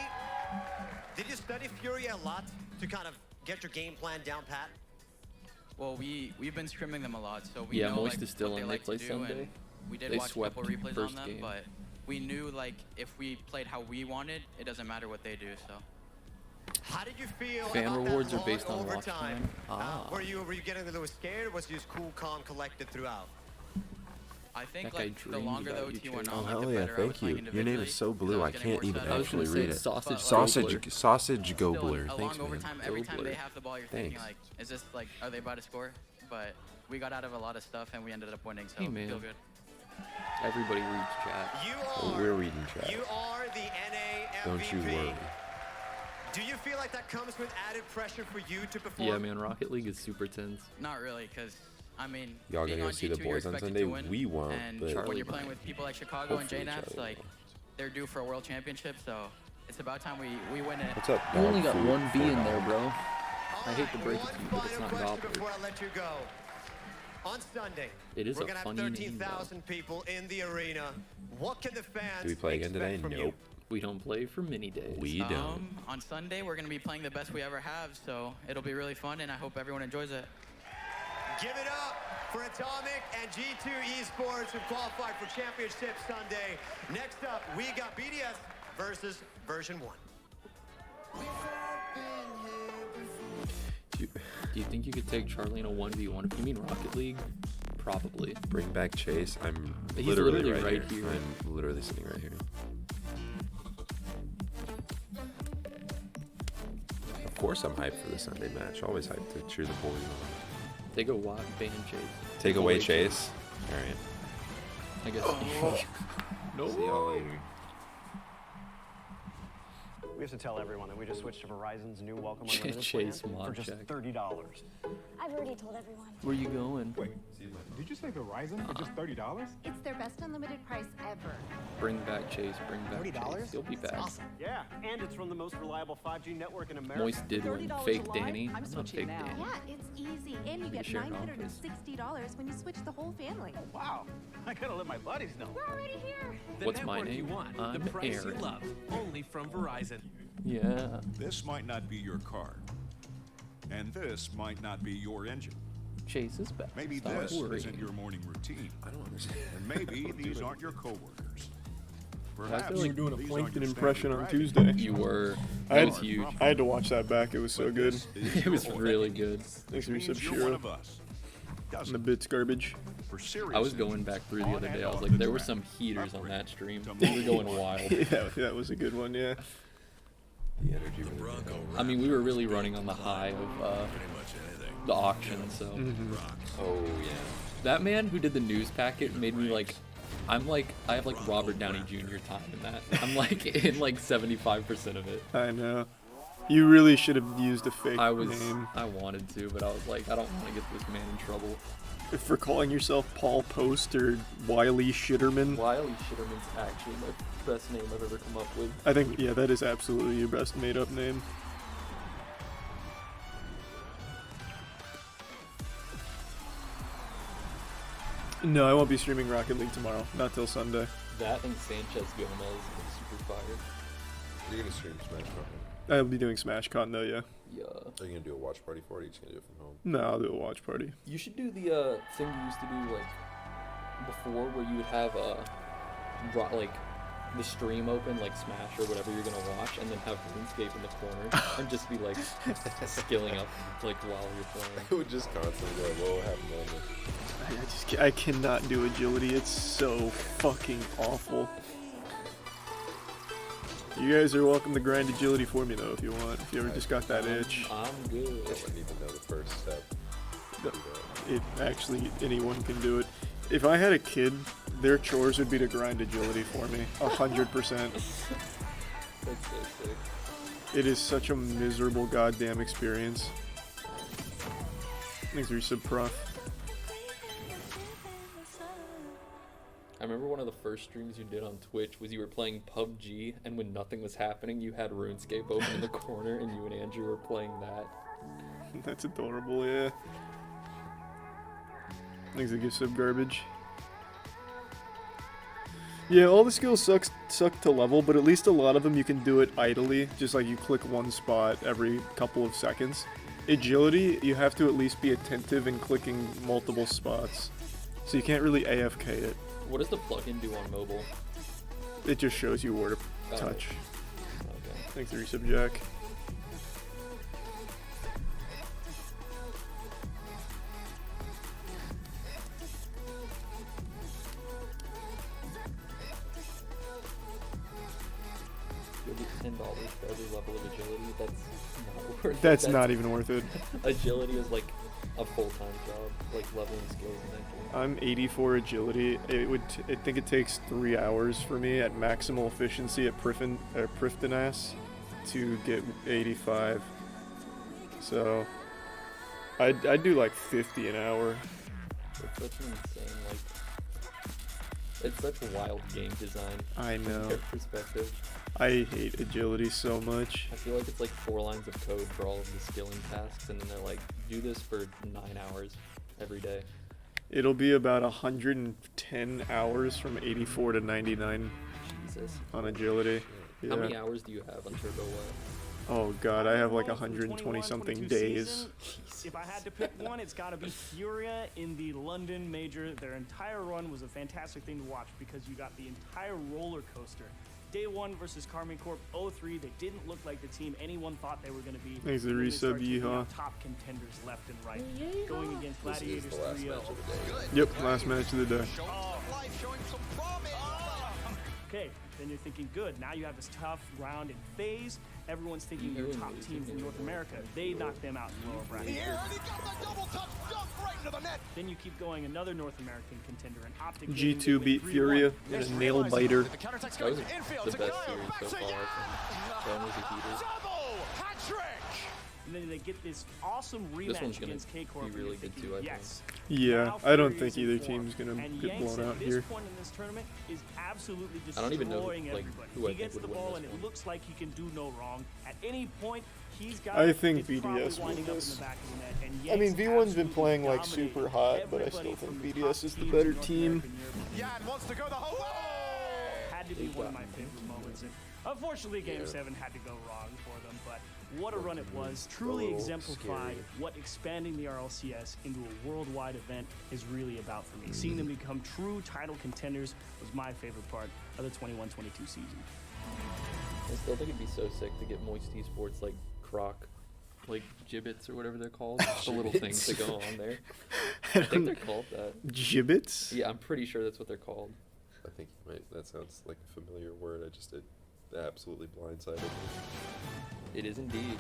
Furia a lot to kind of get your game plan down pat? Well, we've been scrimming them a lot, so we Yeah, know Moist like, is still what in. they They like play to do, and Sunday. we did They watch a swept couple replays first on them, game. but we knew like if we played how we wanted, it doesn't matter what they do. So. How did you feel Fan about rewards that are based long on watch overtime? time. Ah. Were you getting a little scared, or was you just cool, calm, collected throughout? I think That guy like the dreams longer the about you, OT went Chase. on, Oh, like, hell the yeah, better I was thank playing you. Your name is individually, so 'cause blue, I I was getting can't more even set up. I was gonna actually say read it. sausage Sausage Still, Gobler. a Thanks, long man. overtime, every time they Gobler. have the ball, you're thinking Thanks. like, is this like, are they about to score? But we got out of a lot of stuff and we ended up winning, so Hey, man. feel good. Everybody reads chat. Oh, we're reading chat. You are the NA MVP. Don't you worry. Do you feel like that comes with added pressure for you to perform? Yeah, man, Rocket League is super tense. Not really, because I mean, Y'all being gonna go on see the G2, you're boys on expected Sunday? to win, We won't, and but when Charlie you're playing might. with people like Chicago and Hopefully JNAPs, Charlie like they're due for a world championship, so it's about time we win it. What's up, You only dog got food? one B in there, $4. bro. I hate to break it to you, but it's Final not question Doppler. before I let you go. On Sunday, It is we're a gonna have funny name, 13,000 people in the arena. What can the fans Do we play again today? expect from Nope. We don't play for mini days. We don't. On Sunday, we're going to be playing the best we ever have, so it'll be really fun, and I hope everyone enjoys it. Give it up for Atomic and G2 Esports who qualified for Championship Sunday. Next up, we got BDS versus version 1. Do you think you could take Charlie in a 1v1? If you mean Rocket League, probably. Bring back Chase. I'm He's literally, literally right, right here. here. I'm literally sitting right here. Of course I'm hyped for the Sunday match. Always hyped to cheer the boys on. Take a Watt, ban Chase. Take away Chase. All right. I guess. No. See y'all later. We have to tell everyone that we just switched to Verizon's new Welcome Chase Unlimited plan mod for just check. $30. I've already told everyone. Where you going? Wait, did you say Verizon for just $30? It's their best unlimited price ever. Bring back Chase. Bring back $30? Chase. He'll be back. Awesome. Yeah, and it's from the most reliable 5G network in America. Moist did win. $30 Fake a line? Danny. I'm I'm not switching fake now. Danny. Yeah, it's easy. And you get share an office. $960 when you switch the whole family. Wow, I gotta let my buddies know. We're already here. The What's my network you name? want, I'm the price Aaron. you love, only from Verizon. Yeah. This might not be your car. And this might not be your engine. Chase is back. Maybe Stop this worrying. isn't your morning routine. I don't understand. And maybe Don't do these it. aren't your coworkers. I Perhaps feel like doing a these aren't Plankton your impression standard on driving Tuesday. You were. I That had, was huge. I had to watch that back. It was so But good. this is It your was home. really good. Thanks for Which your means sub, you're one Shiro. of us. And the bits garbage. for serious I was going back through the other day. I was like, there were some heaters on that stream. They were going wild. Yeah, that was a good one. Yeah. The energy. I mean, we were really running on the high of the auction. So. Oh yeah. That man who did the news packet made me like. I have like Robert Downey Jr. time in that. I'm like in like 75% of it. I know. You really should have used a fake name. I wanted to, but I was like, I don't want to get this man in trouble. For calling yourself Paul Post or Wiley Shitterman. Wiley Shitterman's actually my best name I've ever come up with. I think, yeah, that is absolutely your best made-up name. No, I won't be streaming Rocket League tomorrow. Not till Sunday. That and Sanchez Gomez is super fire. You're gonna stream Smash Con? I'll be doing Smash Con though, yeah. Yeah. Are you gonna do a watch party for it? Or are you just gonna do it from home? No, I'll do a watch party. You should do the thing you used to do like before, where you would have like the stream open, like Smash or whatever you're gonna watch, and then have RuneScape in the corner and just be like skilling up like while you're playing. It would just constantly go, whoa, have a moment. I cannot do agility. It's so fucking awful. You guys are welcome to grind agility for me though if you want. If you ever just got that itch. I'm good. I wouldn't even know the first step. It actually, anyone can do it. If I had a kid, their chores would be to grind agility for me. 100%. That's so sick. It is such a miserable goddamn experience. Thanks for your sub prof. I remember one of the first streams you did on Twitch was you were playing PUBG, and when nothing was happening, you had RuneScape open in the corner, and you and Andrew were playing that. That's adorable, yeah. Thanks for gift sub garbage. Yeah, all the skills suck to level, but at least a lot of them you can do it idly, just like you click one spot every couple of seconds. Agility, you have to at least be attentive in clicking multiple spots, so you can't really AFK it. What does the plugin do on mobile? It just shows you where to touch. Okay. Thanks for resub, Jack. You'll get $10 for every level of agility. That's not worth it. That's not even worth it. Agility is like a full-time job, like leveling skills in that game. I'm 84 agility. I think it takes 3 hours for me at maximal efficiency at Prifdinass to get 85. So I'd do like 50 an hour. It's such an insane, like, it's such a wild game design. I know. From their perspective. I hate agility so much. I feel like it's like 4 lines of code for all of the skilling tasks, and then they're like, do this for 9 hours every day. It'll be about 110 hours from 84 to 99 Jesus. On agility. How many hours do you have on Turbo Wet? Oh god, I have like 120 something days. If I had to pick one, it's got to be Furia in the London Major. Their entire run was a fantastic thing to watch because you got the entire roller coaster. Day 1 versus Carmine Corp 03, they didn't look like the team anyone thought they were going to be. Thanks for the resub, yeehaw. Top contenders left and right. Going against Gladiators 3-0. Yep, last match of the day. Okay, then you're thinking, good, now you have this tough round in phase. Everyone's thinking your top team from North America. They knocked them out in the lower bracket. Then you keep going, another North American contender, an Optic. G2 beat Furia in a nail biter. That was the best series so far. That was a heater. And then they get this awesome rematch against K-Corp. Be really good too, I think. Yeah, I don't think either team's gonna get blown out here. Point in this tournament is absolutely I don't even know everybody. who I He gets think the would ball win and this it one. looks like he can do no wrong. At any point, he's got. I think it's probably BDS will winding up in this. the back of the net, and I mean, Yanks V1's been absolutely playing like dominated super hot, but I still everybody think from the BDS is the top better teams in team. North America and Europe. Wants to go the whole way. Had to be one of my favorite moments. And unfortunately, Game 7 had to go wrong for them, but what a run it was. Truly exemplified what expanding the RLCS into a worldwide event is really about for me. Seeing them become true title contenders was my favorite part of the 21-22 season. I still think it'd be so sick to get Moist Esports like Croc, like gibbets or whatever they're called. The little things that go on there. I think they're called that. Gibbets? Yeah, I'm pretty sure that's what they're called. I think you might. That sounds like a familiar word. It absolutely blindsided me. It is indeed.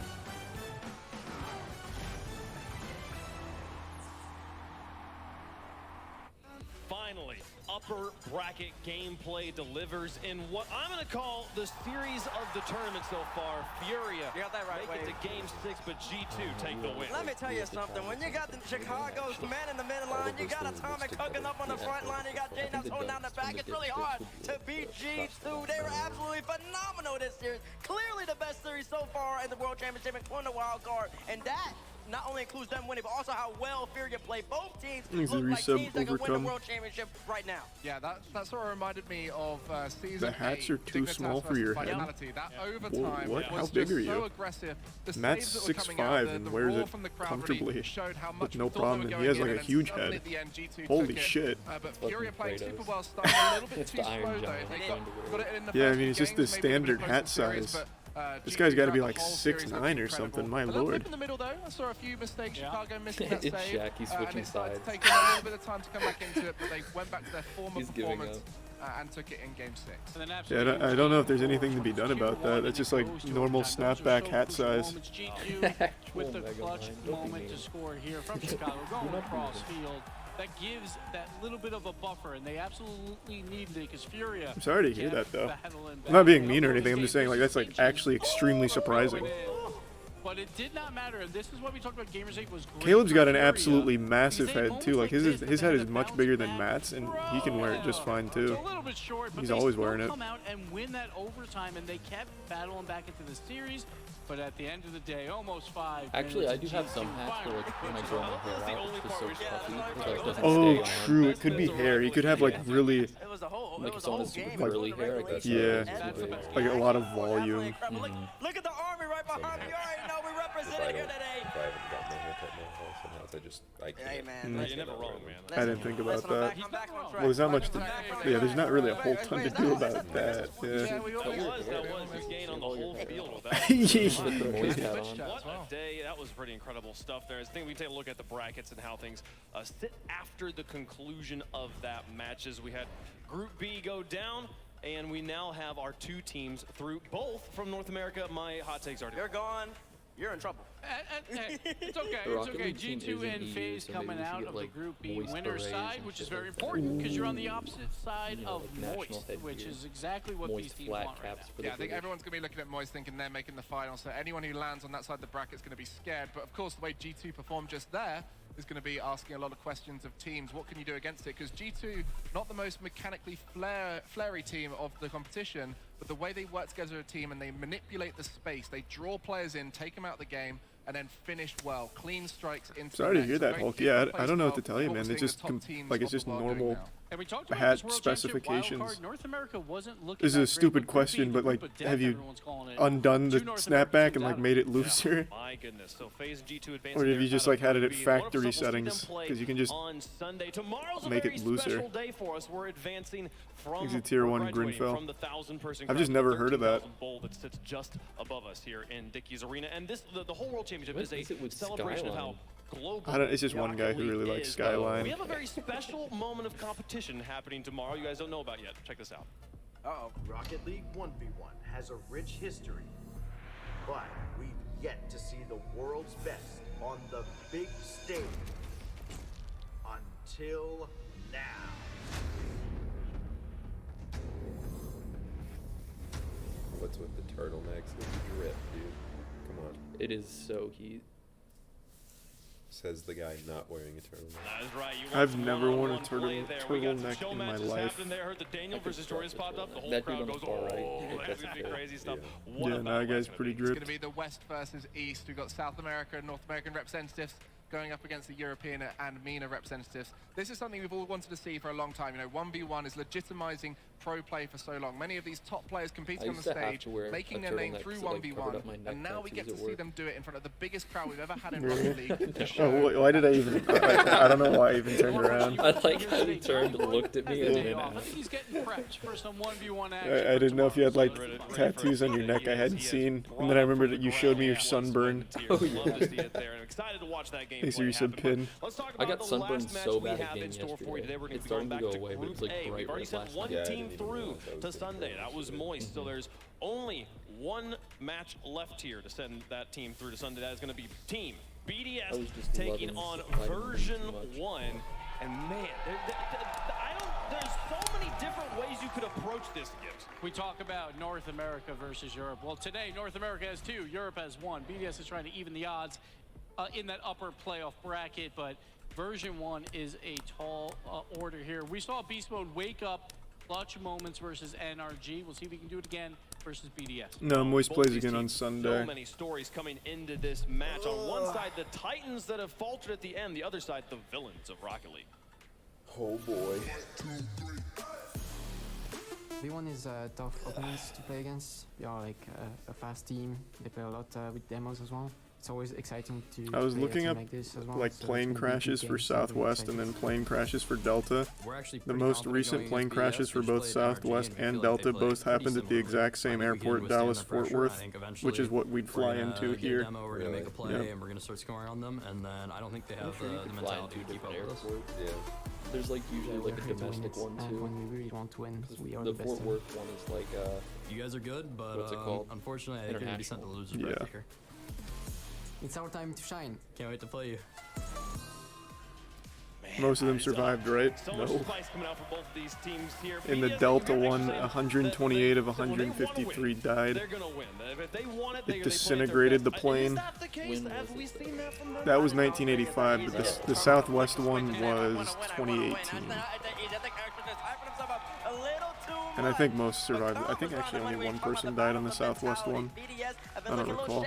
Finally, upper bracket gameplay delivers in what I'm going to call the series of the tournament so far. Furia You got that right, make it to Game 6, but G2 take the win. Let me tell you something. When you got the Chicago's man in the midline, you got Atomic hooking up on the front line, you got J-Nuts holding down the back. It's really hard to beat G2. They were absolutely phenomenal this series. Clearly the best series so far in the World Championship, including the wild card. And that not only includes them winning, but also how well Furia played. Both teams look like teams that can win the World Championship right now. Yeah, that sort of reminded me of season The hats 8, are too Dignitas small for versus your head. Vitality. That overtime What? was How big just are you? so aggressive. The Matt's saves that were coming out, 6'5" and the wears roar it from the crowd comfortably really showed how much with no we thought they problem. were And he has going like in, a and huge suddenly head. at the end, G2 Holy took it. shit. But Fucking Furia played super Kratos. well, starting a little bit It's too the slow Iron though. Giant They kind of got it in the Yeah, I first mean, it's just games, the maybe a bit standard closer hat series, size. but, This G2 guy's got to throughout be the like whole series looked 6'9" or incredible. something. My A little lord. dip in the middle though. I saw a few mistakes. Chicago missing that It's save. Shaq, he's And switching it started sides. taking a little bit of time to come back into it, but they went back to their former He's giving performance and took it in Game 6. And then Yeah, I don't know if there's anything to be done about that. That's just like normal snapback hat size. G2 with the Mega clutch Mind. Don't be moment to mean. score here from Chicago, going across field. That gives that little bit of a buffer, and they absolutely needed it because Furia. I'm sorry to hear kept that though. battling I'm not being back. mean or anything. I'm just saying like that's like actually extremely surprising. But it did not matter, and this is what we talked about. Gamers 8 was great. Caleb's for got an Furia. absolutely massive These eight head too. moments Like his this, his that head they is had much to bigger bounce than back. Matt's, and he can wear it just fine It's too. a little bit short, but He's they always still wearing it. come out and win that overtime, and they kept battling back into the series. But at the end of the day, almost 5 Actually, I minutes, do have G2 some hats for like when I grow my hair out. It's just so puffy, so it doesn't Oh, stay on. true. It could be hair. You could have like really, It was a whole, Like it was if a whole someone has game. super curly hair, I guess. yeah, like a lot of volume. Look at the army right behind you. You already know we represented here today. If I haven't got my haircut in my house, somehow I can't. Hey, man. You're never wrong, man. I didn't think about Listen, I'm that. back- I'm back on track. Well, there's not much. Yeah, there's not really a whole Wait, ton to wait, do no, about that. Yeah. That was his gain on the whole field with that. With the moist hat What a day. That was pretty incredible stuff there. I think we can take a look at the brackets and how things sit after the conclusion of that matches. We had Group B go down, and we now have our two teams through, both from North America. My hot takes are You're gone. You're in trouble. Hey, it's okay. The It's Rocket okay. League team G2 is in and EU, FaZe so coming maybe we should out get, of the like, Group B moist winner's berets side, and which is shit very like that. important because you're on the opposite side know, of like national Moist, headgear. which is exactly what Moist these teams flat want right caps now. for Yeah, the I think British. everyone's going to be looking at Moist thinking they're making the final, so anyone who lands on that side of the bracket is going to be scared. But of course, the way G2 performed just there is going to be asking a lot of questions of teams. What can you do against it? Because G2, not the most mechanically flary team of the competition, but the way they work together as a team and they manipulate the space, they draw players in, take them out of the game, and then finish well. Clean strikes into Sorry to the hear net. that, Very Hulk. Yeah, different I don't know what to play tell you, style man. to It's what we're just seeing the top teams like it's of the just world doing normal now. And we talked about hat this World Championship specifications. wildcard. North America wasn't looking This is that a great, stupid but Group B, question, the but like, group of death, have you everyone's calling it. undone the Two North American snapback teams and like out. made it looser? My goodness. So FaZe and G2 advancing Or have there you just out like of had it Group at B. One of factory us will see them settings? play Because you can just on Sunday. Tomorrow's a make very it looser. special day for us. We're advancing from Gives you tier we're 1 graduating Grenfell. from the 1,000-person I've just crowd to never heard of that. 13,000 bowl that sits just above us here in Dickey's Arena. And this the whole World Championship What is is it a with celebration of how Skyline? global It's just one guy who Rocket really League likes is. Skyline. We have a very special moment of competition happening tomorrow. You guys don't know about yet. Check this out. Uh-oh. Rocket League 1v1 has a rich history, but we've yet to see the world's best on the big stage. Until now. What's with the turtlenecks? Look at your rip, dude. Come on. It is so heat. Says the guy not wearing a turtleneck. That is right. You I've want never worn a one-on-one play there. We got some turtleneck show in my matches life. happening there. Heard the Daniel versus Jordan popped up. The whole That dude crowd on the goes, far right, oh, that's going to be crazy stuff. What Yeah, a now battle that guy's that's pretty gonna be. It's going to be the West versus East. We've got South America and North American representatives going up against the European and MENA representatives. This is something we've all wanted to see for a long time. You know, 1v1 is legitimizing pro play for so long. Many of these top players competing on the used to have stage, to wear making a their name turtleneck through 'cause it, like, covered 1v1, up my neck and now we tattoos get to at see work. them do it in front of the biggest crowd we've ever had in Really? Rocket League. To Oh, show why did I even? I don't know why I even turned around. I like how he turned, looked at me, and Day then off. I asked. think he's getting prepped for some 1v1 action. I didn't know if you had like Ready for tattoos on your neck I hadn't seen, and then I remembered that you showed me your sunburn. Oh, yeah. Love to see it there. I'm excited to watch that game. Hey, so you said pin. Let's talk I about got the last sunburned match so we bad have in again store for you yesterday. today. We're going to It's be going starting to back go to away, but Group it's like A. bright We've already red sent last one night. Yeah, I team didn't even through realize that was to the Sunday. That was Moist. So Mm-hmm. there's only one match left here to send that team through to Sunday. That is going to be Team I BDS was just taking loving on Vitamin D version too much. 1. And man, there's so many different ways you could approach this, Gibbs. We talk about North America versus Europe. Well, today, North America has 2, Europe has 1. BDS is trying to even the odds in that upper playoff bracket, but version 1 is a tall order here. We saw Beast Mode wake up clutch moments versus NRG. We'll see if we can do it again versus BDS. No, Moist Both plays these again on teams, Sunday. So many stories coming into this match. On one side, the Titans that have faltered at the end. The other side, the villains of Rocket League. Oh boy. V1 is tough opponents to play against. We are like a fast team. They play a lot with demos as well. It's always exciting to I was play a looking team up like this as well. like So plane it's gonna be a good crashes for game, so I'm really Southwest and excited. then plane crashes for Delta. We're actually The pretty most confident recent going plane against crashes BDS. for We both just played NRG Southwest and we and feel like Delta they play both pretty happened at the similarly. exact same I think we can airport, withstand Dallas that Fort pressure. I Worth, think which eventually is what we'd we're fly gonna into get a here. demo, we're gonna make a play, Yeah. and we're gonna start scoring on them. And then I don't think they have sure you the could fly mentality into to keep up different with us. airports. Yeah. There's like usually like a We're here to win domestic it, one and too. when we really want to win, we are The the best Fort team. Worth one is like You guys are good, but What's it called? unfortunately, I think you're gonna be sent to losers Yeah. bracket here. It's our time to shine. Can't wait to play you. Most of them survived, right? So much No. spice coming out for both of these teams here. In the BDS, Delta you're one, actually saying 128 of that when they wanna 153 win, died. They're gonna win. If they want it, It they play at their disintegrated the best. plane. Is that the case? Have we seen that from them? That was 1985, but the Southwest one was 2018. And I think most survived. I think actually only one person died on the Southwest one. I don't recall.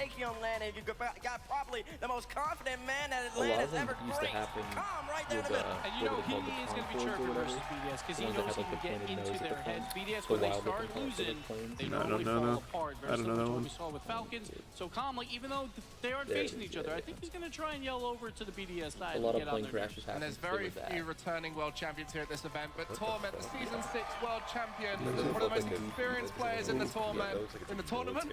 Probably the most confident man that a lot Atlanta's of them ever used to graced. happen And with you know, what he are they called, the is going to be Concords or chirping whatever. versus BDS because The he ones that knows he have, like, can the get pointed into nose at their the heads. front. BDS, The when they wild start looking parts of the losing, planes. they No, normally no, fall no. apart. I don't know Very that similar to one. what we saw with Falcons. So calmly, even though they aren't There it facing is, each yeah, other, I yeah. think he's going to try and yell over to the BDS side. A lot and of get on plane their crashes And happen. there's very few returning world champions here at this event, but Torment, the Season 6 world champion, one of the most experienced players in the tournament,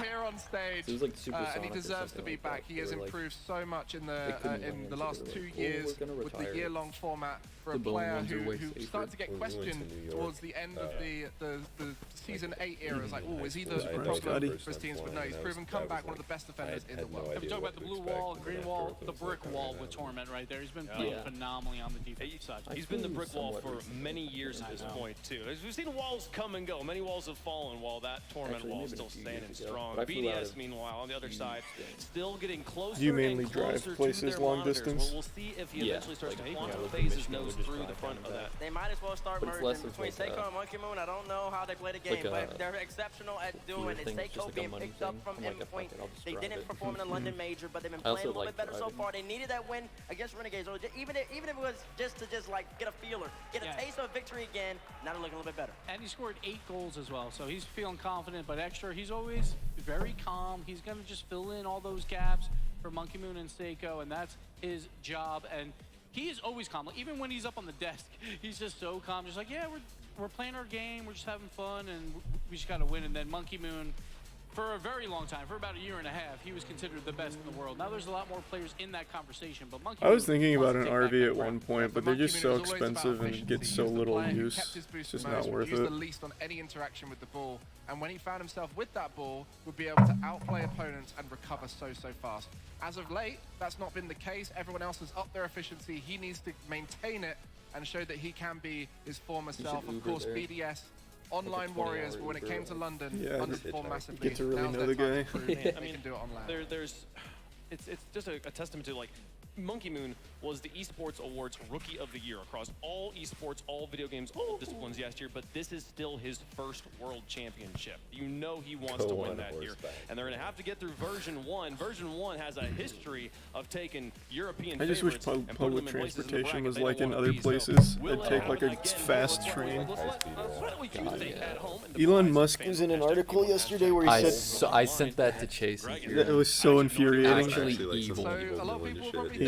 here on stage, So it was like supersonic and he or deserves to something be like back. that. He They has were like- improved so much in they couldn't the land, so last they were 2 like, "Oh, years we're gonna with the retire year-long format for the a bone player ones are way who safer." started to get When we went to questioned New York, towards the end of the Season 8 era. It's like, oh, is he the I had problem Scotty. for his teams? But no, he's proven I comeback, was one of the best defenders in the had no world. If we idea talk what about the to blue expect, wall, and green then wall, after it the was brick like, wall oh, with yeah. Torment right there. He's been playing Yeah. phenomenally on the defensive side. He's been the feel brick wall somewhat for recently. many years at this I know. point, too. We've seen walls come and go. Many walls have fallen while that Torment Actually, wall is maybe a still few years standing ago. strong. But I flew out BDS, of meanwhile, on the other huge side, things. still getting closer You mainly and drive closer places to their long monitors. distance? We'll see if he Yeah, eventually starts like, to yeah, quantum I lived in phase his Michigan, nose we just through the drive front down of and that. back. They might as well start But it's merging less of between like Seiko and Monkey Moon. I don't know how they play the game, like but they're exceptional at doing it. thing, just Seiko like a being money picked up thing. from I'm like, Endpoint. fuck it, I'll just They drive didn't it. perform in the London Major, but they've been I playing a also little like bit better so driving. far. They needed that win against Renegades. So even if it was just to like get a feeler, get a taste of victory again, now they're looking a little bit better. And he scored 8 goals as well, so he's feeling confident. But extra, he's always very calm. He's going to just fill in all those gaps for Monkey Moon and Seiko, and that's his job. And he is always calm. Like, even when he's up on the desk, he's just so calm. Just like, yeah, we're playing our game. We're just having fun, and we just got to win. And then Monkey Moon, for a very long time, for about a year and a half, he was considered the best in the world. Now there's a lot more players in that conversation, but Monkey I was Moon thinking wants about an to take back RV that at crown. one point, but they're just so expensive and get so little use. It's just not worth Used the it. least on any interaction with the ball, and when he found himself with that ball, would be able to outplay opponents and recover so fast. As of late, that's not been the case. Everyone else has upped their efficiency. He needs to maintain it and show that he can be his former should self. Of Uber course, there. BDS. Online 20-hour Warriors, but when it Uber. came to London, Yeah, underperformed massively. get to really Now's know their the time guy. to prove I they mean, can do it on land. it's just a testament to, like, Monkey Moon was the Esports Awards Rookie of the Year across all esports, all video games, all disciplines last year, but this is still his first world championship. You know he wants to win that here. And they're going to have to get through version 1. Version 1 has a history of taking European I just wish favorites and putting public them in places in the transportation bracket was they don't like in wanna other be. So places. will I'd it take like a happen again? fast Let's train. find out what you think at home. And Elon Musk was in an article yesterday where he said I sent that to Chase. that it was so infuriating. Actually Actually, like, evil. some people So a lot of doing people shit. probably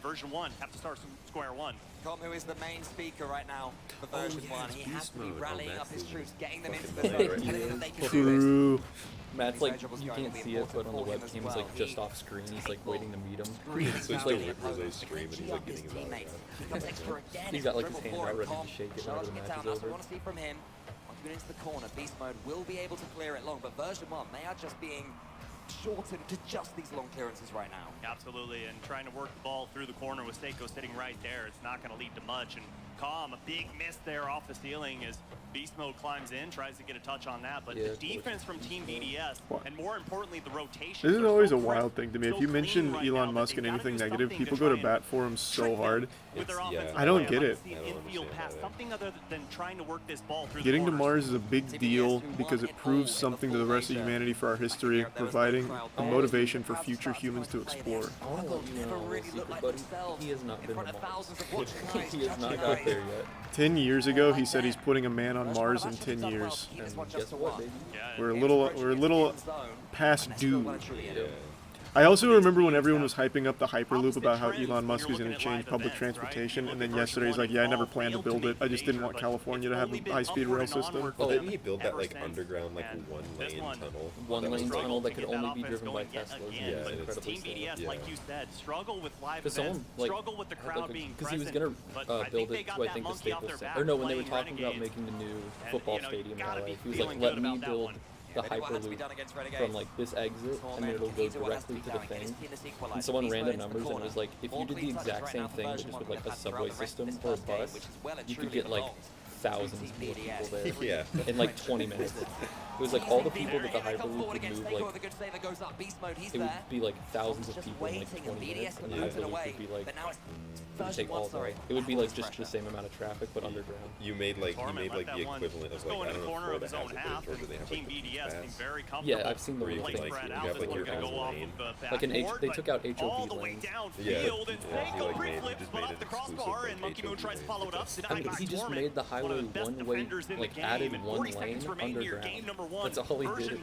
and version 1 have to start from square one. Tom, who is the main speaker right now for Oh, version yeah, 1, it's he has beast to be mode. Oh, rallying Matt's up his losing troops, getting them into fucking the mind zone, right telling now. them that they can do this. True. Matt's like, you can't see it, but on the webcam, he's like just off screen. He's like waiting to meet him. So it's like Rose's stream and he's like getting his autograph. He's got like his hand out ready to shake it whenever the match is That's what over. we want to see from him. Once we get into the corner, Beast Mode will be able to clear it long, but version 1, they are just being shortened to just these long clearances right now. Absolutely, and trying to work the ball through the corner with Seiko sitting right there, it's not going to lead to much. And Calm, a big miss there off the ceiling as Beast Mode climbs in, tries to get a touch on that. But the defense from Team BDS, and more importantly, the rotation. This is always a wild thing to me. If you mention Elon Musk and anything negative, people go to bat for him so hard. I don't get it. Something other than trying to work this ball through Getting to Mars is a big deal because it proves something to the rest of humanity for our history, providing a motivation for future humans to explore. He has not been to Mars. He has not got there yet. 10 years ago, he said he's putting a man on Mars in 10 years. And guess what, baby? We're a little past due. I also remember when everyone was hyping up the Hyperloop about how Elon Musk was going to change public transportation, and then yesterday he's like, yeah, I never planned to build it. I just didn't want California to have a high-speed rail system. Oh, didn't he build that like underground, like one-lane tunnel? One-lane tunnel that could only be driven by Teslas. Yeah, it's incredibly Team BDS, sad. like you said, struggle with live Because events, someone, like, struggle with the crowd being because he was present. gonna build it to, I think, the Staples Center. Or no, when they were talking about making the new football stadium in LA, he was like, let me build the Hyperloop from like this exit, and then it'll go directly to the thing. And someone ran the numbers, and it was like, if you did the exact same thing, but just with like a subway system or a bus, you could get like thousands more people there in like 20 minutes. It was like all the people that the Hyperloop would move, like, it would be like thousands of people in like 20 minutes, and the Hyperloop would be like, it would take all day. It would be like just the same amount of traffic, but underground. You made like the equivalent of like, I don't know if Florida has it, but in Georgia they have like the Yeah, I've seen the where you real can things. like, you have like your own lane. Like an they took out HOV lanes. Yeah, you just made it exclusive like HOV I mean, he just made the highway one way, like added one lane underground. That's all he did.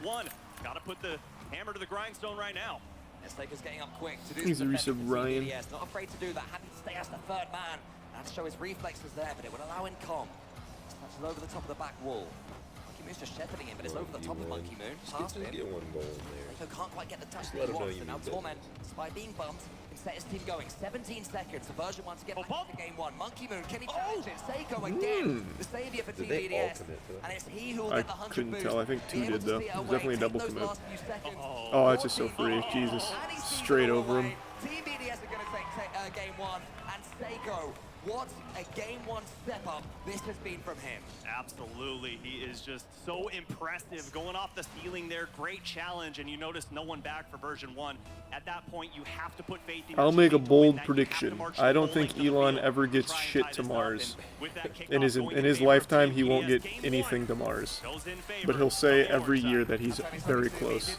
Gotta put the hammer to the grindstone right now. Staker's getting up quick to do He's a some Risa defending Ryan. BDS. Not afraid to do that, happy to stay as the third man. And to show his reflexes there, but it would allow in Calm. Touches over the top of the back wall. Monkey Moon's just shepherding him, but it's over the top of Monkey Moon. Past him. Get one goal in there. Staker can't quite get the touch Just that let he him know wants. you And now need Torment, despite being bumped, can set his team going. 17 seconds for version 1 to get back into game 1. Monkey Moon, can he challenge it? Seiko again, the savior for Team BDS. And it's he who will get the 100 couldn't boost. tell. I think 2 Be able did to though. see It it was away, definitely a take double those commit. last few seconds. Oh, that's just so free. Jesus. Straight over him. Team BDS are going to take game 1, and Seiko, what a game 1 step up this has been from him. Absolutely, he is just so impressive. Going off the ceiling there, great challenge, and you notice no one back for version 1. At that point, you have to put faith in your I'll make a teammate, bold knowing that you prediction. have to march I the don't whole think length of the Elon field, ever gets try and shit tie to this up, Mars. and with that kickoff In his going favor of lifetime, Team he won't BDS, get game anything 1 to Mars. goes in favor But he'll say of the every orange year side. that he's very close.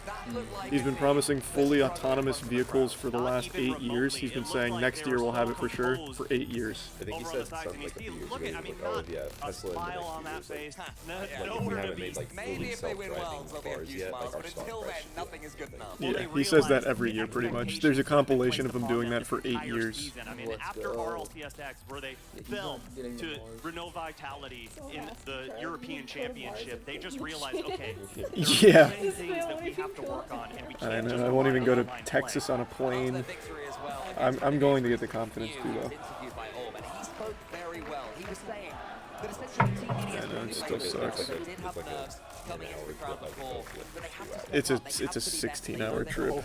He's been promising fully autonomous vehicles for the last 8 years. He's been saying next year we'll have it for sure for 8 years. I think he said something like a few years ago. Like, oh yeah, Tesla in the next few years. Like, if we haven't made like fully self-driving cars yet, like our stock price should be up. Yeah, he says that every year pretty much. There's a compilation of him doing that for 8 years. I mean, after RLCSX, where they fell to Renault Vitality in the European Championship, they just realized, okay, Yeah. there's things that we have to work on, and we I can't know. just I won't even go to rely on Texas on a plane. I'm going to get the confidence too, though. He spoke very well. He was saying that essentially Team BDS I know, it still sucks. did have nerves coming into the crowd before, but they have to step up. It's a 16-hour trip.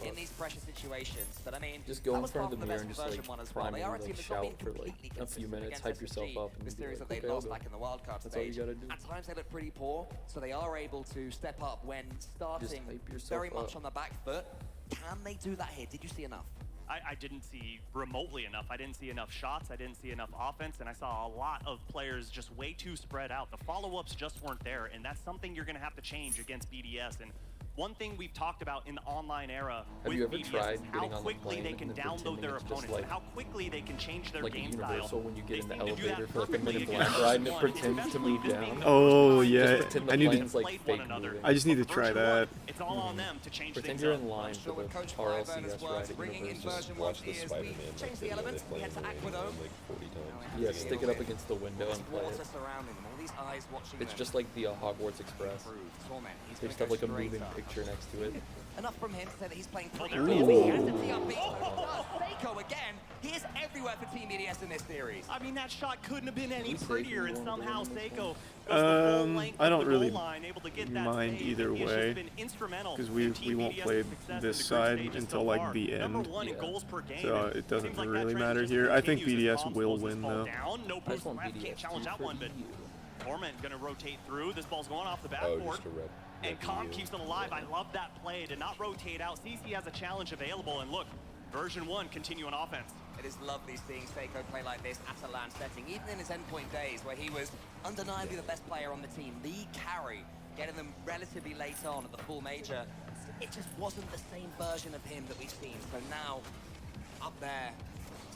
In these pressure situations, but I mean, Just go that in was front of far the from mirror and best just version like 1 as well. prime They and are a team like that's not shout been for like completely a few consistent minutes, against hype yourself SSG, up, and the be series like, that they okay, lost I'll back go. in the wildcard That's all you stage. gotta do. At times they look pretty poor, so they are able to step up when starting hype yourself very much up. on the back foot. Can they do that here? Did you see enough? I didn't see remotely enough. I didn't see enough shots. I didn't see enough offense, and I saw a lot of players just way too spread out. The follow-ups just weren't there, and that's something you're going to have to change against BDS. And one thing we've talked about in the online era Have with you ever BDS tried is how getting on the quickly plane they can and then download pretending their it's just opponents, like- and how quickly they can change their Like game Universal style. when you They get in the seem to do that elevator for like a perfectly Men in against Black ride and it version 1, pretends to move down. Oh yeah, Just pretend the I need plane's to. like fake moving. I just need to try that. It's all on them to change Pretend things you're up. in line for the RLCS ride at Universal. Just watch the Spider-Man like video they play in the game like 40 times. Yeah, stick it up against the window and play it. Surrounding them, all these eyes watching It's them. just like the Hogwarts Express. They just have like a moving picture next to it. Enough from him to say that he's playing pretty Ooh. good. He has to tee up Seiko again. He is everywhere for Team BDS in this series. I mean, that shot couldn't have been any Who's prettier, Seiko and going somehow down this Seiko one? goes the full length I of don't the goal really line, able to get that mind save. either He has way, just been instrumental because in we Team won't BDS's play success this in the group side stages until so like far. the end. #1 in goals per game. So and it doesn't seems like that really trend matter just here. I think continues as BDS Tom will slows this win ball though. Down. No I just post want left, can't BDS challenge that for one, but you. Torment gonna rotate through. This ball's going off the Oh, backboard. just a red. And Calm keeps it alive. I love that play to not rotate out. CC has a challenge available, and look, version 1 continue on offense. It is lovely seeing Seiko play like this at a LAN setting, even in his endpoint days where he was undeniably the best player on the team, lead carry, getting them relatively late on at the full major. It just wasn't the same version of him that we've seen. So now, up there,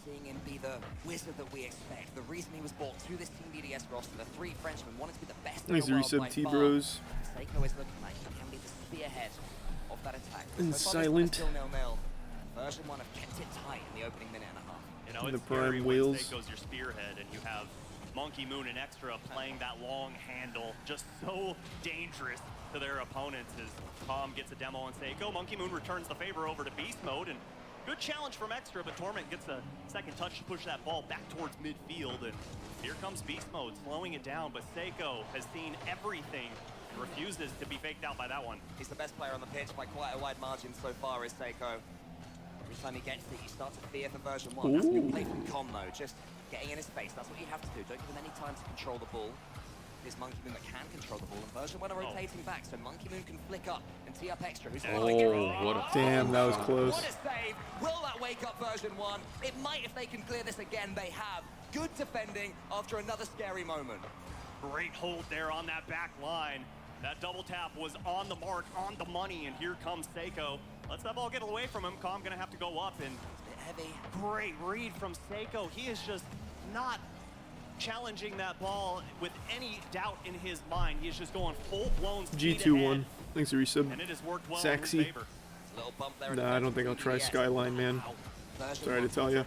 seeing him be the wizard that we expect, the reason he was brought to this Team BDS roster, the 3 Frenchmen wanted to be the best in Thanks, the world Resub by T far. Bros. Seiko is looking like he can be the spearhead of that attack. And So far, this one is silent. still 0-0. Version 1 have kept it tight in the opening minute and a half. You know, The it's scary prime when wheels. Seiko's your spearhead, and you have Monkey Moon and Extra playing that long handle, just so dangerous to their opponents as Tom gets a demo on Seiko. Monkey Moon returns the favor over to Beast Mode, and good challenge from Extra, but Torment gets a second touch to push that ball back towards midfield, and here comes Beast Mode, slowing it down, but Seiko has seen everything and refuses to be faked out by that one. He's the best player on the pitch by quite a wide margin so far, is Seiko. Every time he gets it, you start to fear for version 1. That's a good play from Com, though, just getting in his face. That's what you have to do. Don't give him any time to control the ball. There's Monkey Moon that can control the ball, and version 1 are rotating back, so Monkey Moon can flick up and tee up Extra. Who's following it. What a Damn, that was close. What a save! Will that wake up version 1? It might if they can clear this again. They have. Good defending after another scary moment. Great hold there on that back line. That double tap was on the mark, on the money, and here comes Seiko. Lets that ball get away from him. Com gonna have to go up, and heavy. Great read from Seiko. He is just not challenging that ball with any doubt in his mind. He is just going full-blown speed G2-1. ahead, Thanks, Resub. and it has worked well in his Saxy. favor. Little bump there. Nah, I don't think I'll try Skyline, man. Sorry to tell you.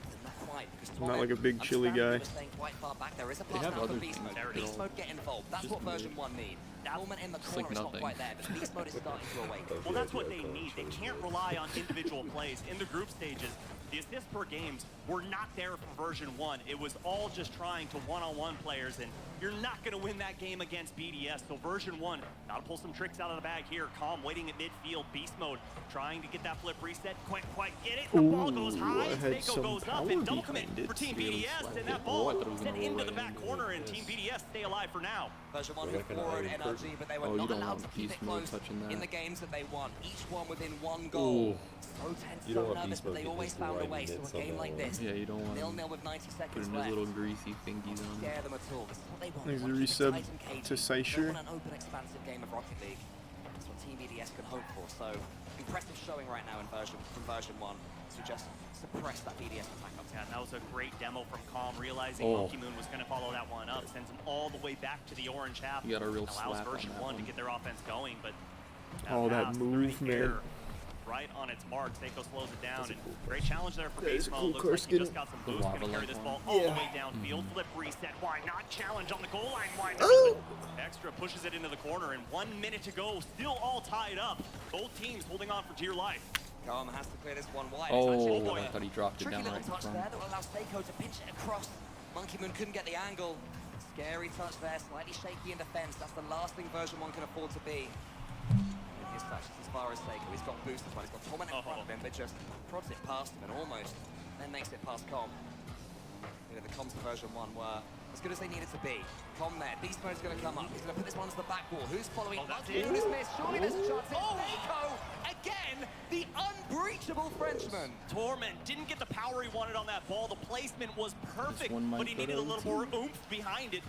I'm not like a big chili guy. Quite far back. There is a They pass have now for other Beast things. Mode. Beast Mode get involved. That's Just what version move. 1 need. Moment in the Just corner like is not nothing. quite there, but Beast Mode is starting to awaken. Well, that's what they need. They can't rely on individual plays. In the group stages, the assists per games were not there for version 1. It was all just trying to one-on-one players, and you're not going to win that game against BDS. So version 1, got to pull some tricks out of the bag here. Calm waiting at midfield. Beast Mode trying to get that flip reset. Can't quite get it. The ball goes high. I had Seiko some goes up power and double commit behind it. for Team Yeah, it was BDS, like and that it. ball Oh, I thought it was sent gonna into roll the right back into corner, it. and Team BDS stay alive for now. Version 1 We're who not gonna forward iron NRG, curtain. but they were Oh, you not don't allowed want to keep Beast it Mode close touching that. in the games that they won. Each one within 1 goal. So tense, You so don't want nervous, Beast but Mode they getting always his found a right way. So mitts a on game the like wall. this, Yeah, you don't want 0-0 with 90 putting seconds his left. little greasy fingies on. Scare them at all. This is what they want. Thanks, They want to keep it Resub tight and cagey. to They Seisher. want an open, expansive game of Rocket League. That's what Team BDS can hope for. So impressive showing right now in from version 1 to just suppress that BDS attack up. Yeah, and that was a great demo from Calm, realizing Oh. Monkey Moon was going to follow that one up, sends him all the way back to the orange half. You got a real allows slap on version that 1 to one. get their offense going, but Oh, that pass move, through the man. air, right on its mark. Seiko slows it down, That's a and cool great challenge there for That is Beast a Mode. cool Looks car like he skin. just got some The boost, going to lava carry like this one. ball all Yeah. the way downfield. Flip reset, why not? Challenge on the goal line, why not? Extra pushes it into the corner, and 1 minute to go, still all tied up. Both teams holding on for dear life. Calm has to clear this one wide. Oh, It's actually I thought he dropped it tricky down little right in touch front. there that will allow Seiko to pinch it across. Monkey Moon couldn't get the angle. Scary touch there, slightly shaky in defense. That's the last thing version 1 can afford to be. And his touch is as far as Seiko. He's got boost as well. He's got Torment in front of him, but just prods it past him and almost then makes it past Com. You know, the comms for version 1 were as good as they needed to be. Com there. Beast Mode's going to come up. He's going to put this one to the back wall. Who's following? that's Monkey it. Moon is missed. Surely there's a chance. It's Seiko again, the unbreachable Frenchman. Torment didn't get the power he wanted on that ball. The placement was perfect, one might but he go needed a to little team. more oomph behind it.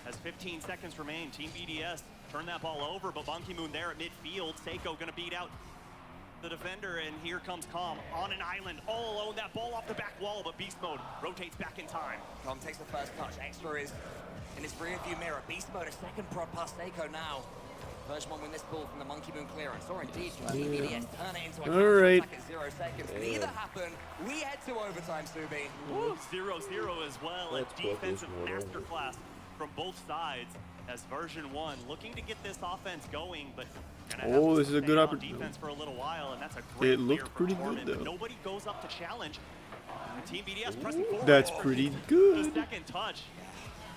As 15 seconds remain, Team BDS turned that ball over, but Monkey Moon there at midfield. Seiko gonna beat out the defender, and here comes Calm on an island, all alone. That ball off the back wall, but Beast Mode rotates back in time. Com takes the first touch. Extra is in his rear view mirror. Beast Mode, a second prod past Seiko now. Version 1 win this ball from the Monkey Moon clearance. Or indeed, Team BDS turn it into a Alright. counter-attack at 0 seconds. Neither happened. We head to overtime, Subi. 0-0 as well. Let's A put this defensive one over. masterclass from both sides as version 1 looking to get this offense going, but Oh, this is a good opportunity. Defense for a little while, and that's a great It looked pretty good, though. Nobody goes up to challenge. Team BDS pressing forward. That's pretty good. The second touch,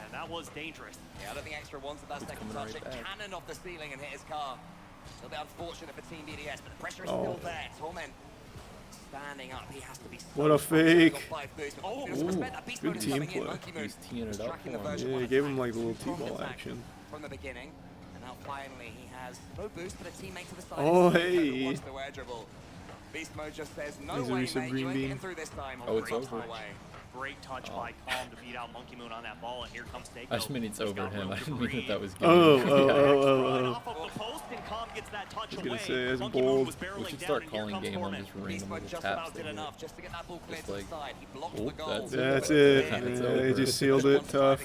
and that was dangerous. Yeah, I don't think Extra wanted that second touch. It cannoned off the ceiling and hit his car. A little bit unfortunate for Team BDS, but the pressure is still there. Torment standing up. He has to be. What a fake. Oh, good team play. He's teeing it up for him. Yeah, he gave him like a little T-ball action. From the beginning, and now finally he has no boost, but a teammate to the side. Oh, hey. Beast Mode just says, no He's a way, recent mate, green you ain't beam. getting through this time. Oh, it's over. Great touch by Calm to beat out Monkey Moon on that ball, and here comes Seiko. I just mean it's over him. I didn't mean that was good. Oh. Off of the post, and Calm gets that touch I was gonna away. say, as Monkey Moon bold. was barreling We should down, start and here calling comes game on Torment. just random little Just taps. about did enough just to get that ball cleared to the side. He blocked Oh, the goal. That's it. Yeah, he just sealed it tough.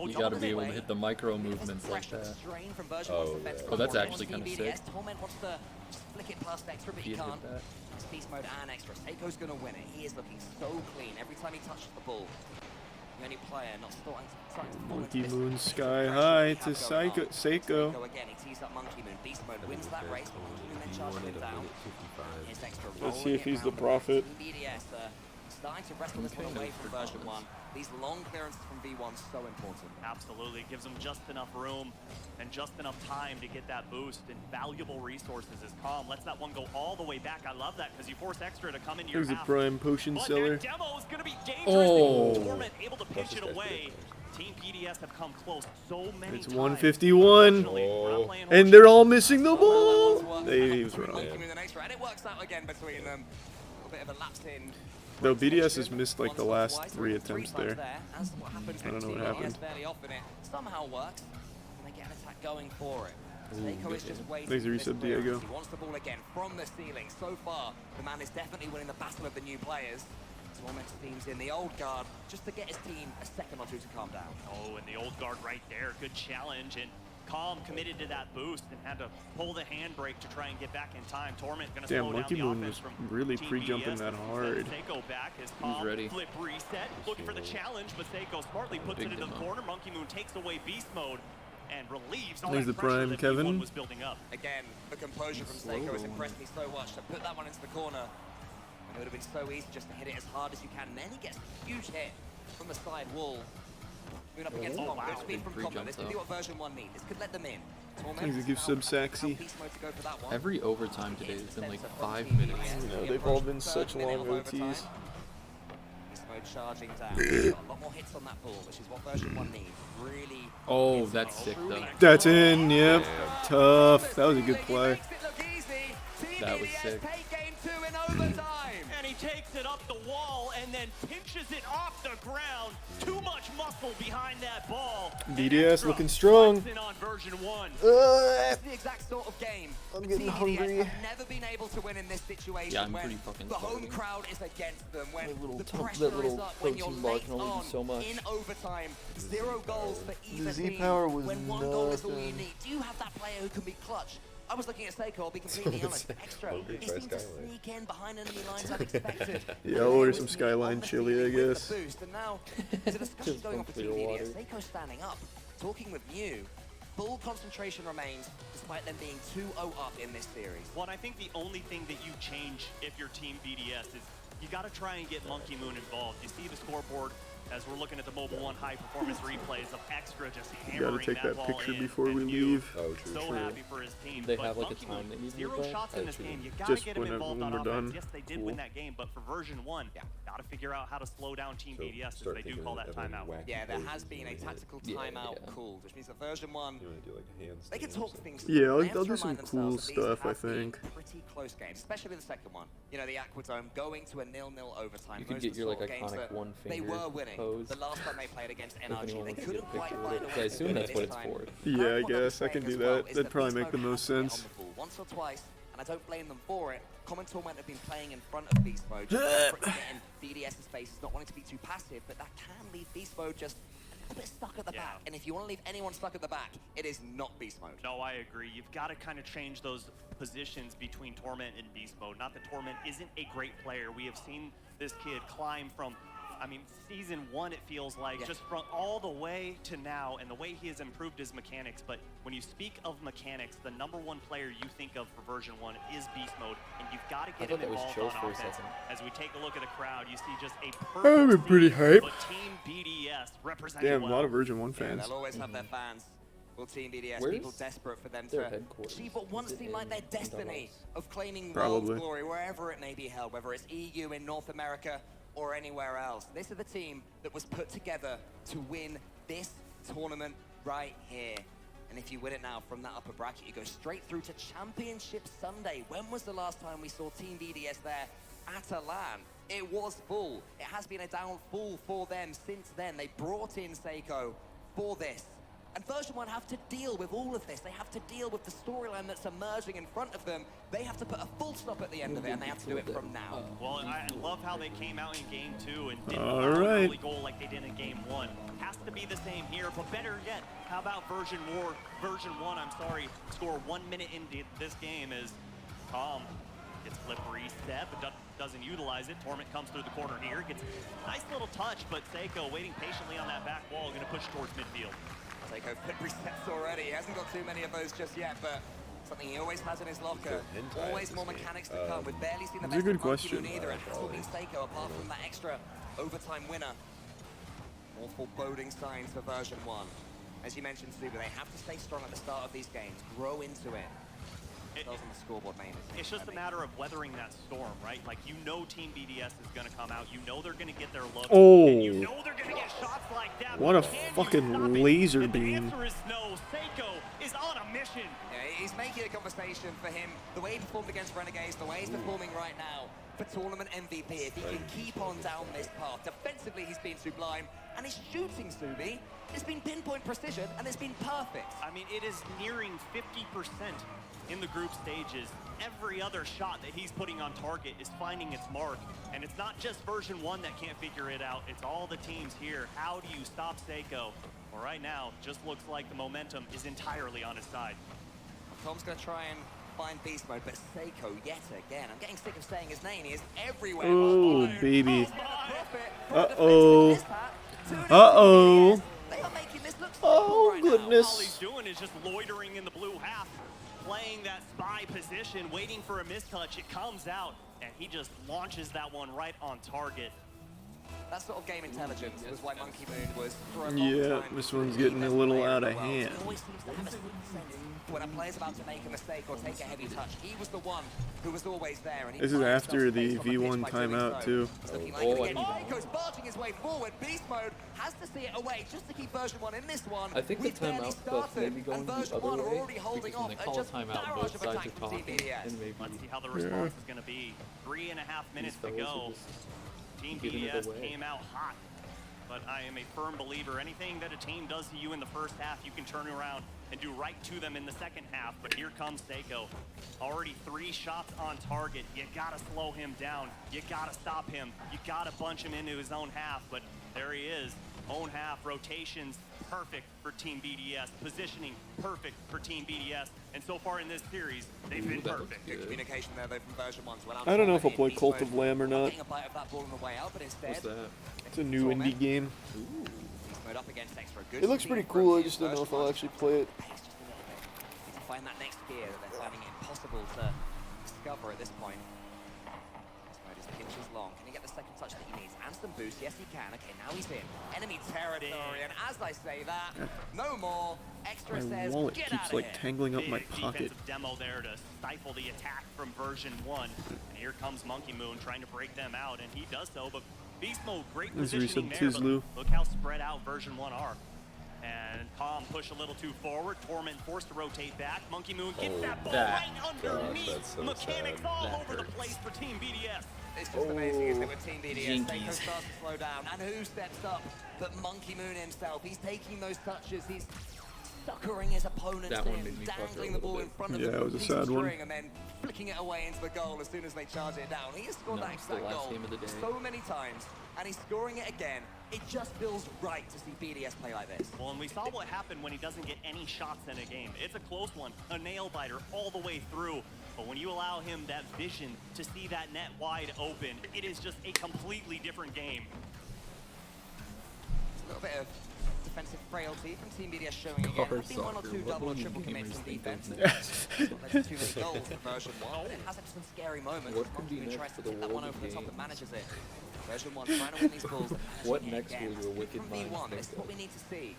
You gotta be able to hit the micro movements like that. Oh, that's actually kind of sick. Torment wants to flick it past Extra, but he He had hit can't. that. It's Beast Mode and Extra. Seiko's gonna win it. He is looking so clean every time he touches the ball. The only player not starting to fall into Monkey this Moon sky high to Seiko. Seiko again, he tees up Monkey Moon. Beast Mode wins that race, but Monkey Moon then charges him down. Here's Extra. Let's see if he's the prophet. BDS starting to wrestle this one away from version 1. These long clearances from V1 so important. Absolutely, it gives them just enough room and just enough time to get that boost and valuable resources as Calm lets that one go all the way back. I love that because you force Extra to come into your There's a half. prime potion But seller. that demo is going to be dangerous. Oh. Torment able to pitch it away. Team PDS have come close so many It's times. 151. And they're all missing the ball. He was wrong. And it works out again between them. A bit of a lapse in. Though BDS has missed like the last 3 attempts there. I don't know what happened. Somehow works, and they get an attack going for it. Seiko is just waiting. Thanks, Reset Diego. He wants the ball again from the ceiling. So far, the man is definitely winning the battle of the new players. Torment team's in the old guard just to get his team a second or two to calm down. Oh, and the old guard right there. Good challenge. And Calm committed to that boost and had to pull the handbrake to try and get back in time. Torment going to slow Monkey down the Moon offense was from really Team pre-jumping BDS. that hard. Seiko back as He's Calm ready. flip reset, looking for the challenge, but Seiko smartly puts it into the corner. Monkey Moon takes away beast mode and relieves all There's that the pressure prime, that Kevin. V1 was building up. Again, the composure from Seiko has impressed me so much to put that one into the corner. And it would have been so easy just to hit it as hard as you can. And then he gets a huge hit from the side wall. Moving up against Calm. Good speed from combat. This could be what version 1 needs. This could let them in. Things that give sub sexy. Every overtime today has been like 5 minutes. They've all been such long OTs. Charging down. A lot more hits on that ball, which is what version 1 needs. Really. Oh, that's sick though. That's in, yep. Tough. That was a good play. That was sick. And he takes it up the wall and then pinches it off the ground. Too much muscle behind that ball. BDS looking strong. In on version 1. It's the exact sort of game. I'm getting BDS hungry. have never been able to win in this situation. Yeah, I'm when pretty fucking the home starving. crowd is against them. When the that pressure is little up. When you're protein bar late can only do on so much. in overtime. 0 goals for either The team. Z-Power was when 1 goal is all you nothing. need. Do you have that player who can be clutch? I was looking at Seiko, I'll be completely honest. Extra, he seems to sneak in behind enemy lines unexpected. Yeah, I'll order some Skyline chili, I guess. Boost, and now there's a discussion going on for Team BDS. Seiko standing up, talking with Mew. Full concentration remains, despite them being 2-0 up in this series. Well, I think the only thing that you change if you're Team BDS is you got to try and get Monkey Moon involved. You see the scoreboard as we're looking at the Mobile 1 high-performance replays of Extra just hammering Gotta take that ball picture in, before we and you leave. so happy for his team. They But have like a Monkey time Moon, they need to 0 get back? shots in this Actually. game. You got to Just get him involved when on we're offense. done. Yes, they did win that game, but for version 1, got to figure out how to slow down Team BDS as they do call that timeout. Yeah, there has been a tactical timeout called, which means that version 1, they can talk things. Yeah, They have I'll to do some remind cool themselves that these stuff, I have been think. Pretty close games, especially the second one. You know, the Aquadome going to a 0-0 overtime. You could Those get are the your, like, sort of games iconic that one they finger were winning. pose. The last time they played against If NRG, anyone they wants to couldn't get a quite picture find with a it. way I to assume win that's this what it's time. for. Yeah, I What guess I'm I can saying do as well that. is That'd probably Beast make the Mode most can get on sense. the ball once or twice, and I don't blame them for it. Common Torment have been playing in front of Beast Mode, just desperately getting BDS's faces, not wanting to be too passive, but that can leave Beast Mode just a bit stuck at the back. And if you want to leave anyone stuck at the back, it is not Beast Mode. No, I agree. You've got to kind of change those positions between Torment and Beast Mode. Not that Torment isn't a great player. We have seen this kid climb from I mean, season 1, it feels like, just from all the way to now, and the way he has improved his mechanics. But when you speak of mechanics, the #1 player you think of for version 1 is Beast Mode, and you've got to get him involved on offense. As we take a look at the crowd, you see just a I'm perfect pretty scene, hype. but Team BDS representing Damn, a well. lot of version 1 Yeah, fans. they'll always have their fans. Will Team BDS, Where's people desperate for them their to headquarters? achieve what once Is it seemed like their in destiny of claiming Probably. world glory wherever it may be held, whether it's EU in North America or anywhere else. This is the team that was put together to win this tournament right here. And if you win it now from that upper bracket, you go straight through to Championship Sunday. When was the last time we saw Team BDS there at a LAN? It was full. It has been a downfall for them since then. They brought in Seiko for this. And version 1 have to deal with all of this. They have to deal with the storyline that's emerging in front of them. They have to put a full stop at the end of it, and they have to do it from now. Well, I love how they came out in game 2 and didn't All allow an right. early goal like they did in game 1. Has to be the same here, but better yet, how about version 1, I'm sorry, score 1 minute into this game as Tom gets flip reset, but doesn't utilize it. Torment comes through the corner here, gets a nice little touch, but Seiko waiting patiently on that back wall, going to push towards midfield. Seiko flip resets already. He hasn't got too many of those just yet, but something he always has in his locker. Always more mechanics to come. We've barely seen the That's a best good of Monkey question. Moon either. It has all been Seiko apart from that extra overtime winner. More foreboding signs for version 1. As you mentioned, Suba, they have to stay strong at the start of these games, grow into it. Those on the scoreboard main. It's just a matter of weathering that storm, right? Like, you know Team BDS is going to come out. You know they're going to get their look. Oh. And you know they're going to get shots like that. What a but can you fucking stop it? laser And beam. The answer is no. Seiko is on a mission. Yeah, he's making a conversation for him. The way he performed against Renegades, the way he's performing right now for tournament MVP. If he can keep on down this path. Defensively, he's been sublime. And his shooting, Subi, has been pinpoint precision, and it's been perfect. I mean, it is nearing 50% in the group stages. Every other shot that he's putting on target is finding its mark. And it's not just version 1 that can't figure it out. It's all the teams here. How do you stop Seiko? Well, right now, just looks like the momentum is entirely on his side. Tom's going to try and find beast mode, but Seiko yet again. I'm getting sick of saying his name. He is everywhere. Oh, baby. Uh-oh. Uh-oh. They are making this look Oh, right now. All goodness. he's doing is just loitering in the blue half, playing that spy position, waiting for a mistouch. It comes out, and he just launches that one right on target. That sort of game intelligence was why Monkey Moon was for a long Yeah, time this one's the getting a best little player out in of the world. hand. He always seems to have a sixth sense when a player's about to make a mistake or take a heavy touch. He was the one who was always there. And he This is finds after himself the placed on pitch V1 by doing timeout, so. too. It's looking like it again. Seiko's barging his way forward. Beast mode has to see it away just to keep version 1 in this one. I think the We've barely timeout stuff may be started, going and the version other 1 are way, already holding because when off they call a just timeout, barrage both of sides attack are from Team talking, BDS. and maybe Let's see how the response is going to be. 3.5 minutes to fellas are go. just Team giving it BDS away. came out hot, but I am a firm believer. Anything that a team does to you in the first half, you can turn around and do right to them in the second half. But here comes Seiko. Already 3 shots on target. You gotta slow him down. You gotta stop him. You gotta bunch him into his own half. But there he is. Own half, rotations, perfect for Team BDS. Positioning, perfect for Team BDS. And so far in this series, they've been perfect. Good communication there, though, from version 1. So I don't know if I'll play Cult of Lamb or not. Getting a bite of that ball on the way out, but instead, What's that? It's a new indie game. Beast mode up against Extra. Good It looks speed pretty from cool. I his just don't know version if I'll 1. actually play it. Pace just a little bit. Need to find that next gear that they're finding it impossible to discover at this point. Beast mode is pinches long. Can he get the second touch that he needs? And some boost. Yes, he can. Okay, now he's in. Enemy territory. And as I say that, no more. Extra My says, wallet get keeps out of like here. tangling up my Big pocket. defensive demo there to stifle the attack from version 1. And here comes Monkey Moon trying to break them out, and he does so. But Beast Mode, great Let's positioning reset there. Tizlu. But look how spread out version 1 are. And Calm push a little too forward. Torment forced to rotate back. Monkey Moon gets that ball right underneath. that's so Mechanics sad. all That over the hurts. place for Team BDS. It's just amazing, isn't it, with Team BDS? Seiko Jinkies. starts to slow down. And who steps up but Monkey Moon himself? He's taking those touches. He's suckering his opponents That one in, made me pucker a dangling the little ball bit. in front of Yeah, them, it was a piece of sad one. string, and then flicking it away into the goal as soon as they charge it down. He has scored No, that it's the exact last goal game of the day. so many times, and he's scoring it again. It just feels right to see BDS play like this. Well, and we saw what happened when he doesn't get any shots in a game. It's a close one, a nail biter all the way through. But when you allow him that vision to see that net wide open, it is just a completely different game. little bit of defensive frailty from Team BDS showing again. There's been one or two double or triple commits in defense. It's not led to too many goals in version 1, but it has had some scary moments. Monkey Moon tries to tip that one over the top and manages it. Version 1 trying to win these balls. What next will your wicked From mind V1, think this is what we need to see.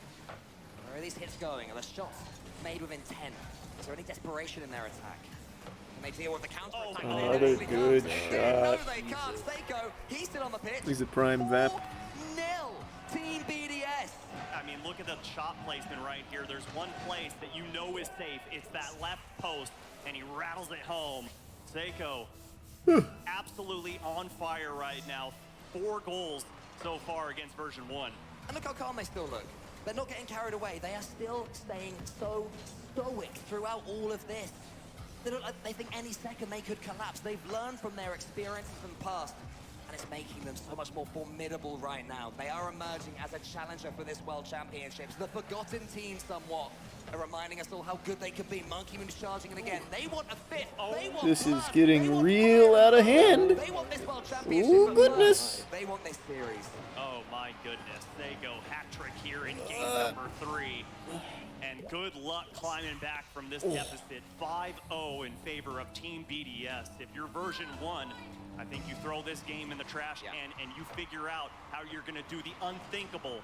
Where are these hits going? Are the shots made with intent? Is there any desperation in their attack? Can they deal with the counter attack? Another good shot. No, they can't. Seiko, he's still on the pitch. He's a prime VAP. 4-0, Team BDS. I mean, look at the shot placement right here. There's one place that you know is safe. It's that left post, and he rattles it home. Seiko, absolutely on fire right now. 4 goals so far against version 1. And look how calm they still look. They're not getting carried away. They are still staying so stoic throughout all of this. They look like they think any second they could collapse. They've learned from their experiences in the past, and it's making them so much more formidable right now. They are emerging as a challenger for this World Championships. The forgotten team somewhat are reminding us all how good they can be. Monkey Moon charging it again. They want a 5th. They want This is blood. getting real out of hand. They want this World Championship. Oh, for goodness. blood. They want this series. Oh my goodness, Seiko hat trick here in game number 3. And good luck climbing back from this deficit. 5-0 in favor of Team BDS. If you're version 1, I think you throw this game in the trash and you figure out how you're going to do the unthinkable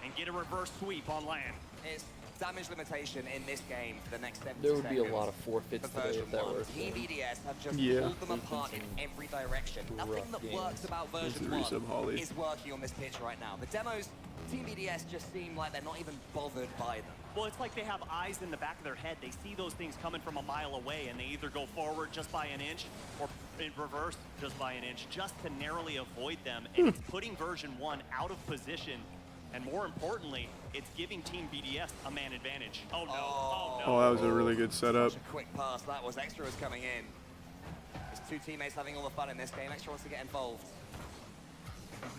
and get a reverse sweep on land. It's damage limitation in this game for the next 70 There would seconds. be a lot of forfeits For today version if that 1. were. Team BDS have just pulled them apart in every direction. Nothing that works about version 1 is working on this pitch right now. The demos, Team BDS just seem like they're not even bothered by them. Well, it's like they have eyes in the back of their head. They see those things coming from a mile away, and they either go forward just by an inch or in reverse just by an inch, just to narrowly avoid them. And it's putting version 1 out of position. And more importantly, it's giving Team BDS a man advantage. Oh, no. Oh, no. Oh, that was a really good setup. Such a quick pass. That was Extra was coming in. His 2 teammates having all the fun in this game. Extra wants to get involved.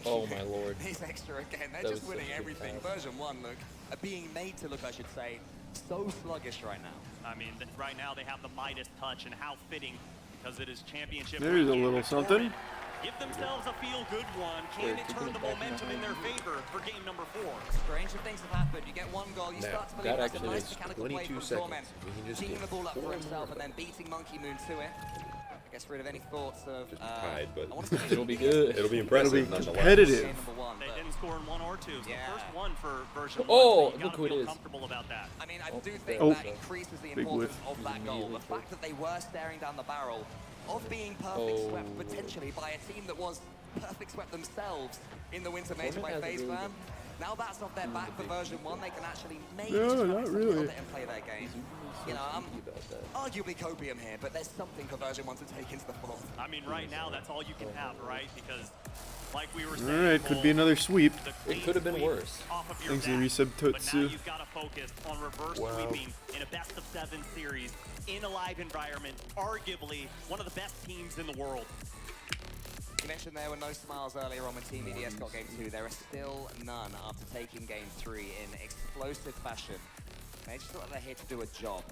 Oh my lord. He's Extra again. They're That just was winning such a good everything. pass. Version 1 look, are being made to look, I should say, so sluggish right now. I mean, right now they have the Midas touch, and how fitting, because it is championship. There's a weekend. little something. Give themselves a feel-good one. Can it turn the momentum in their favor for game number 4? Stranger things have happened. You get 1 goal, you start to believe that that's a actually nice is mechanical play 22 from Torment. seconds. We can just Teeing get the ball up for 4 himself more. and then beating Monkey Moon to it. Gets rid of any thoughts of... tied, but I want to say It'll be good. It'll be impressive It'll be nonetheless. competitive. Game number 1, They but didn't score in 1 or 2. It's the first one for version 1. Oh, so you look gotta who it feel is. comfortable about that. I mean, I do think Oh. that increases the Big importance whiff. of that goal. The fact that they were staring down the barrel of being perfect swept potentially by a team that was perfect swept themselves in the Winter Major by Torment has a FaZe really Fam. Now that's off their back for version 1. They can actually maybe No, just not focus a really. little bit and play their game. You know, I'm About that. arguably copium here, but there's something for version 1 to take into the fourth. I mean, right now, that's all you can have, right? Because, like we were saying, All right, could be another sweep. the It could have been clean worse. sweep off of your Thanks to back, Resub But now Totsu. you've got to focus on reverse Wow. sweeping in a best-of-7 series in a live environment, arguably one of the best teams in the world. You mentioned there were no smiles earlier on when Team EDS got game 2. There are still none after taking game 3 in explosive fashion. They just feel like they're here to do a job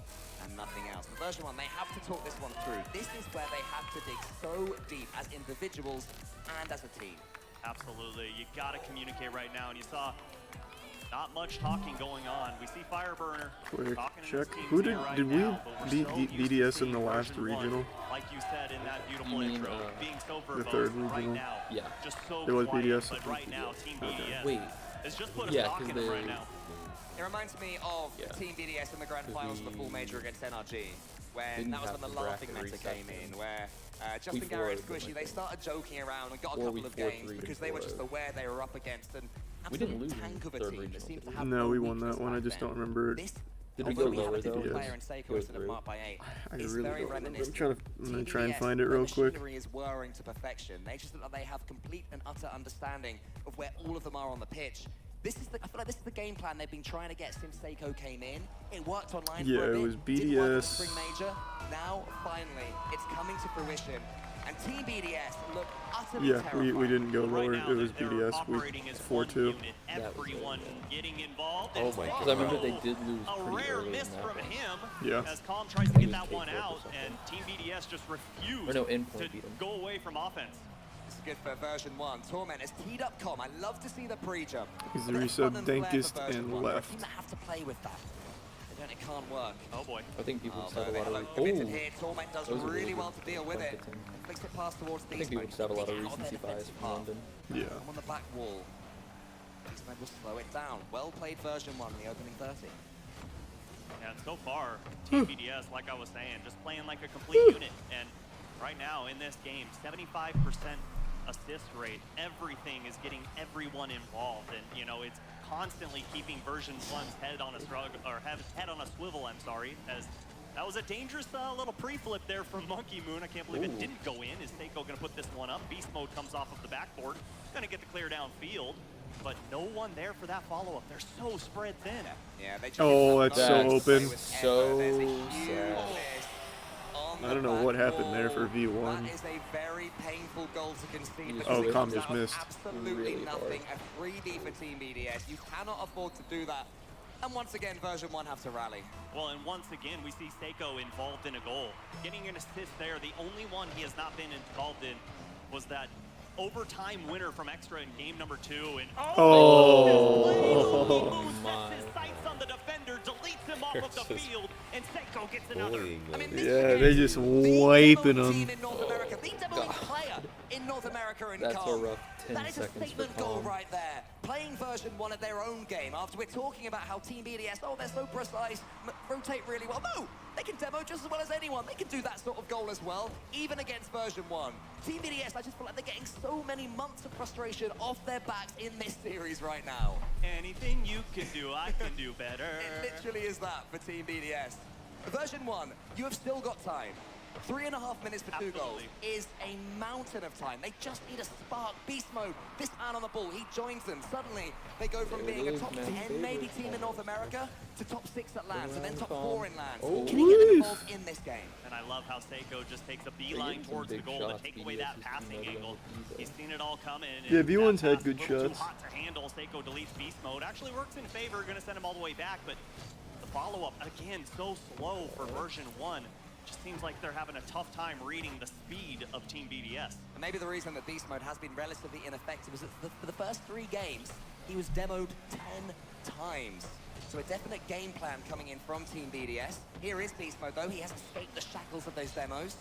and nothing else. For version 1, they have to talk this one through. This is where they have to dig so deep as individuals and as a team. Absolutely. You got to communicate right now, and you saw not much talking going on. We see Fireburner Quick talking to check. his teams Who here did right we now, but we're beat so used to BDS in seeing the last version 1, regional? like you said in that beautiful You mean, intro, being so The verbose third right regional? now. Yeah. Just so It was quiet, BDS? but right now, Team BDS Wait. has just put a Yeah, stock 'cause in them they- right now. It reminds me of Team BDS in the grand finals of the full major against NRG, when Didn't that was have when the the laughing bracket meta came reset in, where Justin We Garrett and forwarded them, Squishy, I they think. started joking around and got a Or couple we of 4-3 games and because they were just 4-0. aware they were up against an We didn't absolute lose in tank of a third team that regional, seemed to did have No, no we won weakness that one. I back just then. don't remember it. This, Did we although go we have lower a different though? player in Seiko Go instead of through. marked by 8. I It's really very don't remember. reminiscent. I'm gonna try and TBS, find it their real quick. machinery is whirring to perfection. They just look like they have complete and utter understanding of where all of them are on the pitch. I feel like this is the game plan they've been trying to get since Seiko came in. It worked online Yeah, for a it bit. was Didn't work at the BDS. Spring Major. Now, finally, it's coming to fruition. And Team BDS look utterly Yeah, terrified. we didn't go Right lower. now, It was they're BDS. We operating as 4-2. one unit. Everyone getting involved. Oh and my Because I remember they Faro, did lose a pretty rare early miss in that from one. him Yeah. as Calm tries to I get think that it was one K-Flip or out, something. and Team BDS just refused Or no, Endpoint to beat him. go away from offense. This good for version 1. Torment has teed up Com. I love to see the pre-jump. He's A the bit of fun resub and flair for dankest version and 1. There are left. teams that have to play with that. They don't, it can't work. Oh boy. I think people just have a They lot have of. committed here. Torment does That was a really really well good to deal with it. flank attempt. Flicks it past towards I Beast think people Mode. just have a lot of Dig out recency their bias defensive from path. London. Yeah. Come on the back wall. Beast Mode will slow it down. Well played version 1 in the opening 30. Yeah, so far, Team BDS, like I was saying, just playing like a complete unit. And right now in this game, 75% assist rate. Everything is getting everyone involved, and you know it's constantly keeping version 1's head on a head on a swivel. I'm sorry, as that was a dangerous little pre-flip there from Monkey Moon. I can't believe it didn't go in. Is Seiko going to put this one up? Beast Mode comes off of the backboard, going to get the clear downfield, but no one there for that follow-up. They're so spread thin. Yeah, they just That's so open. So sad. I don't know what happened there for V1. That is a very painful goal to concede. Oh, because it Com comes just out of missed. Absolutely Really nothing. A 3D for Team BDS. You cannot afford to do that. And once again, version 1 have to rally. Well, and once again, we see Seiko involved in a goal. Getting an assist there, the only one he has not been involved in was that overtime winner from Extra in game number 2. And my. his sights on the defender, deletes him off of the field, and Seiko gets another. Yeah, they just wiping them. Team in North America, the demoing player in North America in That's a Com. rough 10 That is a seconds statement for goal Com. right there. Playing version 1 of their own game after we're talking about how Team BDS, oh, they're so precise, rotate really well. No, they can demo just as well as anyone. They can do that sort of goal as well, even against version 1. Team BDS, I just feel like they're getting so many months of frustration off their backs in this series right now. Anything you can do, I can do better. It literally is that for Team BDS. Version 1, you have still got time. 3.5 minutes for 2 goals is a mountain of time. They just need a spark. Beast Mode, this man on the ball, he joins them. Suddenly, they go from being a top 10 maybe team in North America to top 6 at LANs and then top 4 in LANs. Can he get them involved in this game? And I love how Seiko just takes a beeline towards the goal to take away that passing angle. He's seen it all coming. Yeah, V1's had good Too shots. hot to handle. Seiko deletes Beast Mode. Actually works in favor. Going to send him all the way back, but the follow-up, again, so slow for version 1. Just seems like they're having a tough time reading the speed of Team BDS. And maybe the reason that Beast Mode has been relatively ineffective is that for the first 3 games, he was demoed 10 times. So a definite game plan coming in from Team BDS. Here is Beast Mode, though. He has escaped the shackles of those demos.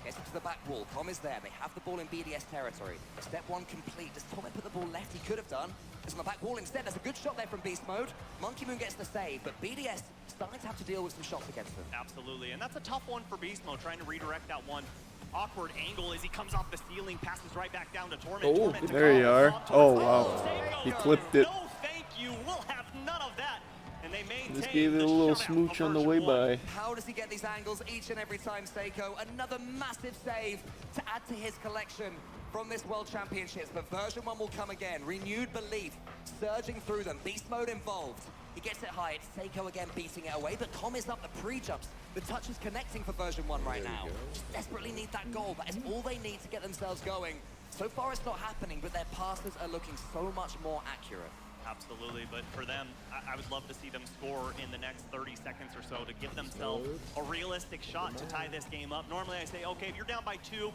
Gets to the back wall. Com is there. They have the ball in BDS territory. Step 1 complete. Does Torment put the ball left? He could have done. It's on the back wall instead. There's a good shot there from Beast Mode. Monkey Moon gets the save, but BDS starting to have to deal with some shots against them. Absolutely, and that's a tough one for Beast Mode, trying to redirect that one. Awkward angle as he comes off the ceiling, passes right back down to Torment. Oh, Torment to there you Carl. are. Oh, wow. Seiko He goes, clipped it. No, thank you. We'll have none of that. And they maintain Just gave it a little the shutout smooch of on the version way 1. by. How does he get these angles each and every time, Seiko? Another massive save to add to his collection from this World Championships, but version 1 will come again. Renewed belief, surging through them. Beast Mode involved. He gets it high. It's Seiko again beating it away, but Com is up the pre-jumps. The touch is connecting for version 1 right now. Just desperately need that goal. That is all they need to get themselves going. So far, it's not happening, but their passes are looking so much more accurate. Absolutely, but for them, I would love to see them score in the next 30 seconds or so to give themselves a realistic shot to tie this game up. Normally I say, okay, if you're down by 2,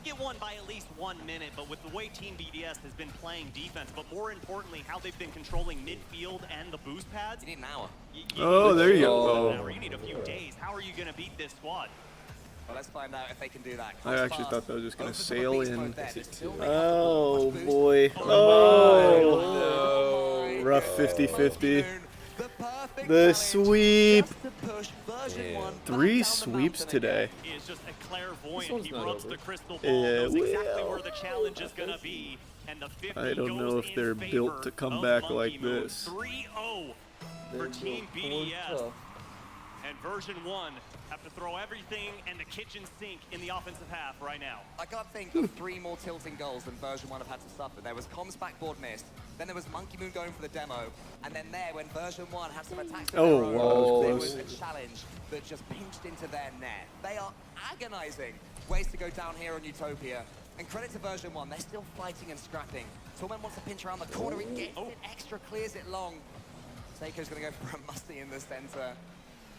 get one by at least 1 minute, but with the way Team BDS has been playing defense, but more importantly, how they've been controlling midfield and the boost pads. You need an hour. Oh, there you An go. hour. You need a few days. How are you going to beat this squad? Well, let's find out if they can do that. I actually thought that was just going to sail in. Oh, Oh, boy. Oh, rough 50-50. The sweep. 3 sweeps today. He is just a clairvoyant. one's He not rubs over. the crystal ball, knows exactly well. where the challenge is going to be. And the 50 I don't know goes if they're in built to favor come of back Monkey like Moon. this. 3-0 for Team BDS. And version 1 have to throw everything and the kitchen sink in the offensive half right now. I can't think of 3 more tilting goals than version 1 have had to suffer. There was Com's backboard miss, then there was Monkey Moon going for the demo, and then there, when version 1 had some attacks of Oh, their own, wow, that was there close. was a challenge that just pinched into their net. They are agonizing ways to go down here on Utopia. And credit to version 1, they're still fighting and scrapping. Torment wants to pinch around the corner, he gets it extra, clears it long. Seiko's gonna go for a musty in the center.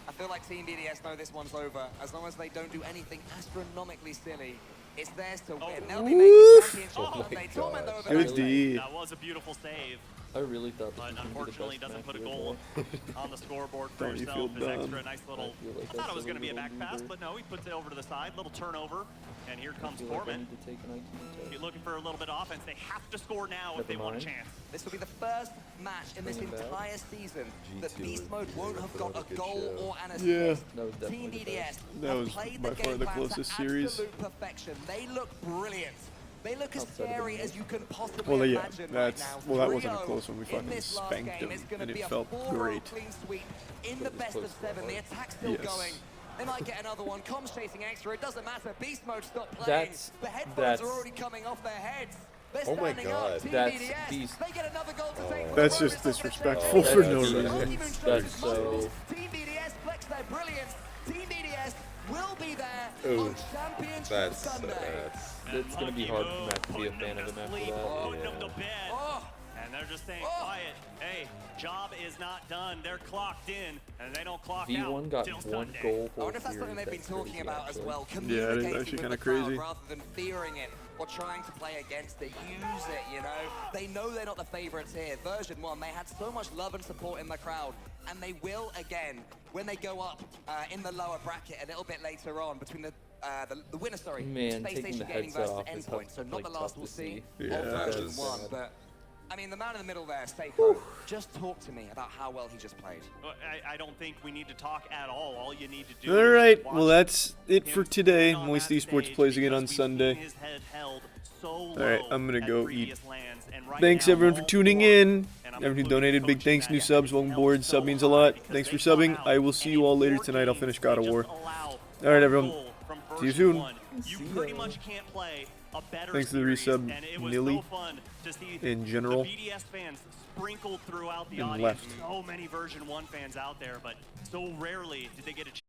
I feel like Team BDS know this one's over. As long as they don't do anything astronomically silly, It's theirs to win. They'll be making championship Monday. Torment over Good D. That was a beautiful save. I really thought this But was unfortunately, going to doesn't be put the a best goal match of the on the scoreboard for Don't you yourself. feel His extra dumb? nice little. like I thought it was that's going to be a little back pass, maneuver. but no, he puts it over to the side. Little turnover, and here comes feel like I Torment. need to take an IQ You're looking for a little bit of offense. They have to score now if they want a chance. This will be the first match in this Bring it back. entire season that G2 Beast Mode would won't have put got on a a good goal show. or an Yeah. assist. That was Team definitely the BDS best. That have was played by the far game the plan to closest series. absolute perfection. They look brilliant. They look as Outside of the scary mid. as you can possibly Well, yeah, imagine that's right now. well, that wasn't a 3-0 close one. We in fucking this last spanked game. him, It's gonna and be it a felt 4-0 great. clean sweep in the It was best of close to 7. The that. attack's still Yes. going. They might get another one. Comms chasing extra. It doesn't matter. Beast Mode stopped playing. The headphones are already coming off their heads. They're Oh my standing God. up. Team That's BDS. Beast. They get another goal to take. That's just disrespectful for no That's reason. beast. That's so. Team BDS flex their brilliance. Team BDS will be there Ooh, on Championship that's Sunday. It's going to be hard for Matt to be a fan of him after Putting them to that. bed. Oh. And they're just saying, quiet. Hey, job is not done. They're clocked in, and they don't clock out V1 got till one Sunday. goal. I wonder if that's whole something they've been series. talking That's about crazy, as well. Yeah, it is Communicating actually with kinda the crowd crazy. rather than fearing it or trying to play against it. Use it, you know. They know they're not the favorites here. Version 1, they had so much love and support in the crowd, and they will again when they go up in the lower bracket a little bit later on between the winner, sorry, Man, Space taking the Station Gaming headset versus off is Endpoint. So not like, the last tough we'll to see see. of Yeah, version that's 1, sad. but. I mean, the man in the middle there, Seiko, just talk to me about how well he just played. Well, I don't think we need to talk at all. All you need to do All is right, watch well that's it for him today. stand on Moist that Esports stage plays again because on we've seen Sunday. his head held so All right, low I'm gonna at go eat. previous lands, and right Thanks now, everyone for all tuning four, in. and I'm Everyone who including donated, big Coach thanks. New Matt, subs, welcome aboard. Sub means a lot. Thanks for subbing. I will see you all later tonight. I'll finish God of War. All right, everyone. See you soon. You pretty much can't play a better Thanks for the series, resub, and it was Nilly. so fun to see In general. the BDS fans sprinkled throughout the And audience. left. So many version 1 fans out there, but so rarely did they get a chance.